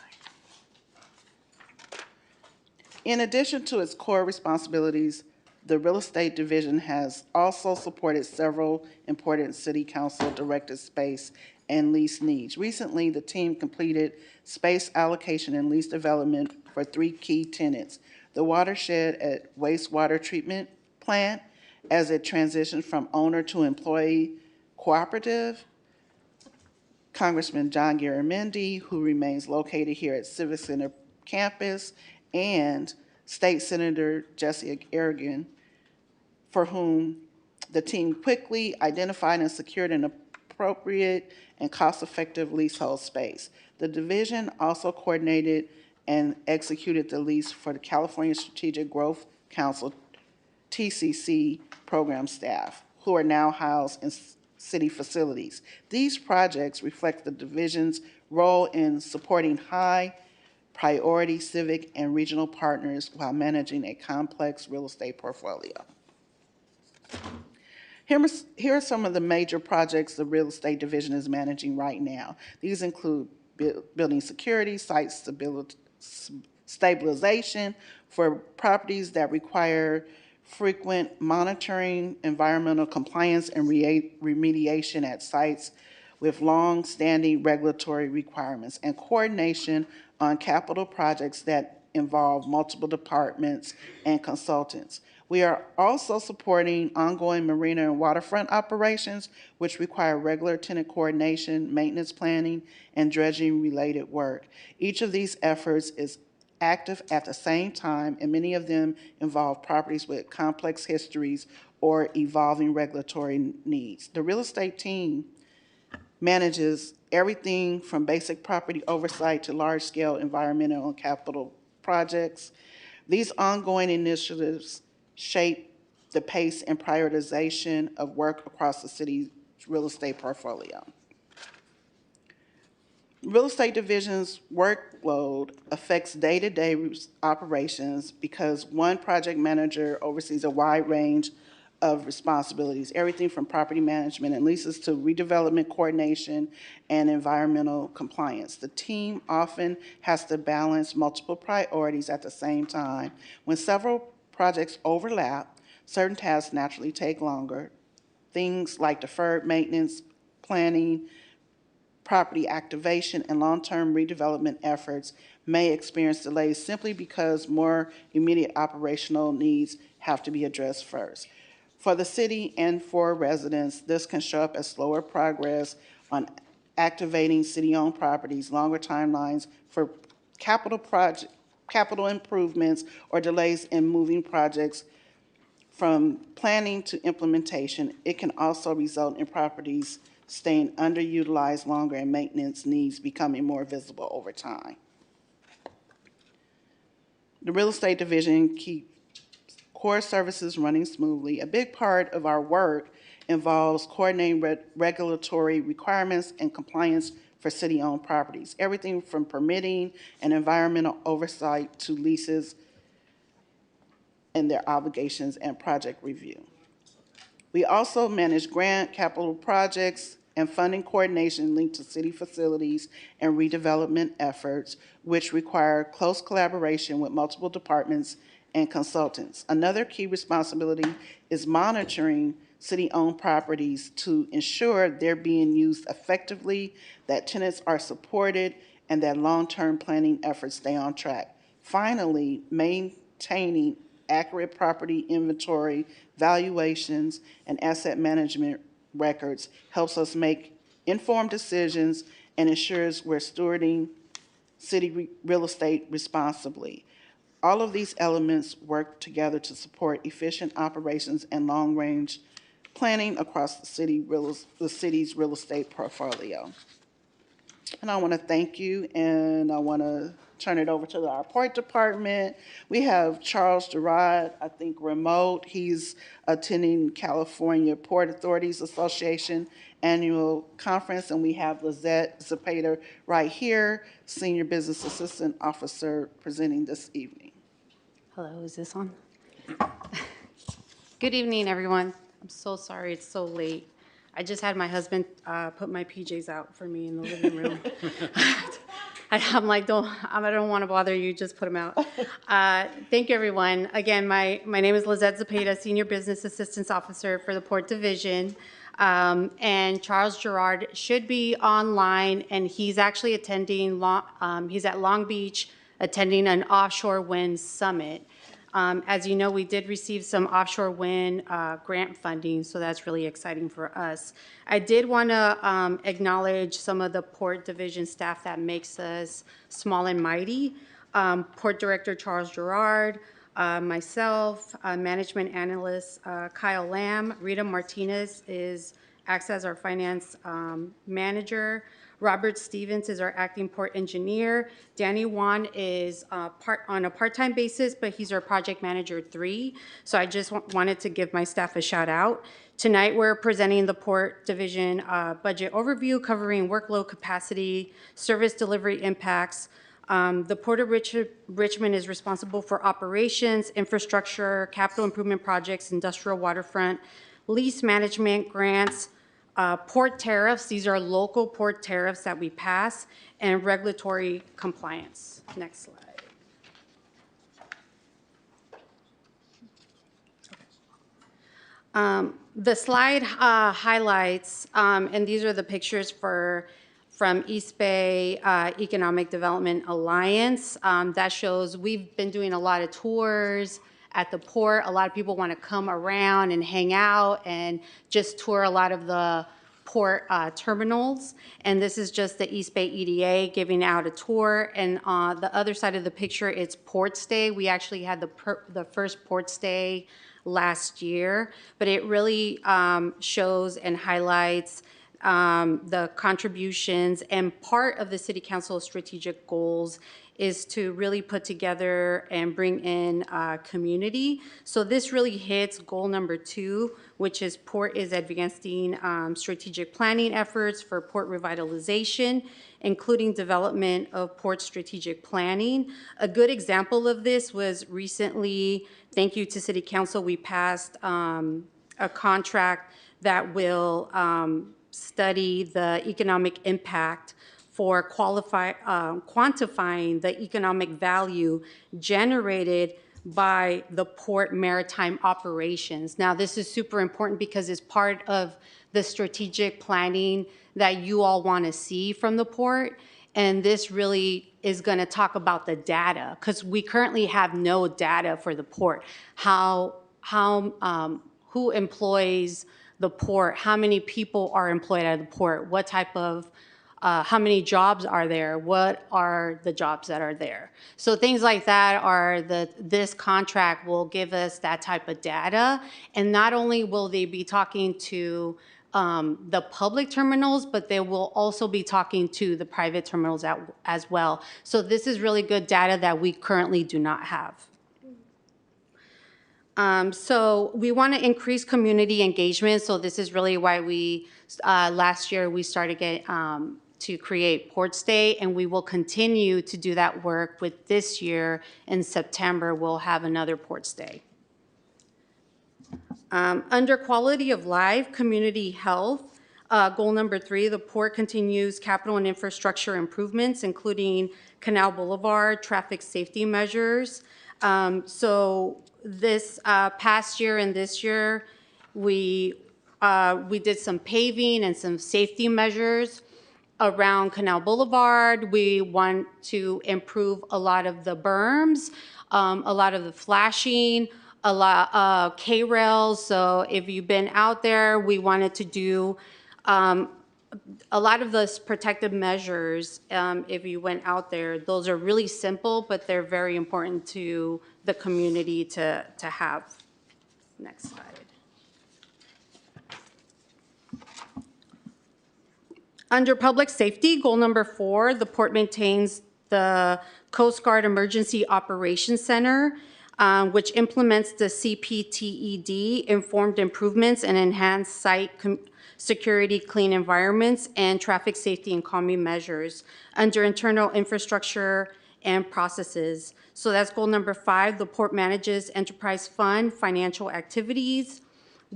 In addition to its core responsibilities, the real estate division has also supported several important city council directed space and lease needs. Recently, the team completed space allocation and lease development for 3 key tenants: the watershed at wastewater treatment plant as it transitioned from owner to employee cooperative, Congressman John Garamendi, who remains located here at Civic Center campus, and State Senator Jesse Aragon, for whom the team quickly identified and secured an appropriate and cost-effective leasehold space. The division also coordinated and executed the lease for the California Strategic Growth Council, TCC, program staff, who are now housed in city facilities. These projects reflect the division's role in supporting high-priority civic and regional partners while managing a complex real estate portfolio. Here are some of the major projects the real estate division is managing right now. These include building security, site stabilization for properties that require frequent monitoring, environmental compliance, and remediation at sites with long-standing regulatory requirements, and coordination on capital projects that involve multiple departments and consultants. We are also supporting ongoing marina and waterfront operations, which require regular tenant coordination, maintenance planning, and dredging-related work. Each of these efforts is active at the same time, and many of them involve properties with complex histories or evolving regulatory needs. The real estate team manages everything from basic property oversight to large-scale environmental and capital projects. These ongoing initiatives shape the pace and prioritization of work across the city's real estate portfolio. Real estate division's workload affects day-to-day operations because one project manager oversees a wide range of responsibilities, everything from property management and leases to redevelopment coordination and environmental compliance. The team often has to balance multiple priorities at the same time. When several projects overlap, certain tasks naturally take longer. Things like deferred maintenance, planning, property activation, and long-term redevelopment efforts may experience delays simply because more immediate operational needs have to be addressed first. For the city and for residents, this can show up as slower progress on activating city-owned properties, longer timelines for capital improvements, or delays in moving projects from planning to implementation. It can also result in properties staying underutilized longer and maintenance needs becoming more visible over time. The real estate division keeps core services running smoothly. A big part of our work involves coordinating regulatory requirements and compliance for city-owned properties, everything from permitting and environmental oversight to leases and their obligations and project review. We also manage grant, capital projects, and funding coordination linked to city facilities and redevelopment efforts, which require close collaboration with multiple departments and consultants. Another key responsibility is monitoring city-owned properties to ensure they're being used effectively, that tenants are supported, and that long-term planning efforts stay on track. Finally, maintaining accurate property inventory, valuations, and asset management records helps us make informed decisions and ensures we're stewarding city real estate responsibly. All of these elements work together to support efficient operations and long-range planning across the city's real estate portfolio. And I want to thank you, and I want to turn it over to our port department. We have Charles Gerard, I think remote. He's attending California Port Authorities Association annual conference, and we have Lizette Zapata right here, Senior Business Assistant Officer, presenting this evening. Hello, is this on? Good evening, everyone. I'm so sorry it's so late. I just had my husband put my PJs out for me in the living room. I'm like, I don't want to bother you, just put them out. Thank you, everyone. Again, my name is Lizette Zapata, Senior Business Assistance Officer for the Port Division. And Charles Gerard should be online, and he's actually attending, he's at Long Beach attending an offshore wind summit. As you know, we did receive some offshore wind grant funding, so that's really exciting for us. I did want to acknowledge some of the Port Division staff that makes us small and mighty. Port Director Charles Gerard, myself, Management Analyst Kyle Lamb, Rita Martinez acts as our Finance Manager. Robert Stevens is our acting port engineer. Danny Wan is on a part-time basis, but he's our project manager 3. So I just wanted to give my staff a shout out. Tonight we're presenting the Port Division budget overview covering workload capacity, service delivery impacts. The Port of Richmond is responsible for operations, infrastructure, capital improvement projects, industrial waterfront, lease management, grants, Port tariffs, these are local port tariffs that we pass, and regulatory compliance. Next slide. The slide highlights, and these are the pictures from East Bay Economic Development Alliance. That shows we've been doing a lot of tours at the port. A lot of people want to come around and hang out and just tour a lot of the port terminals. And this is just the East Bay EDA giving out a tour. And on the other side of the picture, it's Port Stay. We actually had the first Port Stay last year, but it really shows and highlights the contributions, and part of the City Council strategic goals is to really put together and bring in community. So this really hits goal number 2, which is Port is advancing strategic planning efforts for port revitalization, including development of port strategic planning. A good example of this was recently, thank you to City Council, we passed a contract that will study the economic impact for quantifying the economic value generated by the port maritime operations. Now, this is super important because it's part of the strategic planning that you all want to see from the port. And this really is going to talk about the data, because we currently have no data for the port. Who employs the port? How many people are employed at the port? What type of how many jobs are there? What are the jobs that are there? So things like that are this contract will give us that type of data. And not only will they be talking to the public terminals, but they will also be talking to the private terminals as well. So this is really good data that we currently do not have. So we want to increase community engagement. So this is really why we, last year, we started to create Port Stay, and we will continue to do that work with this year. In September, we'll have another Port Stay. Under quality of life, community health, goal number 3, the port continues capital and infrastructure improvements, including Canal Boulevard, traffic safety measures. So this past year and this year, we did some paving and some safety measures around Canal Boulevard. We want to improve a lot of the berms, a lot of the flashing, a lot K-rails. So if you've been out there, we wanted to do a lot of those protective measures. If you went out there, those are really simple, but they're very important to the community to have. Next slide. Under public safety, goal number 4, the port maintains the Coast Guard Emergency Operations Center, which implements the CPTED, informed improvements and enhanced site security, clean environments, and traffic safety and calming measures under internal infrastructure and processes. So that's goal number 5. The port manages enterprise fund, financial activities,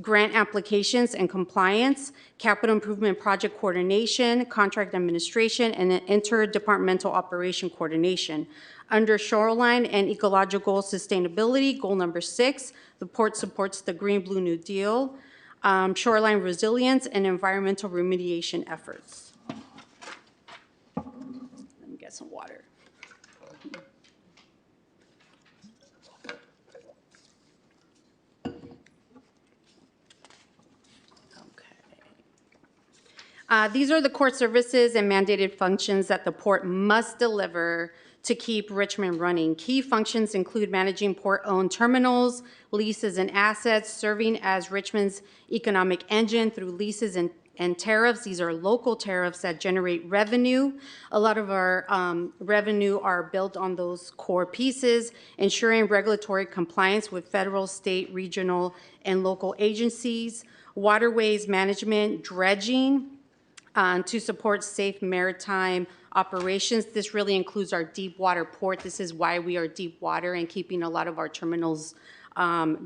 grant applications and compliance, capital improvement project coordination, contract administration, and interdepartmental operation coordination. Under shoreline and ecological sustainability, goal number 6, the port supports the Green Blue New Deal, shoreline resilience, and environmental remediation efforts. Let me get some water. These are the core services and mandated functions that the port must deliver to keep Richmond running. Key functions include managing port-owned terminals, leases and assets, serving as Richmond's economic engine through leases and tariffs. These are local tariffs that generate revenue. A lot of our revenue are built on those core pieces, ensuring regulatory compliance with federal, state, regional, and local agencies, waterways management, dredging, to support safe maritime operations. This really includes our deep water port. This is why we are deep water and keeping a lot of our terminals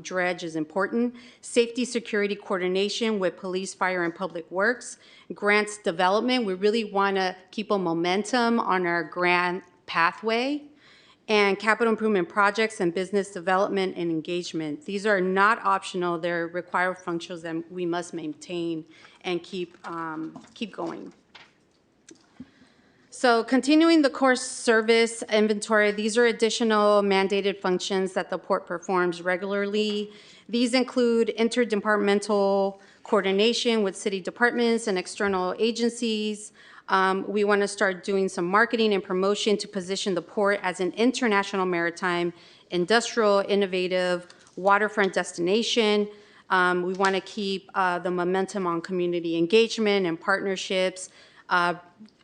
dredge is important. Safety, security coordination with police, fire, and public works. Grants development, we really want to keep a momentum on our grant pathway. And capital improvement projects and business development and engagement. These are not optional, they're required functions that we must maintain and keep going. So continuing the core service inventory, these are additional mandated functions that the port performs regularly. These include interdepartmental coordination with city departments and external agencies. We want to start doing some marketing and promotion to position the port as an international maritime, industrial, innovative, waterfront destination. We want to keep the momentum on community engagement and partnerships,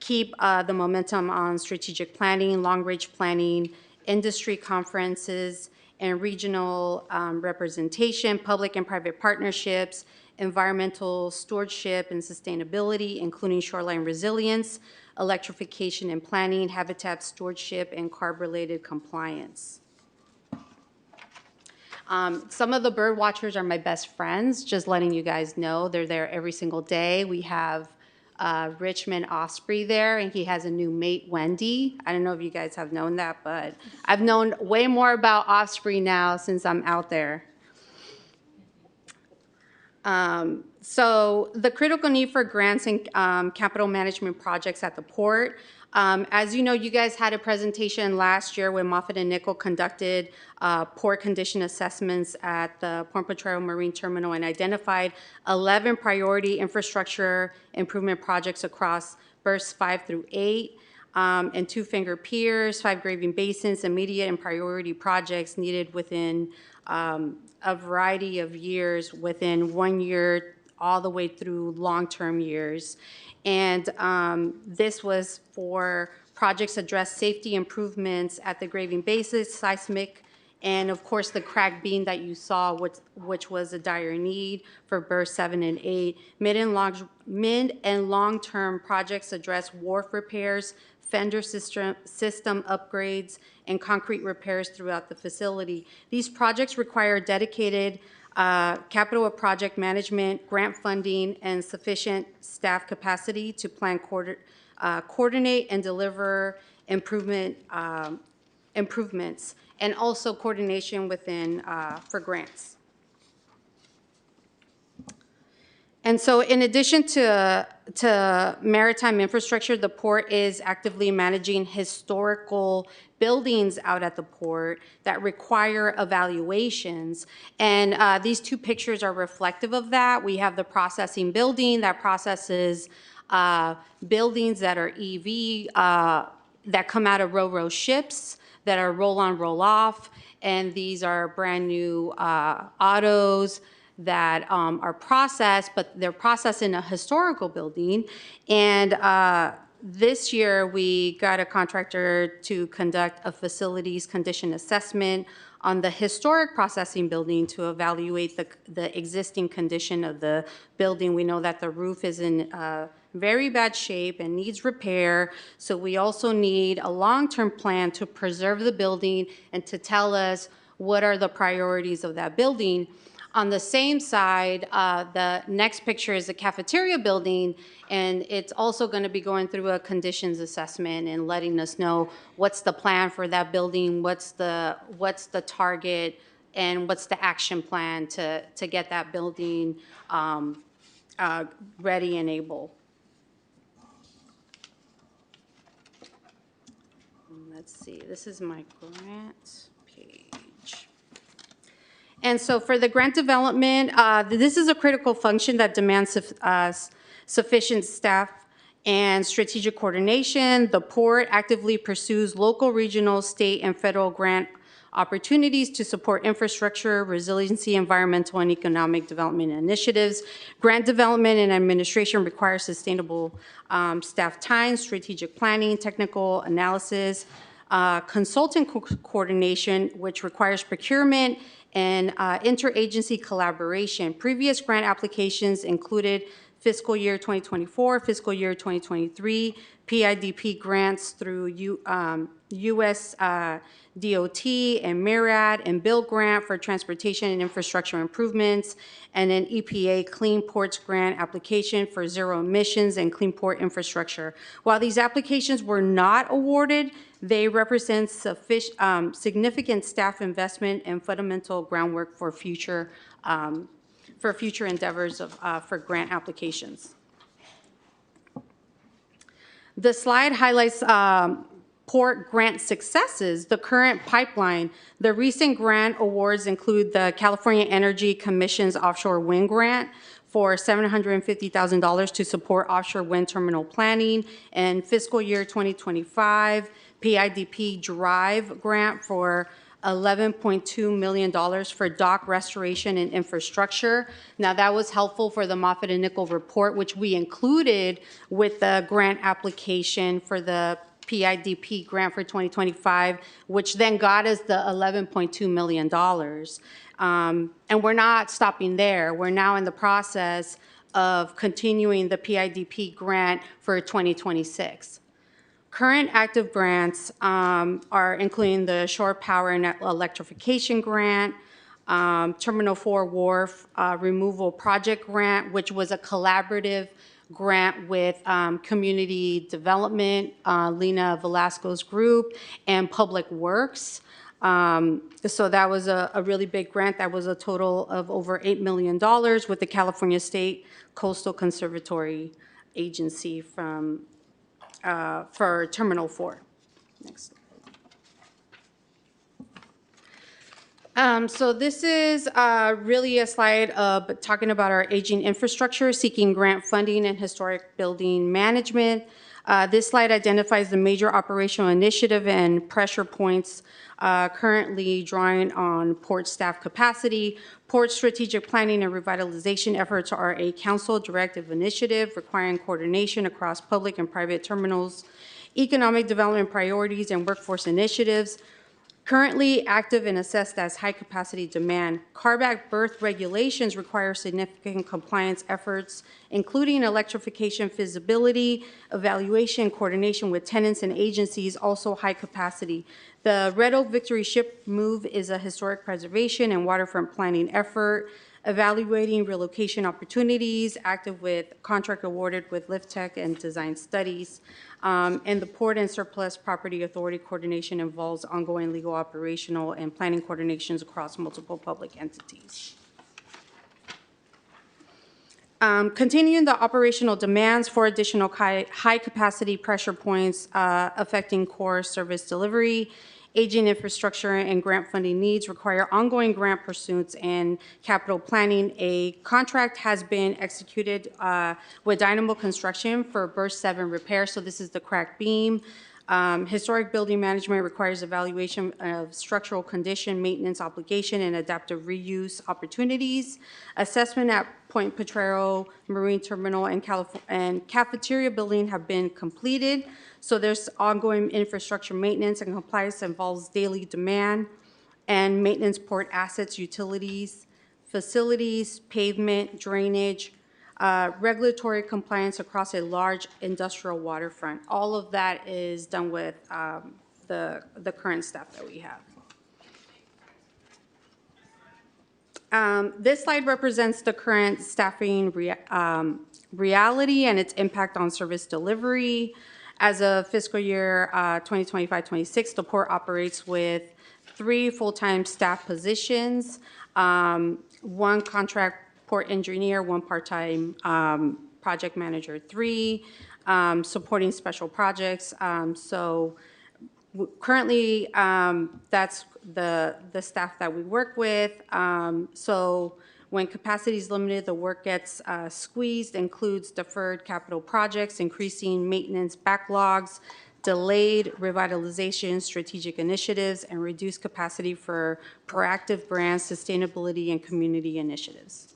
keep the momentum on strategic planning, long-range planning, industry conferences, and regional representation, public and private partnerships, environmental stewardship and sustainability, including shoreline resilience, electrification and planning, habitat stewardship, and carb-related compliance. Some of the bird watchers are my best friends, just letting you guys know. They're there every single day. We have Richmond Osprey there, and he has a new mate, Wendy. I don't know if you guys have known that, but I've known way more about Osprey now since I'm out there. So the critical need for grants and capital management projects at the port. As you know, you guys had a presentation last year when Moffitt and Nichol conducted port condition assessments at the Point Potrero Marine Terminal and identified 11 priority infrastructure improvement projects across berths 5 through 8 and 2 finger piers, 5 graving basins, immediate and priority projects needed within a variety of years, within 1 year all the way through long-term years. And this was for projects address safety improvements at the graving bases, seismic, and of course the crack beam that you saw, which was a dire need for berth 7 and 8. Mid and long-term projects address wharf repairs, fender system upgrades, and concrete repairs throughout the facility. These projects require dedicated capital project management, grant funding, and sufficient staff capacity to plan, coordinate, and deliver improvements, and also coordination within for grants. And so in addition to maritime infrastructure, the port is actively managing historical buildings out at the port that require evaluations. And these 2 pictures are reflective of that. We have the processing building that processes buildings that are EV, that come out of ro-ro ships, that are roll-on, roll-off. And these are brand new autos that are processed, but they're processed in a historical building. And this year, we got a contractor to conduct a facilities condition assessment on the historic processing building to evaluate the existing condition of the building. We know that the roof is in very bad shape and needs repair. So we also need a long-term plan to preserve the building and to tell us what are the priorities of that building. On the same side, the next picture is the cafeteria building, and it's also going to be going through a conditions assessment and letting us know what's the plan for that building, what's the target, and what's the action plan to get that building ready and able. Let's see, this is my grant page. And so for the grant development, this is a critical function that demands sufficient staff and strategic coordination. The port actively pursues local, regional, state, and federal grant opportunities to support infrastructure, resiliency, environmental, and economic development initiatives. Grant development and administration requires sustainable staff time, strategic planning, technical analysis, consultant coordination, which requires procurement, and interagency collaboration. Previous grant applications included fiscal year 2024, fiscal year 2023, PIDP grants through U.S. DOT and MARAD and Bill grant for transportation and infrastructure improvements, and an EPA Clean Ports grant application for zero emissions and clean port infrastructure. While these applications were not awarded, they represent significant staff investment and fundamental groundwork for future endeavors for grant applications. The slide highlights port grant successes, the current pipeline. The recent grant awards include the California Energy Commission's offshore wind grant for $750,000 to support offshore wind terminal planning, and fiscal year 2025 PIDP Drive grant for $11.2 million for dock restoration and infrastructure. Now, that was helpful for the Moffitt and Nichol report, which we included with the grant application for the PIDP grant for 2025, which then got us the $11.2 million. And we're not stopping there. We're now in the process of continuing the PIDP grant for 2026. Current active grants are including the Shore Power and Electrification Grant, Terminal 4 Wharf Removal Project Grant, which was a collaborative grant with Community Development, Lena Velasco's group, and Public Works. So that was a really big grant. That was a total of over $8 million with the California State Coastal Conservatory Agency from for Terminal 4. Next. So this is really a slide talking about our aging infrastructure, seeking grant funding and historic building management. This slide identifies the major operational initiative and pressure points currently drawing on port staff capacity. Port strategic planning and revitalization efforts are a council directive initiative requiring coordination across public and private terminals, economic development priorities, and workforce initiatives. Currently active and assessed as high capacity demand. CARB berth regulations require significant compliance efforts, including electrification feasibility, evaluation, coordination with tenants and agencies, also high capacity. The Red Oak Victory Ship Move is a historic preservation and waterfront planning effort, evaluating relocation opportunities, active with contract awarded with Lift Tech and design studies. And the Port and Surplus Property Authority coordination involves ongoing legal, operational, and planning coordinations across multiple public entities. Continuing the operational demands for additional high-capacity pressure points affecting core service delivery, aging infrastructure and grant funding needs require ongoing grant pursuits and capital planning. A contract has been executed with Dynamo Construction for burst 7 repair. So this is the cracked beam. Historic building management requires evaluation of structural condition, maintenance obligation, and adaptive reuse opportunities. Assessment at Point Potrero Marine Terminal and Cafeteria Building have been completed. So there's ongoing infrastructure maintenance, and compliance involves daily demand and maintenance port assets, utilities, facilities, pavement, drainage, regulatory compliance across a large industrial waterfront. All of that is done with the current staff that we have. This slide represents the current staffing reality and its impact on service delivery. As of fiscal year 2025-26, the port operates with 3 full-time staff positions, 1 contract port engineer, 1 part-time project manager, 3 supporting special projects. Currently, that's the staff that we work with. So when capacity is limited, the work gets squeezed, includes deferred capital projects, increasing maintenance backlogs, delayed revitalization strategic initiatives, and reduced capacity for proactive brand sustainability and community initiatives.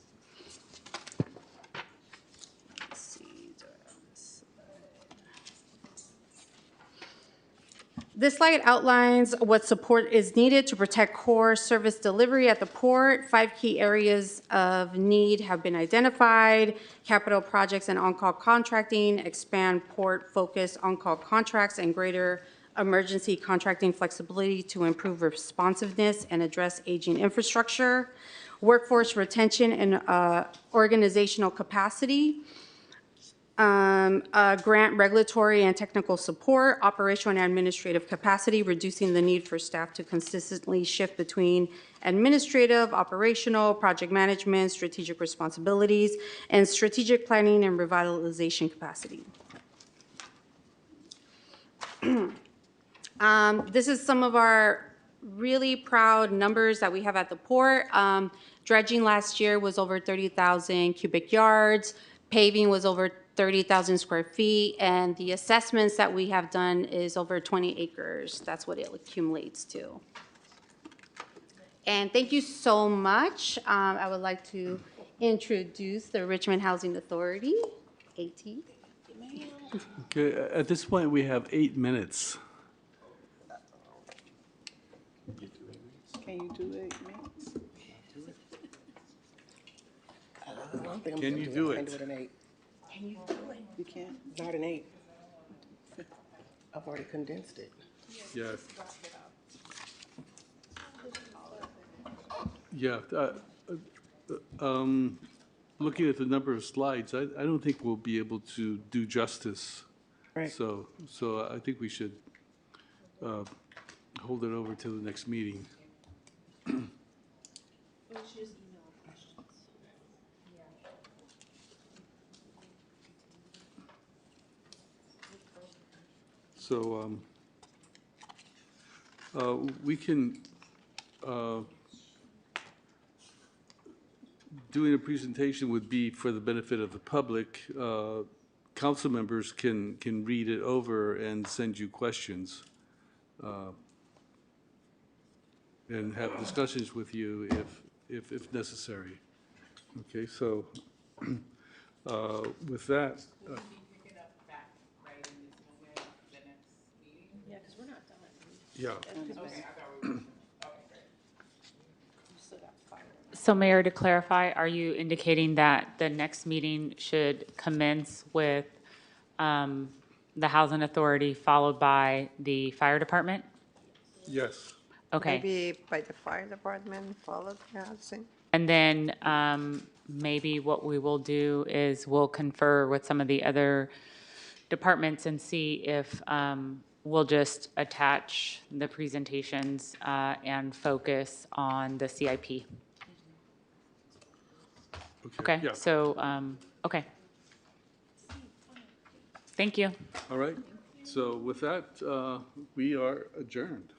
This slide outlines what support is needed to protect core service delivery at the port. 5 key areas of need have been identified: capital projects and on-call contracting, expand port-focused on-call contracts, and greater emergency contracting flexibility to improve responsiveness and address aging infrastructure, workforce retention and organizational capacity, grant regulatory and technical support, operational and administrative capacity, reducing the need for staff to consistently shift between administrative, operational, project management, strategic responsibilities, and strategic planning and revitalization capacity. This is some of our really proud numbers that we have at the port. Dredging last year was over 30,000 cubic yards. Paving was over 30,000 square feet. And the assessments that we have done is over 20 acres. That's what it accumulates to. And thank you so much. I would like to introduce the Richmond Housing Authority, AT. Okay, at this point, we have 8 minutes. Can you do 8 minutes? Can you do it? Can you do it? You can't? Not an 8. I've already condensed it. Yes. Yeah. Looking at the number of slides, I don't think we'll be able to do justice. Right. So I think we should hold it over till the next meeting. So we can, doing a presentation would be for the benefit of the public. Council members can read it over and send you questions and have discussions with you if necessary. Okay, so with that. Yeah. So Mayor, to clarify, are you indicating that the next meeting should commence with the Housing Authority followed by the Fire Department? Yes. Okay. Maybe by the fire department, followed by housing. And then maybe what we will do is we'll confer with some of the other departments and see if we'll just attach the presentations and focus on the CIP. Okay, yeah. so, okay. Thank you. All right. So with that, we are adjourned.